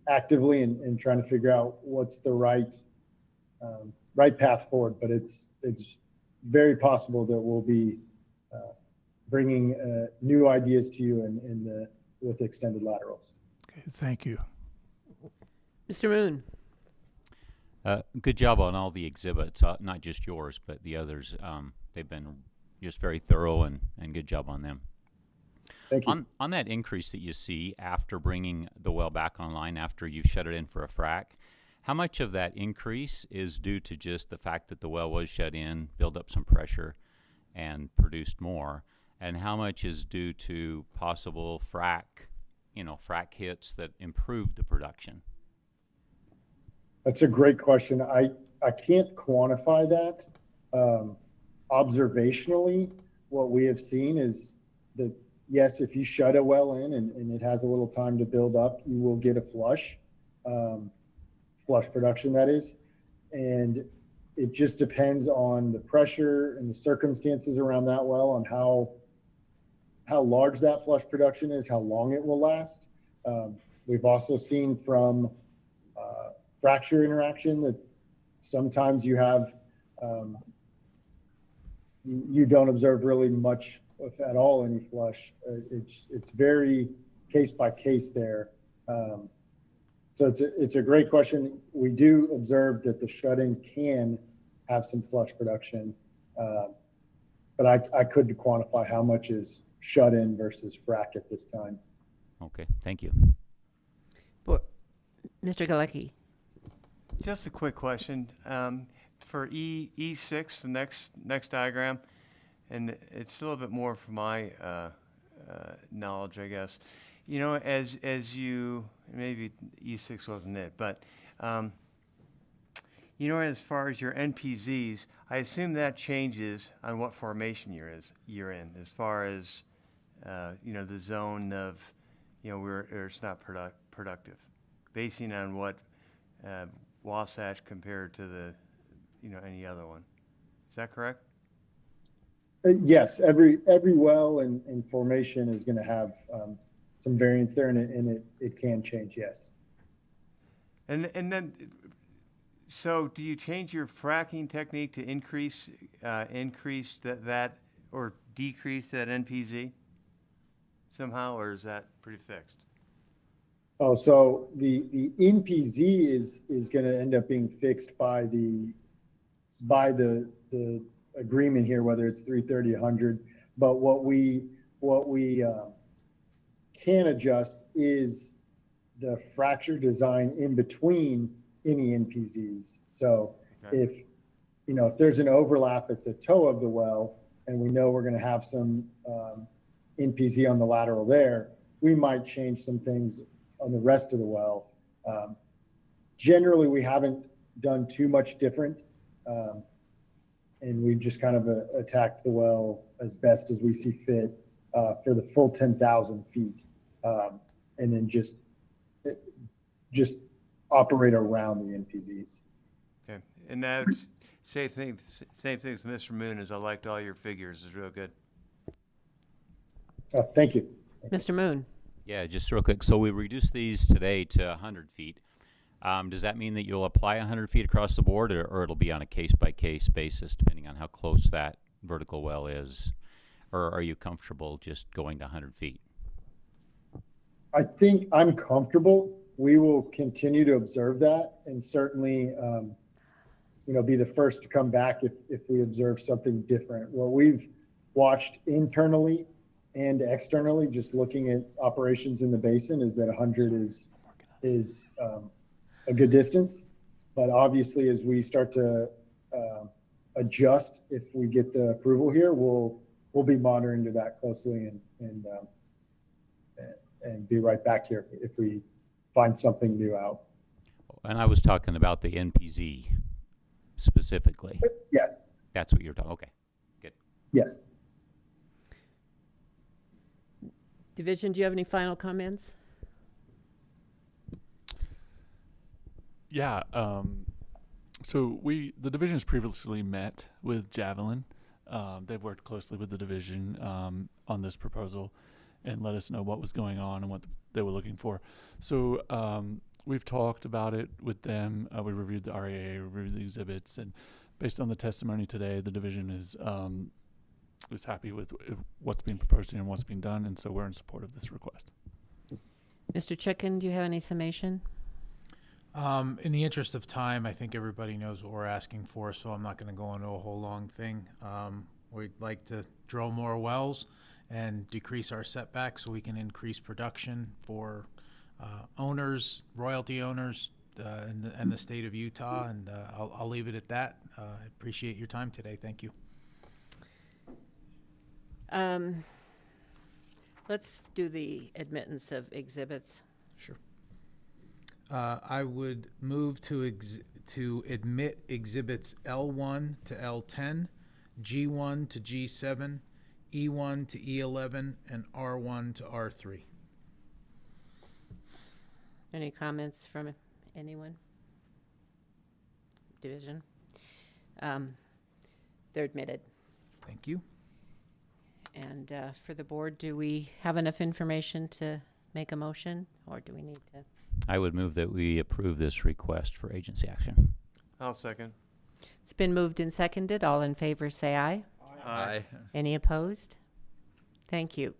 actively and trying to figure out what's the right path forward. But it's very possible that we'll be bringing new ideas to you with extended laterals. Okay, thank you. Mr. Moon? Good job on all the exhibits, not just yours, but the others. They've been just very thorough and good job on them. Thank you. On that increase that you see after bringing the well back online, after you've shut it in for a frac, How much of that increase is due to just the fact that the well was shut in, built up some pressure, and produced more? And how much is due to possible frac hits that improved the production? That's a great question. I can't quantify that. Observationally, what we have seen is that, yes, if you shut a well in and it has a little time to build up, you will get a flush production, that is. And it just depends on the pressure and the circumstances around that well, on how large that flush production is, how long it will last. We've also seen from fracture interaction that sometimes you have you don't observe really much, if at all, any flush. It's very case by case there. So it's a great question. We do observe that the shut-in can have some flush production, but I couldn't quantify how much is shut-in versus frac at this time. Okay, thank you. Mr. Galecki. Just a quick question. For E6, the next diagram, and it's a little bit more for my knowledge, I guess. You know, as you, maybe E6 wasn't it, but you know, as far as your NPZs, I assume that changes on what formation you're in, as far as you know, the zone of, you know, where it's not productive, basing on what Wasatch compared to the, you know, any other one. Is that correct? Yes, every well and formation is going to have some variance there, and it can change. Yes. And then, so do you change your fracking technique to increase that or decrease that NPZ somehow, or is that pretty fixed? Oh, so the NPZ is going to end up being fixed by the agreement here, whether it's 330, 100. But what we can adjust is the fracture design in between any NPZs. So if there's an overlap at the toe of the well, and we know we're going to have some NPZ on the lateral there, we might change some things on the rest of the well. Generally, we haven't done too much different, and we've just kind of attacked the well as best as we see fit for the full 10,000 feet, and then just operate around the NPZs. Okay, and that's same thing as Mr. Moon. Is I liked all your figures. It's real good. Thank you. Mr. Moon. Yeah, just real quick. So we reduced these today to 100 feet. Does that mean that you'll apply 100 feet across the board, or it'll be on a case-by-case basis, depending on how close that vertical well is? Or are you comfortable just going to 100 feet? I think I'm comfortable. We will continue to observe that, and certainly, be the first to come back if we observe something different. What we've watched internally and externally, just looking at operations in the basin, is that 100 is a good distance. But obviously, as we start to adjust, if we get the approval here, we'll be monitoring to that closely and be right back here if we find something new out. And I was talking about the NPZ specifically. Yes. That's what you're talking. Okay, good. Yes. Division, do you have any final comments? Yeah. So the division has previously met with Javelin. They've worked closely with the division on this proposal and let us know what was going on and what they were looking for. So we've talked about it with them. We reviewed the RAA, reviewed the exhibits, and based on the testimony today, the division is happy with what's being proposed here and what's being done, and so we're in support of this request. Mr. Chicken, do you have any summation? In the interest of time, I think everybody knows what we're asking for, so I'm not going to go into a whole long thing. We'd like to drill more wells and decrease our setbacks so we can increase production for owners, royalty owners, and the state of Utah, and I'll leave it at that. I appreciate your time today. Thank you. Let's do the admittance of exhibits. Sure. I would move to admit exhibits L1 to L10, G1 to G7, E1 to E11, and R1 to R3. Any comments from anyone? Division? They're admitted. Thank you. And for the board, do we have enough information to make a motion, or do we need to? I would move that we approve this request for agency action. I'll second. It's been moved and seconded. All in favor, say aye. Aye. Any opposed? Thank you.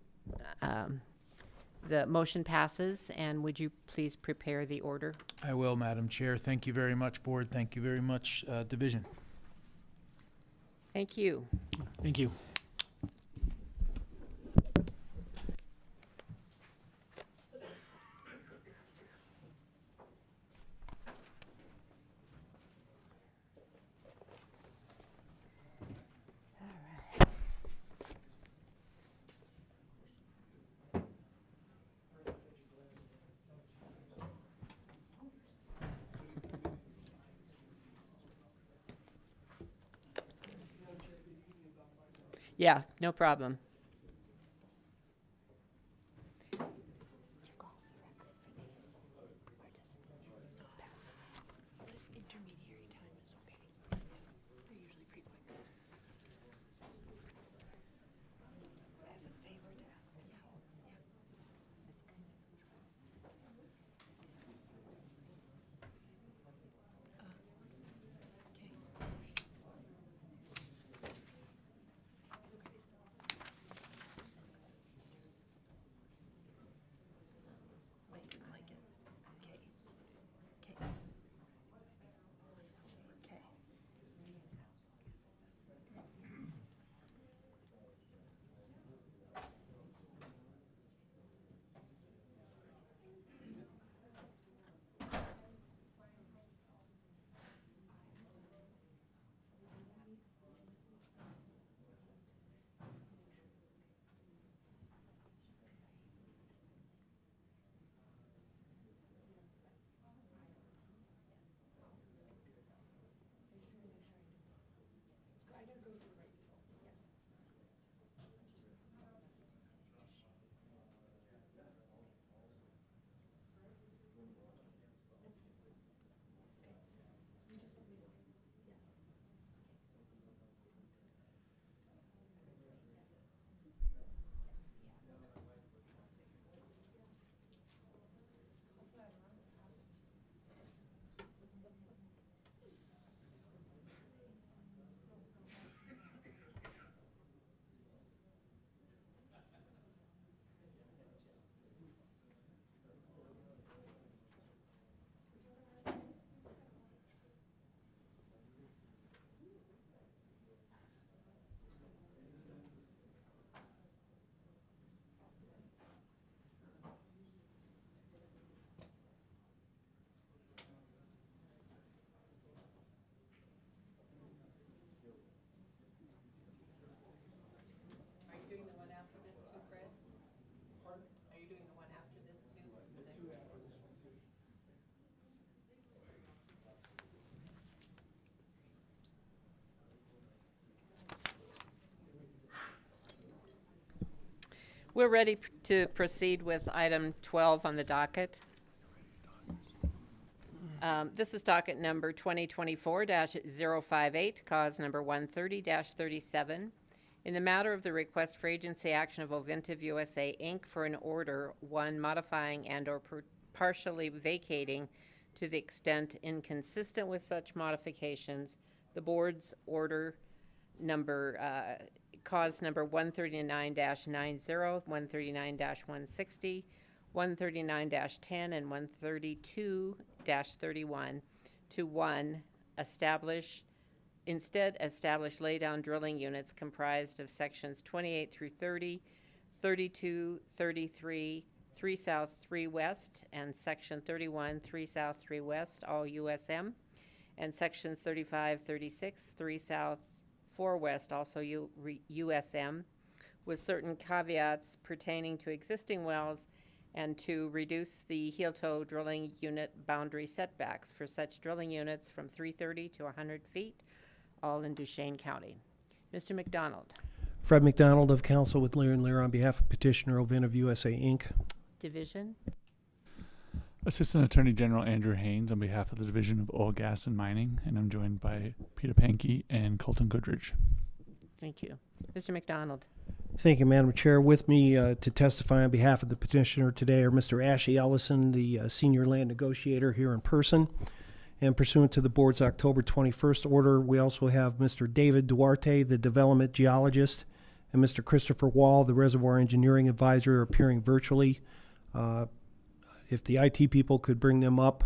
The motion passes, and would you please prepare the order? I will, Madam Chair. Thank you very much, Board. Thank you very much, Division. Thank you. Thank you. Yeah, no problem. We're ready to proceed with item 12 on the docket. This is docket number 2024-058, cause number 130-37. In the matter of the request for agency action of OVINTIV USA, Inc. for an order, one, modifying and or partially vacating to the extent inconsistent with such modifications, the board's order number, cause number 139-90, 139-160, 139-10, and 132-31 to one, establish laydown drilling units comprised of sections 28 through 30, 32, 33, 3 South 3 West, and Section 31 3 South 3 West, all USM, and Sections 35, 36, 3 South 4 West, also USM, with certain caveats pertaining to existing wells and to reduce the heel-toe drilling unit boundary setbacks for such drilling units from 330 to 100 feet, all in Duchesne County. Mr. McDonald. Fred McDonald of Counsel with Lear & Lear on behalf of petitioner OVINTIV USA, Inc. Division. Assistant Attorney General Andrew Haynes on behalf of the Division of Oil, Gas, and Mining, and I'm joined by Peter Pankey and Colton Goodridge. Thank you. Mr. McDonald. Thank you, Madam Chair. With me to testify on behalf of the petitioner today are Mr. Ashley Ellison, the senior land negotiator here in person. And pursuant to the board's October 21st order, we also have Mr. David Duarte, the development geologist, and Mr. Christopher Wall, the reservoir engineering advisor, appearing virtually. If the IT people could bring them up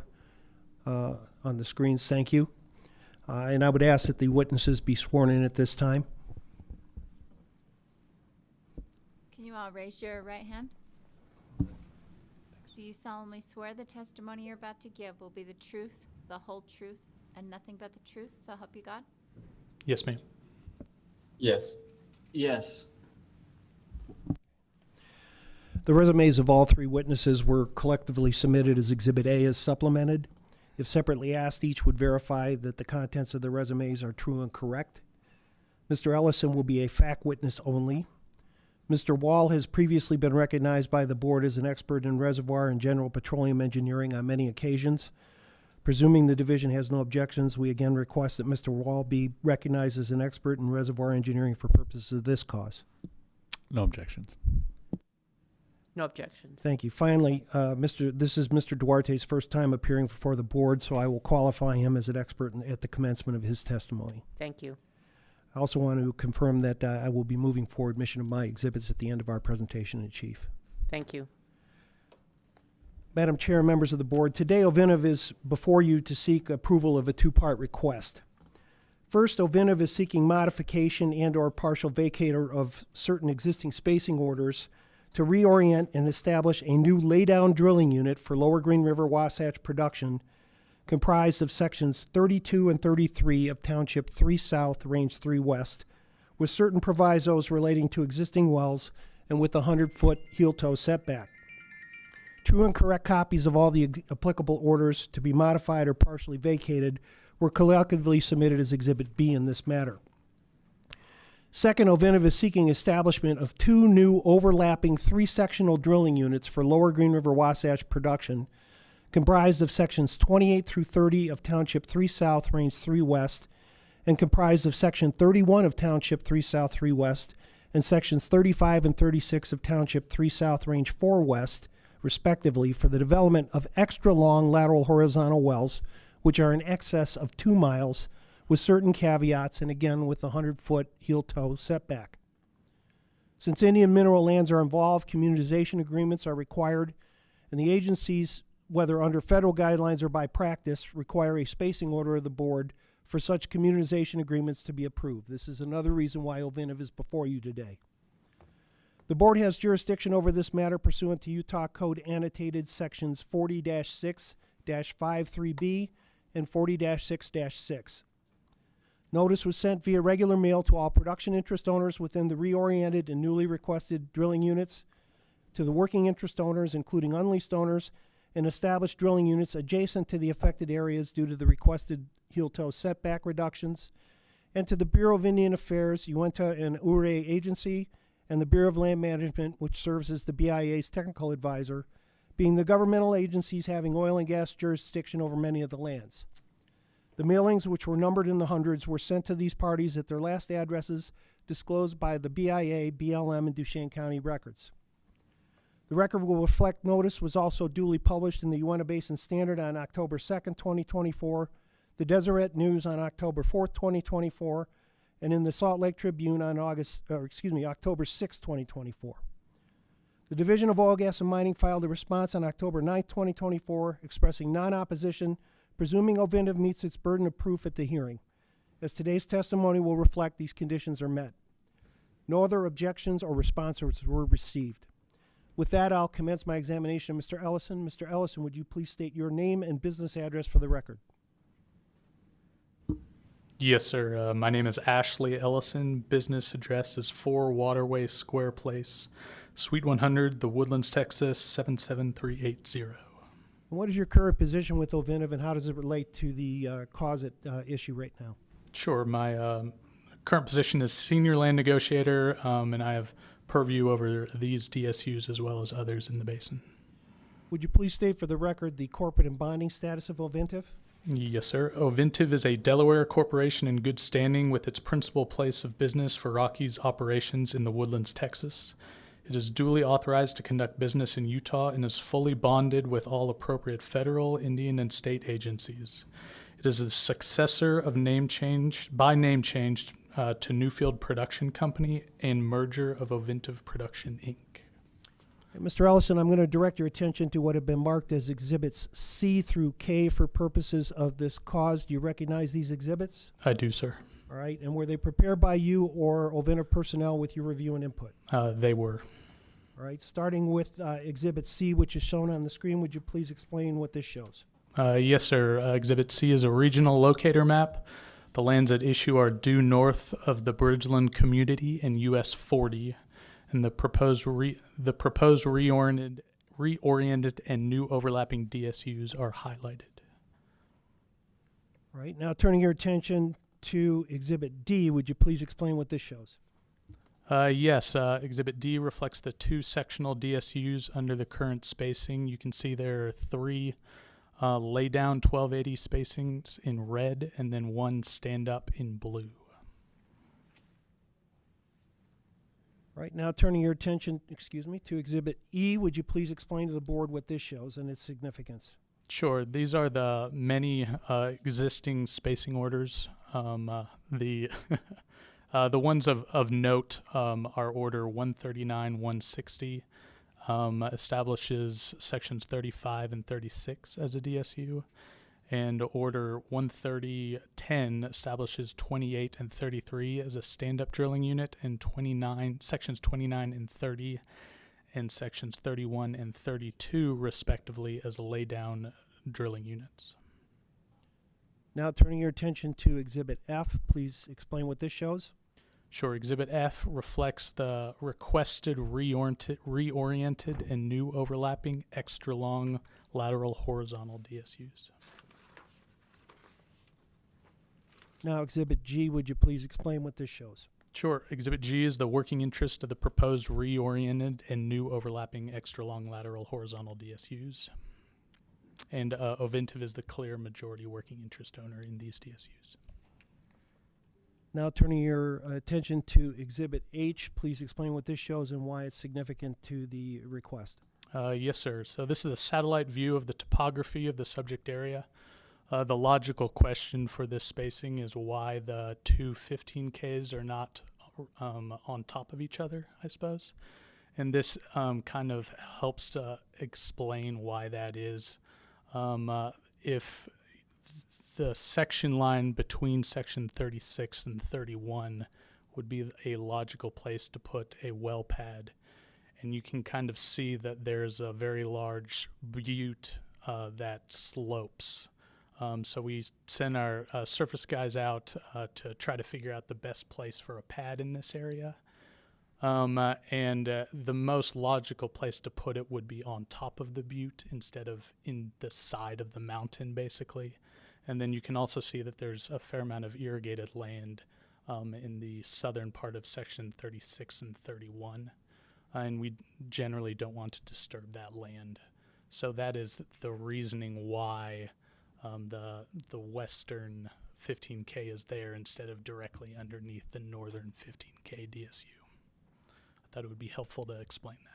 on the screens, thank you. And I would ask that the witnesses be sworn in at this time. Can you all raise your right hand? Do you solemnly swear the testimony you're about to give will be the truth, the whole truth, and nothing but the truth, so help you God? Yes, ma'am. Yes. Yes. The resumes of all three witnesses were collectively submitted as Exhibit A as supplemented. If separately asked, each would verify that the contents of the resumes are true and correct. Mr. Ellison will be a fact witness only. Mr. Wall has previously been recognized by the board as an expert in reservoir and general petroleum engineering on many occasions. Presuming the division has no objections, we again request that Mr. Wall be recognized as an expert in reservoir engineering for purposes of this cause. No objections. No objections. Thank you. Finally, this is Mr. Duarte's first time appearing before the board, so I will qualify him as an expert at the commencement of his testimony. Thank you. I also want to confirm that I will be moving forward mission of my exhibits at the end of our presentation in chief. Thank you. Madam Chair, members of the board, today OVINTIV is before you to seek approval of a two-part request. First, OVINTIV is seeking modification and or partial vacator of certain existing spacing orders to reorient and establish a new laydown drilling unit for Lower Green River Wasatch production comprised of sections 32 and 33 of Township 3 South, Range 3 West, with certain provisos relating to existing wells and with a 100-foot heel-toe setback. True and correct copies of all the applicable orders to be modified or partially vacated were collectively submitted as Exhibit B in this matter. Second, OVINTIV is seeking establishment of two new overlapping three-sectional drilling units for Lower Green River Wasatch production, comprised of sections 28 through 30 of Township 3 South, Range 3 West, and comprised of section 31 of Township 3 South, 3 West, and sections 35 and 36 of Township 3 South, Range 4 West, respectively, for the development of extra-long lateral horizontal wells, which are in excess of 2 miles, with certain caveats, and again with a 100-foot heel-toe setback. Since Indian mineral lands are involved, communitization agreements are required, and the agencies, whether under federal guidelines or by practice, require a spacing order of the board for such communitization agreements to be approved. This is another reason why OVINTIV is before you today. The board has jurisdiction over this matter pursuant to Utah Code annotated sections 40-6-53B and 40-6-6. Notice was sent via regular mail to all production interest owners within the reoriented and newly requested drilling units, to the working interest owners, including unleased owners, and established drilling units adjacent to the affected areas due to the requested heel-toe setback reductions, and to the Bureau of Indian Affairs, Uinta and Ouray Agency, and the Bureau of Land Management, which serves as the BIA's technical advisor, being the governmental agencies having oil and gas jurisdiction over many of the lands. The mailings, which were numbered in the hundreds, were sent to these parties at their last addresses disclosed by the BIA, BLM, and Duchesne County records. The record will reflect notice was also duly published in the Uinta Basin Standard on October 2nd, 2024, the Deseret News on October 4th, 2024, and in the Salt Lake Tribune on October 6, 2024. The Division of Oil, Gas, and Mining filed a response on October 9, 2024, expressing non-opposition, presuming OVINTIV meets its burden of proof at the hearing. As today's testimony will reflect, these conditions are met. No other objections or responses were received. With that, I'll commence my examination of Mr. Ellison. Mr. Ellison, would you please state your name and business address for the record? Yes, sir. My name is Ashley Ellison. Business address is 4 Waterway Square Place, Suite 100, The Woodlands, Texas, 77380. And what is your current position with OVINTIV, and how does it relate to the closet issue right now? Sure. My current position is senior land negotiator, and I have purview over these DSUs as well as others in the basin. Would you please state for the record the corporate and bonding status of OVINTIV? Yes, sir. OVINTIV is a Delaware corporation in good standing with its principal place of business for Rockies operations in the Woodlands, Texas. It is duly authorized to conduct business in Utah and is fully bonded with all appropriate federal, Indian, and state agencies. It is a successor of name change to Newfield Production Company and merger of OVINTIV Production, Inc. Mr. Ellison, I'm going to direct your attention to what have been marked as Exhibits C through K for purposes of this cause. Do you recognize these exhibits? I do, sir. All right. And were they prepared by you or OVINTIV personnel with your review and input? They were. All right. Starting with Exhibit C, which is shown on the screen, would you please explain what this shows? Yes, sir. Exhibit C is a regional locator map. The lands at issue are due north of the Bridgeland community in US 40. And the proposed reoriented and new overlapping DSUs are highlighted. All right. Now turning your attention to Exhibit D, would you please explain what this shows? Yes, Exhibit D reflects the 2 sectional DSUs under the current spacing. You can see there are 3 lay-down 1280 spacings in red and then 1 stand-up in blue. Right now, turning your attention, to Exhibit E, would you please explain to the board what this shows and its significance? Sure. These are the many existing spacing orders. The ones of note are Order 139-160, establishes sections 35 and 36 as a DSU. And Order 130-10 establishes 28 and 33 as a stand-up drilling unit, and sections 29 and 30 and sections 31 and 32, respectively, as lay-down drilling units. Now turning your attention to Exhibit F, please explain what this shows. Sure. Exhibit F reflects the requested reoriented and new overlapping extra-long lateral horizontal DSUs. Now Exhibit G, would you please explain what this shows? Sure. Exhibit G is the working interest of the proposed reoriented and new overlapping extra-long lateral horizontal DSUs. And OVINTIV is the clear majority working interest owner in these DSUs. Now turning your attention to Exhibit H, please explain what this shows and why it's significant to the request. Yes, sir. So this is a satellite view of the topography of the subject area. The logical question for this spacing is why the 2 15Ks are not on top of each other, I suppose. And this kind of helps to explain why that is. If the section line between section 36 and 31 would be a logical place to put a well pad. And you can kind of see that there's a very large butte that slopes. So we send our surface guys out to try to figure out the best place for a pad in this area. And the most logical place to put it would be on top of the butte instead of in the side of the mountain, basically. And then you can also see that there's a fair amount of irrigated land in the southern part of section 36 and 31. And we generally don't want to disturb that land. So that is the reasoning why the western 15K is there instead of directly underneath the northern 15K DSU. I thought it would be helpful to explain that.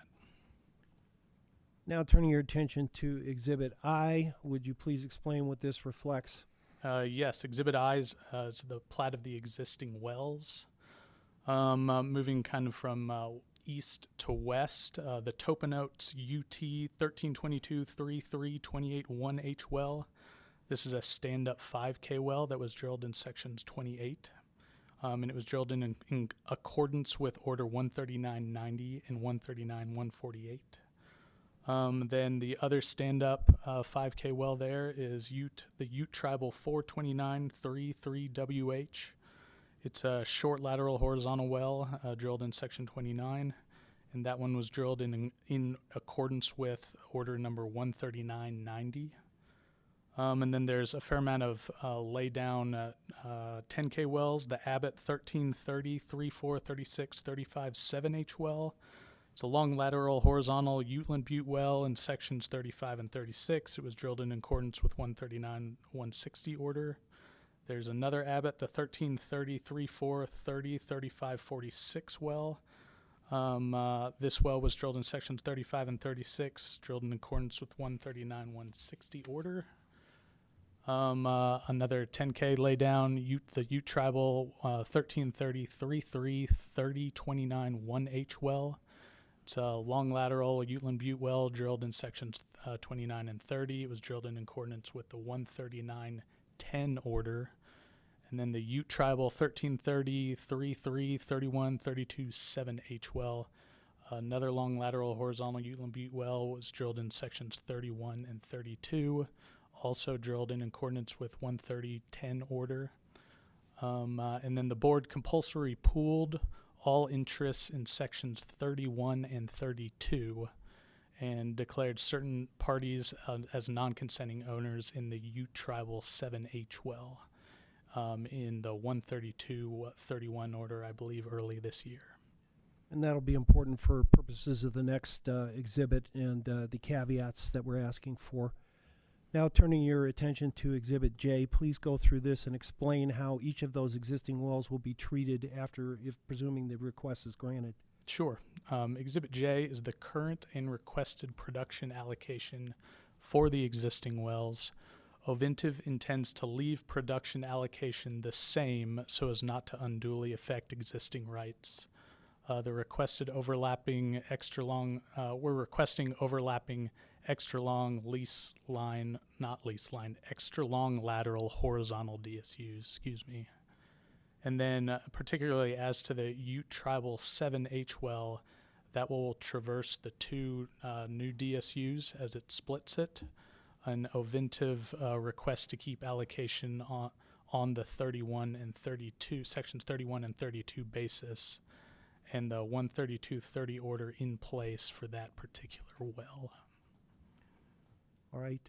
Now turning your attention to Exhibit I, would you please explain what this reflects? Yes, Exhibit I is the plat of the existing wells. Moving kind of from east to west, the Topanotes UT 1322-3328-1H well. This is a stand-up 5K well that was drilled in sections 28. And it was drilled in accordance with Order 139-90 and 139-148. Then the other stand-up 5K well there is the Ute Tribal 42933WH. It's a short lateral horizontal well drilled in section 29, and that one was drilled in accordance with order number 13990. And then there's a fair amount of lay-down 10K wells, the Abbott 1330, 34, 36, 35, 7H well. It's a long lateral horizontal Uteland Butte well in sections 35 and 36. It was drilled in accordance with 139-160 order. There's another Abbott, the 1330, 34, 30, 35, 46 well. This well was drilled in sections 35 and 36, drilled in accordance with 139-160 order. Another 10K laydown, the Ute Tribal 1330, 33, 30, 29, 1H well. It's a long lateral Uteland Butte well drilled in sections 29 and 30. It was drilled in accordance with the 139-10 order. And then the Ute Tribal 1330, 33, 31, 32, 7H well. Another long lateral horizontal Uteland Butte well was drilled in sections 31 and 32. Also drilled in accordance with 130-10 order. And then the board compulsory pooled all interests in sections 31 and 32 and declared certain parties as non-consenting owners in the Ute Tribal 7H well in the 132-31 order, I believe, early this year. And that'll be important for purposes of the next exhibit and the caveats that we're asking for. Now turning your attention to Exhibit J, please go through this and explain how each of those existing wells will be treated after, if presuming the request is granted. Sure. Exhibit J is the current and requested production allocation for the existing wells. OVINTIV intends to leave production allocation the same so as not to unduly affect existing rights. The requested overlapping extra long, we're requesting overlapping extra long extra long lateral horizontal DSUs, And then particularly as to the Ute Tribal 7H well, that will traverse the two new DSUs as it splits it. An OVINTIV request to keep allocation on the 31 and 32, sections 31 and 32 basis, and the 132-30 order in place for that particular well. All right.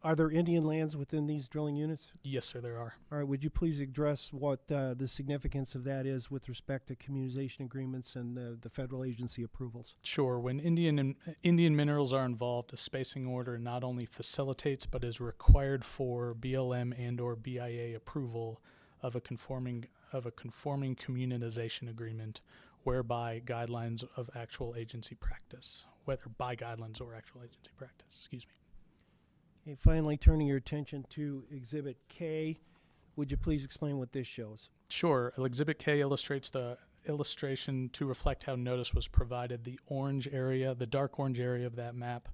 Are there Indian lands within these drilling units? Yes, sir, there are. All right. Would you please address what the significance of that is with respect to communization agreements and the federal agency approvals? Sure. When Indian minerals are involved, a spacing order not only facilitates but is required for BLM and/or BIA approval of a conforming communitization agreement, whereby guidelines of actual agency practice, whether by guidelines or actual agency practice. Okay, finally, turning your attention to Exhibit K, would you please explain what this shows? Sure. Exhibit K illustrates the illustration to reflect how notice was provided. The orange area, the dark orange area of that map,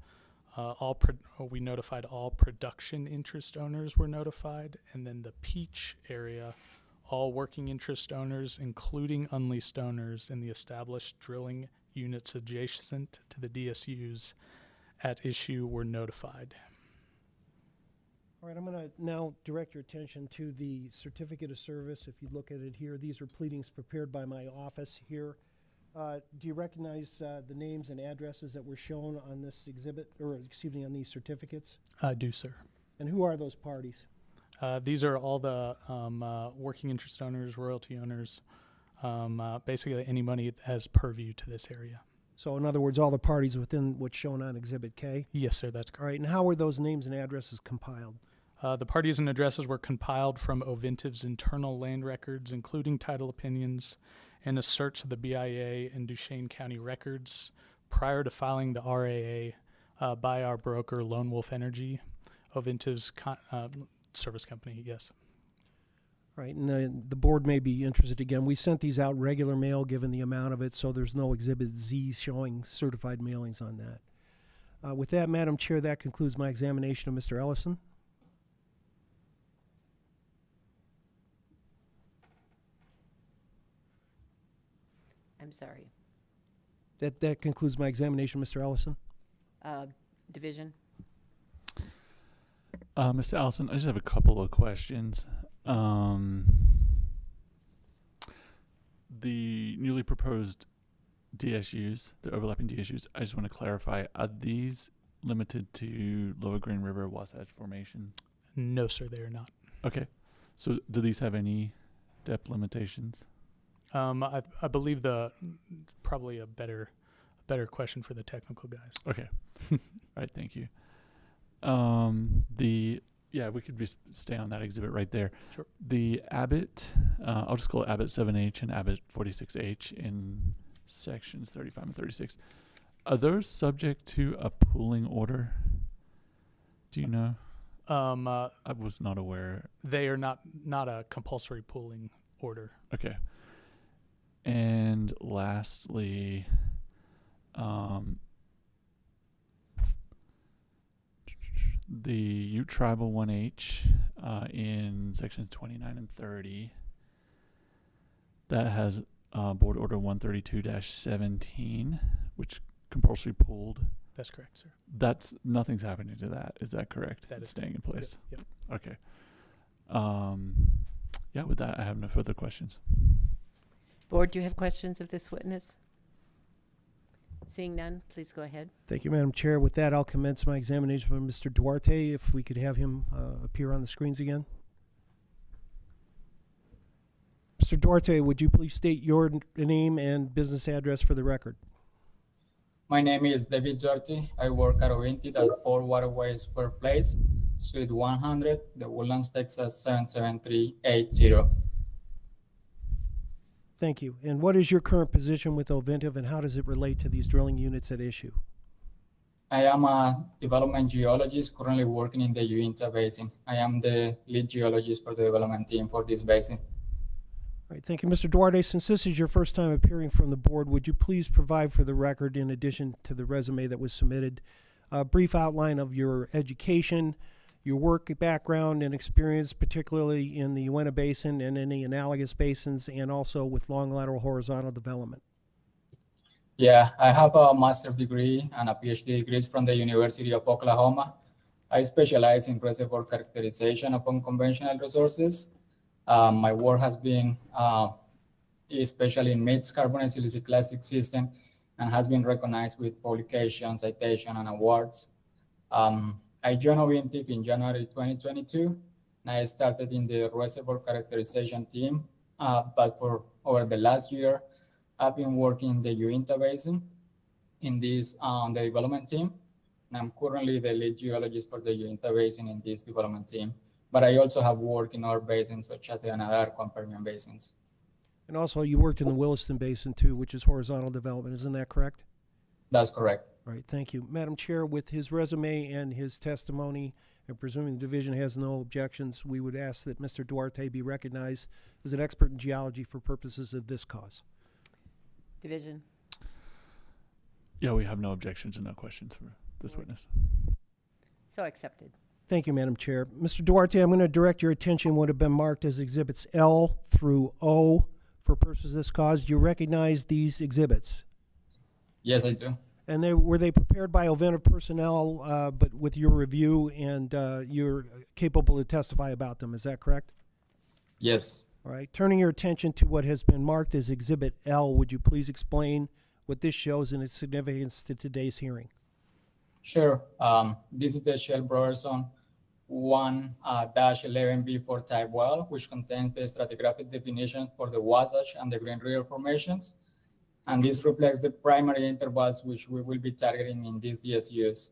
we notified all production interest owners were notified, and then the peach area, all working interest owners, including unleased owners in the established drilling units adjacent to the DSUs at issue were notified. All right, I'm going to now direct your attention to the certificate of service. If you look at it here, these are pleadings prepared by my office here. Do you recognize the names and addresses that were shown on this exhibit, or excuse me, on these certificates? I do, sir. And who are those parties? These are all the working interest owners, royalty owners, basically anybody that has purview to this area. So in other words, all the parties within what's shown on Exhibit K? Yes, sir, that's correct. All right, and how were those names and addresses compiled? The parties and addresses were compiled from OVINTIV's internal land records, including title opinions, and a search of the BIA and Duchesne County records prior to filing the RAA by our broker, Lone Wolf Energy, OVINTIV's service company, yes. Right, and the board may be interested again. We sent these out regular mail given the amount of it, so there's no Exhibit Z showing certified mailings on that. With that, Madam Chair, that concludes my examination of Mr. Ellison. I'm sorry. That concludes my examination, Mr. Ellison. Division? Mr. Allison, I just have a couple of questions. The newly proposed DSUs, the overlapping DSUs, I just want to clarify, are these limited to Lower Green River Wasatch formations? No, sir, they are not. Okay. So do these have any depth limitations? I believe probably a better question for the technical guys. Okay. All right, thank you. We could just stay on that exhibit right there. Sure. The Abbott, I'll just call it Abbott 7H and Abbott 46H in sections 35 and 36. Are those subject to a pooling order? Do you know? I was not aware. They are not a compulsory pooling order. Okay. And lastly, the Ute Tribal 1H in sections 29 and 30, that has Board Order 132-17, which compulsory pooled. That's correct, sir. Nothing's happening to that. Is that correct? That it's is staying in place. Yep. Okay. With that, I have no further questions. Board, do you have questions of this witness? Seeing none, please go ahead. Thank you, Madam Chair. With that, I'll commence my examination of Mr. Duarte. If we could have him appear on the screens again. Mr. Duarte, would you please state your name and business address for the record? My name is David Duarte. I work at OVINTIV at 4 Waterway Square Place, Suite 100, The Woodlands, Texas 77380. Thank you. And what is your current position with OVINTIV, and how does it relate to these drilling units at issue? I am a development geologist currently working in the Uinta Basin. I am the lead geologist for the development team for this basin. All right, thank you. Mr. Duarte, since this is your first time appearing from the board, would you please provide for the record, in addition to the resume that was submitted, a brief outline of your education, your work background and experience, particularly in the Uinta Basin and any analogous basins, and also with long lateral horizontal development? Yeah, I have a master's degree and a PhD degrees from the University of Oklahoma. I specialize in reservoir characterization of unconventional resources. My work has been especially in mixed carbonate silicic classic system and has been recognized with publications, citation, and awards. I joined OVINTIV in January 2022, and I started in the reservoir characterization team. But for over the last year, I've been working in the Uinta Basin in this the development team, and I'm currently the lead geologist for the Uinta Basin in this development team. But I also have worked in other basins such as the Anadarko and Permian basins. And also, you worked in the Williston Basin too, which is horizontal development. Isn't that correct? That's correct. All right, thank you. Madam Chair, with his resume and his testimony, and presuming the division has no objections, we would ask that Mr. Duarte be recognized as an expert in geology for purposes of this cause. Division? Yeah, we have no objections and no questions for this witness. So accepted. Thank you, Madam Chair. Mr. Duarte, I'm going to direct your attention what have been marked as exhibits L through O for purposes of this cause. Do you recognize these exhibits? Yes, I do. And were they prepared by OVINTIV personnel, but with your review, and you're capable to testify about them? Is that correct? Yes. All right. Turning your attention to what has been marked as Exhibit L, would you please explain what this shows and its significance to today's hearing? Sure. This is the Shell Brotherson 1-11B4 type well, which contains the stratigraphic definition for the Wasatch and the Green River formations. And this reflects the primary intervals which we will be targeting in these DSUs.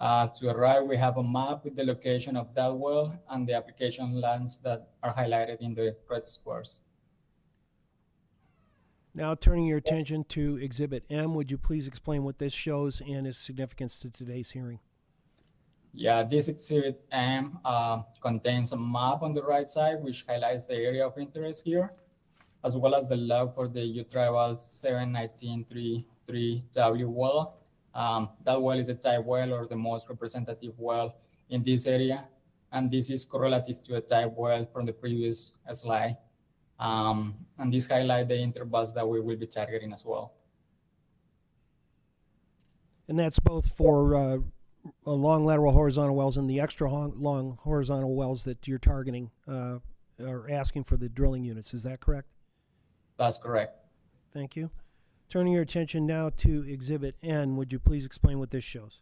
To the right, we have a map with the location of that well and the application lands that are highlighted in the red squares. Now, turning your attention to Exhibit M, would you please explain what this shows and its significance to today's hearing? Yeah, this Exhibit M contains a map on the right side, which highlights the area of interest here, as well as the log for the Ute Tribal 71933W well. That well is a type well, or the most representative well in this area. And this is correlative to a type well from the previous slide. And this highlights the intervals that we will be targeting as well. And that's both for long lateral horizontal wells and the extra long horizontal wells that you're targeting or asking for the drilling units. Is that correct? That's correct. Thank you. Turning your attention now to Exhibit N, would you please explain what this shows?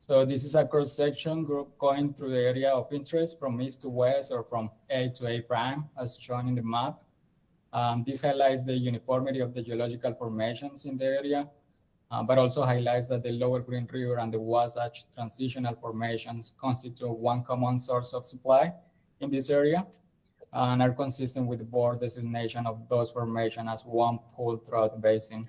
So this is a cross-section group going through the area of interest from east to west or from A to A prime, as shown in the map. This highlights the uniformity of the geological formations in the area, but also highlights that the Lower Green River and the Wasatch transitional formations constitute one common source of supply in this area and are consistent with the board designation of those formations as one pool throughout the basin.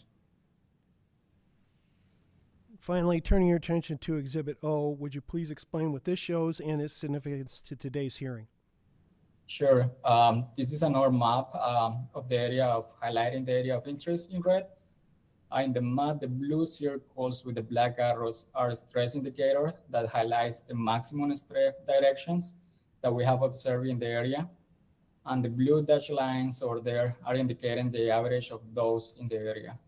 Finally, turning your attention to Exhibit O, would you please explain what this shows and its significance to today's hearing? Sure. This is another map of the area of highlighting the area of interest in red. In the map, the blue circles with the black arrows are stress indicators that highlights the maximum stress directions that we have observed in the area. And the blue dashed lines over there are indicating the average of those in the area.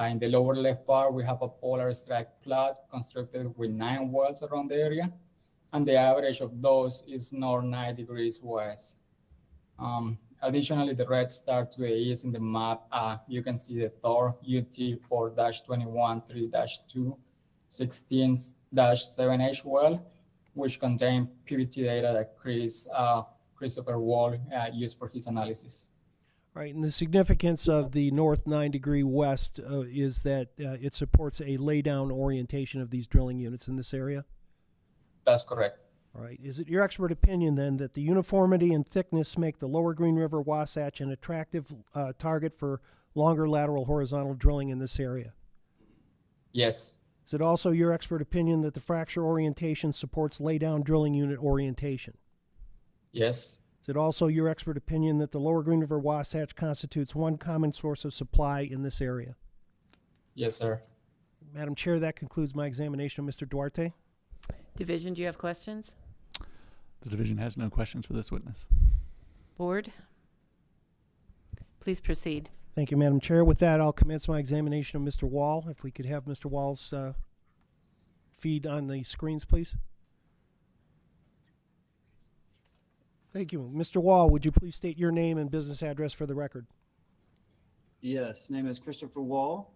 In the lower left part, we have a polar strike plot constructed with 9 wells around the area, and the average of those is north 9 degrees west. Additionally, the red star to the east in the map, you can see the Thor UT 4-21 3-2 16-7H well, which contain PVT data that Christopher Wall used for his analysis. Right, and the significance of the north 9 degree west is that it supports a laydown orientation of these drilling units in this area? That's correct. All right, is it your expert opinion then that the uniformity and thickness make the Lower Green River Wasatch an attractive target for longer lateral horizontal drilling in this area? Yes. Is it also your expert opinion that the fracture orientation supports laydown drilling unit orientation? Yes. Is it also your expert opinion that the Lower Green River Wasatch constitutes one common source of supply in this area? Yes, sir. Madam Chair, that concludes my examination of Mr. Duarte. Division, do you have questions? The division has no questions for this witness. Board? Please proceed. Thank you, Madam Chair. With that, I'll commence my examination of Mr. Wall. If we could have Mr. Wall's feed on the screens, please. Thank you. Mr. Wall, would you please state your name and business address for the record? Yes, name is Christopher Wall.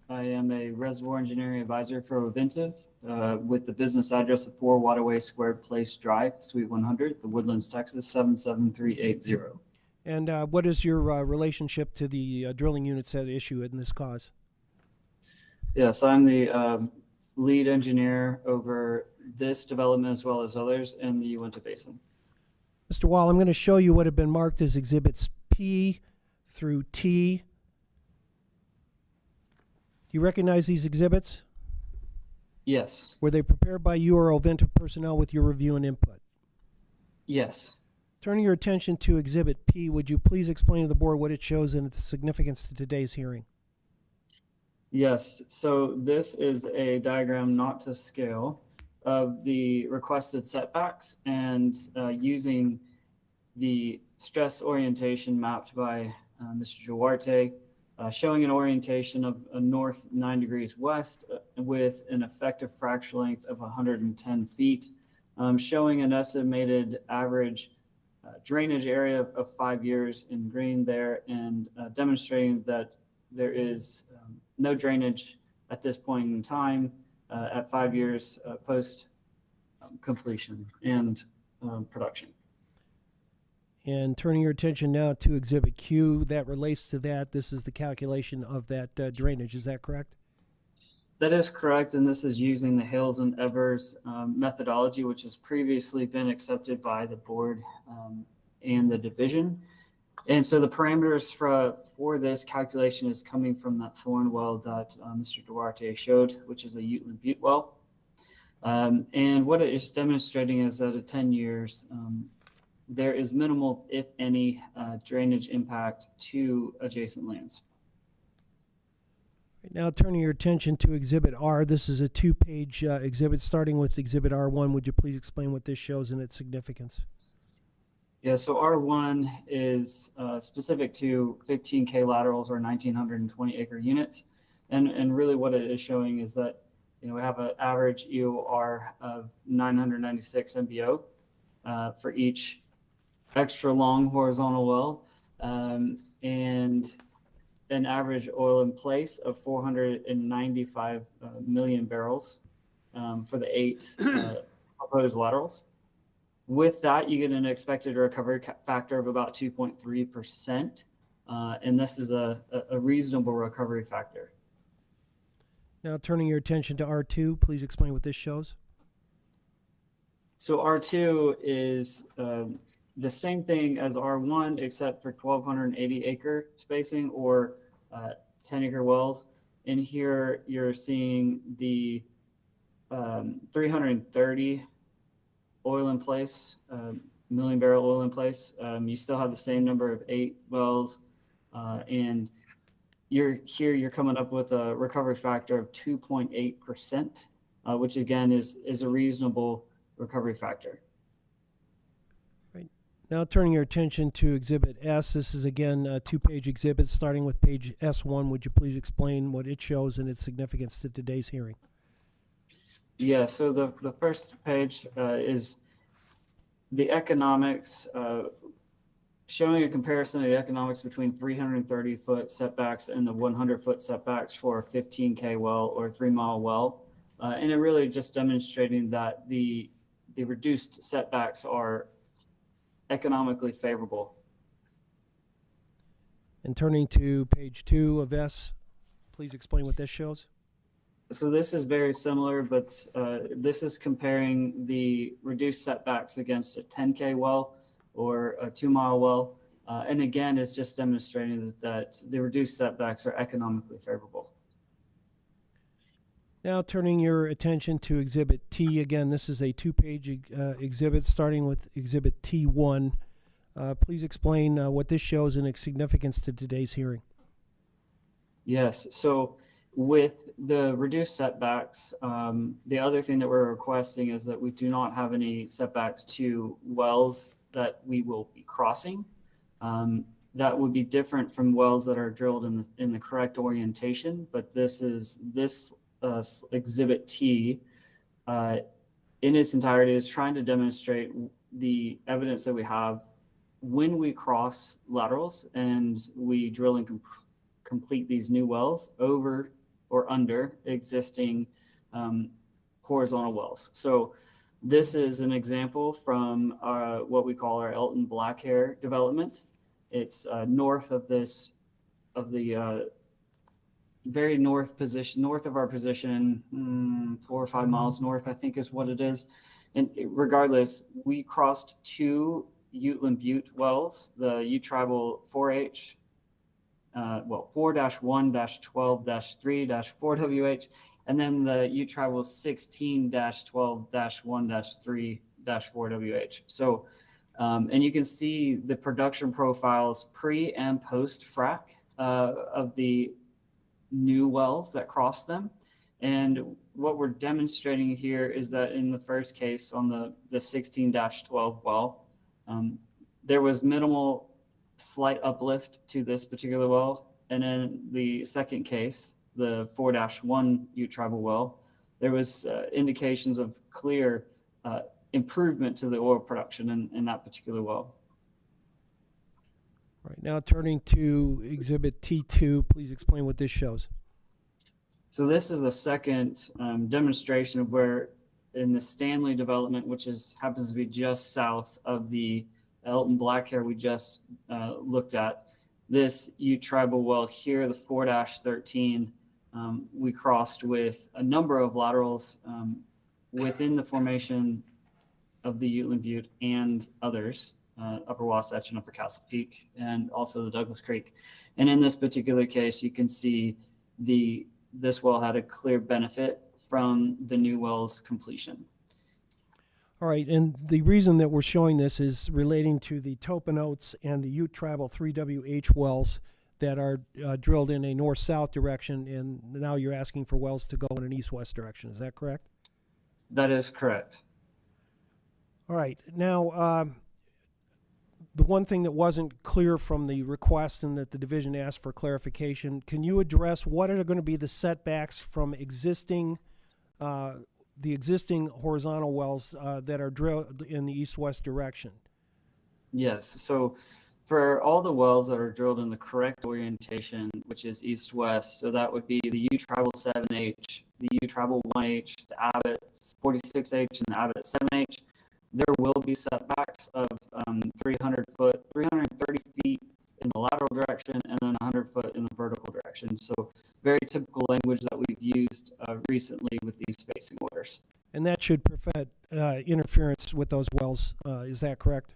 I am a reservoir engineering advisor for OVINTIV with the business address of 4 Waterway Squared Place Drive, Suite 100, The Woodlands, Texas, 77380. And what is your relationship to the drilling units at issue in this cause? Yes, I'm the lead engineer over this development as well as others in the Uinta Basin. Mr. Wall, I'm going to show you what have been marked as exhibits P through T. Do you recognize these exhibits? Yes. Were they prepared by you or OVINTIV personnel with your review and input? Yes. Turning your attention to Exhibit P, would you please explain to the board what it shows and its significance to today's hearing? Yes, so this is a diagram not to scale of the requested setbacks and using the stress orientation mapped by Mr. Duarte, showing an orientation of a north 9 degrees west with an effective fracture length of 110 feet, showing an estimated average drainage area of 5 years in green there, and demonstrating that there is no drainage at this point in time at 5 years post completion and production. And turning your attention now to Exhibit Q, that relates to that. This is the calculation of that drainage. Is that correct? That is correct, and this is using the Hales and Evers methodology, which has previously been accepted by the board and the division. And so the parameters for this calculation is coming from that Thorn well that Mr. Duarte showed, which is a Uteland Butte well. And what it is demonstrating is that at 10 years, there is minimal, if any, drainage impact to adjacent lands. Right now, turning your attention to Exhibit R, this is a 2-page exhibit. Starting with Exhibit R1, would you please explain what this shows and its significance? Yeah, so R1 is specific to 15K laterals or 1,920 acre units. And really what it is showing is that, we have an average EOR of 996 MBO for each extra long horizontal well, and an average oil in place of 495 million barrels for the 8 proposed laterals. With that, you get an expected recovery factor of about 2.3%, and this is a reasonable recovery factor. Now turning your attention to R2, please explain what this shows. So R2 is the same thing as R1, except for 1,280 acre spacing or 10 acre wells. And here you're seeing the 330 oil in place, million barrel oil in place. You still have the same number of 8 wells, and you're coming up with a recovery factor of 2.8%, which again is a reasonable recovery factor. Right. Now turning your attention to Exhibit S, this is again a 2-page exhibit starting with page S1. Would you please explain what it shows and its significance to today's hearing? Yeah, so the first page is the economics, showing a comparison of the economics between 330-foot setbacks and the 100-foot setbacks for a 15K well or 3-mile well. And it really just demonstrating that the reduced setbacks are economically favorable. And turning to page 2 of S, please explain what this shows. So this is very similar, but this is comparing the reduced setbacks against a 10K well or a 2-mile well. And again, it's just demonstrating that the reduced setbacks are economically favorable. Now turning your attention to Exhibit T. Again, this is a 2-page exhibit starting with Exhibit T1. Please explain what this shows and its significance to today's hearing. Yes, so with the reduced setbacks, the other thing that we're requesting is that we do not have any setbacks to wells that we will be crossing. That would be different from wells that are drilled in the correct orientation, but this Exhibit T in its entirety is trying to demonstrate the evidence that we have when we cross laterals and we drill and complete these new wells over or under existing horizontal wells. So this is an example from what we call our Elton Blackhair development. It's north of the very north of our position, 4 or 5 miles north, I think is what it is. And regardless, we crossed 2 Uteland Butte wells, the U-Tribal 4H, 4-1-12-3-4WH, and then the U-Tribal 16-12-1-3-4WH. So, and you can see the production profiles pre and post frac of the new wells that cross them. And what we're demonstrating here is that in the first case on the 16-12 well, there was minimal slight uplift to this particular well. And in the second case, the 4-1 U-Tribal well, there was indications of clear improvement to the oil production in that particular well. All right, now turning to Exhibit T2, please explain what this shows. So this is a second demonstration of where in the Stanley development, which happens to be just south of the Elton Blackhair we just looked at, this U-Tribal well here, the 4-13, we crossed with a number of laterals within the formation of the Uteland Butte and others, Upper Wasatch and Upper Castle Peak, and also the Douglas Creek. And in this particular case, you can see this well had a clear benefit from the new well's completion. All right, and the reason that we're showing this is relating to the Topanotes and the U-Tribal 3WH wells that are drilled in a north-south direction, and now you're asking for wells to go in an east-west direction. Is that correct? That is correct. All right, now the one thing that wasn't clear from the request and that the division asked for clarification, can you address what are going to be the setbacks from existing, the existing horizontal wells that are drilled in the east-west direction? Yes, so for all the wells that are drilled in the correct orientation, which is east-west, so that would be the U-Tribal 7H, the U-Tribal 1H, the Abbott 46H, and the Abbott 7H, there will be setbacks of 330 feet in the lateral direction and then 100 foot in the vertical direction. So very typical language that we've used recently with these spacing orders. And that should prevent interference with those wells. Is that correct?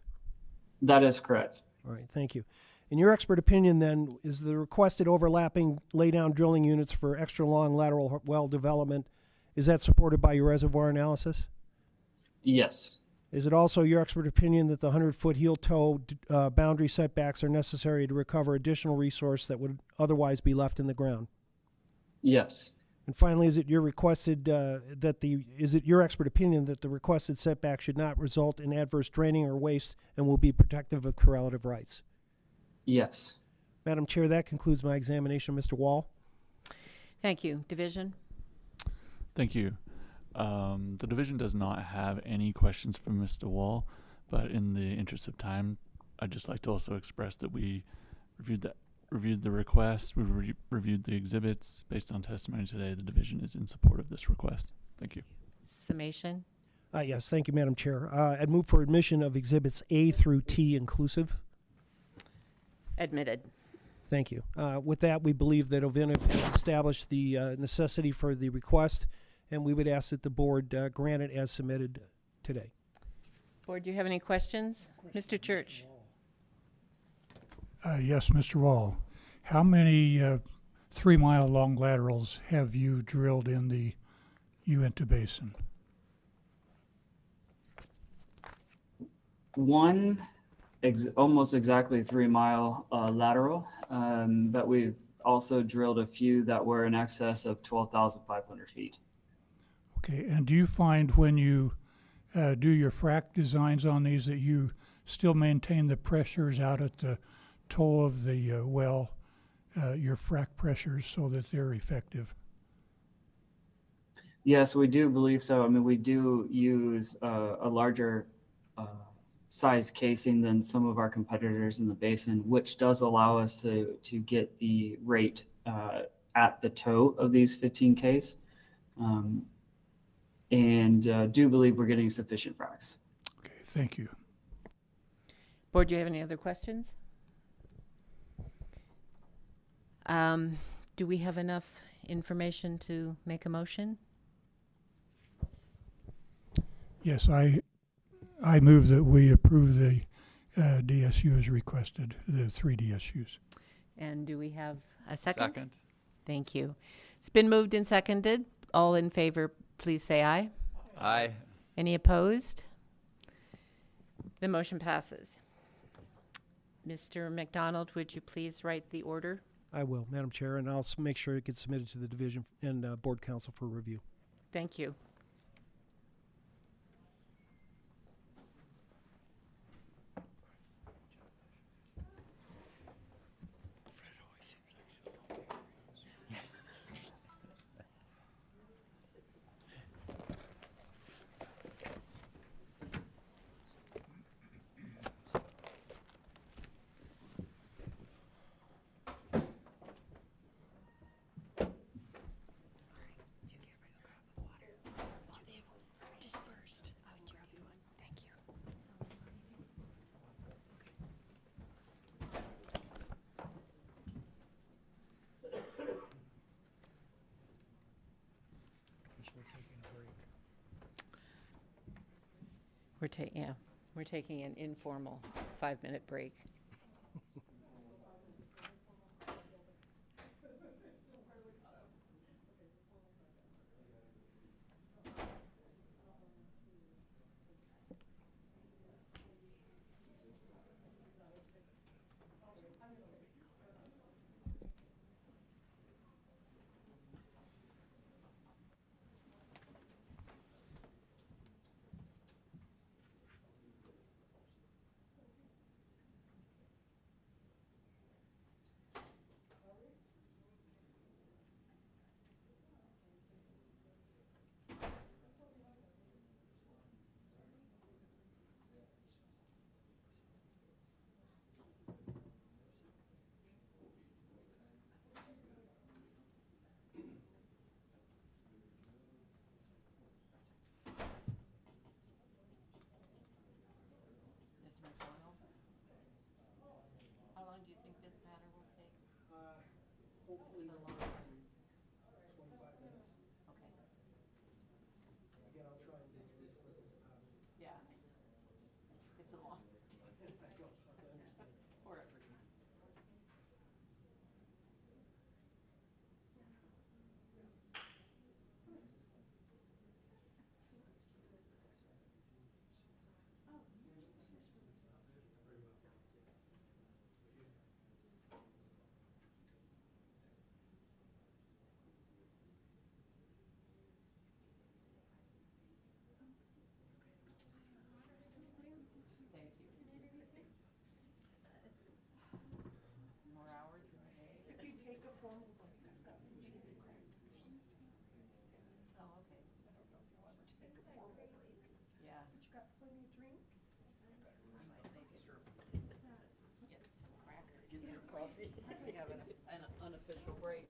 That is correct. All right, thank you. In your expert opinion, then, is the requested overlapping laydown drilling units for extra long lateral well development, is that supported by your reservoir analysis? Yes. Is it also your expert opinion that the 100-foot heel toe boundary setbacks are necessary to recover additional resource that would otherwise be left in the ground? Yes. And finally, is it your requested is it your expert opinion that the requested setback should not result in adverse draining or waste and will be protective of correlative rights? Yes. Madam Chair, that concludes my examination. Mr. Wall. Thank you. Division? Thank you. The division does not have any questions for Mr. Wall, but in the interest of time, I'd just like to also express that we reviewed the request, we reviewed the exhibits. Based on testimony today, the division is in support of this request. Thank you. Summation? Yes, thank you, Madam Chair. I'd move for admission of exhibits A through T inclusive. Admitted. Thank you. With that, we believe that OVINTIV has established the necessity for the request, and we would ask that the board grant it as submitted today. Board, do you have any questions? Mr. Church? Yes, Mr. Wall. How many 3-mile long laterals have you drilled in the Uinta Basin? One almost exactly 3-mile lateral, but we've also drilled a few that were in excess of 12,500 feet. Okay, and do you find when you do your frac designs on these that you still maintain the pressures out at the toe of the well, your frac pressures, so that they're effective? Yes, we do believe so. I mean, we do use a larger size casing than some of our competitors in the basin, which does allow us to get the rate at the toe of these 15Ks. And do believe we're getting sufficient fracs. Okay, thank you. Board, do you have any other questions? Do we have enough information to make a motion? Yes, I move that we approve the DSU as requested, the 3 DSUs. And do we have a second? Second. Thank you. It's been moved and seconded. All in favor, please say aye. Aye. Any opposed? The motion passes. Mr. McDonald, would you please write the order? I will, Madam Chair, and I'll make sure it gets submitted to the division and board council for review. Thank you. We're taking an informal 5-minute break. some on. Or a free. Thank you. More hours in the day? If you take a formal break, I've got some cheese and crackers. Oh, okay. I don't know if you'll ever take a formal break. Yeah. But you got plenty of drink? I might make it. Get some crackers. Get some coffee. We have an unofficial break.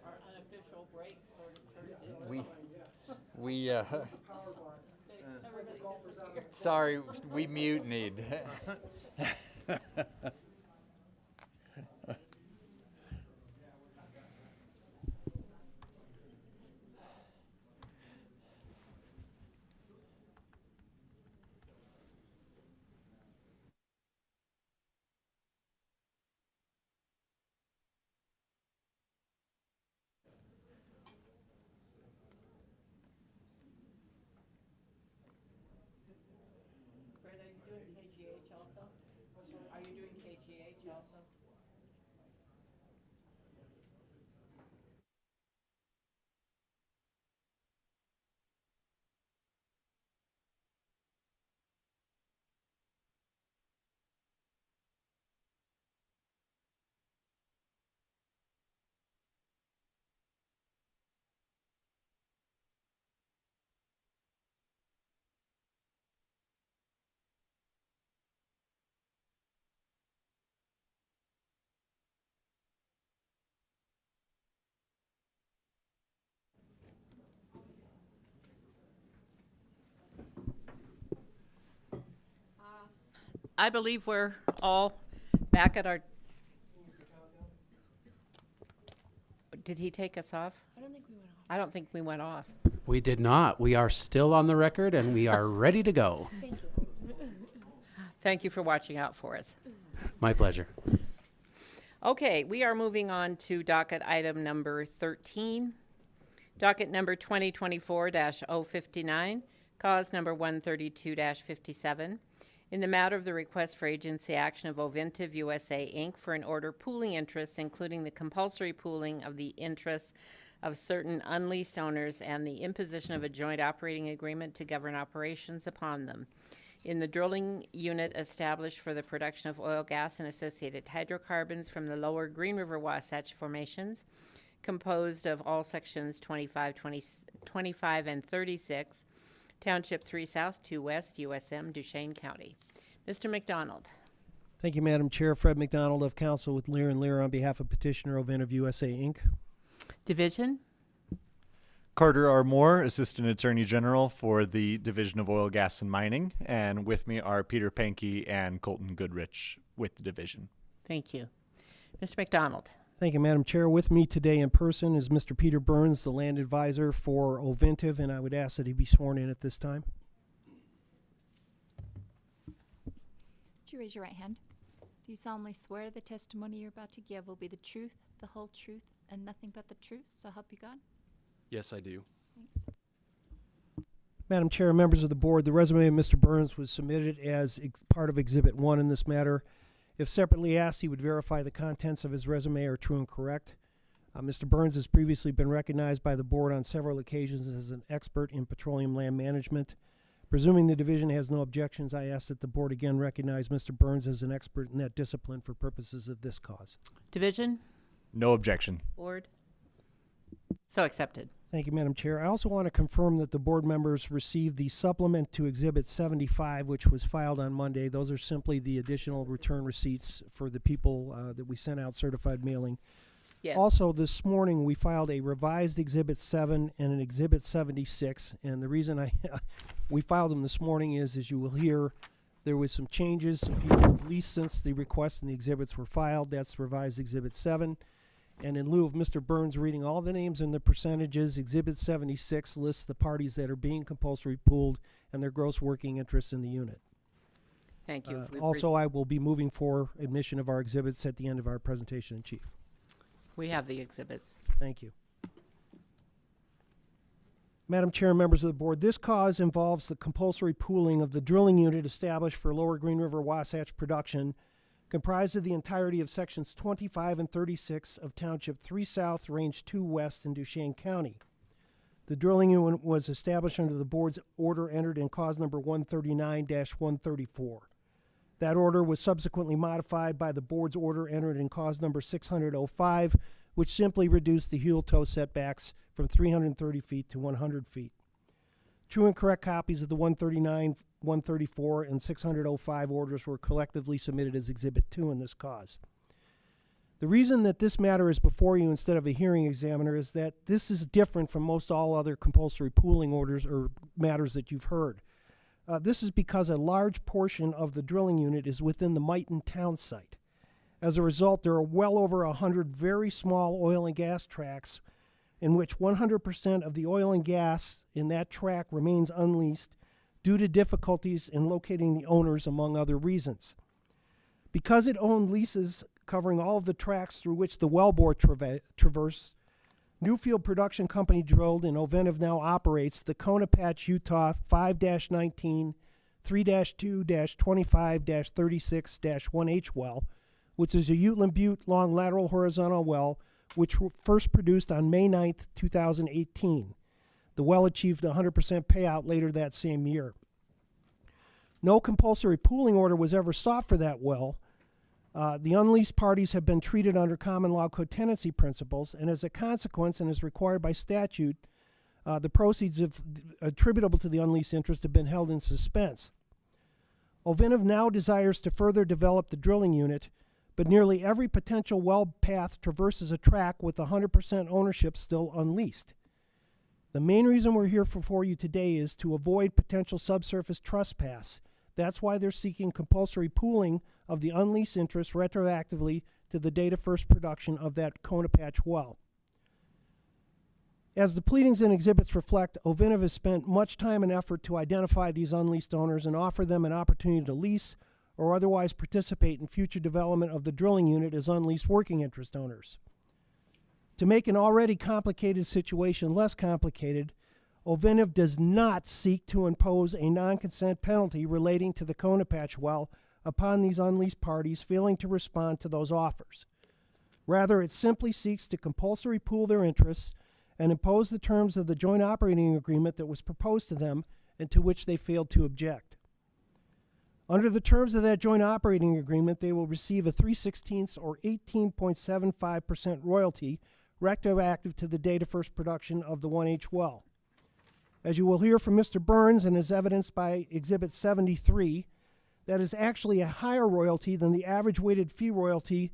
Our unofficial break sort of turned into. Everybody disappeared. Sorry, we mutinied. Fred, are you doing KGH also? Are you doing KGH also? I believe we're all back at our... Did he take us off? I don't think we went off. I don't think we went off. We did not. We are still on the record and we are ready to go. Thank you. Thank you for watching out for us. My pleasure. Okay, we are moving on to docket item number 13. Docket number 2024-059, cause number 132-57. In the matter of the request for agency action of OVINTIV USA, Inc. for an order pooling interests, including the compulsory pooling of the interests of certain unleased owners and the imposition of a joint operating agreement to govern operations upon them. In the drilling unit established for the production of oil, gas, and associated hydrocarbons from the lower Green River Wasatch formations, composed of all sections 25, 25, and 36, Township 3 South, 2 West, USM, Duchesne County. Mr. McDonald. Thank you, Madam Chair. Fred McDonald of Counsel with Lear & Lear on behalf of Petitioner OVINTIV USA, Inc. Division. Carter R. Moore, Assistant Attorney General for the Division of Oil, Gas, and Mining. And with me are Peter Pankey and Colton Goodrich with the division. Thank you. Mr. McDonald. Thank you, Madam Chair. With me today in person is Mr. Peter Burns, the land advisor for OVINTIV, and I would ask that he be sworn in at this time. Would you raise your right hand? Do you solemnly swear the testimony you're about to give will be the truth, the whole truth, and nothing but the truth, so help you God? Yes, I do. Thanks. Madam Chair, members of the board, the resume of Mr. Burns was submitted as part of Exhibit 1 in this matter. If separately asked, he would verify the contents of his resume are true and correct. Mr. Burns has previously been recognized by the board on several occasions as an expert in petroleum land management. Presuming the division has no objections, I ask that the board again recognize Mr. Burns as an expert in that discipline for purposes of this cause. Division. No objection. Board. So accepted. Thank you, Madam Chair. I also want to confirm that the board members received the supplement to Exhibit 75, which was filed on Monday. Those are simply the additional return receipts for the people that we sent out certified mailing. Yes. Also, this morning, we filed a revised Exhibit 7 and an Exhibit 76. And the reason we filed them this morning is, as you will hear, there was some changes. Some people have leased since the request and the exhibits were filed. That's revised Exhibit 7. And in lieu of Mr. Burns reading all the names and the percentages, Exhibit 76 lists the parties that are being compulsory pooled and their gross working interest in the unit. Thank you. Also, I will be moving for admission of our exhibits at the end of our presentation in chief. We have the exhibits. Thank you. Madam Chair, members of the board, this cause involves the compulsory pooling of the drilling unit established for Lower Green River Wasatch production, comprised of the entirety of sections 25 and 36 of Township 3 South, Range 2 West in Duchesne County. The drilling unit was established under the board's order entered in cause number 139-134. That order was subsequently modified by the board's order entered in cause number 600-05, which simply reduced the heel toe setbacks from 330 feet to 100 feet. True and correct copies of the 139, 134, and 600-05 orders were collectively submitted as Exhibit 2 in this cause. The reason that this matter is before you instead of a hearing examiner is that this is different from most all other compulsory pooling orders or matters that you've heard. This is because a large portion of the drilling unit is within the Mighton town site. As a result, there are well over 100 very small oil and gas tracts in which 100% of the oil and gas in that tract remains unleased due to difficulties in locating the owners, among other reasons. Because it owned leases covering all of the tracts through which the wellbore traversed, Newfield Production Company drilled and OVINTIV now operates the Conopatch, Utah 5-19, 3-2-25-36-1H well, which is a Uteland Butte long lateral horizontal well, which first produced on May 9th, 2018. The well achieved 100% payout later that same year. No compulsory pooling order was ever sought for that well. The unleased parties have been treated under common law co-tenancy principles, and as a consequence, and as required by statute, the proceeds attributable to the unleased interest have been held in suspense. OVINTIV now desires to further develop the drilling unit, but nearly every potential well path traverses a track with 100% ownership still unleased. The main reason we're here before you today is to avoid potential subsurface trespass That's why they're seeking compulsory pooling of the unleased interest retroactively to the date of first production of that Kona Patch well. As the pleadings and exhibits reflect, OVINTIV has spent much time and effort to identify these unleased owners and offer them an opportunity to lease or otherwise participate in future development of the drilling unit as unleased working interest owners. To make an already complicated situation less complicated, OVINTIV does not seek to impose a non-consent penalty relating to the Kona Patch well upon these unleased parties failing to respond to those offers. Rather, it simply seeks to compulsory pool their interests and impose the terms of the joint operating agreement that was proposed to them and to which they failed to object. Under the terms of that joint operating agreement, they will receive a 3/16 or 18.75% royalty retroactive to the date of first production of the 1H well. As you will hear from Mr. Burns and as evidenced by Exhibit 73, that is actually a higher royalty than the average weighted fee royalty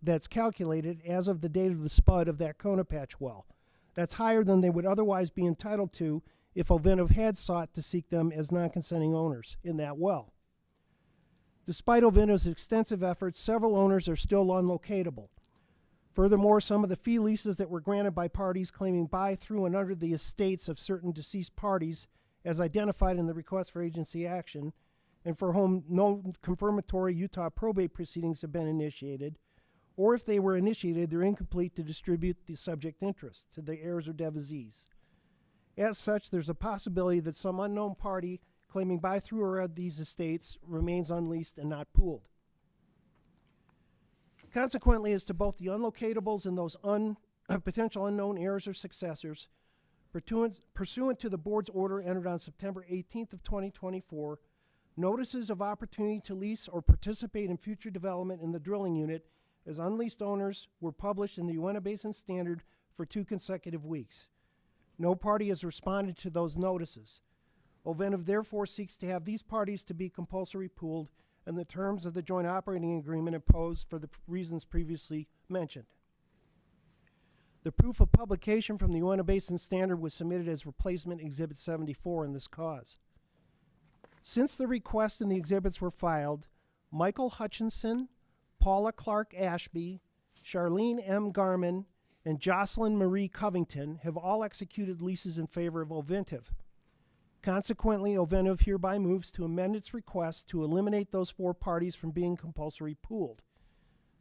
that's calculated as of the date of the spud of that Kona Patch well. That's higher than they would otherwise be entitled to if OVINTIV had sought to seek them as non-consenting owners in that well. Despite OVINTIV's extensive efforts, several owners are still unlocatable. Furthermore, some of the fee leases that were granted by parties claiming by, through, and under the estates of certain deceased parties, as identified in the request for agency action, and for whom no confirmatory Utah probate proceedings have been initiated, or if they were initiated, they're incomplete to distribute the subject interest to the heirs or devisees. As such, there's a possibility that some unknown party claiming by, through, or of these estates remains unleased and not pooled. Consequently, as to both the unlocatables and those potential unknown heirs or successors, pursuant to the board's order entered on September 18th of 2024, notices of opportunity to lease or participate in future development in the drilling unit as unleased owners were published in the Uinta Basin Standard for 2 consecutive weeks. No party has responded to those notices. OVINTIV therefore seeks to have these parties to be compulsory pooled and the terms of the joint operating agreement imposed for the reasons previously mentioned. The proof of publication from the Uinta Basin Standard was submitted as replacement Exhibit 74 in this cause. Since the request and the exhibits were filed, Michael Hutchinson, Paula Clark Ashby, Charlene M. Garman, and Jocelyn Marie Covington have all executed leases in favor of OVINTIV. Consequently, OVINTIV hereby moves to amend its request to eliminate those 4 parties from being compulsory pooled.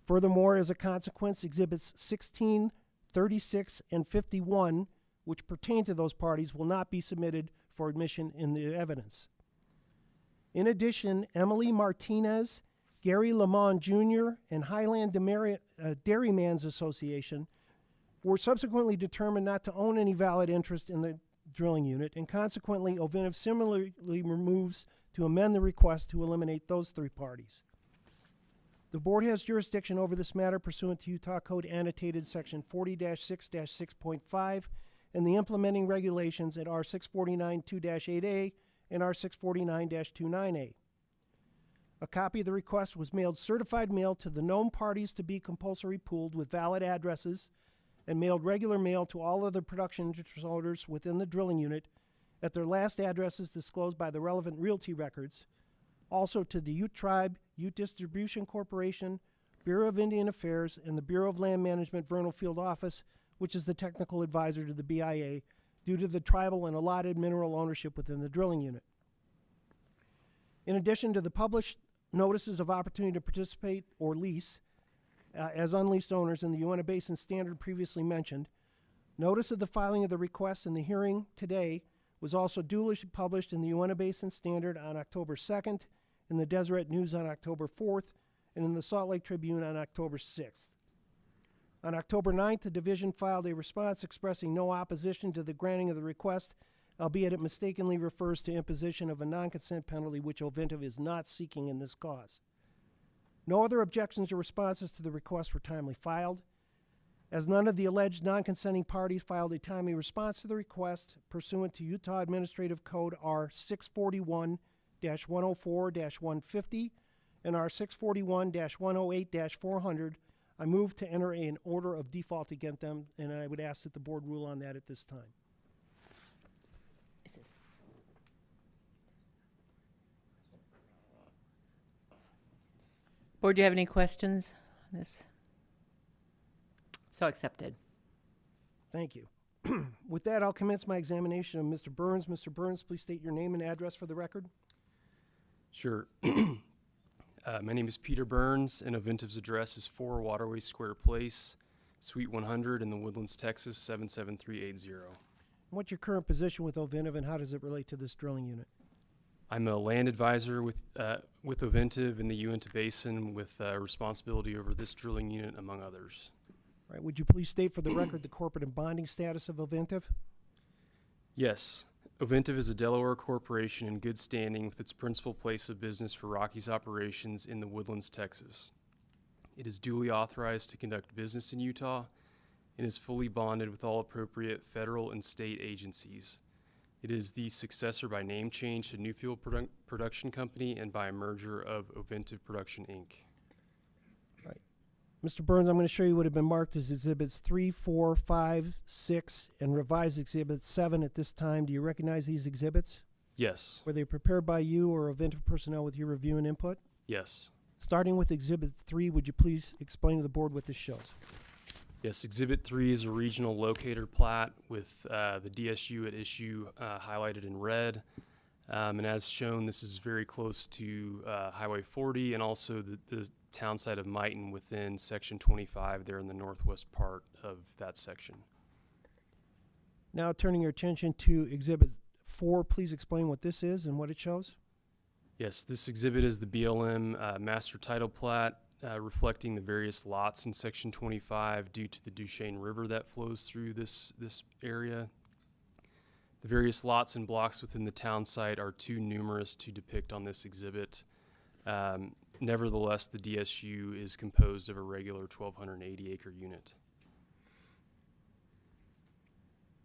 Furthermore, as a consequence, Exhibits 16, 36, and 51, which pertain to those parties, will not be submitted for admission in the evidence. In addition, Emily Martinez, Gary Lamont Jr., and Highland Dairyman's Association were subsequently determined not to own any valid interest in the drilling unit, and consequently, OVINTIV similarly moves to amend the request to eliminate those 3 parties. The board has jurisdiction over this matter pursuant to Utah Code Annotated Section 40-6-6.5 and the implementing regulations at R649-2-8A and R649-29A. A copy of the request was mailed certified mail to the known parties to be compulsory pooled with valid addresses and mailed regular mail to all other production interest owners within the drilling unit at their last addresses disclosed by the relevant realty records, also to the Ute Tribe, Ute Distribution Corporation, Bureau of Indian Affairs, and the Bureau of Land Management Vernal Field Office, which is the technical advisor to the BIA, due to the tribal and allotted mineral ownership within the drilling unit. In addition to the published notices of opportunity to participate or lease as unleased owners in the Uinta Basin Standard previously mentioned, notice of the filing of the request and the hearing today was also duly published in the Uinta Basin Standard on October 2nd, in the Deseret News on October 4th, and in the Salt Lake Tribune on October 6th. On October 9th, the division filed a response expressing no opposition to the granting of the request, albeit it mistakenly refers to imposition of a non-consent penalty which OVINTIV is not seeking in this cause. No other objections or responses to the request were timely filed. As none of the alleged non-consenting parties filed a timely response to the request pursuant to Utah Administrative Code R 641-104-150 and R 641-108-400, I move to enter an order of default against them, and I would ask that the board rule on that at this time. Board, do you have any questions on this? So accepted. Thank you. With that, I'll commence my examination of Mr. Burns. Mr. Burns, please state your name and address for the record. Sure. My name is Peter Burns, and OVINTIV's address is 4 Waterway Square Place, Suite 100 in the Woodlands, Texas, 77380. What's your current position with OVINTIV, and how does it relate to this drilling unit? I'm a land advisor with OVINTIV in the Uinta Basin with responsibility over this drilling unit, among others. All right, would you please state for the record the corporate and bonding status of OVINTIV? Yes. OVINTIV is a Delaware corporation in good standing with its principal place of business for Rockies operations in the Woodlands, Texas. It is duly authorized to conduct business in Utah and is fully bonded with all appropriate federal and state agencies. It is the successor by name change to Newfield Production Company and by a merger of OVINTIV Production, Inc. Mr. Burns, I'm going to show you what have been marked as Exhibits 3, 4, 5, 6, and revised Exhibit 7 at this time. Do you recognize these exhibits? Yes. Were they prepared by you or OVINTIV personnel with your review and input? Yes. Starting with Exhibit 3, would you please explain to the board what this shows? Yes, Exhibit 3 is a regional locator plat with the DSU at issue highlighted in red. And as shown, this is very close to Highway 40 and also the town site of Mighton within Section 25 there in the northwest part of that section. Now turning your attention to Exhibit 4, please explain what this is and what it shows. Yes, this exhibit is the BLM master title plat reflecting the various lots in Section 25 due to the Duchesne River that flows through this area. The various lots and blocks within the town site are too numerous to depict on this exhibit. Nevertheless, the DSU is composed of a regular 1,280-acre unit.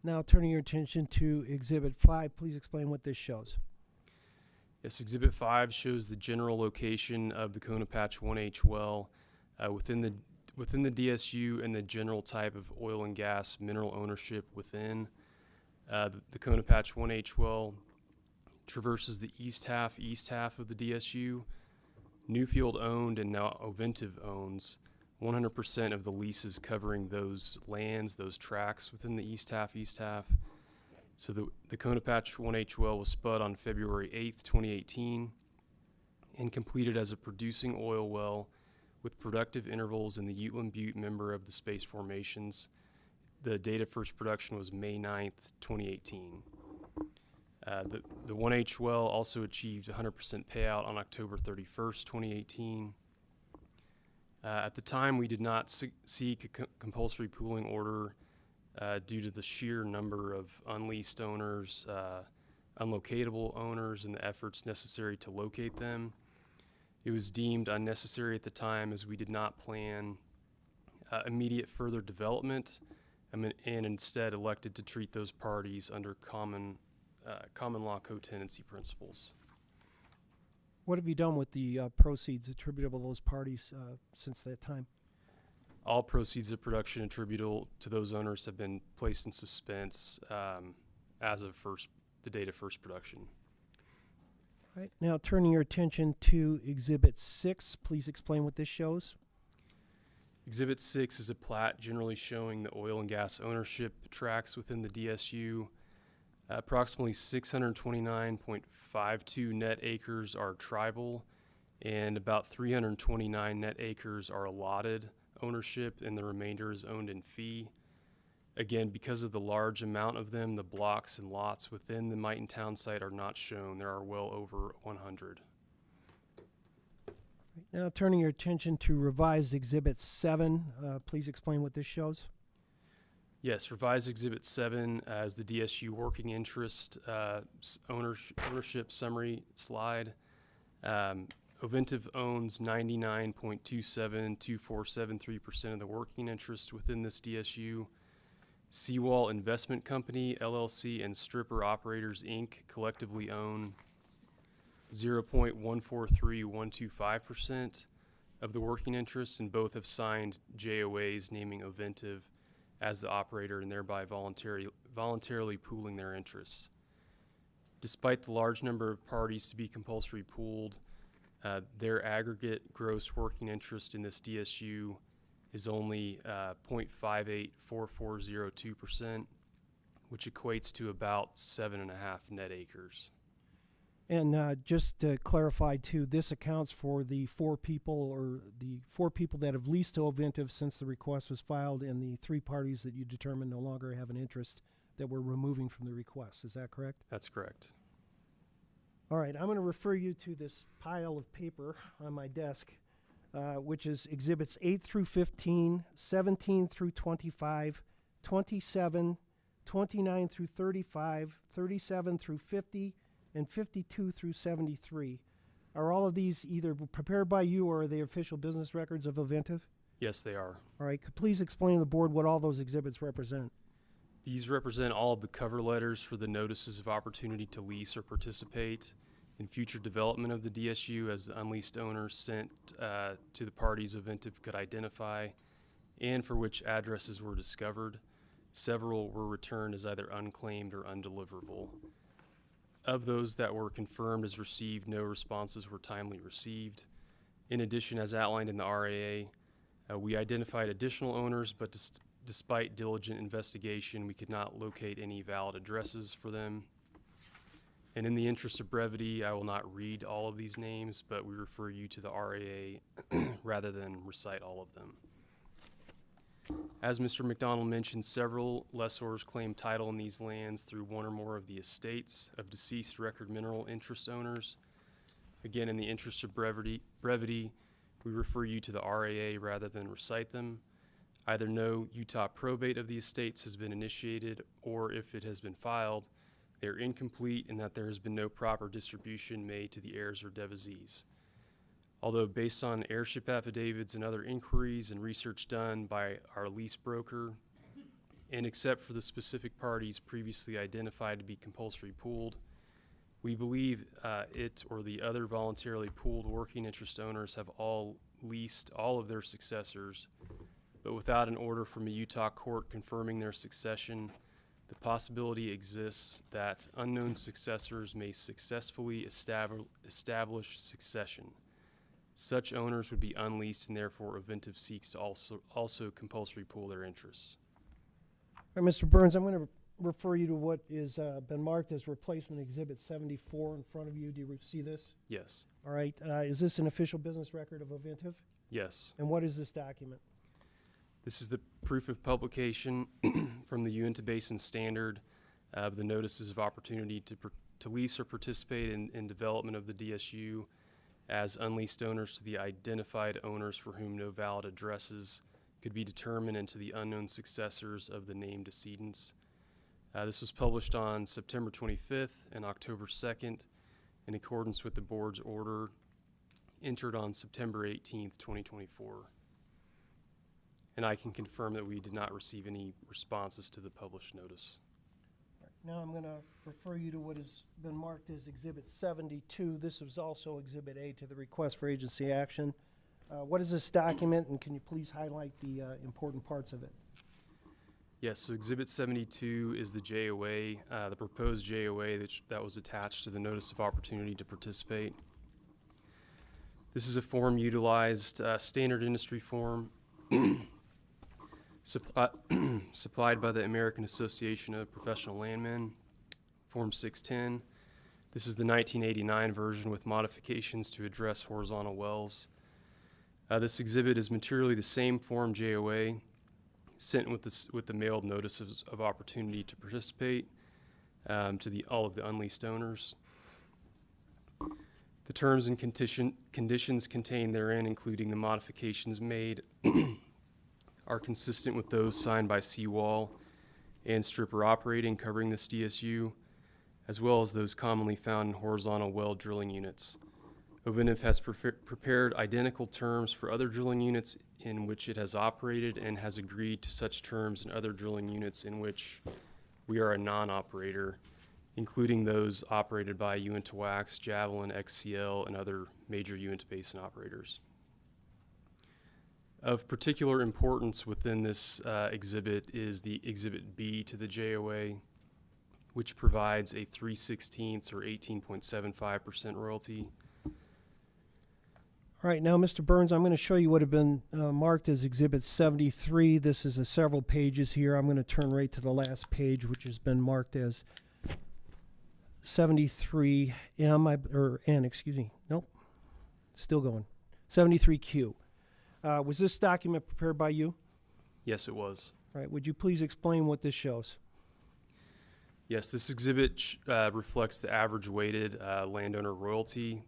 Now turning your attention to Exhibit 5, please explain what this shows. Yes, Exhibit 5 shows the general location of the Conopatch 1H well within the DSU and the general type of oil and gas mineral ownership within. The Conopatch 1H well traverses the east half of the DSU. Newfield owned and now OVINTIV owns 100% of the leases covering those lands, those tracts within the east half. So the Conopatch 1H well was spud on February 8th, 2018 and completed as a producing oil well with productive intervals in the Uteland Butte member of the space formations. The date of first production was May 9th, 2018. The 1H well also achieved 100% payout on October 31st, 2018. At the time, we did not seek a compulsory pooling order due to the sheer number of unleased owners, unlocatable owners, and the efforts necessary to locate them. It was deemed unnecessary at the time as we did not plan immediate further development and instead elected to treat those parties under common law co-tenancy principles. What have you done with the proceeds attributable to those parties since that time? All proceeds of production attributable to those owners have been placed in suspense as of the date of first production. All right, now turning your attention to Exhibit 6, please explain what this shows. Exhibit 6 is a plat generally showing the oil and gas ownership tracts within the DSU. Approximately 629.52 net acres are tribal, and about 329 net acres are allotted ownership, and the remainder is owned in fee. Again, because of the large amount of them, the blocks and lots within the Mighton town site are not shown. There are well over 100. Now turning your attention to revised Exhibit 7, please explain what this shows. Yes, revised Exhibit 7 as the DSU working interest ownership summary slide. OVINTIV owns 99.272473% of the working interest within this DSU. Seawall Investment Company, LLC, and Stripper Operators, Inc. collectively own 0.143125% of the working interest, and both have signed JOAs naming OVINTIV as the operator and thereby voluntarily pooling their interests. Despite the large number of parties to be compulsory pooled, Their aggregate gross working interest in this DSU is only 0.584402%, which equates to about 7.5 net acres. And just to clarify too, this accounts for the four people that have leased to Ovintiv since the request was filed, and the 3 parties that you determined no longer have an interest that we're removing from the request. Is that correct? That's correct. All right, I'm going to refer you to this pile of paper on my desk, which is Exhibits 8 through 15, 17 through 25, 27, 29 through 35, 37 through 50, and 52 through 73. Are all of these either prepared by you or are they official business records of Ovintiv? Yes, they are. All right, please explain to the board what all those exhibits represent. These represent all of the cover letters for the notices of opportunity to lease or participate in future development of the DSU as the unleased owners sent to the parties Ovintiv could identify, and for which addresses were discovered. Several were returned as either unclaimed or undeliverable. Of those that were confirmed as received, no responses were timely received. In addition, as outlined in the RAA, we identified additional owners, but despite diligent investigation, we could not locate any valid addresses for them. And in the interest of brevity, I will not read all of these names, but we refer you to the RAA rather than recite all of them. As Mr. McDonald mentioned, several lessors claim title in these lands through one or more of the estates of deceased record mineral interest owners. Again, in the interest of brevity, we refer you to the RAA rather than recite them. Either no Utah probate of the estates has been initiated, or if it has been filed, they are incomplete and that there has been no proper distribution made to the heirs or devisees. Although based on heirship affidavits and other inquiries and research done by our lease broker, and except for the specific parties previously identified to be compulsory pooled, we believe it or the other voluntarily pooled working interest owners have all leased all of their successors, but without an order from a Utah court confirming their succession, the possibility exists that unknown successors may successfully establish succession. Such owners would be unleased, and therefore Ovintiv seeks to also compulsory pool their interests. All right, Mr. Burns, I'm going to refer you to what is been marked as Replacement Exhibit 74 in front of you. Do you see this? Yes. All right. Is this an official business record of Ovintiv? Yes. And what is this document? This is the proof of publication from the Uinta Basin Standard of the notices of opportunity to lease or participate in development of the DSU as unleased owners to the identified owners for whom no valid addresses could be determined, and to the unknown successors of the named decedents. This was published on September 25th and October 2nd in accordance with the board's order entered on September 18th, 2024. And I can confirm that we did not receive any responses to the published notice. Now I'm going to refer you to what has been marked as Exhibit 72. This is also Exhibit A to the request for agency action. What is this document, and can you please highlight the important parts of it? Yes, so Exhibit 72 is the JOA, the proposed JOA that was attached to the notice of opportunity to participate. This is a form utilized, standard industry form, supplied by the American Association of Professional Landmen, Form 610. This is the 1989 version with modifications to address horizontal wells. This exhibit is materially the same Form JOA sent with the mailed notices of opportunity to participate to all of the unleased owners. The terms and conditions contained therein, including the modifications made, are consistent with those signed by Seawall and Stripper Operating covering this DSU, as well as those commonly found in horizontal well drilling units. Ovintiv has prepared identical terms for other drilling units in which it has operated, and has agreed to such terms in other drilling units in which we are a non-operator, including those operated by Uinta Wax, Javelin, XCL, and other major Uinta Basin operators. Of particular importance within this exhibit is the Exhibit B to the JOA, which provides a 3/16 or 18.75% royalty. All right, now, Mr. Burns, I'm going to show you what have been marked as Exhibit 73. This is several pages here. I'm going to turn right to the last page, which has been marked as 73M, or N, excuse me. Nope, still going. 73Q. Was this document prepared by you? Yes, it was. All right, would you please explain what this shows? Yes, this exhibit reflects the average weighted landowner royalty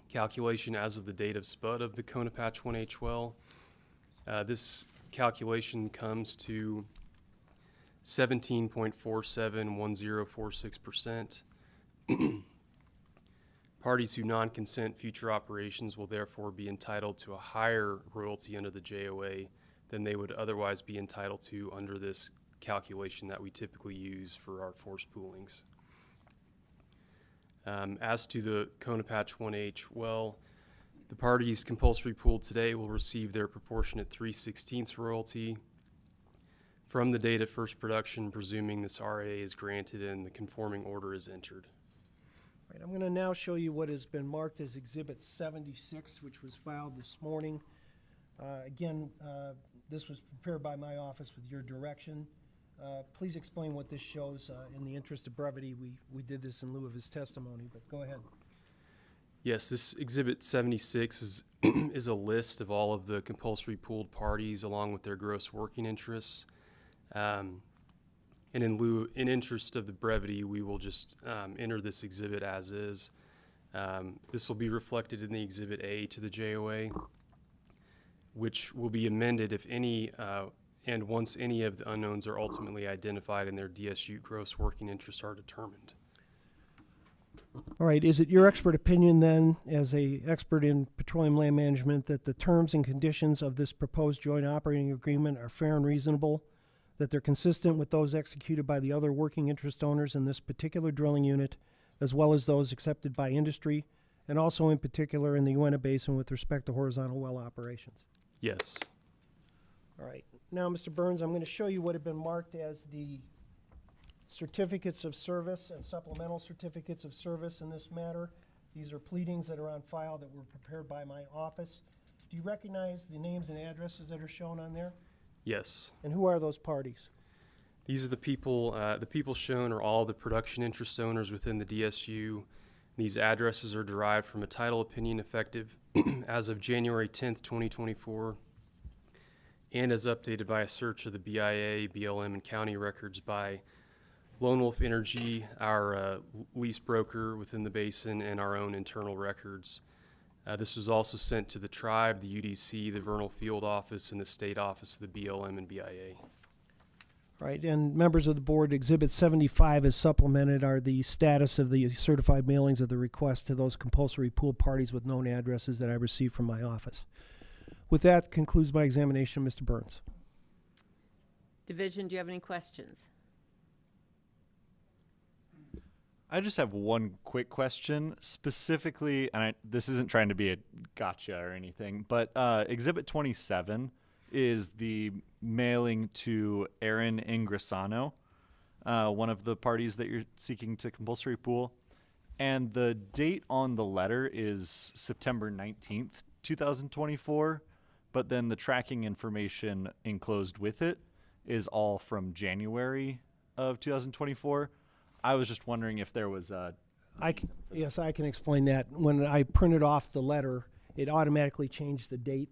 calculation as of the date of spud of the Conopatch 1H well. This calculation comes to 17.471046%. Parties who non-consent future operations will therefore be entitled to a higher royalty under the JOA than they would otherwise be entitled to under this calculation that we typically use for our force poolings. As to the Conopatch 1H well, the parties compulsory pooled today will receive their proportionate 3/16 royalty from the date of first production, presuming this RA is granted and the conforming order is entered. All right, I'm going to now show you what has been marked as Exhibit 76, which was filed this morning. Again, this was prepared by my office with your direction. Please explain what this shows. In the interest of brevity, we did this in lieu of his testimony, but go ahead. Yes, this Exhibit 76 is a list of all of the compulsory pooled parties along with their gross working interests. And in interest of the brevity, we will just enter this exhibit as is. This will be reflected in the Exhibit A to the JOA, which will be amended if any and once any of the unknowns are ultimately identified and their DSU gross working interests are determined. All right, is it your expert opinion then, as an expert in petroleum land management, that the terms and conditions of this proposed joint operating agreement are fair and reasonable, that they're consistent with those executed by the other working interest owners in this particular drilling unit, as well as those accepted by industry, and also in particular in the Uinta Basin with respect to horizontal well operations? Yes. All right. Now, Mr. Burns, I'm going to show you what have been marked as the certificates of service and supplemental certificates of service in this matter. These are pleadings that are on file that were prepared by my office. Do you recognize the names and addresses that are shown on there? Yes. And who are those parties? These are the people shown are all the production interest owners within the DSU. These addresses are derived from a title opinion effective as of January 10th, 2024, and as updated by a search of the BIA, BLM, and county records by Lone Wolf Energy, our lease broker within the basin, and our own internal records. This was also sent to the tribe, the UDC, the Vernal Field Office, and the state office of the BLM and BIA. Right, and members of the board, Exhibit 75 is supplemented are the status of the certified mailings of the request to those compulsory pool parties with known addresses that I received from my office. With that concludes my examination, Mr. Burns. Division, do you have any questions? I just have one quick question, specifically, and this isn't trying to be a gotcha or anything, but Exhibit 27 is the mailing to Aaron Ingressano, one of the parties that you're seeking to compulsory pool, and the date on the letter is September 19th, 2024, but then the tracking information enclosed with it is all from January of 2024. I was just wondering if there was a... Yes, I can explain that. When I printed off the letter, it automatically changed the date.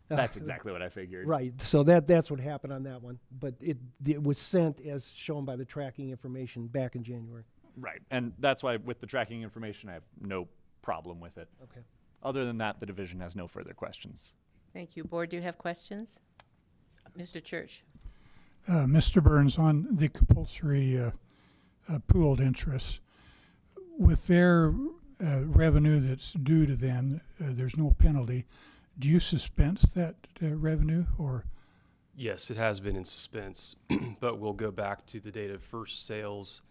That's exactly what I figured. Right, so that's what happened on that one. But it was sent as shown by the tracking information back in January. Right, and that's why with the tracking information, I have no problem with it. Okay. Other than that, the division has no further questions. Thank you. Board, do you have questions? Mr. Church. Mr. Burns, on the compulsory pooled interests, with their revenue that's due to them, there's no penalty. Do you suspense that revenue, or? Yes, it has been in suspense, but we'll go back to the date of first sales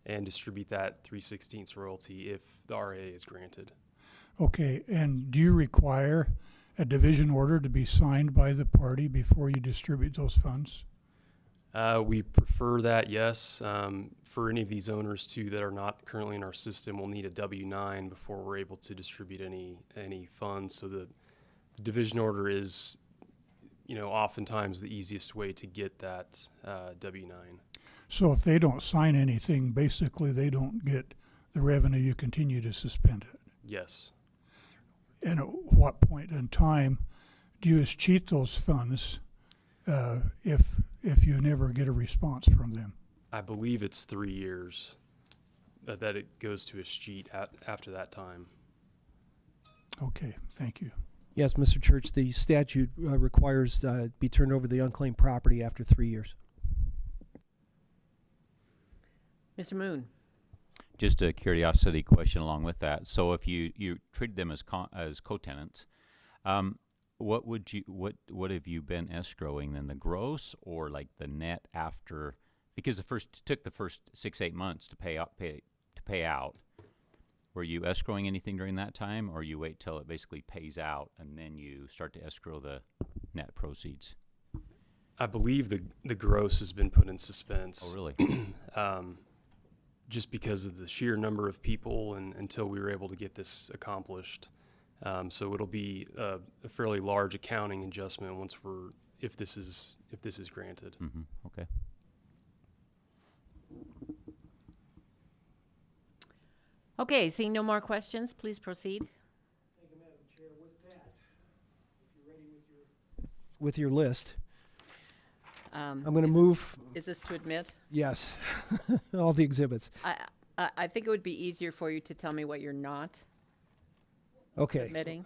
and distribute that 3/16 royalty if the RA is granted. Okay, and do you require a division order to be signed by the party before you distribute those funds? We prefer that, yes. For any of these owners too that are not currently in our system, we'll need a W-9 before we're able to distribute any funds. So the division order is, oftentimes the easiest way to get that W-9. So if they don't sign anything, basically they don't get the revenue, you continue to suspend it. Yes. And at what point in time do you cheat those funds if you never get a response from them? I believe it's 3 years that it goes to escheat after that time. Okay, thank you. Yes, Mr. Church, the statute requires be turned over the unclaimed property after 3 years. Mr. Moon. Just a curiosity question along with that. So if you treat them as co-tenants, what have you been escrowing then, the gross or like the net after? Because took the first 6-8 months to pay out. Were you escrowing anything during that time, or you wait till it basically pays out and then you start to escrow the net proceeds? I believe the gross has been put in suspense. Oh, really? Just because of the sheer number of people and until we were able to get this accomplished. So it'll be a fairly large accounting adjustment if this is granted. Mm-hmm. Okay. Okay, seeing no more questions, please proceed. Thank you, Madam Chair. With that, if you're ready with your list, I'm going to move. Is this to admit? Yes, all the exhibits. I think it would be easier for you to tell me what you're not Okay. submitting.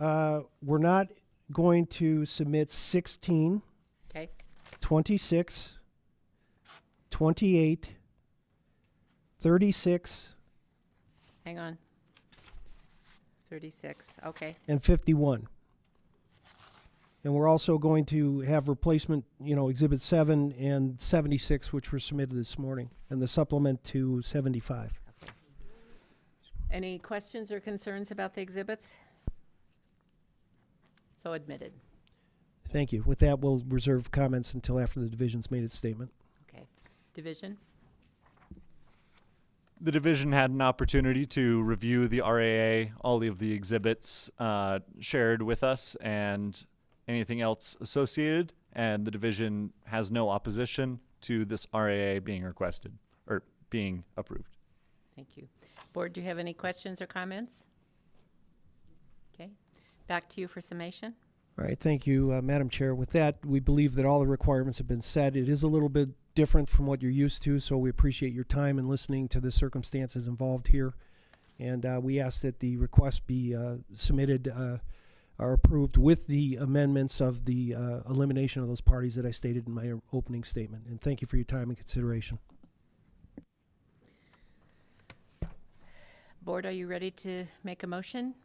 We're not going to submit 16, Okay. 26, 28, 36, Hang on. 36. Okay. and 51. And we're also going to have replacement, Exhibit 7 and 76, which were submitted this morning, and the supplement to 75. Any questions or concerns about the exhibits? So admitted. Thank you. With that, we'll reserve comments until after the division's made its statement. Okay. Division? The division had an opportunity to review the RAA, all of the exhibits shared with us, and anything else associated, and the division has no opposition to this RAA being requested or being approved. Thank you. Board, do you have any questions or comments? Okay. Back to you for summation. All right, thank you, Madam Chair. With that, we believe that all the requirements have been set. It is a little bit different from what you're used to, so we appreciate your time and listening to the circumstances involved here. And we ask that the request be submitted or approved with the amendments of the elimination of those parties that I stated in my opening statement. And thank you for your time and consideration. Board, are you ready to make a motion?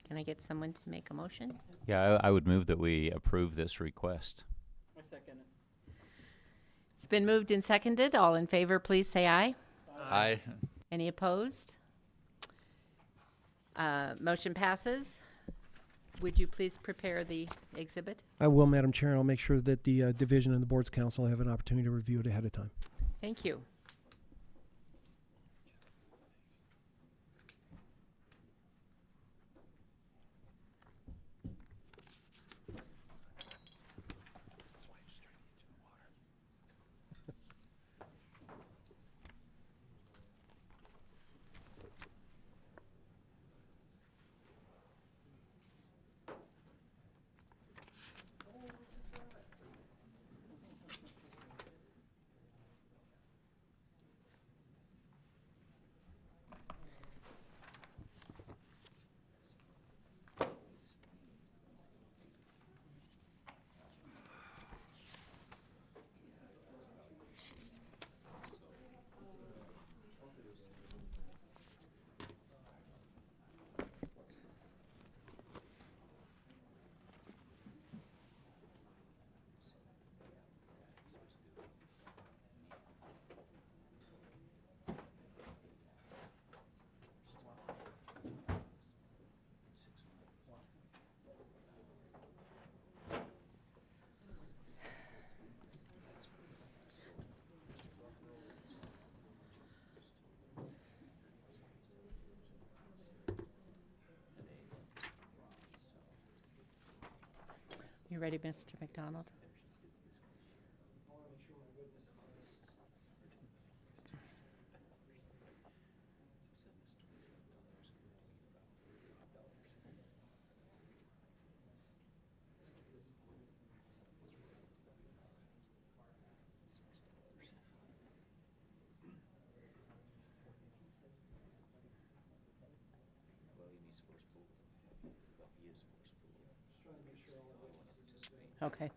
Can I get someone to make a motion? Yeah, I would move that we approve this request. I second it. It's been moved and seconded. All in favor, please say aye. Aye. Any opposed? Motion passes. Would you please prepare the exhibit? I will, Madam Chair, and I'll make sure that the division and the board's counsel have an opportunity to review it ahead of time. Thank you. You ready, Mr. McDonald? Okay.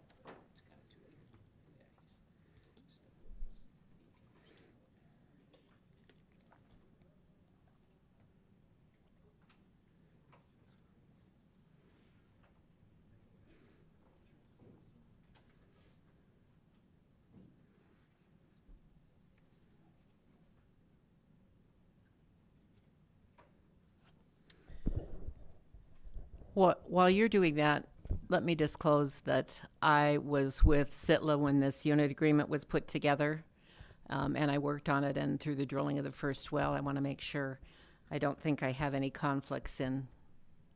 While you're doing that, let me disclose that I was with Sitla when this unit agreement was put together, and I worked on it, and through the drilling of the first well, I want to make sure. I don't think I have any conflicts in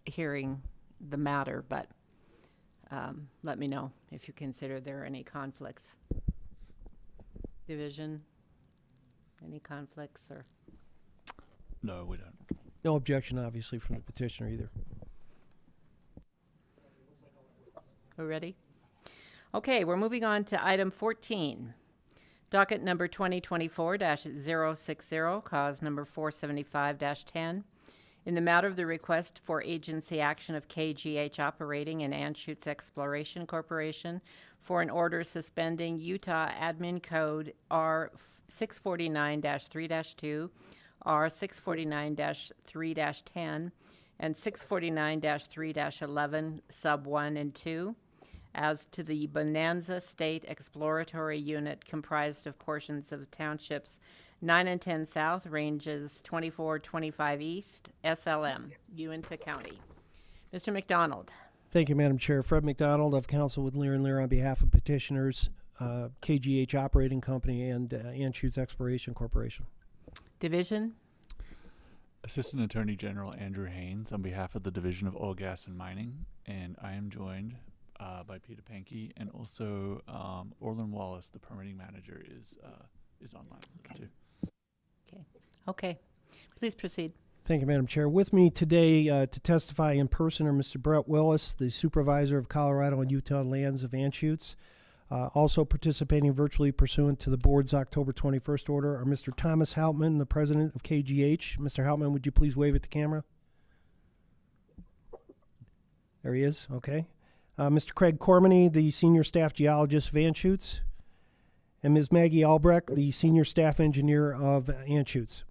hearing the matter, but let me know if you consider there are any conflicts. Division, any conflicts or? No, we don't. No objection, obviously, from the petitioner either. We're ready? Okay, we're moving on to item 14. Docket number 2024-060, cause number 475-10. In the matter of the request for agency action of KGH Operating and Anschutz Exploration Corporation for an order suspending Utah Admin Code R649-3-2, R649-3-10, and 649-3-11, sub 1 and 2, as to the Bonanza State Exploratory Unit comprised of portions of townships 9 and 10 South, ranges 24-25 East, SLM, Uinta County. Mr. McDonald. Thank you, Madam Chair. Fred McDonald of Counsel with Lear & Lear on behalf of petitioners, KGH Operating Company and Anschutz Exploration Corporation. Division. Assistant Attorney General Andrew Haynes on behalf of the Division of Oil, Gas, and Mining, and I am joined by Peter Pankey, and also Orlin Wallace, the permitting manager, is online with us too. Okay. Please proceed. Thank you, Madam Chair. With me today to testify in person are Mr. Brett Willis, the Supervisor of Colorado and Utah Lands of Anschutz. Also participating virtually pursuant to the board's October 21st order are Mr. Thomas Hauptman, the President of KGH. Mr. Hauptman, would you please wave at the camera? There he is. Okay. Mr. Craig Cormany, the Senior Staff Geologist of Anschutz, and Ms. Maggie Albrecht, the Senior Staff Engineer of Anschutz.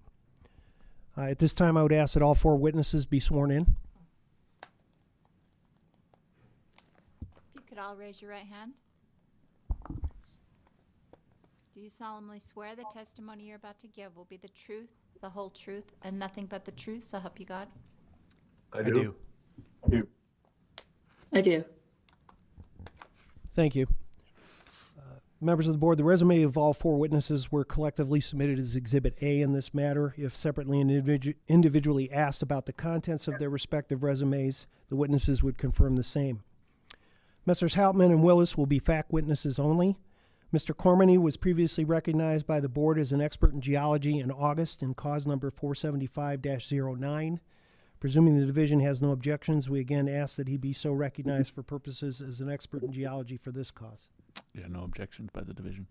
At this time, I would ask that all four witnesses be sworn in. If you could all raise your right hand. Do you solemnly swear the testimony you're about to give will be the truth, the whole truth, and nothing but the truth, so help you God? I do. I do. Thank you. Members of the board, the resume of all four witnesses were collectively submitted as Exhibit A in this matter. If separately and individually asked about the contents of their respective resumes, the witnesses would confirm the same. Messrs. Hauptman and Willis will be fact witnesses only. Mr. Cormany was previously recognized by the board as an expert in geology in August in cause number 475-09. Presuming the division has no objections, we again ask that he be so recognized for purposes as an expert in geology for this cause. Yeah, no objections by the division.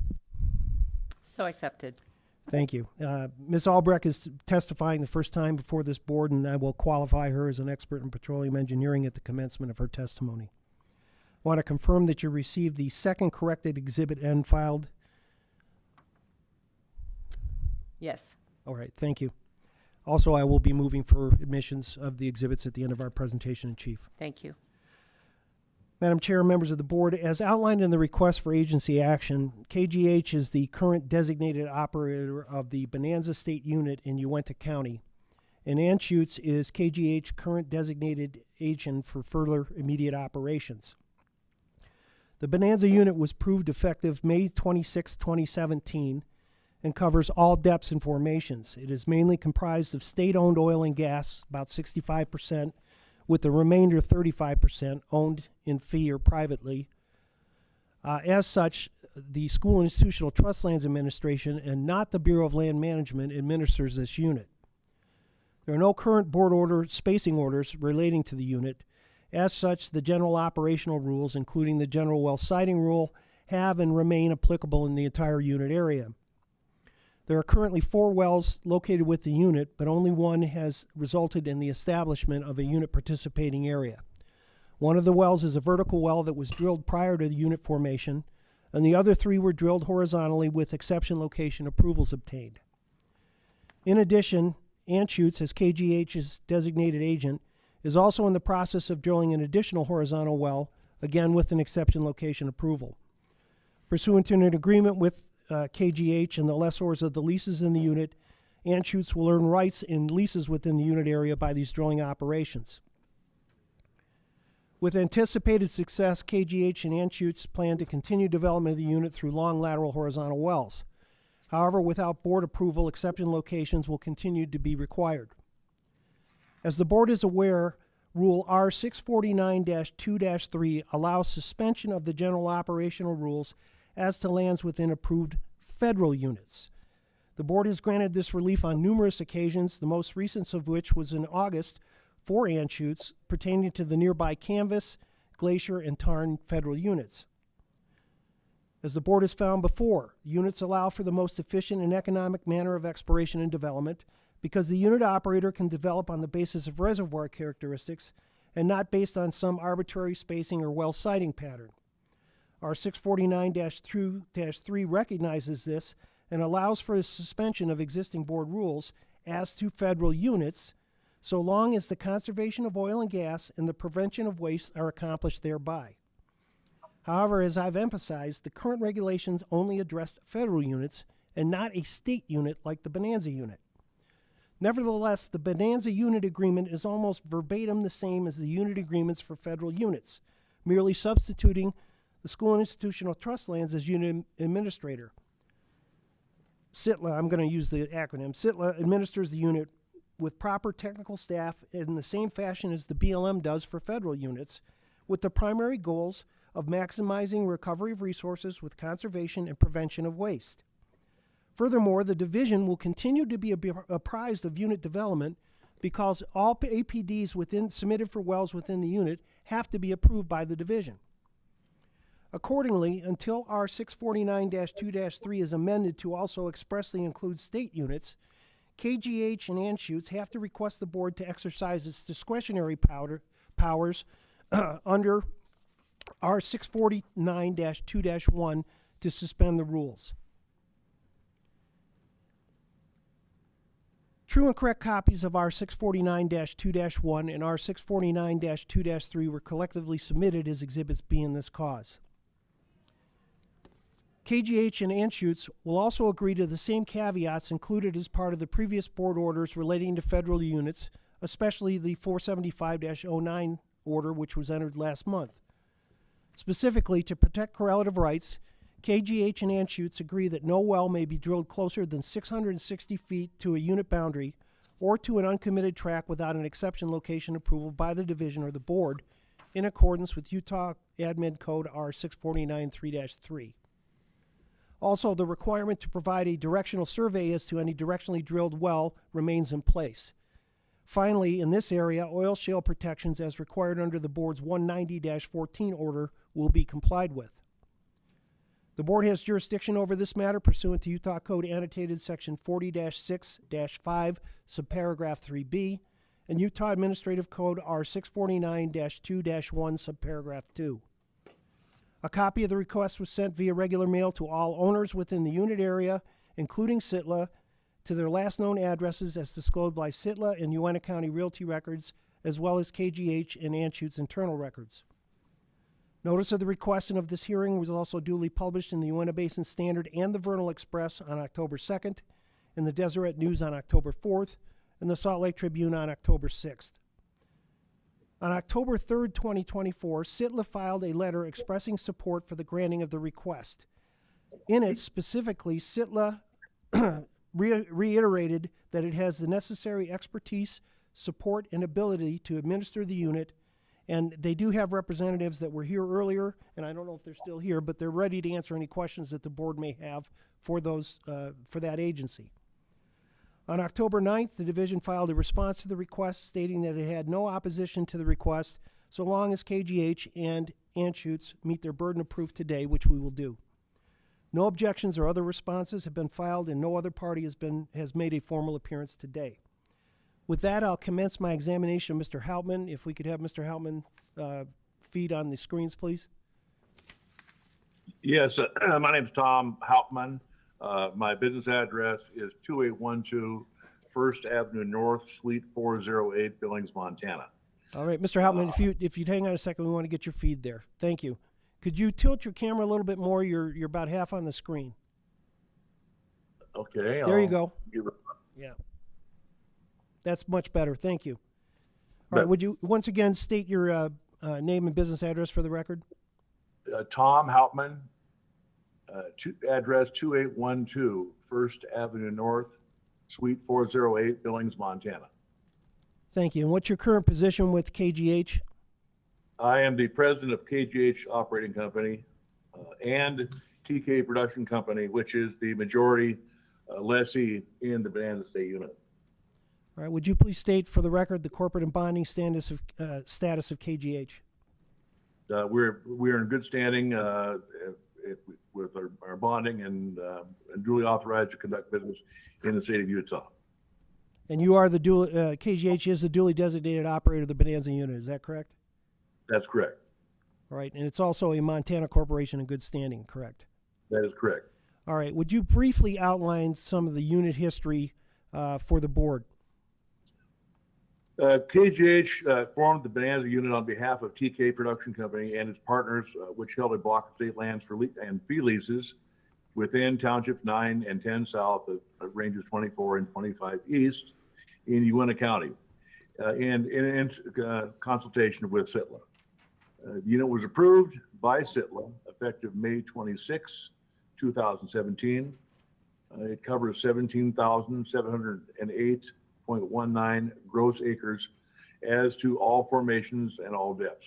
So accepted. Thank you. Ms. Albrecht is testifying the first time before this board, and I will qualify her as an expert in petroleum engineering at the commencement of her testimony. I want to confirm that you received the second corrected Exhibit N filed. Yes. All right, thank you. Also, I will be moving for admissions of the exhibits at the end of our presentation in chief. Thank you. Madam Chair, members of the board, as outlined in the request for agency action, KGH is the current designated operator of the Bonanza State Unit in Uinta County, and Anschutz is KGH current designated agent for further immediate operations. The Bonanza Unit was proved effective May 26, 2017, and covers all depths and formations. It is mainly comprised of state-owned oil and gas, about 65%, with the remainder 35% owned in fee or privately, As such, the School and Institutional Trust Lands Administration and not the Bureau of Land Management administers this unit. There are no current board order spacing orders relating to the unit. As such, the general operational rules, including the general well siting rule, have and remain applicable in the entire unit area. There are currently 4 wells located with the unit, but only one has resulted in the establishment of a unit participating area. One of the wells is a vertical well that was drilled prior to the unit formation, and the other 3 were drilled horizontally with exception location approvals obtained. In addition, Anschutz, as KGH's designated agent, is also in the process of drilling an additional horizontal well, again with an exception location approval. Pursuant to an agreement with KGH and the lessors of the leases in the unit, Anschutz will earn rights in leases within the unit area by these drilling operations. With anticipated success, KGH and Anschutz plan to continue development of the unit through long lateral horizontal wells. However, without board approval, exception locations will continue to be required. As the board is aware, Rule R649-2-3 allows suspension of the general operational rules as to lands within approved federal units. The board has granted this relief on numerous occasions, the most recent of which was in August for Anschutz pertaining to the nearby Canvas, Glacier, and Tarn federal units. As the board has found before, units allow for the most efficient and economic manner of exploration and development because the unit operator can develop on the basis of reservoir characteristics and not based on some arbitrary spacing or well siting pattern. Our 649-3 recognizes this and allows for the suspension of existing board rules as to federal units, so long as the conservation of oil and gas and the prevention of waste are accomplished thereby. However, as I've emphasized, the current regulations only address federal units and not a state unit like the Bonanza unit. Nevertheless, the Bonanza unit agreement is almost verbatim the same as the unit agreements for federal units, merely substituting the School and Institutional Trust Lands as unit administrator. CITLA, I'm going to use the acronym, CITLA administers the unit with proper technical staff in the same fashion as the BLM does for federal units, with the primary goals of maximizing recovery of resources with conservation and prevention of waste. Furthermore, the division will continue to be apprised of unit development because all APDs submitted for wells within the unit have to be approved by the division. Accordingly, until our 649-2-3 is amended to also expressly include state units, KGH and Anschutz have to request the board to exercise its discretionary powers under R 649-2-1 to suspend the rules. True and correct copies of R 649-2-1 and R 649-2-3 were collectively submitted as Exhibits B in this cause. KGH and Anschutz will also agree to the same caveats included as part of the previous board orders relating to federal units, especially the 475-09 order, which was entered last month. Specifically, to protect correlative rights, KGH and Anschutz agree that no well may be drilled closer than 660 feet to a unit boundary or to an uncommitted tract without an exception location approval by the division or the board in accordance with Utah Admin Code R 649-3-3. Also, the requirement to provide a directional survey as to any directionally drilled well remains in place. Finally, in this area, oil shale protections as required under the board's 190-14 order will be complied with. The board has jurisdiction over this matter pursuant to Utah Code annotated section 40-6-5, subparagraph 3B, and Utah Administrative Code R 649-2-1, subparagraph 2. A copy of the request was sent via regular mail to all owners within the unit area, including CITLA, to their last known addresses as disclosed by CITLA and Uena County Realty records, as well as KGH and Anschutz internal records. Notice of the request and of this hearing was also duly published in the Uena Basin Standard and the Vernal Express on October 2nd, in the Deseret News on October 4th, and the Salt Lake Tribune on October 6th. On October 3rd, 2024, CITLA filed a letter expressing support for the granting of the request. In it, specifically, CITLA reiterated that it has the necessary expertise, support, and ability to administer the unit And they do have representatives that were here earlier, and I don't know if they're still here, but they're ready to answer any questions that the board may have for those, for that agency. On October 9th, the division filed a response to the request stating that it had no opposition to the request so long as KGH and Anschutz meet their burden of proof today, which we will do. No objections or other responses have been filed, and no other party has made a formal appearance today. With that, I'll commence my examination of Mr. Hauptman. If we could have Mr. Hauptman feed on the screens, please. Yes, my name's Tom Hauptman. My business address is 2812 First Avenue North, Suite 408, Billings, Montana. All right, Mr. Hauptman, if you'd hang on a second, we want to get your feed there. Thank you. Could you tilt your camera a little bit more? You're about half on the screen. Okay. There you go. Give it- Yeah. That's much better. Thank you. All right, would you once again state your name and business address for the record? Tom Hauptman, address 2812 First Avenue North, Suite 408, Billings, Montana. Thank you. And what's your current position with KGH? I am the president of KGH Operating Company and TK Production Company, which is the majority lessee in the Bonanza State unit. All right, would you please state for the record the corporate and bonding status of KGH? We're in good standing with our bonding and duly authorized to conduct business in the state of Utah. And you are the KGH is the duly designated operator of the Bonanza unit, is that correct? That's correct. All right, and it's also a Montana corporation in good standing, correct? That is correct. All right, would you briefly outline some of the unit history for the board? KGH formed the Bonanza unit on behalf of TK Production Company and its partners, which held a block of state lands for and fee leases within Townships 9 and 10 South of Ranges 24 and 25 East in Uintah County, and in consultation with SITLA. The unit was approved by SITLA effective May 26, 2017. It covers 17,708.19 gross acres as to all formations and all depths.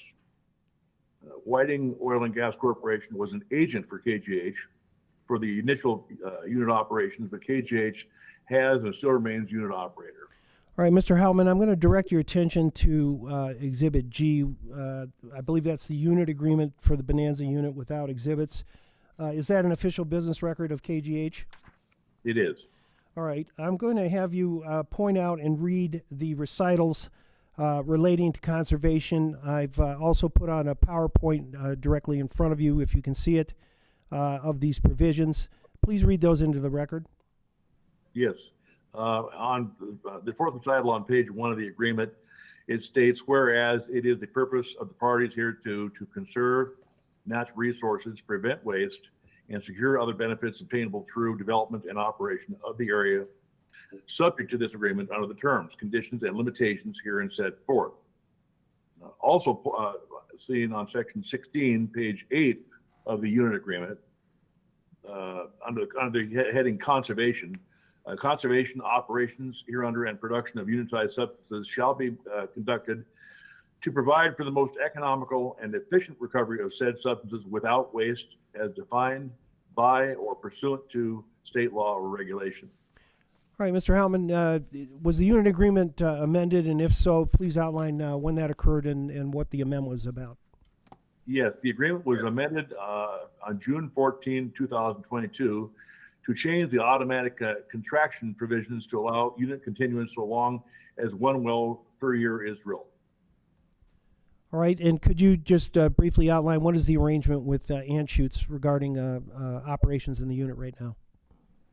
Whiting Oil and Gas Corporation was an agent for KGH for the initial unit operations, but KGH has and still remains unit operator. All right, Mr. Hauptman, I'm going to direct your attention to Exhibit G. I believe that's the unit agreement for the Bonanza unit without exhibits. Is that an official business record of KGH? It is. All right, I'm going to have you point out and read the recitals relating to conservation. I've also put on a PowerPoint directly in front of you, if you can see it, of these provisions. Please read those into the record. Yes. On the fourth recital on page 1 of the agreement, it states, whereas it is the purpose of the parties here to conserve natural resources, prevent waste, and secure other benefits obtainable through development and operation of the area, subject to this agreement under the terms, conditions, and limitations herein set forth. Also seen on section 16, page 8 of the unit agreement, under the heading conservation, conservation operations hereunder and production of unitized substances shall be conducted to provide for the most economical and efficient recovery of said substances without waste as defined by or pursuant to state law or regulation. All right, Mr. Hauptman, was the unit agreement amended, and if so, please outline when that occurred and what the amendment was about. Yes, the agreement was amended on June 14, 2022 to change the automatic contraction provisions to allow unit continuance so long as one well per year is drilled. All right, and could you just briefly outline what is the arrangement with Anschutz regarding operations in the unit right now?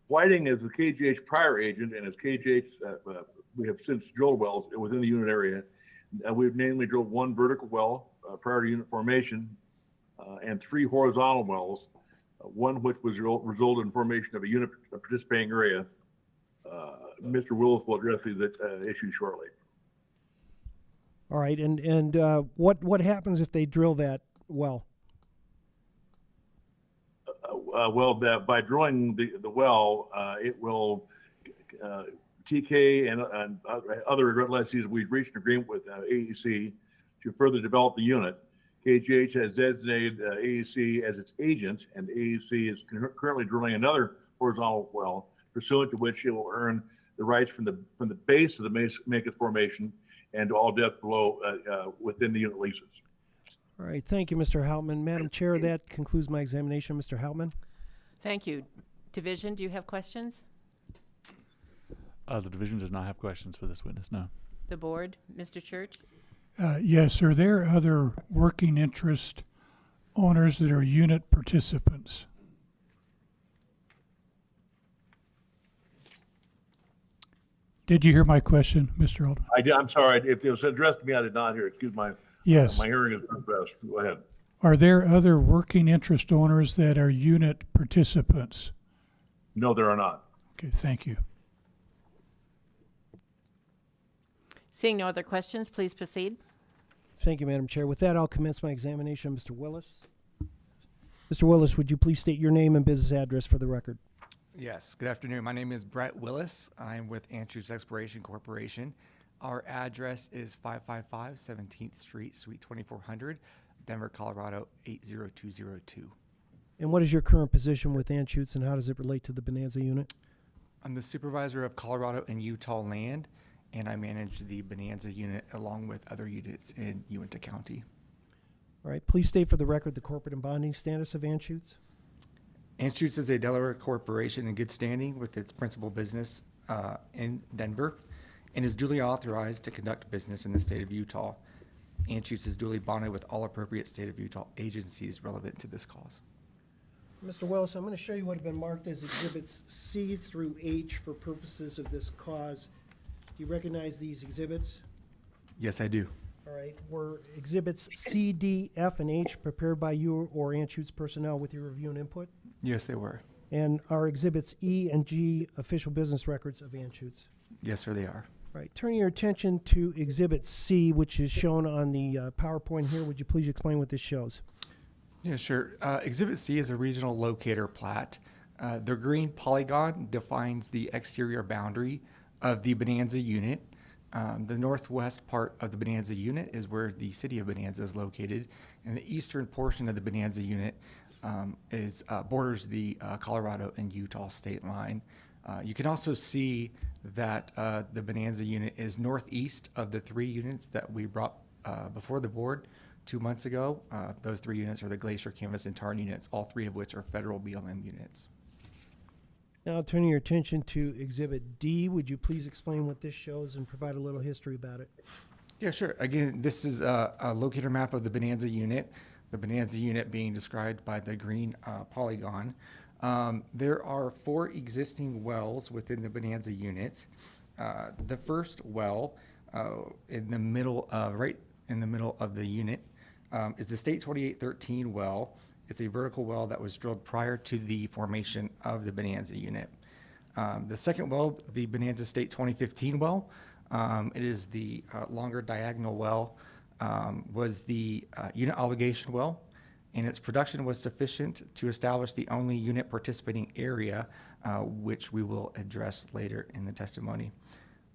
Whiting is the KGH prior agent, and as KGH, we have since drilled wells within the unit area. We've namely drilled one vertical well prior to unit formation and 3 horizontal wells, one which was resulted in formation of a unit participating area. Mr. Willis will address these issues shortly. All right, and what happens if they drill that well? By drilling the well, it will, TK and other lessees, we've reached an agreement with AEC to further develop the unit. KGH has designated AEC as its agent, and AEC is currently drilling another horizontal well, pursuant to which it will earn the rights from the base of the Mancos Formation and to all depth below within the unit leases. All right, thank you, Mr. Houtman. Madam Chair, that concludes my examination. Mr. Houtman? Thank you. Division, do you have questions? The division does not have questions for this witness, no. The board, Mr. Church? Yes, are there other working interest owners that are unit participants? Did you hear my question, Mr. Alderman? I did, I'm sorry, if it was addressed to me, I did not hear it. Excuse my, Yes. my hearing is not best. Go ahead. Are there other working interest owners that are unit participants? No, there are not. Okay, thank you. Seeing no other questions, please proceed. Thank you, Madam Chair. With that, I'll commence my examination of Mr. Willis. Mr. Willis, would you please state your name and business address for the record? Yes, good afternoon. My name is Brett Willis. I'm with Anschutz Exploration Corporation. Our address is 555 17th Street, Suite 2400, Denver, Colorado 80202. And what is your current position with Anschutz, and how does it relate to the Bonanza unit? I'm the supervisor of Colorado and Utah land, and I manage the Bonanza unit along with other units in Uinta County. All right, please state for the record the corporate and bonding status of Anschutz. Anschutz is a Delaware corporation in good standing with its principal business in Denver and is duly authorized to conduct business in the state of Utah. Anschutz is duly bonded with all appropriate state of Utah agencies relevant to this cause. Mr. Willis, I'm going to show you what have been marked as exhibits C through H for purposes of this cause. Do you recognize these exhibits? Yes, I do. All right, were exhibits C, D, F, and H prepared by you or Anschutz personnel with your review and input? Yes, they were. And are exhibits E and G official business records of Anschutz? Yes, sir, they are. All right, turning your attention to exhibit C, which is shown on the PowerPoint here, would you please explain what this shows? Yeah, sure. Exhibit C is a regional locator plat. The green polygon defines the exterior boundary of the Bonanza unit. The northwest part of the Bonanza unit is where the city of Bonanza is located, and the eastern portion of the Bonanza unit borders the Colorado and Utah state line. You can also see that the Bonanza unit is northeast of the 3 units that we brought before the board 2 months ago. Those 3 units are the Glacier, Canvas, and Tarn units, all 3 of which are federal BLM units. Now, turning your attention to exhibit D, would you please explain what this shows and provide a little history about it? Yeah, sure. Again, this is a locator map of the Bonanza unit, the Bonanza unit being described by the green polygon. There are 4 existing wells within the Bonanza unit. The first well in the middle, right in the middle of the unit, is the State 2813 well. It's a vertical well that was drilled prior to the formation of the Bonanza unit. The second well, the Bonanza State 2015 well, it is the longer diagonal well, was the unit obligation well, and its production was sufficient to establish the only unit participating area, which we will address later in the testimony.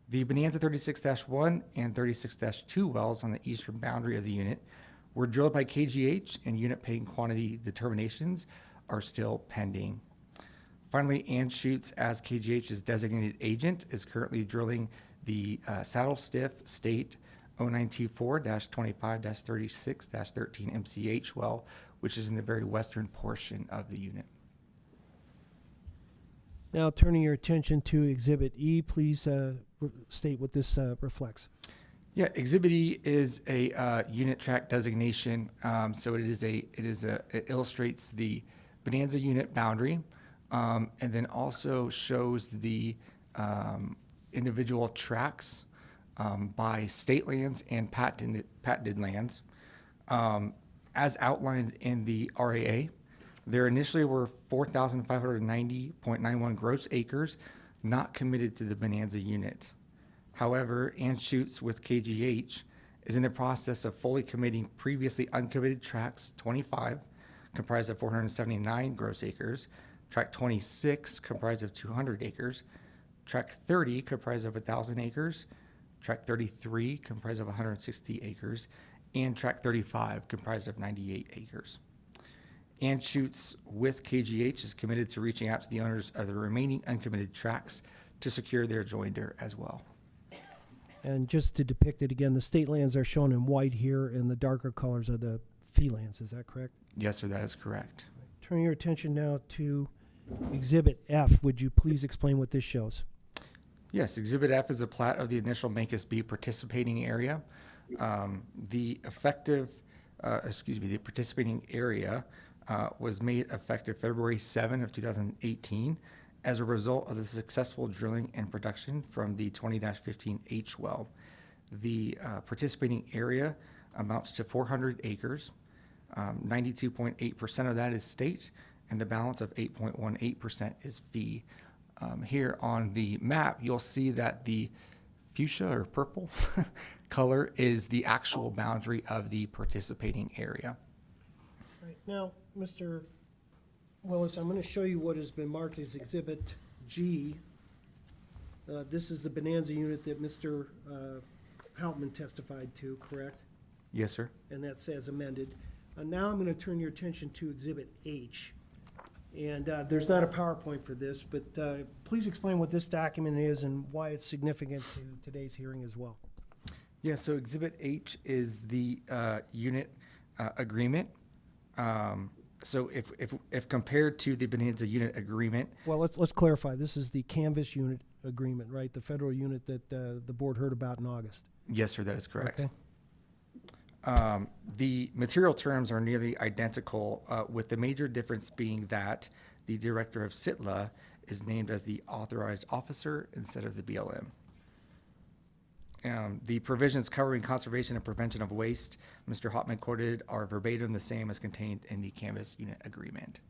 The Bonanza 36-1 and 36-2 wells on the eastern boundary of the unit were drilled by KGH, and unit paying quantity determinations are still pending. Finally, Anschutz, as KGH's designated agent, is currently drilling the Saddle Stiff State 0924-25-36-13 MCH well, which is in the very western portion of the unit. Now, turning your attention to exhibit E, please state what this reflects. Yeah, Exhibit E is a unit track designation. So it illustrates the Bonanza unit boundary, and then also shows the individual tracks by state lands and patented lands. As outlined in the RAA, there initially were 4,590.91 gross acres not committed to the Bonanza unit. However, Anschutz with KGH is in the process of fully committing previously uncommitted tracts 25, comprised of 479 gross acres, tract 26, comprised of 200 acres, tract 30, comprised of 1,000 acres, tract 33, comprised of 160 acres, and tract 35, comprised of 98 acres. Anschutz with KGH is committed to reaching out to the owners of the remaining uncommitted tracts to secure their joinder as well. And just to depict it again, the state lands are shown in white here, and the darker colors are the fee lands. Is that correct? Yes, sir, that is correct. Turning your attention now to Exhibit F, would you please explain what this shows? Yes, Exhibit F is a plat of the initial Mancus B participating area. The participating area was made effective February 7 of 2018 as a result of the successful drilling and production from the 20-15 H well. The participating area amounts to 400 acres. 92.8% of that is state, and the balance of 8.18% is fee. Here on the map, you'll see that the fuchsia or purple color is the actual boundary of the participating area. Right. Now, Mr. Willis, I'm going to show you what has been marked as Exhibit G. This is the Bonanza unit that Mr. Hauptman testified to, correct? Yes, sir. And that's as amended. Now I'm going to turn your attention to Exhibit H. And there's not a PowerPoint for this, but please explain what this document is and why it's significant to today's hearing as well. Yeah, so Exhibit H is the unit agreement. So if compared to the Bonanza unit agreement. Well, let's clarify. This is the Canvas unit agreement, right? The federal unit that the board heard about in August. Yes, sir, that is correct. Okay. The material terms are nearly identical, with the major difference being that the director of SITLA is named as the authorized officer instead of the BLM. The provisions covering conservation and prevention of waste Mr. Hauptman quoted are verbatim the same as contained in the Canvas unit agreement.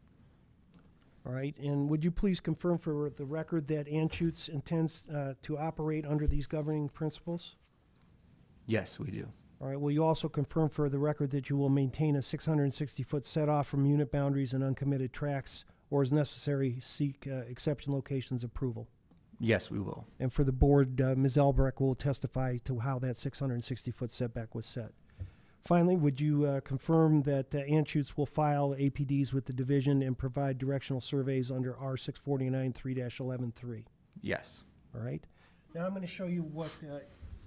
All right, and would you please confirm for the record that Anschutz intends to operate under these governing principles? Yes, we do. All right, will you also confirm for the record that you will maintain a 660-foot set-off from unit boundaries and uncommitted tracts, or as necessary, seek exception locations approval? Yes, we will. And for the board, Ms. Albrecht will testify to how that 660-foot setback was set. Finally, would you confirm that Anschutz will file APDs with the division and provide directional surveys under R649 3-11-3? Yes. All right. Now I'm going to show you what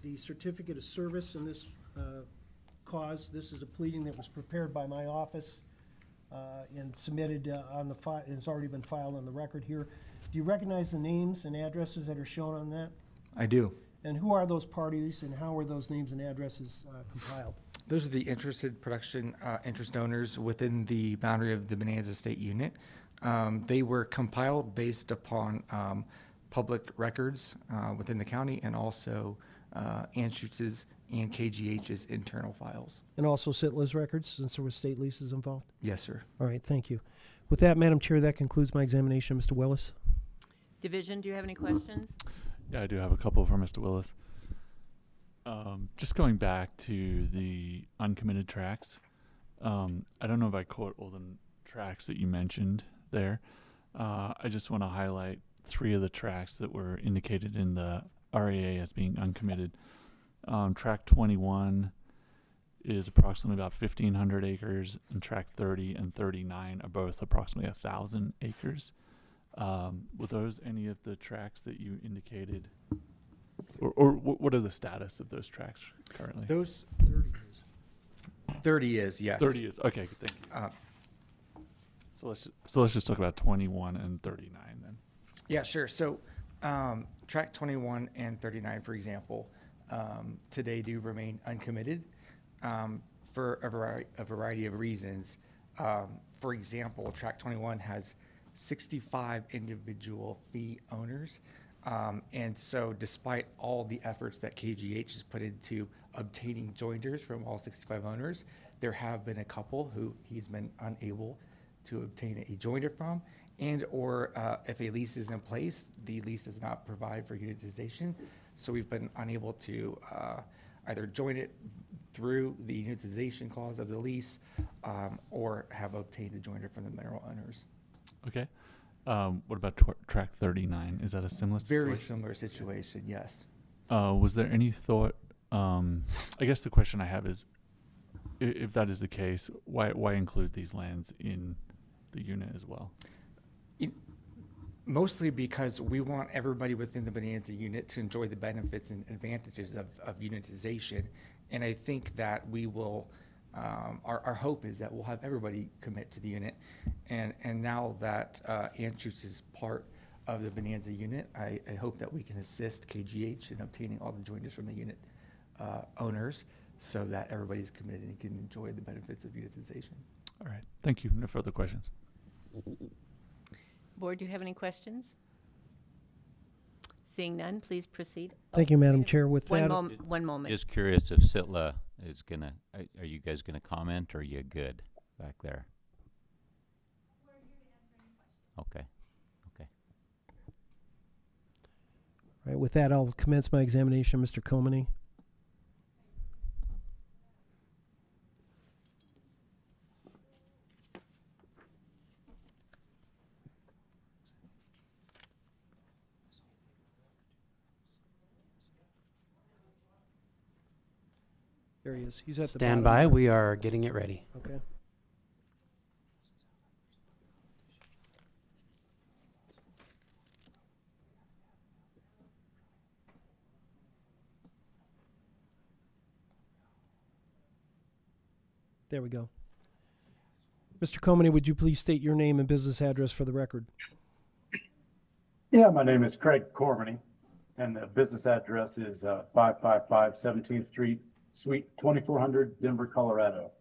the certificate of service in this cause. This is a pleading that was prepared by my office and submitted on the file. It's already been filed on the record here. Do you recognize the names and addresses that are shown on that? I do. And who are those parties and how were those names and addresses compiled? Those are the interested production interest owners within the boundary of the Bonanza State Unit. They were compiled based upon public records within the county and also Anschutz's and KGH's internal files. And also SITLA's records, since there were state leases involved? Yes, sir. All right, thank you. With that, Madam Chair, that concludes my examination. Mr. Willis? Division, do you have any questions? Yeah, I do have a couple for Mr. Willis. Just going back to the uncommitted tracts, I don't know if I caught all the tracts that you mentioned there. I just want to highlight 3 of the tracts that were indicated in the RAA as being uncommitted. Tract 21 is approximately about 1,500 acres, and tract 30 and 39 are both approximately 1,000 acres. Were those any of the tracts that you indicated, or what are the status of those tracts currently? Those 30 is, yes. 30 is, okay, thank you. So let's just talk about 21 and 39 then. Yeah, sure. So tract 21 and 39, for example, today do remain uncommitted for a variety of reasons. For example, tract 21 has 65 individual fee owners. And so despite all the efforts that KGH has put into obtaining joinders from all 65 owners, there have been a couple who he's been unable to obtain a joinder from, and or if a lease is in place, the lease does not provide for unitization. So we've been unable to either join it through the unitization clause of the lease or have obtained a joinder from the mineral owners. Okay. What about tract 39? Is that a similar situation? Very similar situation, yes. Was there any thought, I guess the question I have is, if that is the case, why include these lands in the unit as well? Mostly because we want everybody within the Bonanza unit to enjoy the benefits and advantages of unitization. And I think that we will, our hope is that we'll have everybody commit to the unit. And now that Anschutz is part of the Bonanza unit, I hope that we can assist KGH in obtaining all the joiners from the unit owners so that everybody's committed and can enjoy the benefits of unitization. All right. Thank you. No further questions. Board, do you have any questions? Seeing none, please proceed. Thank you, Madam Chair. With that, One moment. Just curious if Sitla is gonna, are you guys gonna comment, or are you good back there? Okay. right, with that, I'll commence my examination, Mr. Comany. There he is. He's at the Stand bottom by. there. We are getting it ready. Okay. There we go. Mr. Comany, would you please state your name and business address for the record? Yeah, my name is Craig Cormany, and the business address is 555 17th Street, Suite 2400, Denver, Colorado.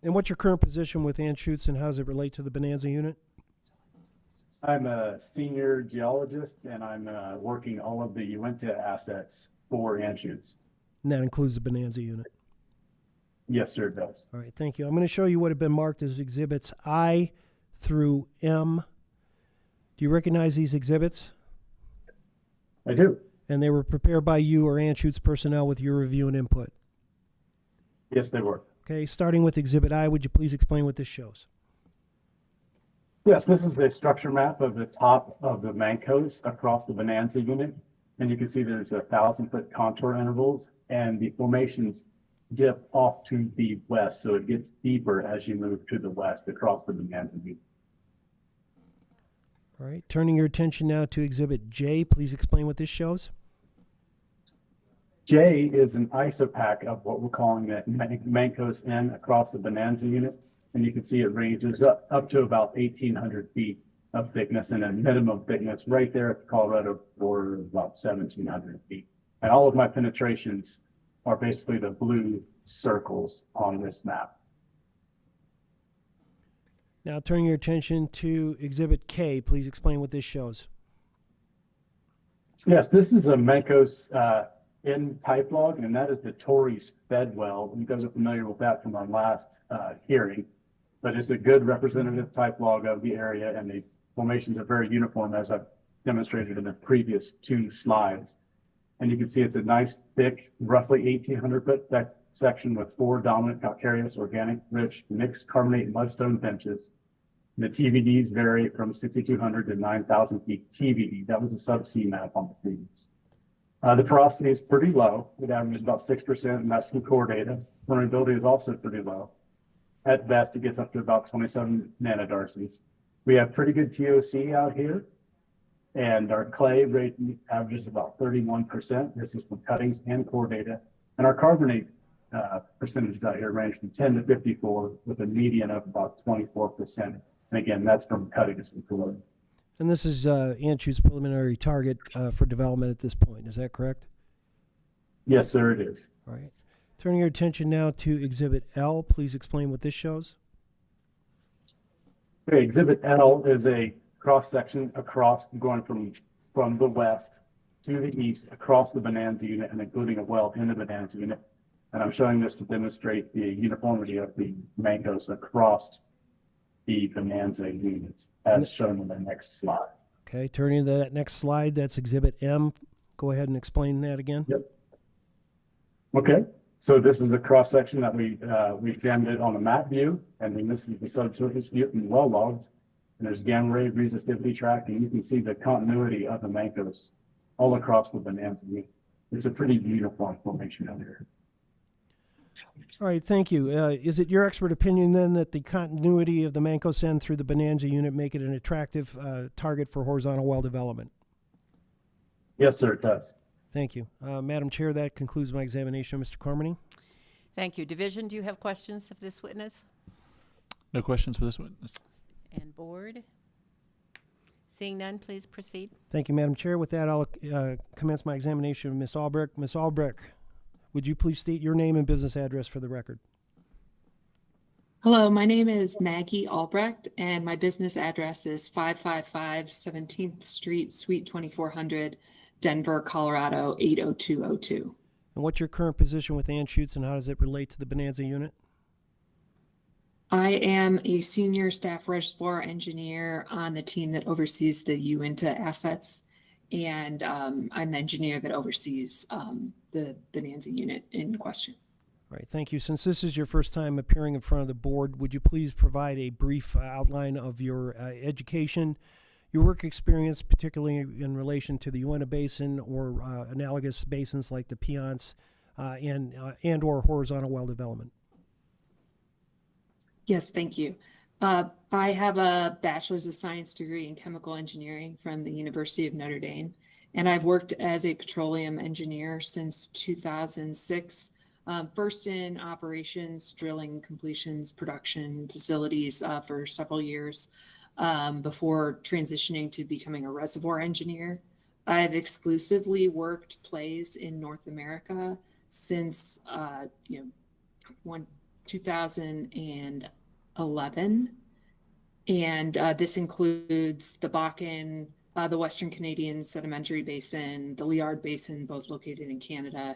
And what's your current position with Anschutz, and how does it relate to the Bonanza unit? I'm a senior geologist, and I'm working all of the Uinta assets for Anschutz. And that includes the Bonanza unit. Yes, sir, it does. All right, thank you. I'm going to show you what have been marked as exhibits I through M. Do you recognize these exhibits? I do. And they were prepared by you or Anschutz personnel with your review and input? Yes, they were. Okay, starting with exhibit I, would you please explain what this shows? Yes, this is a structure map of the top of the Mancos across the Bonanza unit. And you can see there's 1,000-foot contour intervals, and the formations dip off to the west, so it gets deeper as you move to the west across the Bonanza unit. All right, turning your attention now to exhibit J, please explain what this shows. J is an isopack of what we're calling the Mancos N across the Bonanza unit. And you can see it ranges up to about 1,800 feet of thickness, and a minimum thickness right there at the Colorado border is about 1,700 feet. And all of my penetrations are basically the blue circles on this map. Now turning your attention to exhibit K, please explain what this shows. Yes, this is a Mancos N type log, and that is the Torrey's Fed well. You guys are familiar with that from our last hearing, but it's a good representative type log of the area, and the formations are very uniform, as I've demonstrated in the previous two slides. And you can see it's a nice, thick, roughly 1,800 foot thick section with 4 dominant calcareous, organic, rich, mixed carbonate mudstone benches. The TVDs vary from 6,200 to 9,000 feet TVD. That was a subsea map on the previous. The porosity is pretty low. It averages about 6%, and that's from core data. Permeability is also pretty low. At best, it gets up to about 27 nanodarcies. We have pretty good TOC out here, and our clay rate averages about 31%. This is from cuttings and core data. And our carbonate percentages out here range from 10 to 54, with a median of about 24%. And again, that's from cuttings and core. And this is Anschutz's preliminary target for development at this point, is that correct? Yes, sir, it is. All right. Turning your attention now to exhibit L, please explain what this shows. Okay, exhibit L is a cross section across, going from the west to the east across the Bonanza unit, and including a well in the Bonanza unit. And I'm showing this to demonstrate the uniformity of the Mancos across the Bonanza units, as shown in the next slide. Okay, turning to that next slide, that's exhibit M. Go ahead and explain that again. Yep. Okay, so this is a cross section that we examined it on a map view, and then this is the subsurface view from well logs. And there's gamma ray resistivity track, and you can see the continuity of the Mancos all across the Bonanza unit. It's a pretty uniform formation out here. All right, thank you. Is it your expert opinion then that the continuity of the Manco Send through the Bonanza unit make it an attractive target for horizontal well development? Yes, sir, it does. Thank you. Madam Chair, that concludes my examination of Mr. Carmody. Thank you. Division, do you have questions of this witness? No questions for this witness. And board? Seeing none, please proceed. Thank you, Madam Chair. With that, I'll commence my examination of Ms. Albrecht. Ms. Albrecht, would you please state your name and business address for the record? Hello, my name is Maggie Albrecht, and my business address is 555 17th Street, Suite 2400, Denver, Colorado 80202. And what's your current position with Anschutz, and how does it relate to the Bonanza unit? I am a senior staff reservoir engineer on the team that oversees the Uinta assets, and I'm the engineer that oversees the Bonanza unit in question. All right, thank you. Since this is your first time appearing in front of the board, would you please provide a brief outline of your education, your work experience, particularly in relation to the Uinta Basin or analogous basins like the Piceance and or horizontal well development? Yes, thank you. I have a Bachelor's of Science degree in chemical engineering from the University of Notre Dame, and I've worked as a petroleum engineer since 2006, first in operations, drilling, completions, production facilities for several years before transitioning to becoming a reservoir engineer. I've exclusively worked plays in North America since 2011, and this includes the Bakken, the Western Canadian Sedimentary Basin, the Liard Basin, both located in Canada,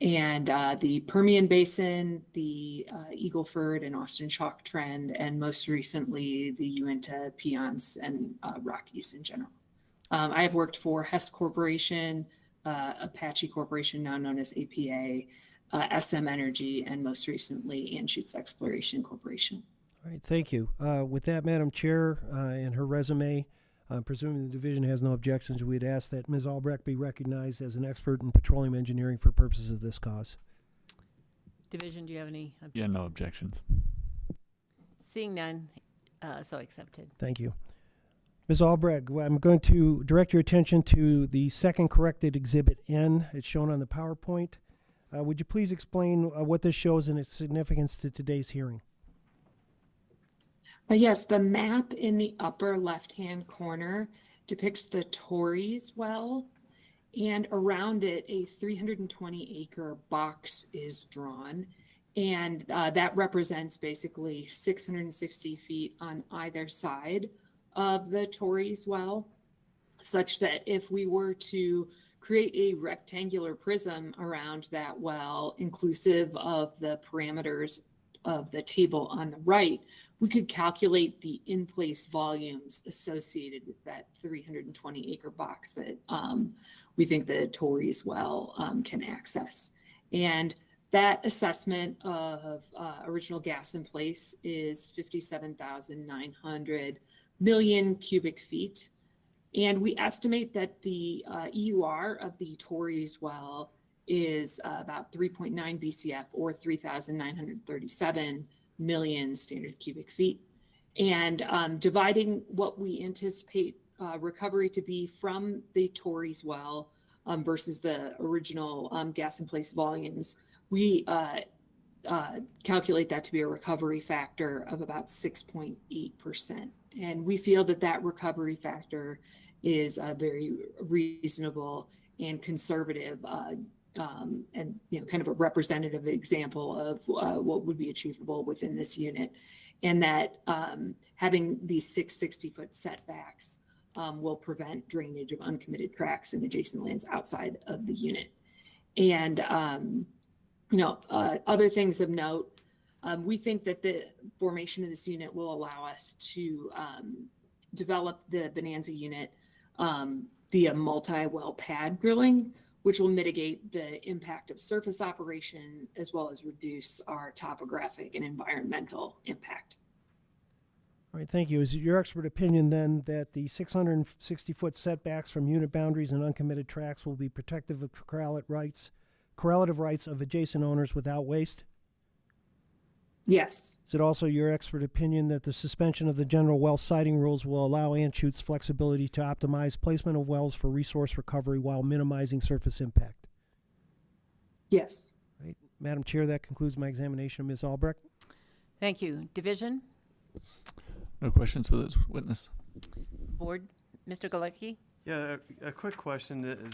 and the Permian Basin, the Eagle Ford and Austin Chalk Trend, and most recently the Uinta, Piceance, and Rockies in general. I have worked for Hess Corporation, Apache Corporation, now known as APA, SM Energy, and most recently Anschutz Exploration Corporation. All right, thank you. With that, Madam Chair, and her resume, presuming the division has no objections, we'd ask that Ms. Albrecht be recognized as an expert in petroleum engineering for purposes of this cause. Division, do you have any objections? Yeah, no objections. Seeing none, so accepted. Thank you. Ms. Albrecht, I'm going to direct your attention to the second corrected Exhibit N. It's shown on the PowerPoint. Would you please explain what this shows and its significance to today's hearing? Yes, the map in the upper left-hand corner depicts the Torreys well, and around it, a 320-acre box is drawn, and that represents basically 660 feet on either side of the Torreys well, such that if we were to create a rectangular prism around that well, inclusive of the parameters of the table on the right, we could calculate the in-place volumes associated with that 320-acre box that we think the Torreys well can access. And that assessment of original gas in place is 57,900 million cubic feet. And we estimate that the EUR of the Torreys well is about 3.9 BCF or 3,937 million standard cubic feet. And dividing what we anticipate recovery to be from the Torreys well versus the original gas in place volumes, we calculate that to be a recovery factor of about 6.8%. And we feel that that recovery factor is very reasonable and conservative and kind of a representative example of what would be achievable within this unit, and that having these 660-foot setbacks will prevent drainage of uncommitted tracts and adjacent lands outside of the unit. And other things of note, we think that the formation of this unit will allow us to develop the Bonanza unit via multi-well pad drilling, which will mitigate the impact of surface operation as well as reduce our topographic and environmental impact. All right, thank you. Is it your expert opinion then that the 660-foot setbacks from unit boundaries and uncommitted tracts will be protective of correlative rights of adjacent owners without waste? Yes. Is it also your expert opinion that the suspension of the general well siting rules will allow Anschutz flexibility to optimize placement of wells for resource recovery while minimizing surface impact? Yes. Right. Madam Chair, that concludes my examination of Ms. Albrecht. Thank you. Division? No questions for this witness. Board? Mr. Galecki? Yeah, a quick question.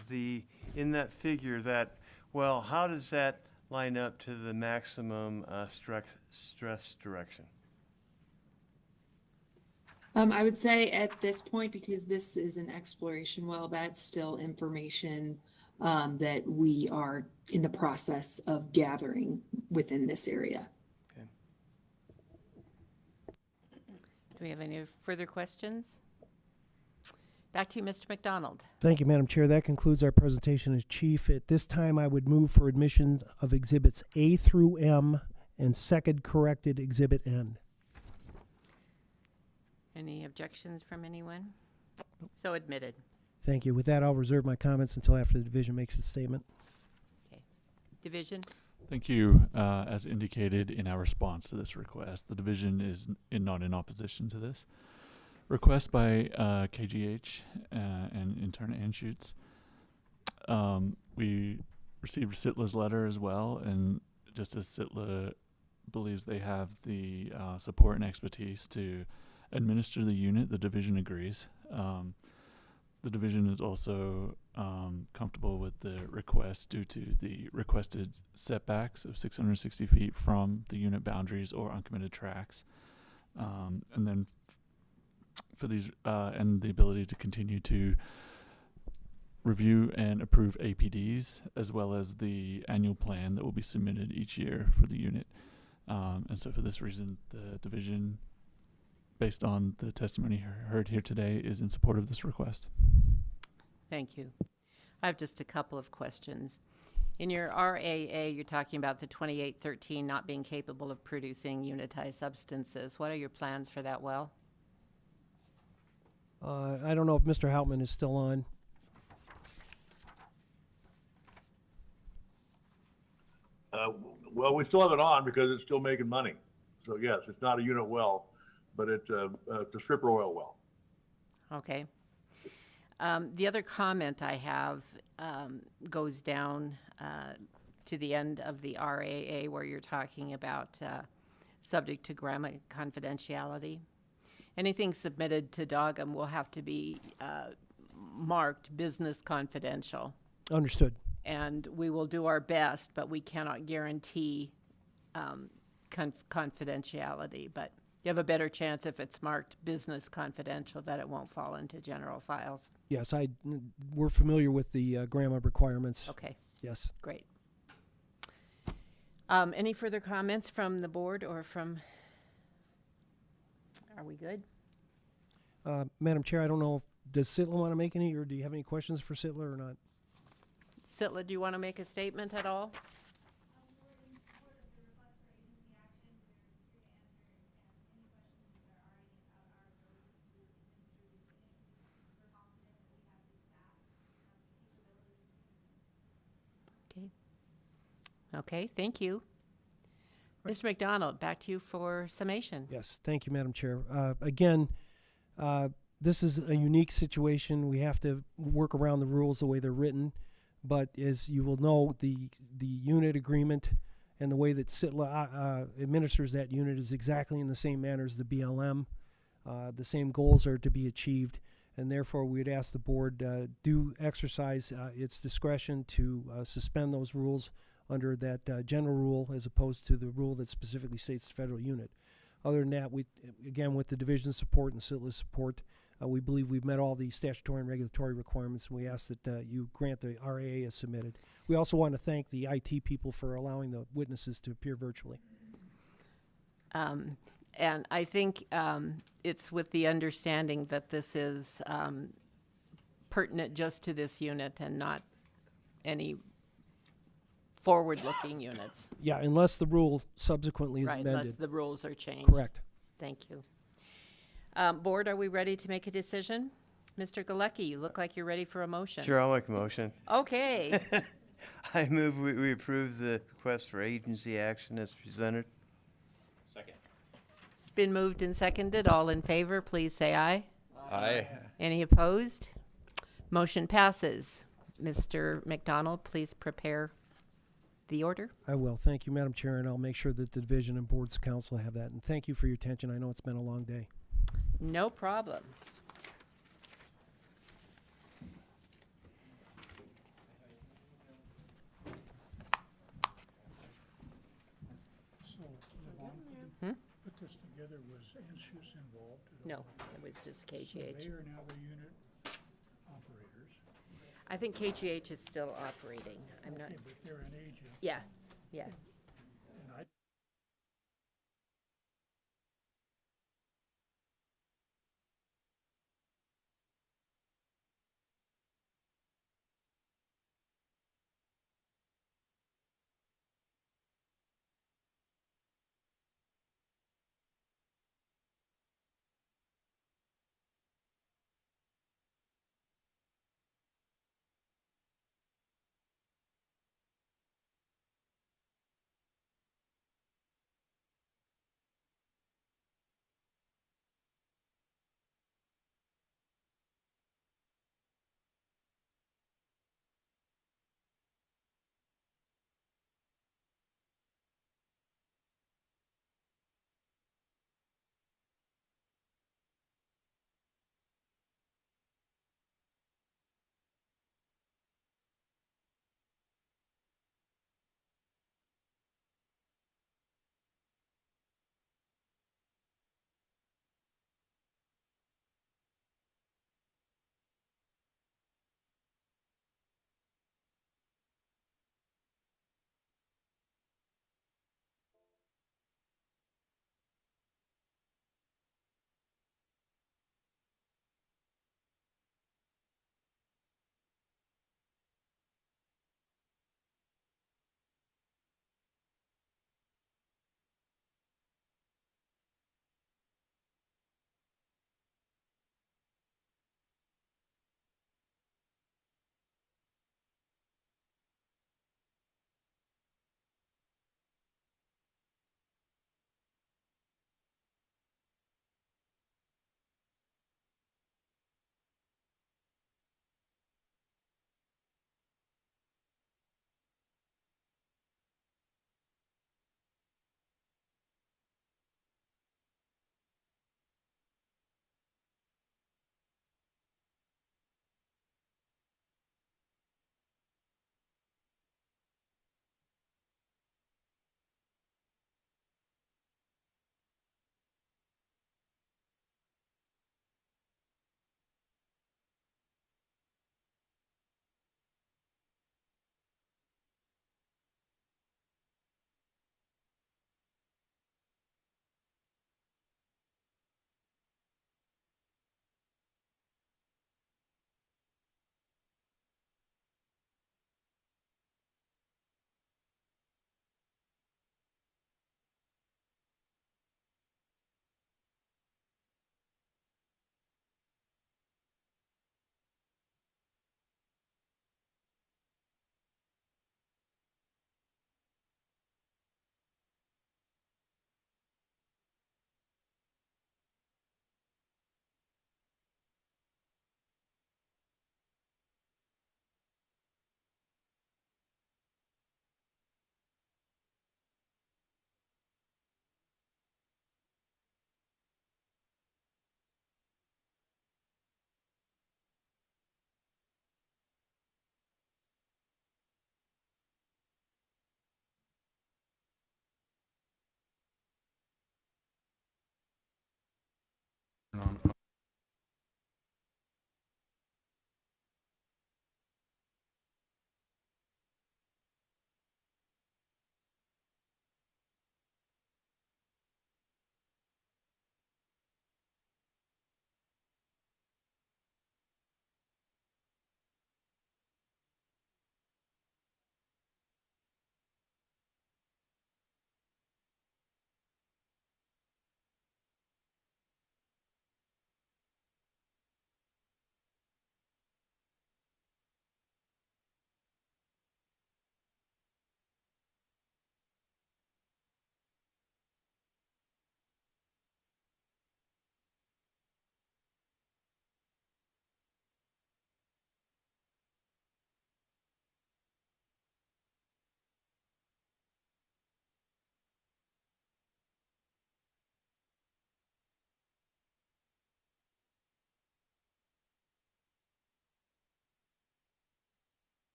In that figure, well, how does that line up to the maximum stress direction? I would say at this point, because this is an exploration well, that's still information that we are in the process of gathering within this area. Okay. Do we have any further questions? Back to you, Mr. McDonald. Thank you, Madam Chair. That concludes our presentation as chief. At this time, I would move for admission of exhibits A through M and second corrected exhibit N. Any objections from anyone? So admitted. Thank you. With that, I'll reserve my comments until after the division makes its statement. Okay. Division? Thank you. As indicated in our response to this request, the division is not in opposition to this request by KGH and intern Anschutz. We received Sitla's letter as well, and just as Sitla believes they have the support and expertise to administer the unit, the division agrees. The division is also comfortable with the request due to the requested setbacks of 660 feet from the unit boundaries or uncommitted tracts. And then for these, and the ability to continue to review and approve APDs, as well as the annual plan that will be submitted each year for the unit. And so for this reason, the division, based on the testimony heard here today, is in support of this request. Thank you. I have just a couple of questions. In your RAA, you're talking about the 2813 not being capable of producing unitized substances. What are your plans for that well? I don't know if Mr. Houtman is still on. Well, we still have it on because it's still making money. So yes, it's not a unit well, but it's a stripper oil well. Okay. The other comment I have goes down to the end of the RAA where you're talking about subject to grant confidentiality. Anything submitted to DOGM will have to be marked business confidential. Understood. And we will do our best, but we cannot guarantee confidentiality. But you have a better chance if it's marked business confidential that it won't fall into general files. Yes, we're familiar with the GRAMA requirements. Okay. Yes. Great. Any further comments from the board or from... Are we good? Madam Chair, I don't know, does Sitla want to make any, or do you have any questions for Sitla or not? Sitla, do you want to make a statement at all? Okay. Okay, thank you. Mr. McDonald, back to you for summation. Yes, thank you, Madam Chair. Again, this is a unique situation. We have to work around the rules the way they're written. But as you will know, the unit agreement and the way that Sitla administers that unit is exactly in the same manner as the BLM. The same goals are to be achieved, and therefore we would ask the board do exercise its discretion to suspend those rules under that general rule as opposed to the rule that specifically states the federal unit. Other than that, we, again, with the division's support and Sitla's support, we believe we've met all the statutory and regulatory requirements, and we ask that you grant the RAA as submitted. We also want to thank the IT people for allowing the witnesses to appear virtually. And I think it's with the understanding that this is pertinent just to this unit and not any forward-looking units. Yeah, unless the rule subsequently is amended. Unless the rules are changed. Correct. Thank you. Board, are we ready to make a decision? Mr. Galecki, you look like you're ready for a motion. Sure, I'll make a motion. Okay. I move we approve the request for agency action as presented. Second. It's been moved and seconded. All in favor, please say aye. Aye. Any opposed? Motion passes. Mr. McDonald, please prepare the order. I will. Thank you, Madam Chair, and I'll make sure that the division and boards council have that. And thank you for your attention. I know it's been a long day. No problem. So, put this together, was Anschutz involved at all? No, it was just So KGH. they are now the unit operators. I think KGH is still operating. I'm not, Okay, but they're an agent. yeah, yeah. And I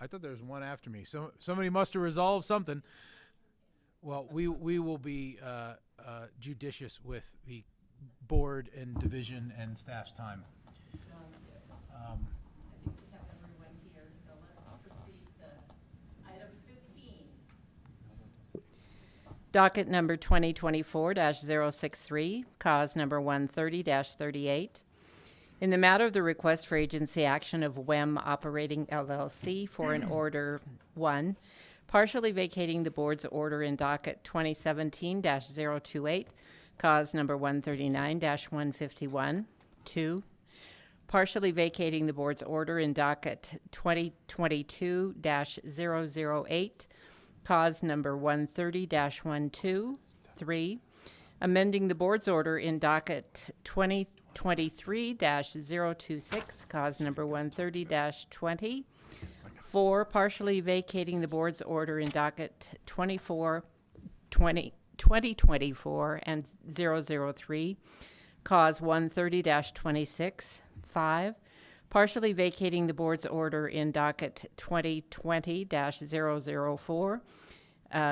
I thought there was one after me. Somebody must have resolved something. Well, we will be judicious with the board and division and staff's time. I think we have everyone here, so let's proceed to item 15. Docket number 2024-063, cause number 130-38. In the matter of the request for agency action of WEM Operating LLC for an order 1, partially vacating the board's order in docket 2017-028, cause number 139-151. 2, partially vacating the board's order in docket 2022-008, cause number 130-12. 3, amending the board's order in docket 2023-026, cause number 130-20. 4, partially vacating the board's order in docket 2024 and 003, cause 130-26. 5, partially vacating the board's order in docket 2020-004,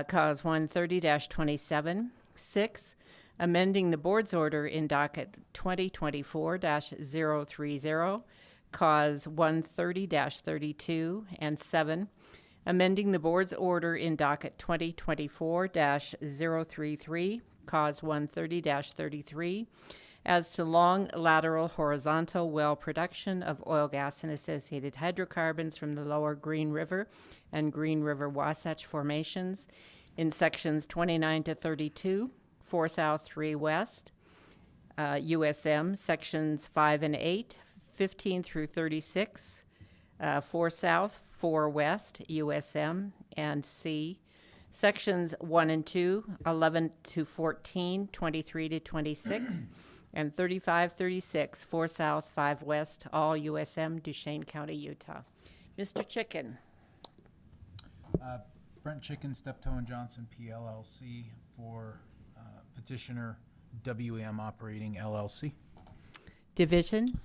cause 130-27. 6, amending the board's order in docket 2024-030, cause 130-32, and 7, amending the board's order in docket 2024-033, cause 130-33, as to long lateral horizontal well production of oil, gas, and associated hydrocarbons from the lower Green River and Green River Wasatch formations in sections 29 to 32, 4 South, 3 West, USM, sections 5 and 8, 15 through 36, 4 South, 4 West, USM, and C, sections 1 and 2, 11 to 14, 23 to 26, and 35, 36, 4 South, 5 West, all USM, Duchesne County, Utah. Mr. Chicken. Brent Chicken, Steptoe and Johnson, PLLC, for petitioner WM Operating LLC. Division.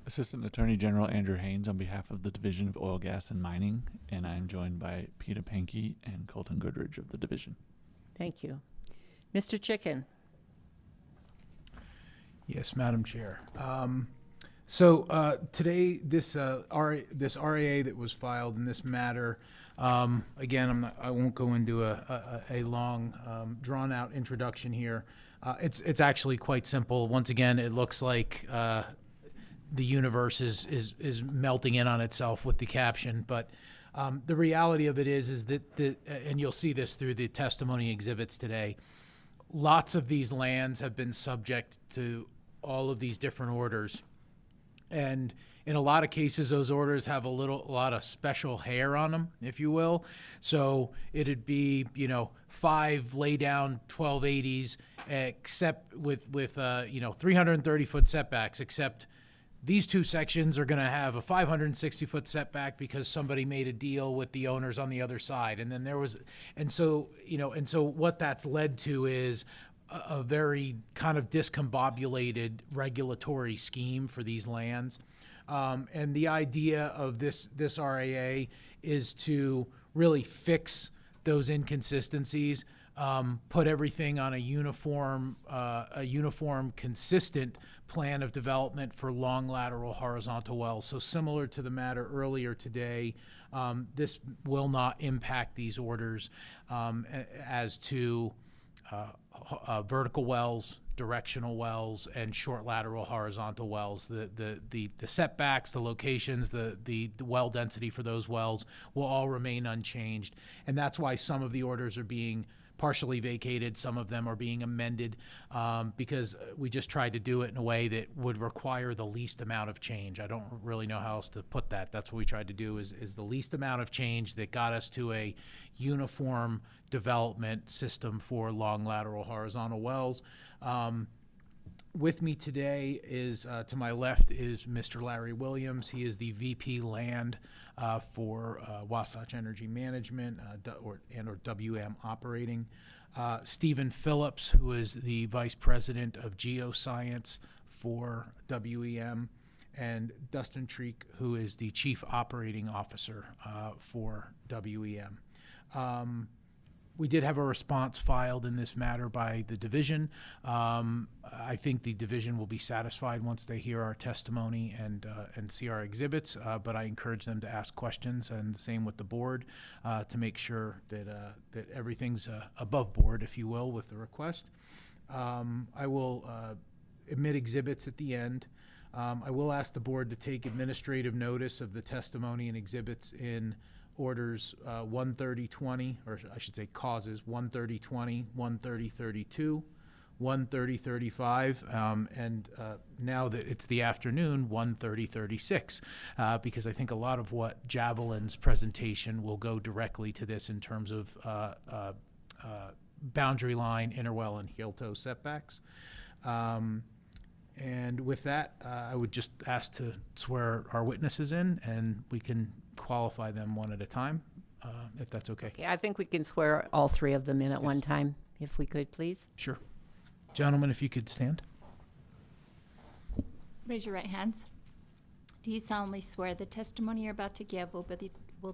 Assistant Attorney General Andrew Haynes on behalf of the Division of Oil, Gas, and Mining, and I am joined by Peter Pankey and Colton Goodridge of the division. Thank you. Mr. Chicken. Yes, Madam Chair. So today, this RAA that was filed in this matter, again, I won't go into a long, drawn-out introduction here. It's actually quite simple. Once again, it looks like the universe is melting in on itself with the caption, but the reality of it is that and you'll see this through the testimony exhibits today. Lots of these lands have been subject to all of these different orders, and in a lot of cases, those orders have a lot of special hair on them, if you will. So it'd be 5 laydown 1280s, except with 330-foot setbacks, except these 2 sections are going to have a 560-foot setback because somebody made a deal with the owners on the other side. And then so what that's led to is a very kind of discombobulated regulatory scheme for these lands. And the idea of this RAA is to really fix those inconsistencies, put everything on a uniform, consistent plan of development for long lateral horizontal wells. So similar to the matter earlier today, this will not impact these orders as to vertical wells, directional wells, and short lateral horizontal wells. The setbacks, the locations, the well density for those wells will all remain unchanged. And that's why some of the orders are being partially vacated, some of them are being amended, because we just tried to do it in a way that would require the least amount of change. I don't really know how else to put that. That's what we tried to do, is the least amount of change that got us to a uniform development system for long lateral horizontal wells. With me today is, to my left, is Mr. Larry Williams. He is the VP Land for Wasatch Energy Management or WM Operating. Stephen Phillips, who is the Vice President of Geoscience for WEM. and Dustin Treek, who is the Chief Operating Officer for WEM. We did have a response filed in this matter by the division. I think the division will be satisfied once they hear our testimony and see our exhibits, but I encourage them to ask questions, and the same with the board, to make sure that everything's above board, if you will, with the request. I will admit exhibits at the end. I will ask the board to take administrative notice of the testimony and exhibits in orders 13020, or I should say causes 13020, 13032, 13035, and now that it's the afternoon, 13036, because I think a lot of what Javelin's presentation will go directly to this in terms of boundary line, interwell, and heel toe setbacks. And with that, I would just ask to swear our witnesses in, and we can qualify them one at a time, if that's okay. Okay, I think we can swear all three of them in at one time, if we could, please. Sure. Gentlemen, if you could stand. Raise your right hands. Do you solemnly swear the testimony you're about to give will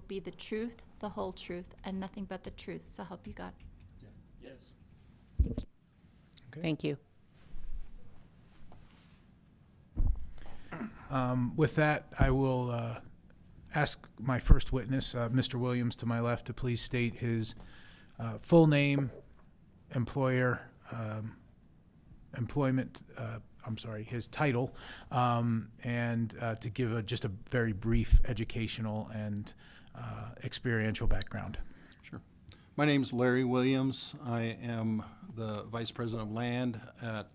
be the truth, the whole truth, and nothing but the truth, so help you God? Yes. Okay. Thank you. With that, I will ask my first witness, Mr. Williams to my left, to please state his full name, employer, employment, his title, and to give just a very brief educational and experiential background. Sure. My name is Larry Williams. I am the Vice President of Land at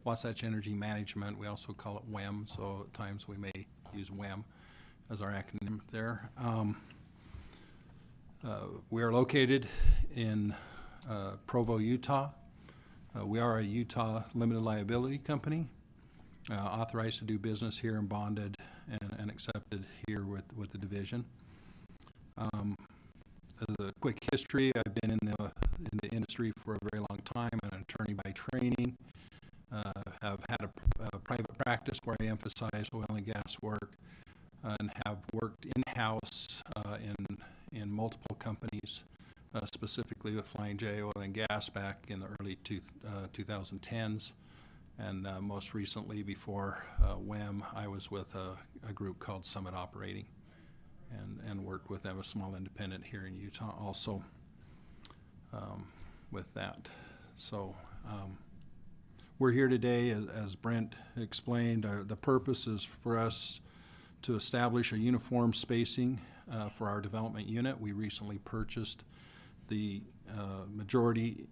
Wasatch Energy Management. We also call it WEM, so at times we may use WEM as our acronym there. We are located in Provo, Utah. We are a Utah limited liability company, authorized to do business here and bonded and accepted here with the division. As a quick history, I've been in the industry for a very long time. I'm an attorney by training. Have had a private practice where I emphasize oil and gas work, and have worked in-house in multiple companies, specifically with Flying J Oil and Gas back in the early 2010s. And most recently, before WEM, I was with a group called Summit Operating, and worked with them, a small independent here in Utah also with that. So we're here today, as Brent explained. The purpose is for us to establish a uniform spacing for our development unit. We recently purchased the majority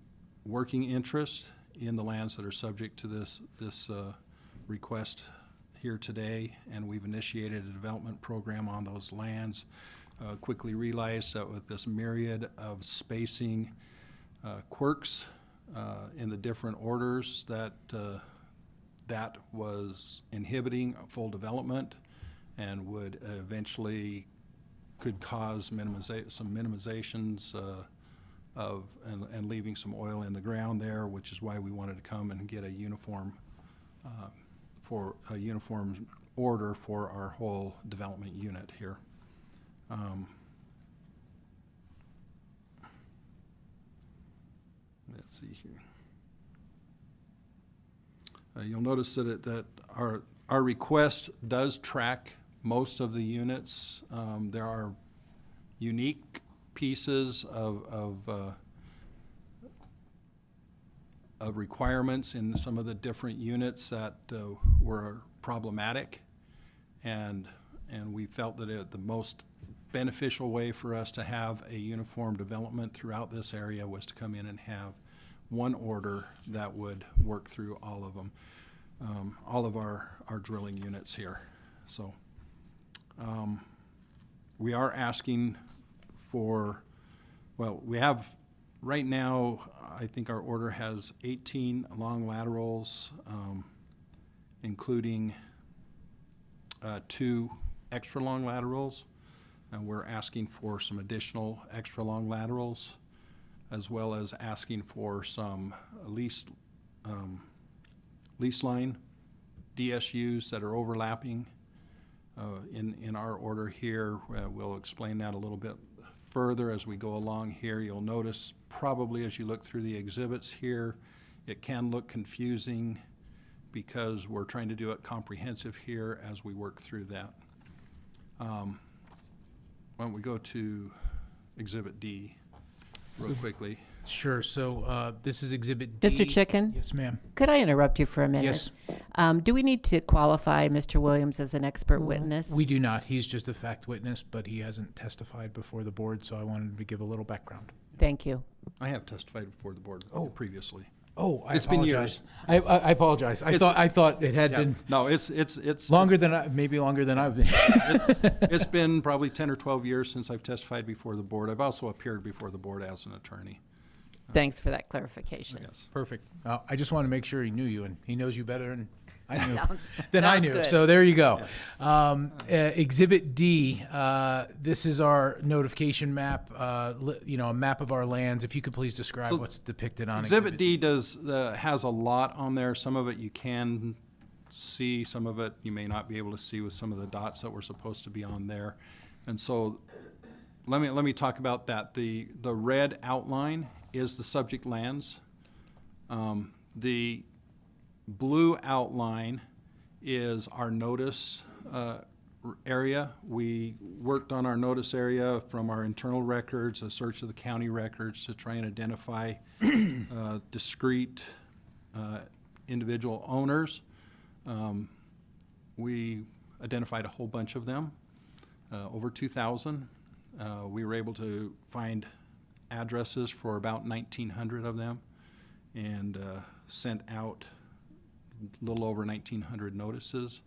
working interest in the lands that are subject to this request here today, and we've initiated a development program on those lands. Quickly realized that with this myriad of spacing quirks in the different orders, that was inhibiting full development and would eventually could cause some minimizations and leaving some oil in the ground there, which is why we wanted to come and get a uniform order for our whole development unit here. Let's see here. You'll notice that our request does track most of the units. There are unique pieces of requirements in some of the different units that were problematic, and we felt that the most beneficial way for us to have a uniform development throughout this area was to come in and have one order that would work through all of them, all of our drilling units here. So we are asking for, well, we have right now, I think our order has 18 long laterals, including 2 extra long laterals, and we're asking for some additional extra long laterals, as well as asking for some lease line DSUs that are overlapping in our order here. We'll explain that a little bit further as we go along here. You'll notice probably as you look through the exhibits here, it can look confusing because we're trying to do it comprehensive here as we work through that. Why don't we go to Exhibit D real quickly? Sure. So this is Exhibit D. Mr. Chicken? Yes, ma'am. Could I interrupt you for a minute? Yes. Do we need to qualify Mr. Williams as an expert witness? We do not. He's just a fact witness, but he hasn't testified before the board, so I wanted to give a little background. Thank you. I have testified before the board previously. Oh, I It's apologize. been years. I apologize. I thought it had been. No, it's longer than maybe longer than I've been. it's been probably 10 or 12 years since I've testified before the board. I've also appeared before the board as an attorney. Thanks for that clarification. Yes. Perfect. I just want to make sure he knew you, and he knows you better than I knew. Sounds I knew. good. So there you go. Exhibit D. This is our notification map. A map of our lands. If you could please describe what's depicted on Exhibit D has a lot on there. Some of it you can see, some of it you may not be able to see with some of the dots that were supposed to be on there. And so let me talk about that. The red outline is the subject lands. The blue outline is our notice area. We worked on our notice area from our internal records, a search of the county records to try and identify discrete individual owners. We identified a whole bunch of them, over 2,000. We were able to find addresses for about 1,900 of them and sent out a little over 1,900 notices.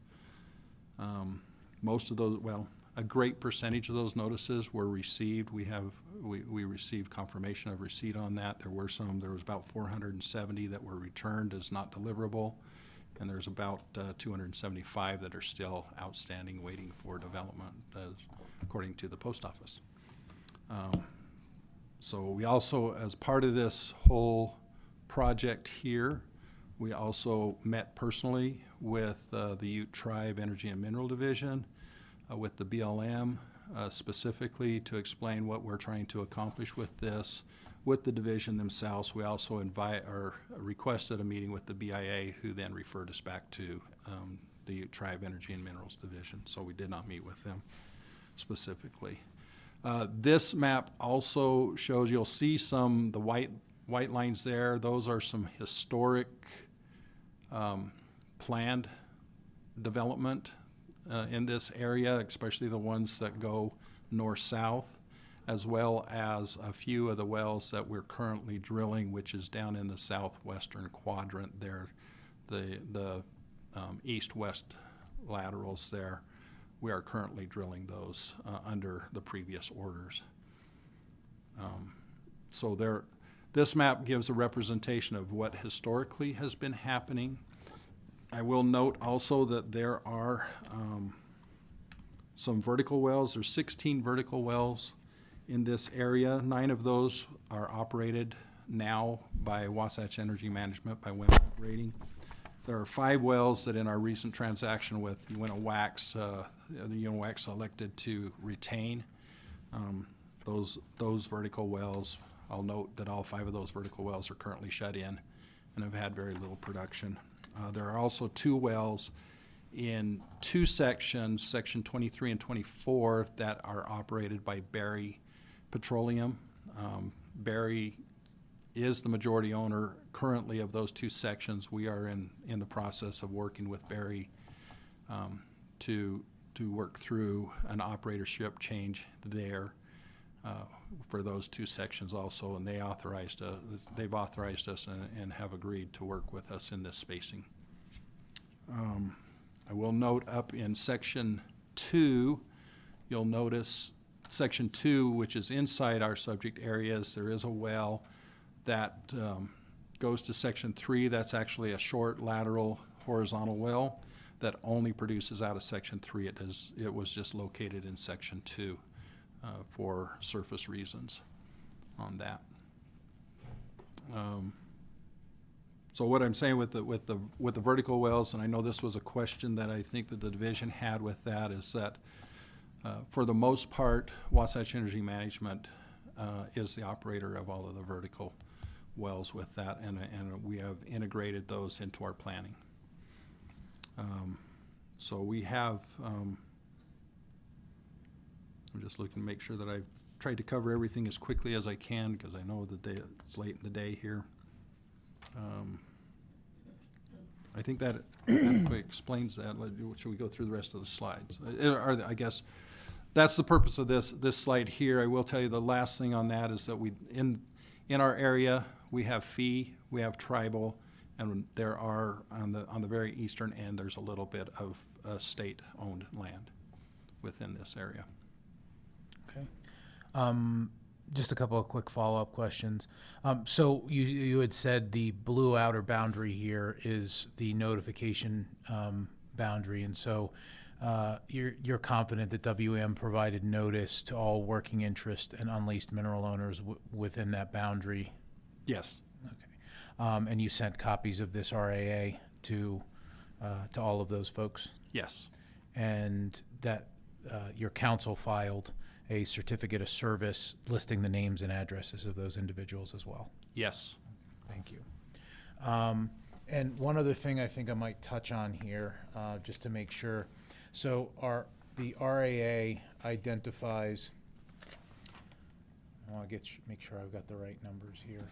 Most of those, well, a great percentage of those notices were received. We received confirmation of receipt on that. There was about 470 that were returned as not deliverable, and there's about 275 that are still outstanding waiting for development, according to the post office. So we also, as part of this whole project here, we also met personally with the Ute Tribe Energy and Mineral Division, with the BLM, specifically to explain what we're trying to accomplish with this. With the division themselves, we also requested a meeting with the BIA, who then referred us back to the Ute Tribe Energy and Minerals Division. So we did not meet with them specifically. This map also shows, you'll see the white lines there. Those are some historic planned development in this area, especially the ones that go north-south, as well as a few of the wells that we're currently drilling, which is down in the southwestern quadrant there, the east-west laterals there. We are currently drilling those under the previous orders. So this map gives a representation of what historically has been happening. I will note also that there are some vertical wells. There's 16 vertical wells in this area. 9 of those are operated now by Wasatch Energy Management, by Winnow Rating. There are 5 wells that in our recent transaction with Wax, Wax elected to retain. Those vertical wells, I'll note that all 5 of those vertical wells are currently shut in and have had very little production. There are also 2 wells in 2 sections, section 23 and 24, that are operated by Berry Petroleum. Berry is the majority owner currently of those 2 sections. We are in the process of working with Berry to work through an operatorship change there for those 2 sections also, and they've authorized us and have agreed to work with us in this spacing. I will note up in section 2, you'll notice section 2, which is inside our subject areas, there is a well that goes to section 3. That's actually a short lateral horizontal well that only produces out of section 3. It was just located in section 2 for surface reasons on that. So what I'm saying with the vertical wells, and I know this was a question that I think that the division had with that, is that for the most part, Wasatch Energy Management is the operator of all of the vertical wells with that, and we have integrated those into our planning. So we have, I'm just looking to make sure that I've tried to cover everything as quickly as I can, because I know it's late in the day here. I think that adequately explains that. Should we go through the rest of the slides? I guess that's the purpose of this slide here. I will tell you the last thing on that is that in our area, we have fee, we have tribal, and there are, on the very eastern end, there's a little bit of state-owned land within this area. Okay. Just a couple of quick follow-up questions. So you had said the blue outer boundary here is the notification boundary, and so you're confident that WM provided notice to all working interest and unleased mineral owners within that boundary? Yes. Okay. And you sent copies of this RAA to all of those folks? Yes. And that your council filed a certificate of service listing the names and addresses of those individuals as well? Yes. Thank you. And one other thing I think I might touch on here, just to make sure. So the RAA identifies, I'll make sure I've got the right numbers here.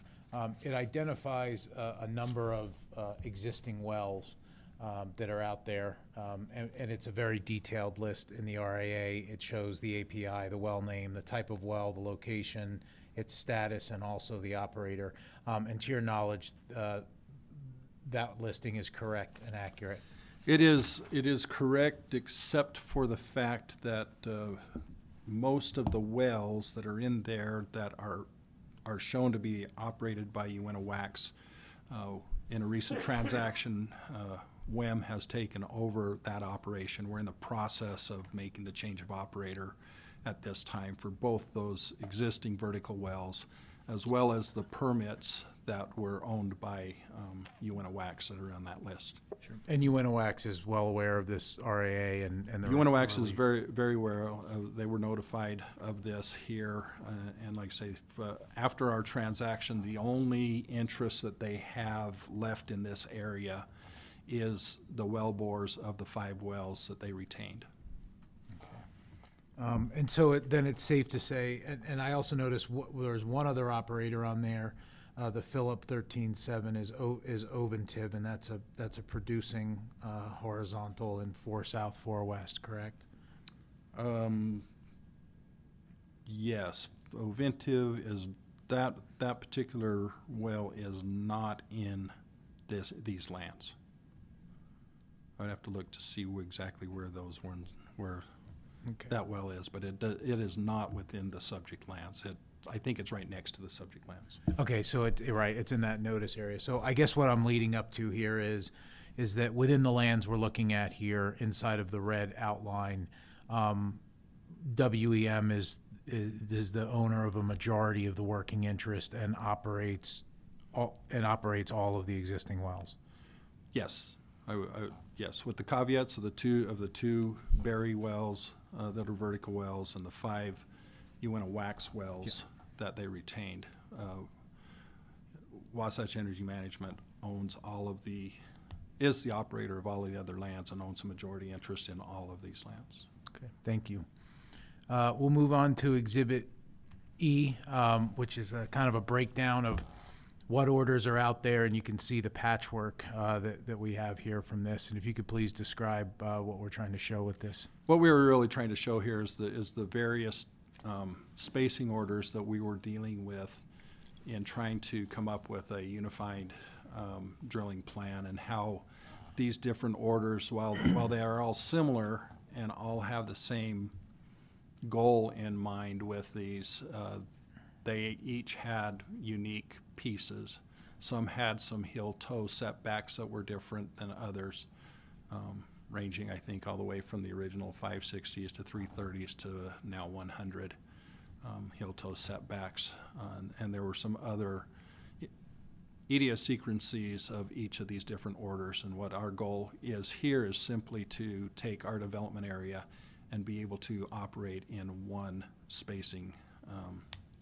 It identifies a number of existing wells that are out there, and it's a very detailed list in the RAA. It shows the API, the well name, the type of well, the location, its status, and also the operator. And to your knowledge, that listing is correct and accurate? It is correct, except for the fact that most of the wells that are in there that are shown to be operated by UNOWAX, in a recent transaction, WEM has taken over that operation. We're in the process of making the change of operator at this time for both those existing vertical wells, as well as the permits that were owned by UNOWAX that are on that list. Sure. And UNOWAX is well aware of this RAA and the UNOWAX is very, very aware. They were notified of this here, and like I say, after our transaction, the only interest that they have left in this area is the well bores of the 5 wells that they retained. And so then it's safe to say, and I also noticed there's one other operator on there, the Phillip 13.7 is OVINTIV, and that's a producing horizontal in 4 South, 4 West, correct? Yes, OVINTIV is that particular well is not in these lands. I'd have to look to see exactly where those ones that well is, but it is not within the subject lands. I think it's right next to the subject lands. Okay, so it's in that notice area. So I guess what I'm leading up to here is that within the lands we're looking at here, inside of the red outline, WEM is the owner of a majority of the working interest and operates all of the existing wells. Yes, yes, with the caveats of the two Berry wells that are vertical wells and the 5 UNOWAX wells that they retained. Wasatch Energy Management is the operator of all of the other lands and owns a majority interest in all of these lands. Okay, thank you. We'll move on to Exhibit E, which is kind of a breakdown of what orders are out there, and you can see the patchwork that we have here from this. And if you could please describe what we're trying to show with this. What we were really trying to show here is the various spacing orders that we were dealing with in trying to come up with a unified drilling plan, and how these different orders, while they are all similar and all have the same goal in mind with these, they each had unique pieces. Some had some hill-toe setbacks that were different than others, ranging, I think, all the way from the original 560s to 330s to now 100 hill-toe setbacks. And there were some other idiosyncrasies of each of these different orders. And what our goal is here is simply to take our development area and be able to operate in one spacing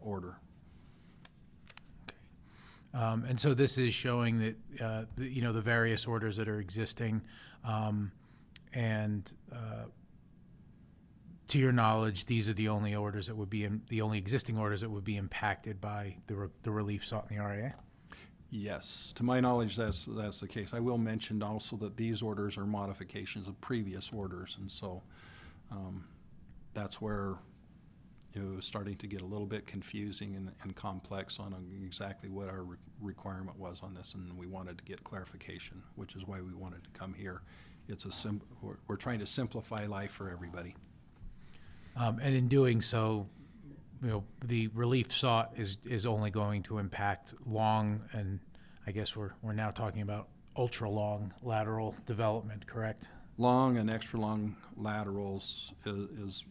order. And so this is showing that, the various orders that are existing, and to your knowledge, these are the only orders that would be the only existing orders that would be impacted by the relief sought in the RAA? Yes, to my knowledge, that's the case. I will mention also that these orders are modifications of previous orders, and so that's where it was starting to get a little bit confusing and complex on exactly what our requirement was on this, and we wanted to get clarification, which is why we wanted to come here. We're trying to simplify life for everybody. And in doing so, the relief sought is only going to impact long, and I guess we're now talking about ultra-long lateral development, correct? Long and extra long laterals is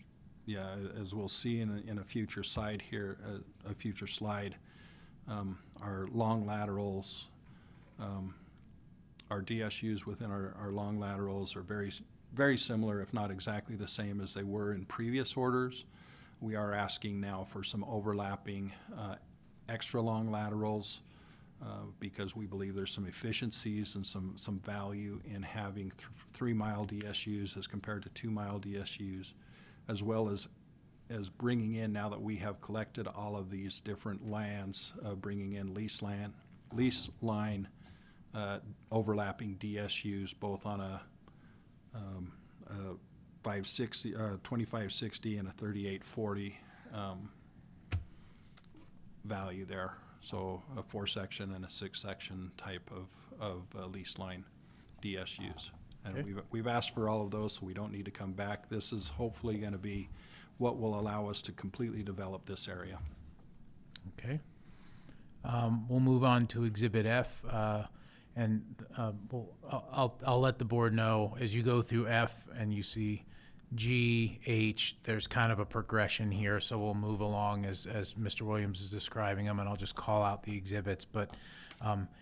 as we'll see in a future slide here, a future slide, our long laterals, our DSUs within our long laterals are very, very similar, if not exactly the same as they were in previous orders. We are asking now for some overlapping extra long laterals because we believe there's some efficiencies and some value in having 3 mile DSUs as compared to 2 mile DSUs, as well as bringing in, now that we have collected all of these different lands, bringing in lease line overlapping DSUs, both on a 2560 and a 3840 value there. So a 4-section and a 6-section type of lease line DSUs. And Okay. we've asked for all of those, so we don't need to come back. This is hopefully going to be what will allow us to completely develop this area. Okay. We'll move on to Exhibit F, and I'll let the board know as you go through F and you see G, H, there's kind of a progression here, so we'll move along as Mr. Williams is describing them, and I'll just call out the exhibits. But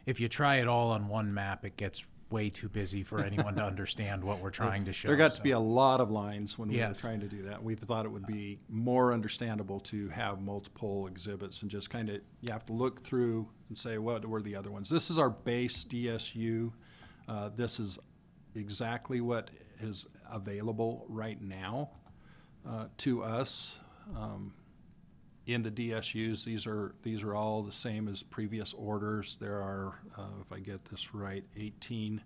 if you try it all on one map, it gets way too busy for anyone to understand what we're trying to show. There got to be a lot of lines when we were Yes. trying to do that. We thought it would be more understandable to have multiple exhibits and just kind of, you have to look through and say, what were the other ones? This is our base DSU. This is exactly what is available right now to us in the DSUs. These are all the same as previous orders. There are, if I get this right, 18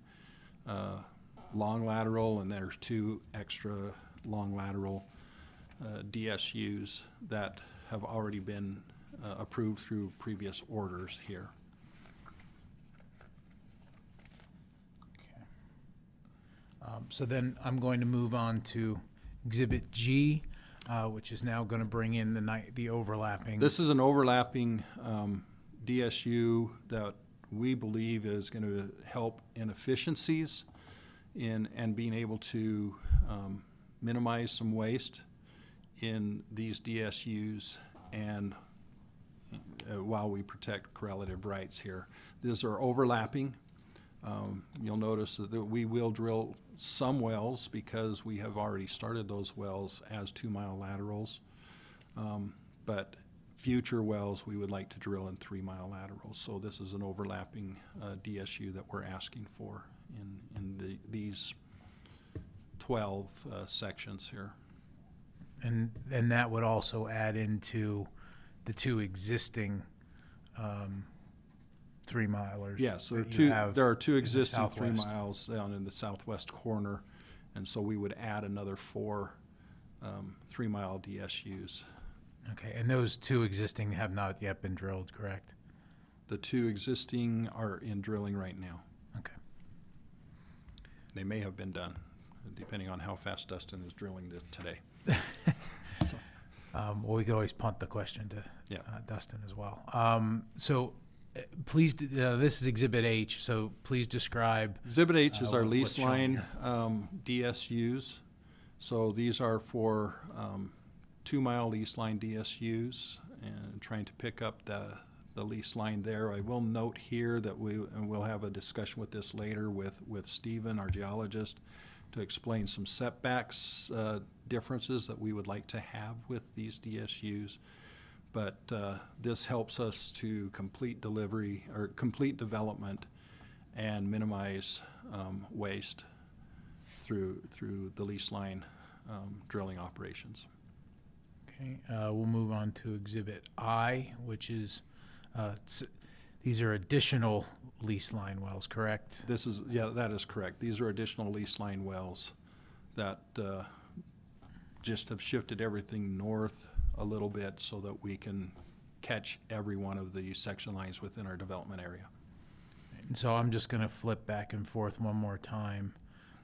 long lateral, and there's 2 extra long lateral DSUs that have already been approved through previous orders here. So then I'm going to move on to Exhibit G, which is now going to bring in the overlapping. This is an overlapping DSU that we believe is going to help in efficiencies and being able to minimize some waste in these DSUs, and while we protect correlative rights here. These are overlapping. You'll notice that we will drill some wells because we have already started those wells as 2 mile laterals. But future wells we would like to drill in 3 mile laterals. So this is an overlapping DSU that we're asking for in these 12 sections here. And that would also add into the 2 existing 3-milers. Yes, that you have there are 2 in the existing 3 southwest. miles down in the southwest corner, and so we would add another 4 3 mile DSUs. Okay, and those 2 existing have not yet been drilled, correct? The 2 existing are in drilling right now. Okay. They may have been done, depending on how fast Dustin is drilling today. Well, we could always punt the question to Yeah. Dustin as well. Please, this is Exhibit H, so please describe. Exhibit H is our what's lease shown line here. DSUs. So these are for 2 mile lease line DSUs, and trying to pick up the lease line there. I will note here that we'll have a discussion with this later with Stephen, our geologist, to explain some setbacks differences that we would like to have with these DSUs. But this helps us to complete delivery or complete development and minimize waste through the lease line drilling operations. Okay, we'll move on to Exhibit I, which is, these are additional lease line wells, correct? Yeah, that is correct. These are additional lease line wells that just have shifted everything north a little bit so that we can catch every one of the section lines within our development area. And so I'm just gonna flip back and forth one more time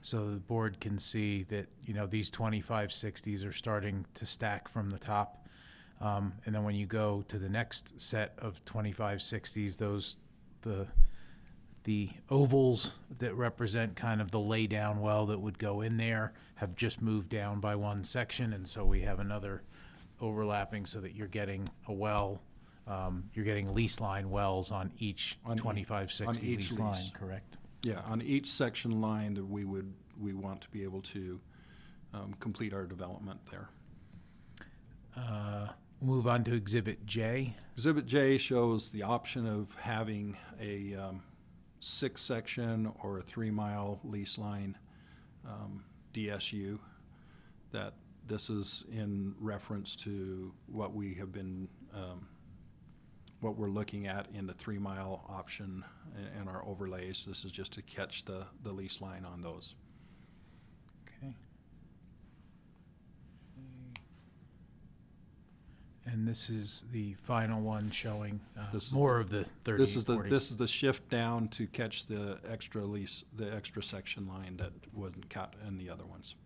so the board can see that, you know, these 2560s are starting to stack from the top. And then when you go to the next set of 2560s, the ovals that represent kind of the laydown well that would go in there have just moved down by one section, and so we have another overlapping so that you're getting a well, you're getting lease line wells on each 2560 lease line, correct? Yeah, on each section line that we want to be able to complete our development there. Move on to Exhibit J. Exhibit J shows the option of having a 6-section or a 3-mile lease line DSU. That this is in reference to what we have been, what we're looking at in the 3-mile option and our overlays. This is just to catch the lease line on those. Okay. And this is the final one showing more of the 30, this is the shift down to catch the extra section line that wasn't caught in the other ones.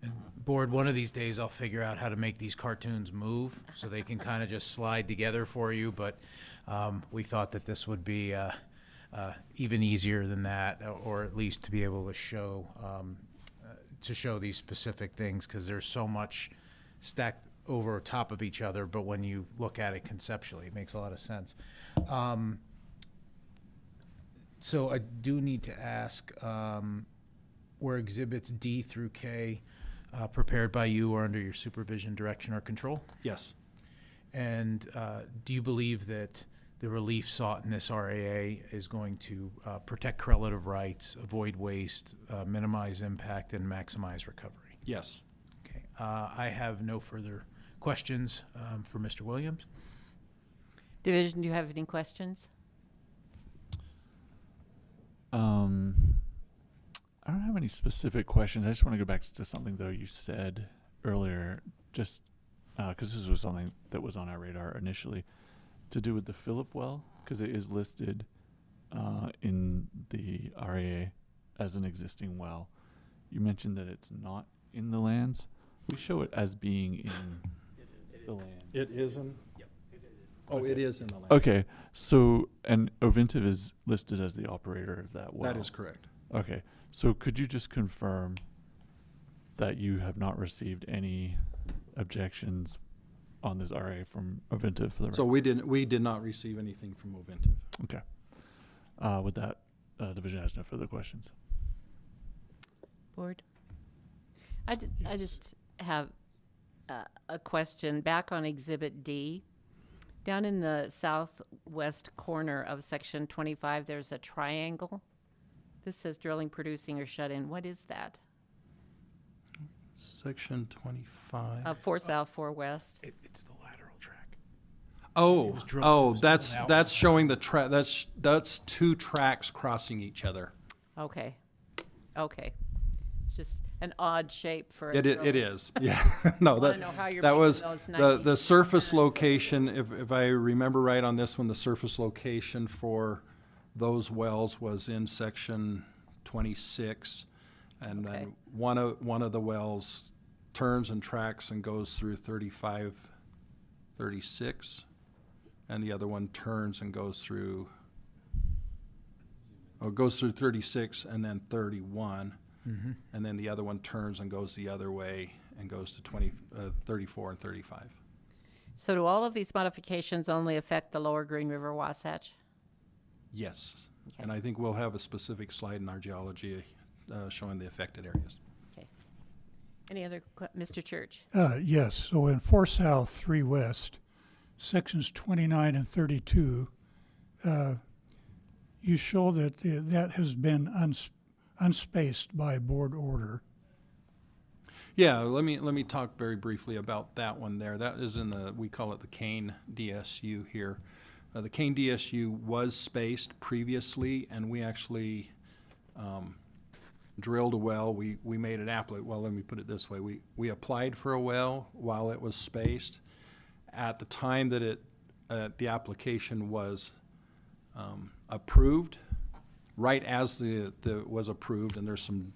And board, one of these days I'll figure out how to make these cartoons move so they can kind of just slide together for you, but we thought that this would be even easier than that, or at least to be able to show these specific things, because there's so much stacked over top of each other, but when you look at it conceptually, it makes a lot of sense. So I do need to ask, were exhibits D through K prepared by you or under your supervision, direction, or control? Yes. And do you believe that the relief sought in this RAA is going to protect correlative rights, avoid waste, minimize impact, and maximize recovery? Yes. Okay. I have no further questions for Mr. Williams. Division, do you have any questions? I don't have any specific questions. I just want to go back to something, though, you said earlier, just because this was something that was on our radar initially, to do with the Phillip well, because it is listed in the RAA as an existing well. You mentioned that it's not in the lands. We show it as being in the land. It is in? Yep, it is. Oh, it is in the land. Okay, so, and OVINTIV is listed as the operator of that well. That is correct. Okay, so could you just confirm that you have not received any objections on this RA from OVINTIV for the record? So we did not receive anything from OVINTIV. Okay. With that, division has no further questions. Board? I just have a question. Back on Exhibit D, down in the southwest corner of Section 25, there's a triangle. This says drilling, producing, or shut in. What is that? Section 25. 4 south, 4 west. It's the lateral track. That's showing the track. That's 2 tracks crossing each other. Okay. It's just an odd shape for It is. Yeah. No, I know how you're that was making those the surface location. If I remember right on this one, the surface location for those wells was in Section 26, and then one of the wells turns and tracks and goes through 35, 36, and the other one turns and goes through 36 and then 31. Mm-hmm. And then the other one turns and goes the other way and goes to 34 and 35. So do all of these modifications only affect the lower Green River Wasatch? Yes. And I think we'll have a specific slide in our geology showing the affected areas. Okay. Any other, Mr. Church? Yes, so in 4 South, 3 West, sections 29 and 32, you show that that has been unspaced by board order. Yeah, let me talk very briefly about that one there. That is in we call it the Kane DSU here. The Kane DSU was spaced previously, and we actually drilled a well. We made an well, let me put it this way. We applied for a well while it was spaced. At the time that the application was approved, right as the was approved, and there's some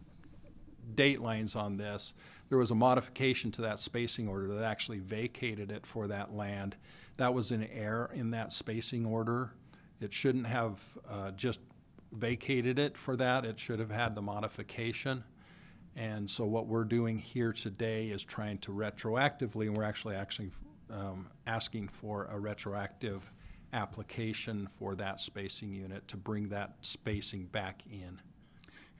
date lines on this, there was a modification to that spacing order that actually vacated it for that land. That was an error in that spacing order. It shouldn't have just vacated it for that. It should have had the modification. And so what we're doing here today is trying to retroactively, and we're actually asking for a retroactive application for that spacing unit to bring that spacing back in.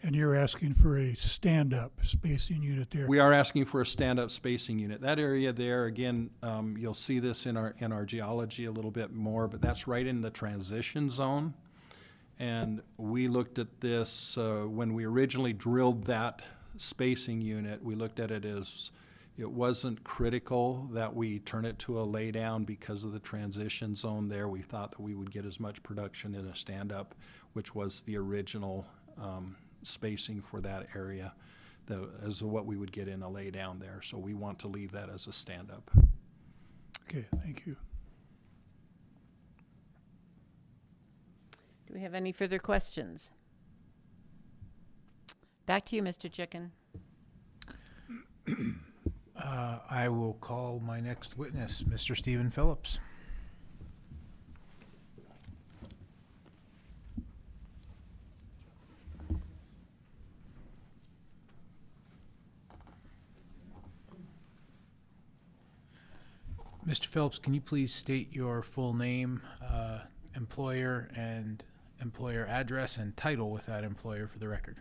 And you're asking for a stand-up spacing unit there? We are asking for a stand-up spacing unit. That area there, again, you'll see this in our geology a little bit more, but that's right in the transition zone. And we looked at this when we originally drilled that spacing unit. We looked at it as it wasn't critical that we turn it to a laydown because of the transition zone there. We thought that we would get as much production in a stand-up, which was the original spacing for that area as what we would get in a laydown there. So we want to leave that as a stand-up. Okay, thank you. Do we have any further questions? Back to you, Mr. Chicken. I will call my next witness, Mr. Stephen Phillips. Mr. Phillips, can you please state your full name, employer, and employer address and title with that employer for the record?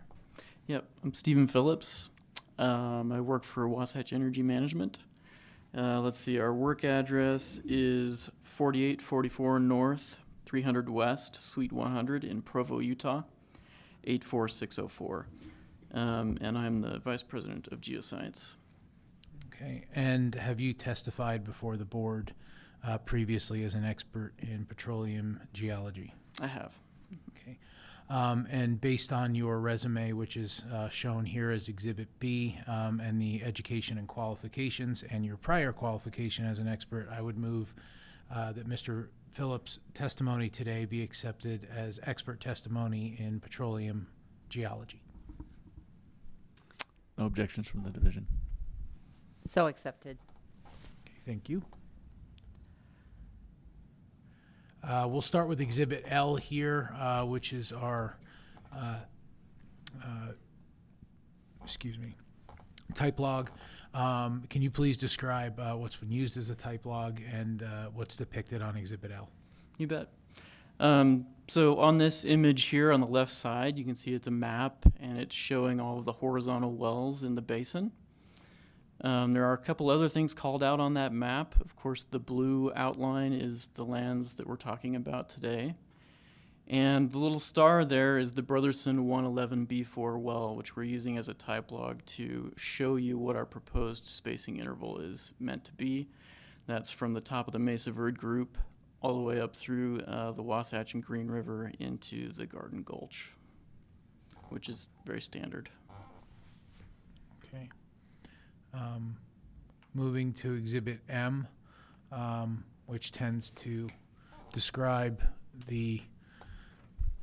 Yep, I'm Stephen Phillips. I work for Wasatch Energy Management. Let's see, our work address is 4844 North, 300 West, Suite 100 in Provo, Utah, 84604. And I'm the Vice President of Geoscience. Okay, and have you testified before the board previously as an expert in petroleum geology? I have. Okay, and based on your resume, which is shown here as Exhibit B, and the education and qualifications and your prior qualification as an expert, I would move that Mr. Phillips' testimony today be accepted as expert testimony in petroleum geology. No objections from the division. So accepted. Okay, thank you. We'll start with Exhibit L here, which is our, type log. Can you please describe what's been used as a type log and what's depicted on Exhibit L? You bet. So on this image here on the left side, you can see it's a map and it's showing all of the horizontal wells in the basin. There are a couple other things called out on that map. Of course, the blue outline is the lands that we're talking about today. And the little star there is the Brotherson 111B4 well, which we're using as a type log to show you what our proposed spacing interval is meant to be. That's from the top of the Mesa Verde group all the way up through the Wasatch and Green River into the Garden Gulch, which is very standard. Okay. Moving to Exhibit M, which tends to describe the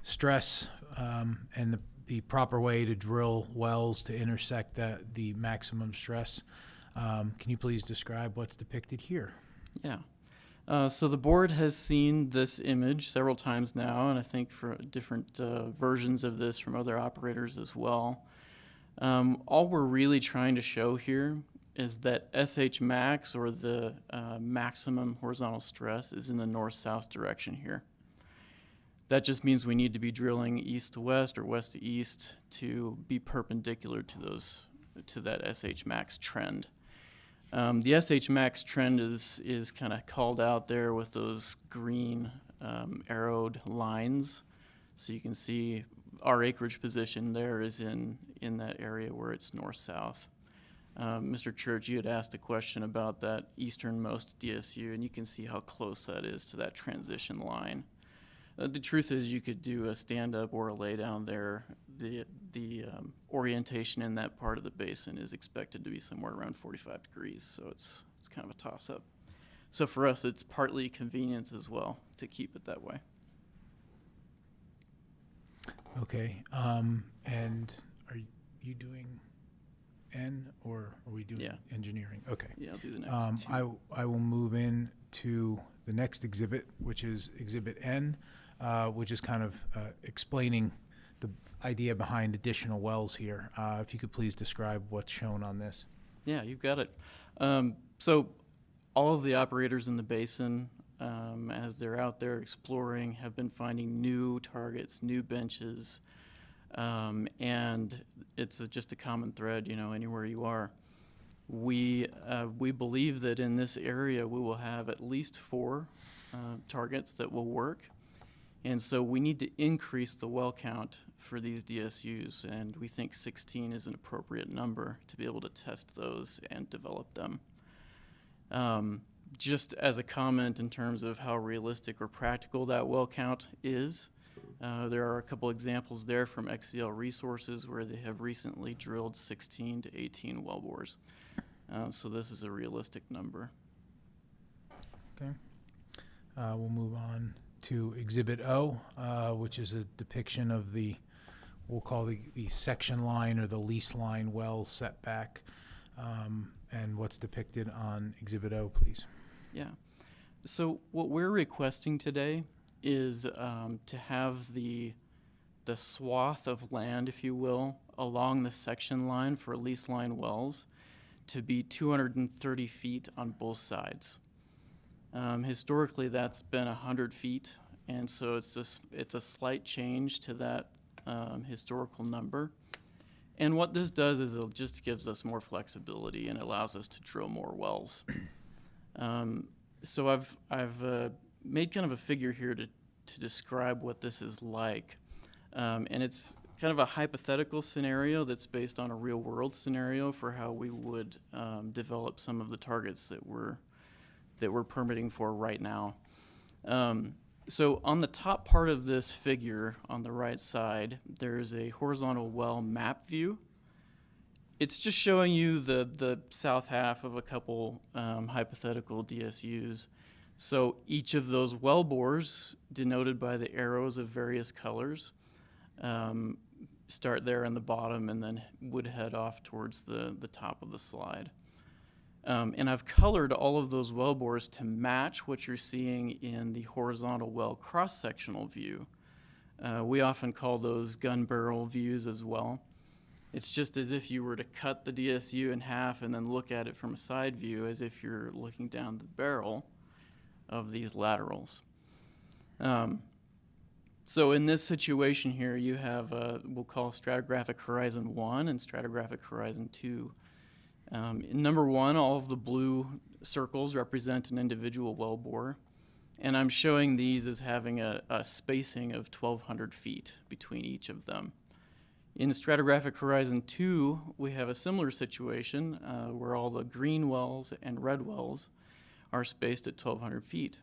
stress and the proper way to drill wells to intersect the maximum stress. Can you please describe what's depicted here? Yeah. So the board has seen this image several times now, and I think for different versions of this from other operators as well. All we're really trying to show here is that SH max, or the maximum horizontal stress, is in the north-south direction here. That just means we need to be drilling east to west or west to east to be perpendicular to that SH max trend. The SH max trend is kind of called out there with those green arrowed lines. So you can see our acreage position there is in that area where it's north-south. Mr. Church, you had asked a question about that easternmost DSU, and you can see how close that is to that transition line. The truth is, you could do a stand-up or a lay-down there. The orientation in that part of the basin is expected to be somewhere around 45 degrees, so it's kind of a toss-up. So for us, it's partly convenience as well to keep it that way. Okay, and are you doing N, or are we doing engineering? Okay. Yeah, I'll do the next two. I will move in to the next exhibit, which is Exhibit N, which is kind of explaining the idea behind additional wells here. If you could please describe what's shown on this. Yeah, you've got it. So all of the operators in the basin, as they're out there exploring, have been finding new targets, new benches, and it's just a common thread, anywhere you are. We believe that in this area we will have at least 4 targets that will work, and so we need to increase the well count for these DSUs, and we think 16 is an appropriate number to be able to test those and develop them. Just as a comment in terms of how realistic or practical that well count is, there are a couple examples there from XCL Resources where they have recently drilled 16 to 18 wellbores. So this is a realistic number. Okay. We'll move on to Exhibit O, which is a depiction of we'll call the section line or the lease line well setback, and what's depicted on Exhibit O, please. Yeah. So what we're requesting today is to have the swath of land, if you will, along the section line for lease line wells to be 230 feet on both sides. Historically, that's been 100 feet, and so it's a slight change to that historical number. And what this does is it just gives us more flexibility and allows us to drill more wells. So I've made kind of a figure here to describe what this is like, and it's kind of a hypothetical scenario that's based on a real-world scenario for how we would develop some of the targets that we're permitting for right now. So on the top part of this figure on the right side, there's a horizontal well map view. It's just showing you the south half of a couple hypothetical DSUs. So each of those well bores, denoted by the arrows of various colors, start there in the bottom and then would head off towards the top of the slide. And I've colored all of those well bores to match what you're seeing in the horizontal well cross-sectional view. We often call those gun barrel views as well. It's just as if you were to cut the DSU in half and then look at it from a side view, as if you're looking down the barrel of these laterals. So in this situation here, you have we'll call stratigraphic horizon 1 and stratigraphic horizon 2. In number 1, all of the blue circles represent an individual wellbore, and I'm showing these as having a spacing of 1,200 feet between each of them. In stratigraphic horizon 2, we have a similar situation where all the green wells and red wells are spaced at 1,200 feet.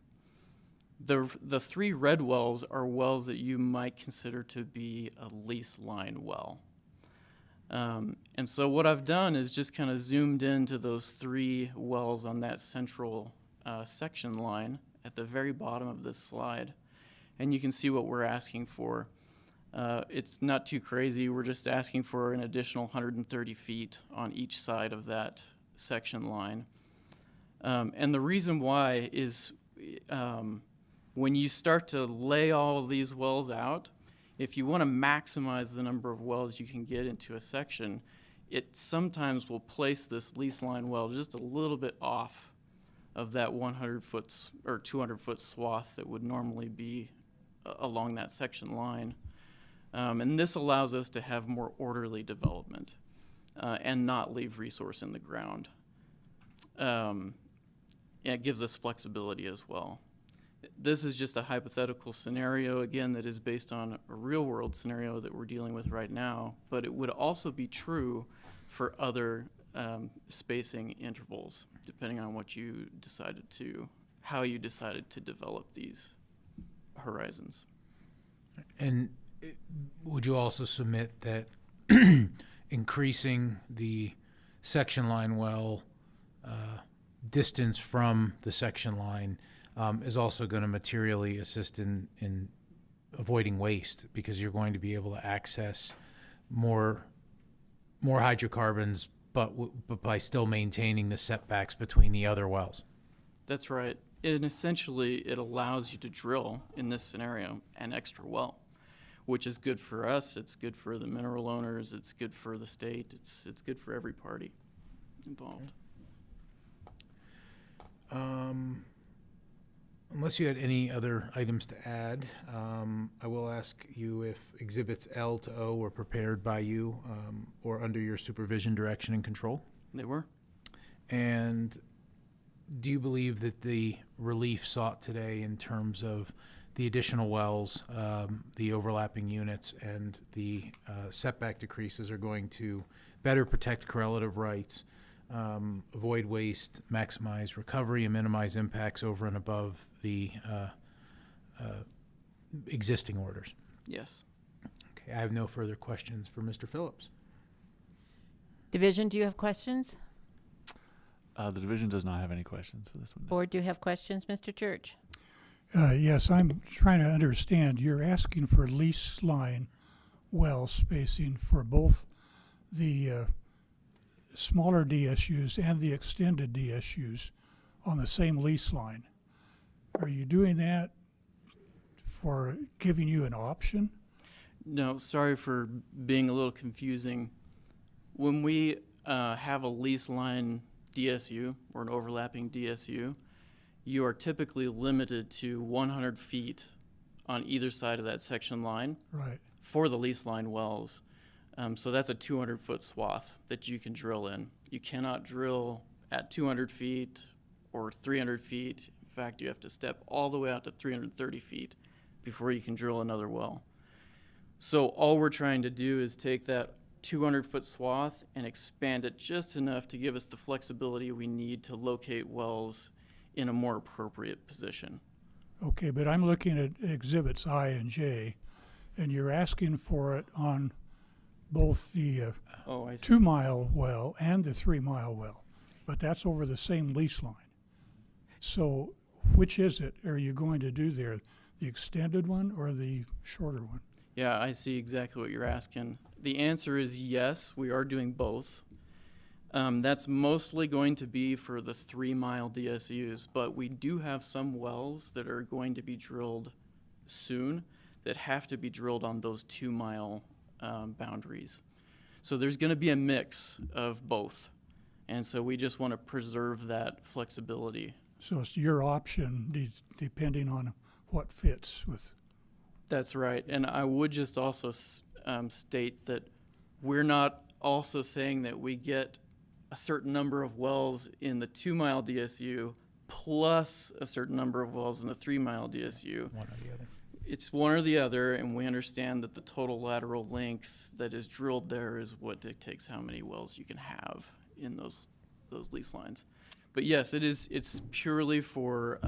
The 3 red wells are wells that you might consider to be a lease line well. And so what I've done is just kind of zoomed into those 3 wells on that central section line at the very bottom of this slide. And you can see what we're asking for. It's not too crazy. We're just asking for an additional 130 feet on each side of that section line. And the reason why is when you start to lay all of these wells out, if you want to maximize the number of wells you can get into a section, it sometimes will place this lease line well just a little bit off of that 100-foot or 200-foot swath that would normally be along that section line. And this allows us to have more orderly development and not leave resource in the ground. It gives us flexibility as well. This is just a hypothetical scenario, again, that is based on a real-world scenario that we're dealing with right now, but it would also be true for other spacing intervals, depending on what you decided to, how you decided to develop these horizons. And would you also submit that increasing the section line well distance from the section line is also going to materially assist in avoiding waste, because you're going to be able to access more hydrocarbons, but by still maintaining the setbacks between the other wells? That's right. And essentially, it allows you to drill, in this scenario, an extra well, which is good for us, it's good for the mineral owners, it's good for the state, it's good for every party involved. Unless you had any other items to add, I will ask you if exhibits L to O were prepared by you or under your supervision, direction, and control. They were. And do you believe that the relief sought today in terms of the additional wells, the overlapping units, and the setback decreases are going to better protect correlative rights, avoid waste, maximize recovery, and minimize impacts over and above the existing orders? Yes. Okay, I have no further questions for Mr. Phillips. Division, do you have questions? The division does not have any questions for this one. Board, do you have questions, Mr. Church? Yes, I'm trying to understand. You're asking for lease line well spacing for both the smaller DSUs and the extended DSUs on the same lease line. Are you doing that for giving you an option? No, sorry for being a little confusing. When we have a lease line DSU or an overlapping DSU, you are typically limited to 100 feet on either side of that section line. Right. For the lease line wells. So that's a 200-foot swath that you can drill in. You cannot drill at 200 feet or 300 feet. In fact, you have to step all the way out to 330 feet before you can drill another well. So all we're trying to do is take that 200-foot swath and expand it just enough to give us the flexibility we need to locate wells in a more appropriate position. Okay, but I'm looking at exhibits I and J, and you're asking for it on both the 2-mile well and the 3-mile well, but that's over the same lease line. So which is it? Are you going to do there, the extended one or the shorter one? Yeah, I see exactly what you're asking. The answer is yes, we are doing both. That's mostly going to be for the 3-mile DSUs, but we do have some wells that are going to be drilled soon that have to be drilled on those 2-mile boundaries. So there's going to be a mix of both. And so we just want to preserve that flexibility. So it's your option depending on what fits with. That's right. And I would just also state that we're not also saying that we get a certain number of wells in the 2-mile DSU plus a certain number of wells in the 3-mile DSU. One or the other. It's one or the other, and we understand that the total lateral length that is drilled there is what dictates how many wells you can have in those lease lines. But yes, it's purely for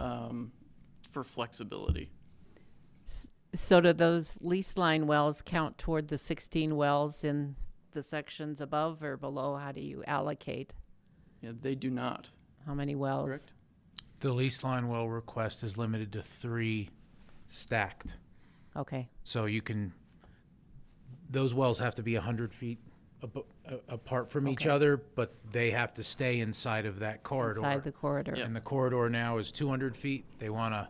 flexibility. So do those lease line wells count toward the 16 wells in the sections above or below? How do you allocate? Yeah, they do not. How many wells? Correct. The lease line well request is limited to 3 stacked. Okay. So those wells have to be 100 feet apart from each other, but they have to stay inside of that corridor. Inside the corridor. And the corridor now is 200 feet. They want a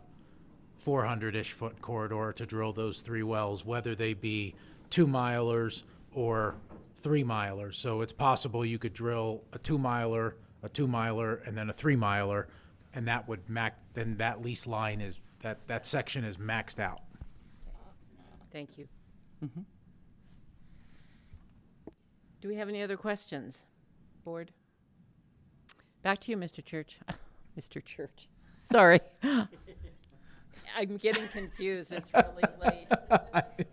400-ish foot corridor to drill those 3 wells, whether they be 2-milers or 3-milers. So it's possible you could drill a 2-miler, a 2-miler, and then a 3-miler, and that would then that lease line is, that section is maxed out. Thank you. Do we have any other questions, board? Back to you, Mr. Church. Mr. Church. Sorry. I'm getting confused. It's really late.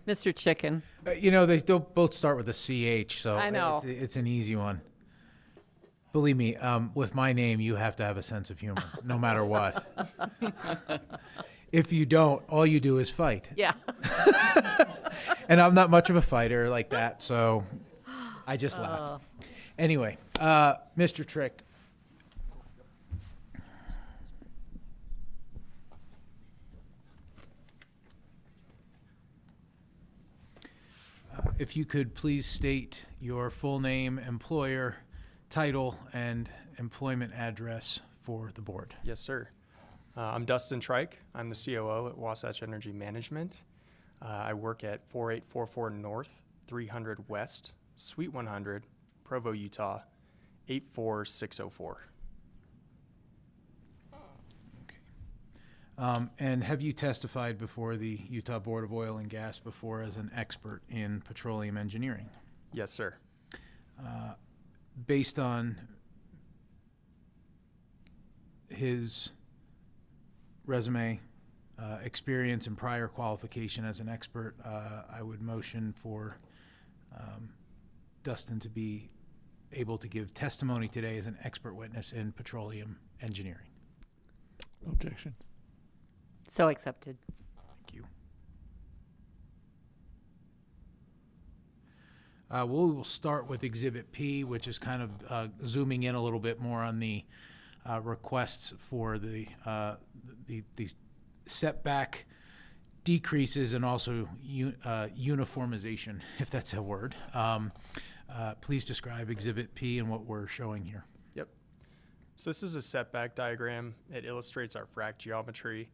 Mr. Chicken. You know, they don't both start with a CH, so I know. it's an easy one. Believe me, with my name, you have to have a sense of humor, no matter what. If you don't, all you do is fight. Yeah. And I'm not much of a fighter like that, so I just laugh. Anyway, Mr. Trick. If you could please state your full name, employer, title, and employment address for the board. Yes, sir. I'm Dustin Trike. I'm the COO at Wasatch Energy Management. I work at 4844 North, 300 West, Suite 100, Provo, Utah, 84604. And have you testified before the Utah Board of Oil and Gas before as an expert in petroleum engineering? Yes, sir. Based on his resume, experience, and prior qualification as an expert, I would motion for Dustin to be able to give testimony today as an expert witness in petroleum engineering. Objections. So accepted. Thank you. We will start with Exhibit P, which is kind of zooming in a little bit more on the requests for the setback decreases and also uniformization, if that's a word. Please describe Exhibit P and what we're showing here. Yep. So this is a setback diagram. It illustrates our frac geometry.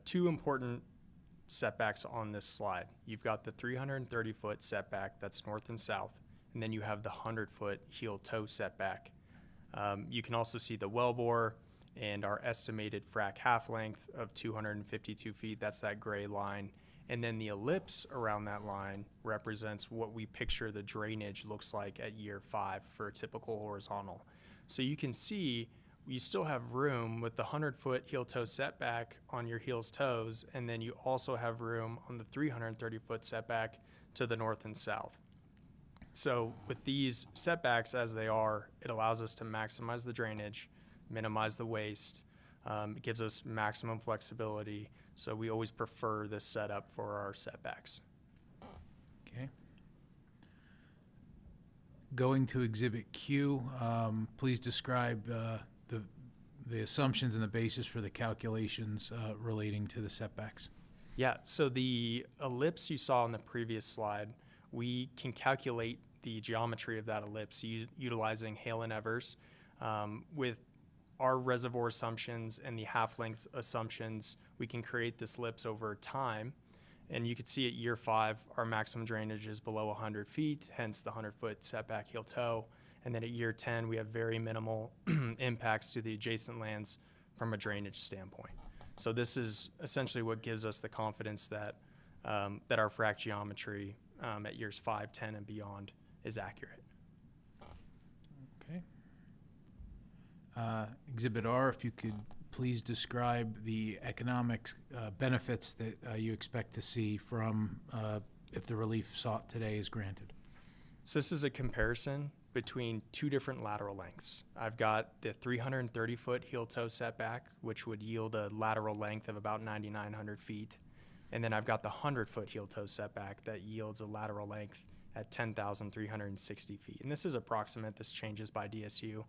Two important setbacks on this slide. You've got the 330-foot setback, that's north and south, and then you have the 100-foot heel-toe setback. You can also see the wellbore and our estimated frac half length of 252 feet. That's that gray line. And then the ellipse around that line represents what we picture the drainage looks like at year 5 for a typical horizontal. So you can see you still have room with the 100-foot heel-toe setback on your heels-toes, and then you also have room on the 330-foot setback to the north and south. So with these setbacks as they are, it allows us to maximize the drainage, minimize the waste. It gives us maximum flexibility. So we always prefer this setup for our setbacks. Okay. Going to Exhibit Q, please describe the assumptions and the basis for the calculations relating to the setbacks. Yeah, so the ellipse you saw on the previous slide, we can calculate the geometry of that ellipse utilizing Hale and Evers. With our reservoir assumptions and the half-length assumptions, we can create this ellipse over time. And you can see at year 5, our maximum drainage is below 100 feet, hence the 100-foot setback heel-toe. And then at year 10, we have very minimal impacts to the adjacent lands from a drainage standpoint. So this is essentially what gives us the confidence that that our frac geometry at years 5, 10, and beyond is accurate. Okay. Exhibit R, if you could please describe the economic benefits that you expect to see from if the relief sought today is granted. So this is a comparison between two different lateral lengths. I've got the 330-foot heel-toe setback, which would yield a lateral length of about 9,900 feet. And then I've got the 100-foot heel-toe setback that yields a lateral length at 10,360 feet. And this is approximate. This changes by DSU.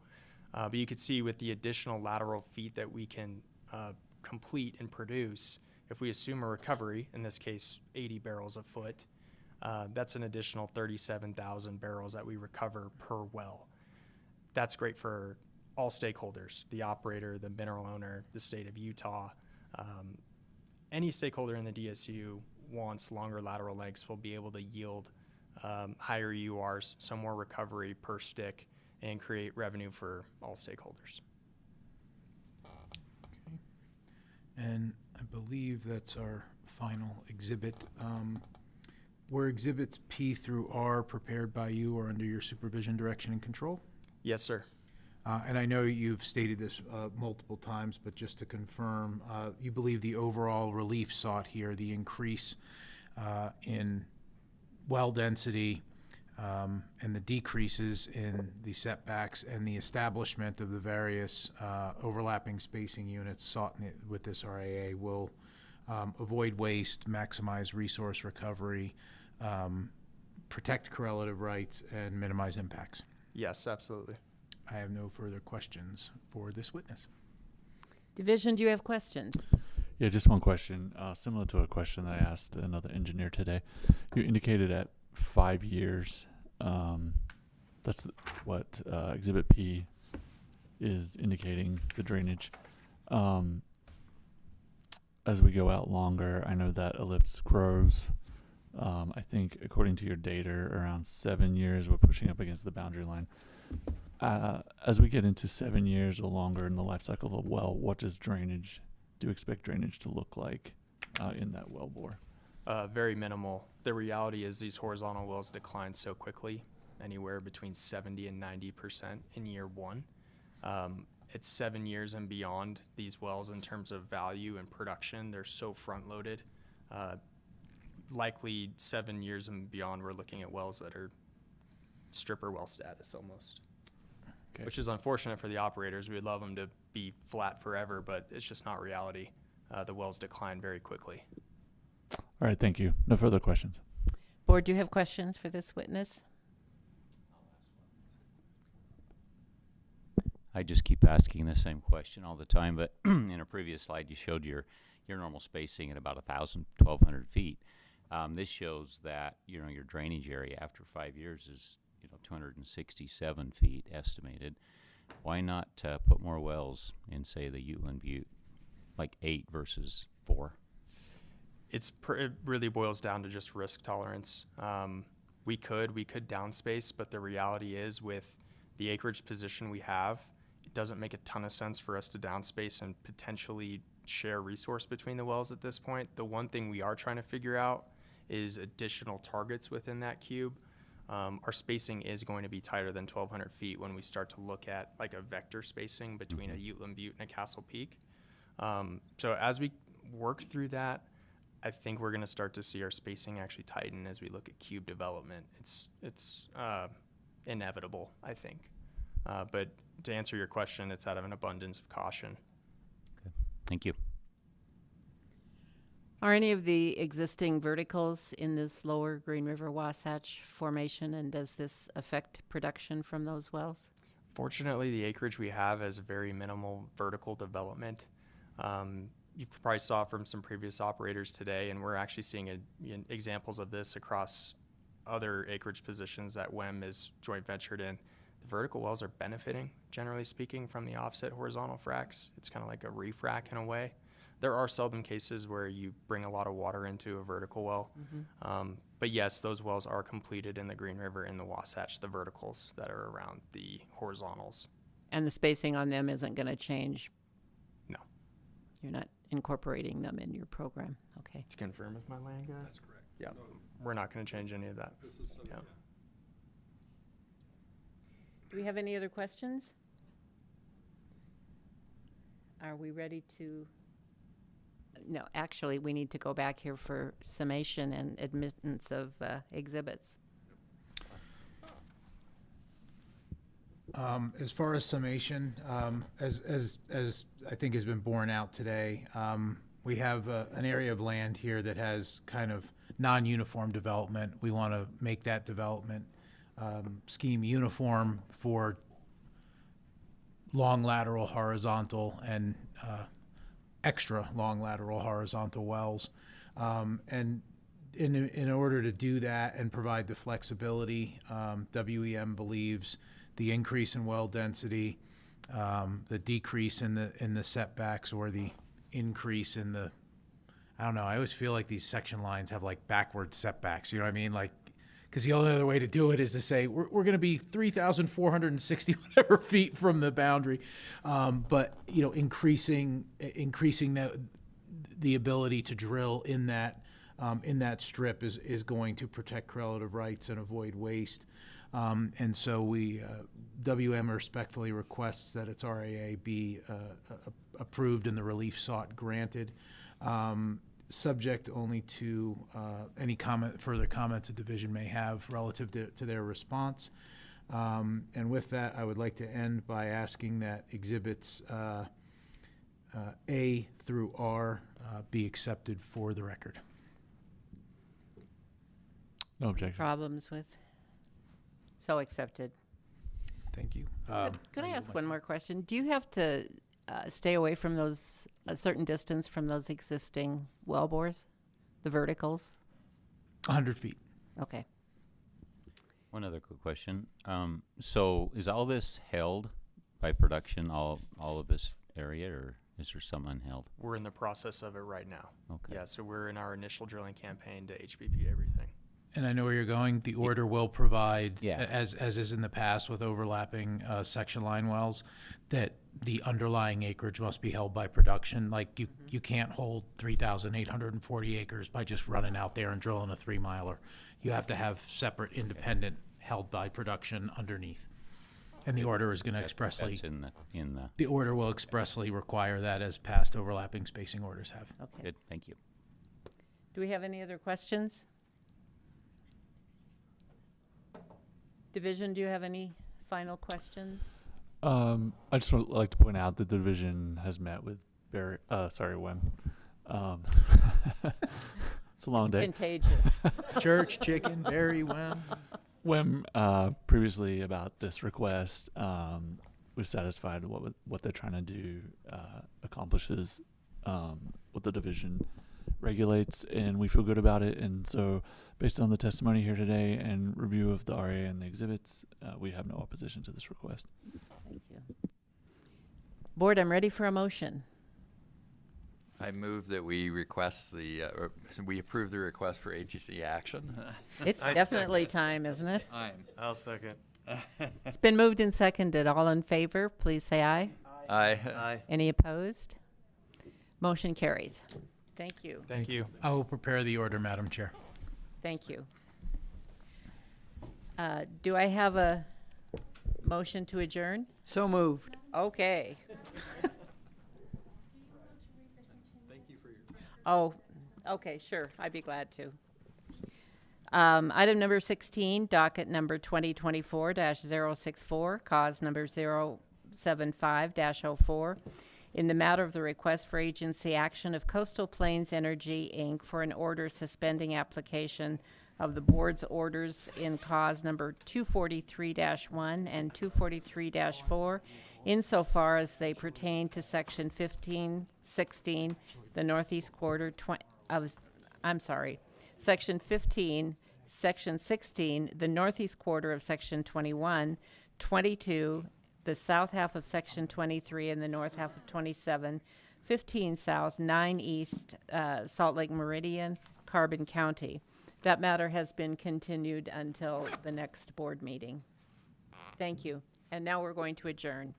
But you can see with the additional lateral feet that we can complete and produce, if we assume a recovery, in this case 80 barrels a foot, that's an additional 37,000 barrels that we recover per well. That's great for all stakeholders, the operator, the mineral owner, the state of Utah. Any stakeholder in the DSU wants longer lateral lengths will be able to yield higher EURs, so more recovery per stick, and create revenue for all stakeholders. And I believe that's our final exhibit. Were exhibits P through R prepared by you or under your supervision, direction, and control? Yes, sir. And I know you've stated this multiple times, but just to confirm, you believe the overall relief sought here, the increase in well density and the decreases in the setbacks and the establishment of the various overlapping spacing units sought with this RAA will avoid waste, maximize resource recovery, protect correlative rights, and minimize impacts. Yes, absolutely. I have no further questions for this witness. Division, do you have questions? Yeah, just one question, similar to a question that I asked another engineer today. You indicated at 5 years, that's what Exhibit P is indicating, the drainage. As we go out longer, I know that ellipse grows. I think according to your data, around 7 years, we're pushing up against the boundary line. As we get into 7 years or longer in the life cycle of a well, what does drainage, do you expect drainage to look like in that well bore? Very minimal. The reality is these horizontal wells decline so quickly, anywhere between 70 and 90% in year one. It's 7 years and beyond, these wells in terms of value and production, they're so front loaded. Likely 7 years and beyond, we're looking at wells that are stripper well status almost. Okay. Which is unfortunate for the operators. We would love them to be flat forever, but it's just not reality. The wells decline very quickly. All right, thank you. No further questions. Board, do you have questions for this witness? I just keep asking the same question all the time, but in a previous slide, you showed your normal spacing at about 1,200 feet. This shows that, your drainage area after 5 years is, 267 feet estimated. Why not put more wells in, say, the Uteland Butte, like 8 versus 4? It really boils down to just risk tolerance. We could downspace, but the reality is with the acreage position we have, it doesn't make a ton of sense for us to downspace and potentially share resource between the wells at this point. The one thing we are trying to figure out is additional targets within that cube. Our spacing is going to be tighter than 1,200 feet when we start to look at like a vector spacing between a Uteland Butte and a Castle Peak. So as we work through that, I think we're going to start to see our spacing actually tighten as we look at cube development. It's inevitable, I think. But to answer your question, it's out of an abundance of caution. Okay. Thank you. Are any of the existing verticals in this lower Green River Wasatch formation, and does this affect production from those wells? Fortunately, the acreage we have has very minimal vertical development. You probably saw from some previous operators today, and we're actually seeing examples of this across other acreage positions that WEM is joint ventured in. The vertical wells are benefiting, generally speaking, from the offset horizontal fracs. It's kind of like a refrac in a way. There are seldom cases where you bring a lot of water into a vertical well. But yes, those wells are completed in the Green River in the Wasatch, the verticals that are around the horizontals. And the spacing on them isn't going to change? No. You're not incorporating them in your program? Okay. To confirm with my land guy? That's correct. Yeah, No, we're not going to change any of that. this is something. Yeah. Do we have any other questions? Are we ready to? No, actually, we need to go back here for summation and admittance of exhibits. As far as summation, as I think has been borne out today, we have an area of land here that has kind of non-uniform development. We want to make that development scheme uniform for long lateral horizontal and extra long lateral horizontal wells. And in order to do that and provide the flexibility, WEM believes the increase in well density, the decrease in the setbacks, or the increase in the, I don't know, I always feel like these section lines have like backward setbacks, you know what I mean? Like because the only other way to do it is to say we're going to be 3,460 whatever feet from the boundary, but you know, increasing the ability to drill in that strip is going to protect correlative rights and avoid waste. And so WM respectfully requests that its RAA be approved and the relief sought granted, subject only to any further comments the division may have relative to their response. And with that, I would like to end by asking that exhibits A through R be accepted for the record. No objection. Problems with? So accepted. Thank you. Could I ask one more question? Do you have to stay away from those, a certain distance from those existing well bores, the verticals? 100 feet. Okay. One other quick question. So is all this held by production, all of this area, or is there some unheld? We're in the process of it right now. Okay. Yeah, so we're in our initial drilling campaign to HBP everything. And I know where you're going. The order will provide, Yeah. as is in the past with overlapping section line wells, that the underlying acreage must be held by production. Like you can't hold 3,840 acres by just running out there and drilling a 3-miler. You have to have separate, independent, held by production underneath. And the order is going to expressly. That's in the. The order will expressly require that, as past overlapping spacing orders have. Okay. Good. Thank you. Do we have any other questions? Division, do you have any final questions? I just would like to point out that the division has met with Wem. It's a long day. Contagious. Church, chicken, berry, Wem previously about this request was satisfied what they're trying to do accomplishes what the division regulates, and we feel good about it. And so, based on the testimony here today and review of the RA and the exhibits, we have no opposition to this request. Thank you. Board, I'm ready for a motion. I move that we request we approve the request for agency action. It's definitely time, isn't it? I'll second. It's been moved and seconded. All in favor, please say aye. Aye. Aye. Any opposed? Motion carries. Thank you. Thank you. I will prepare the order, Madam Chair. Thank you. Do I have a motion to adjourn? So moved. Okay. Oh, okay, sure. I'd be glad to. Item number 16, docket number 2024-064, cause number 075-04. In the matter of the request for agency action of Coastal Plains Energy, Inc. for an order suspending application of the board's orders in cause number 243-1 and 243-4 insofar as they pertain to section 1516, the northeast quarter, section 15, section 16, the northeast quarter of section 21, 22, the south half of section 23 and the north half of 27, 15 south, 9 east, Salt Lake Meridian, Carbon County. That matter has been continued until the next board meeting. Thank you. And now we're going to adjourn.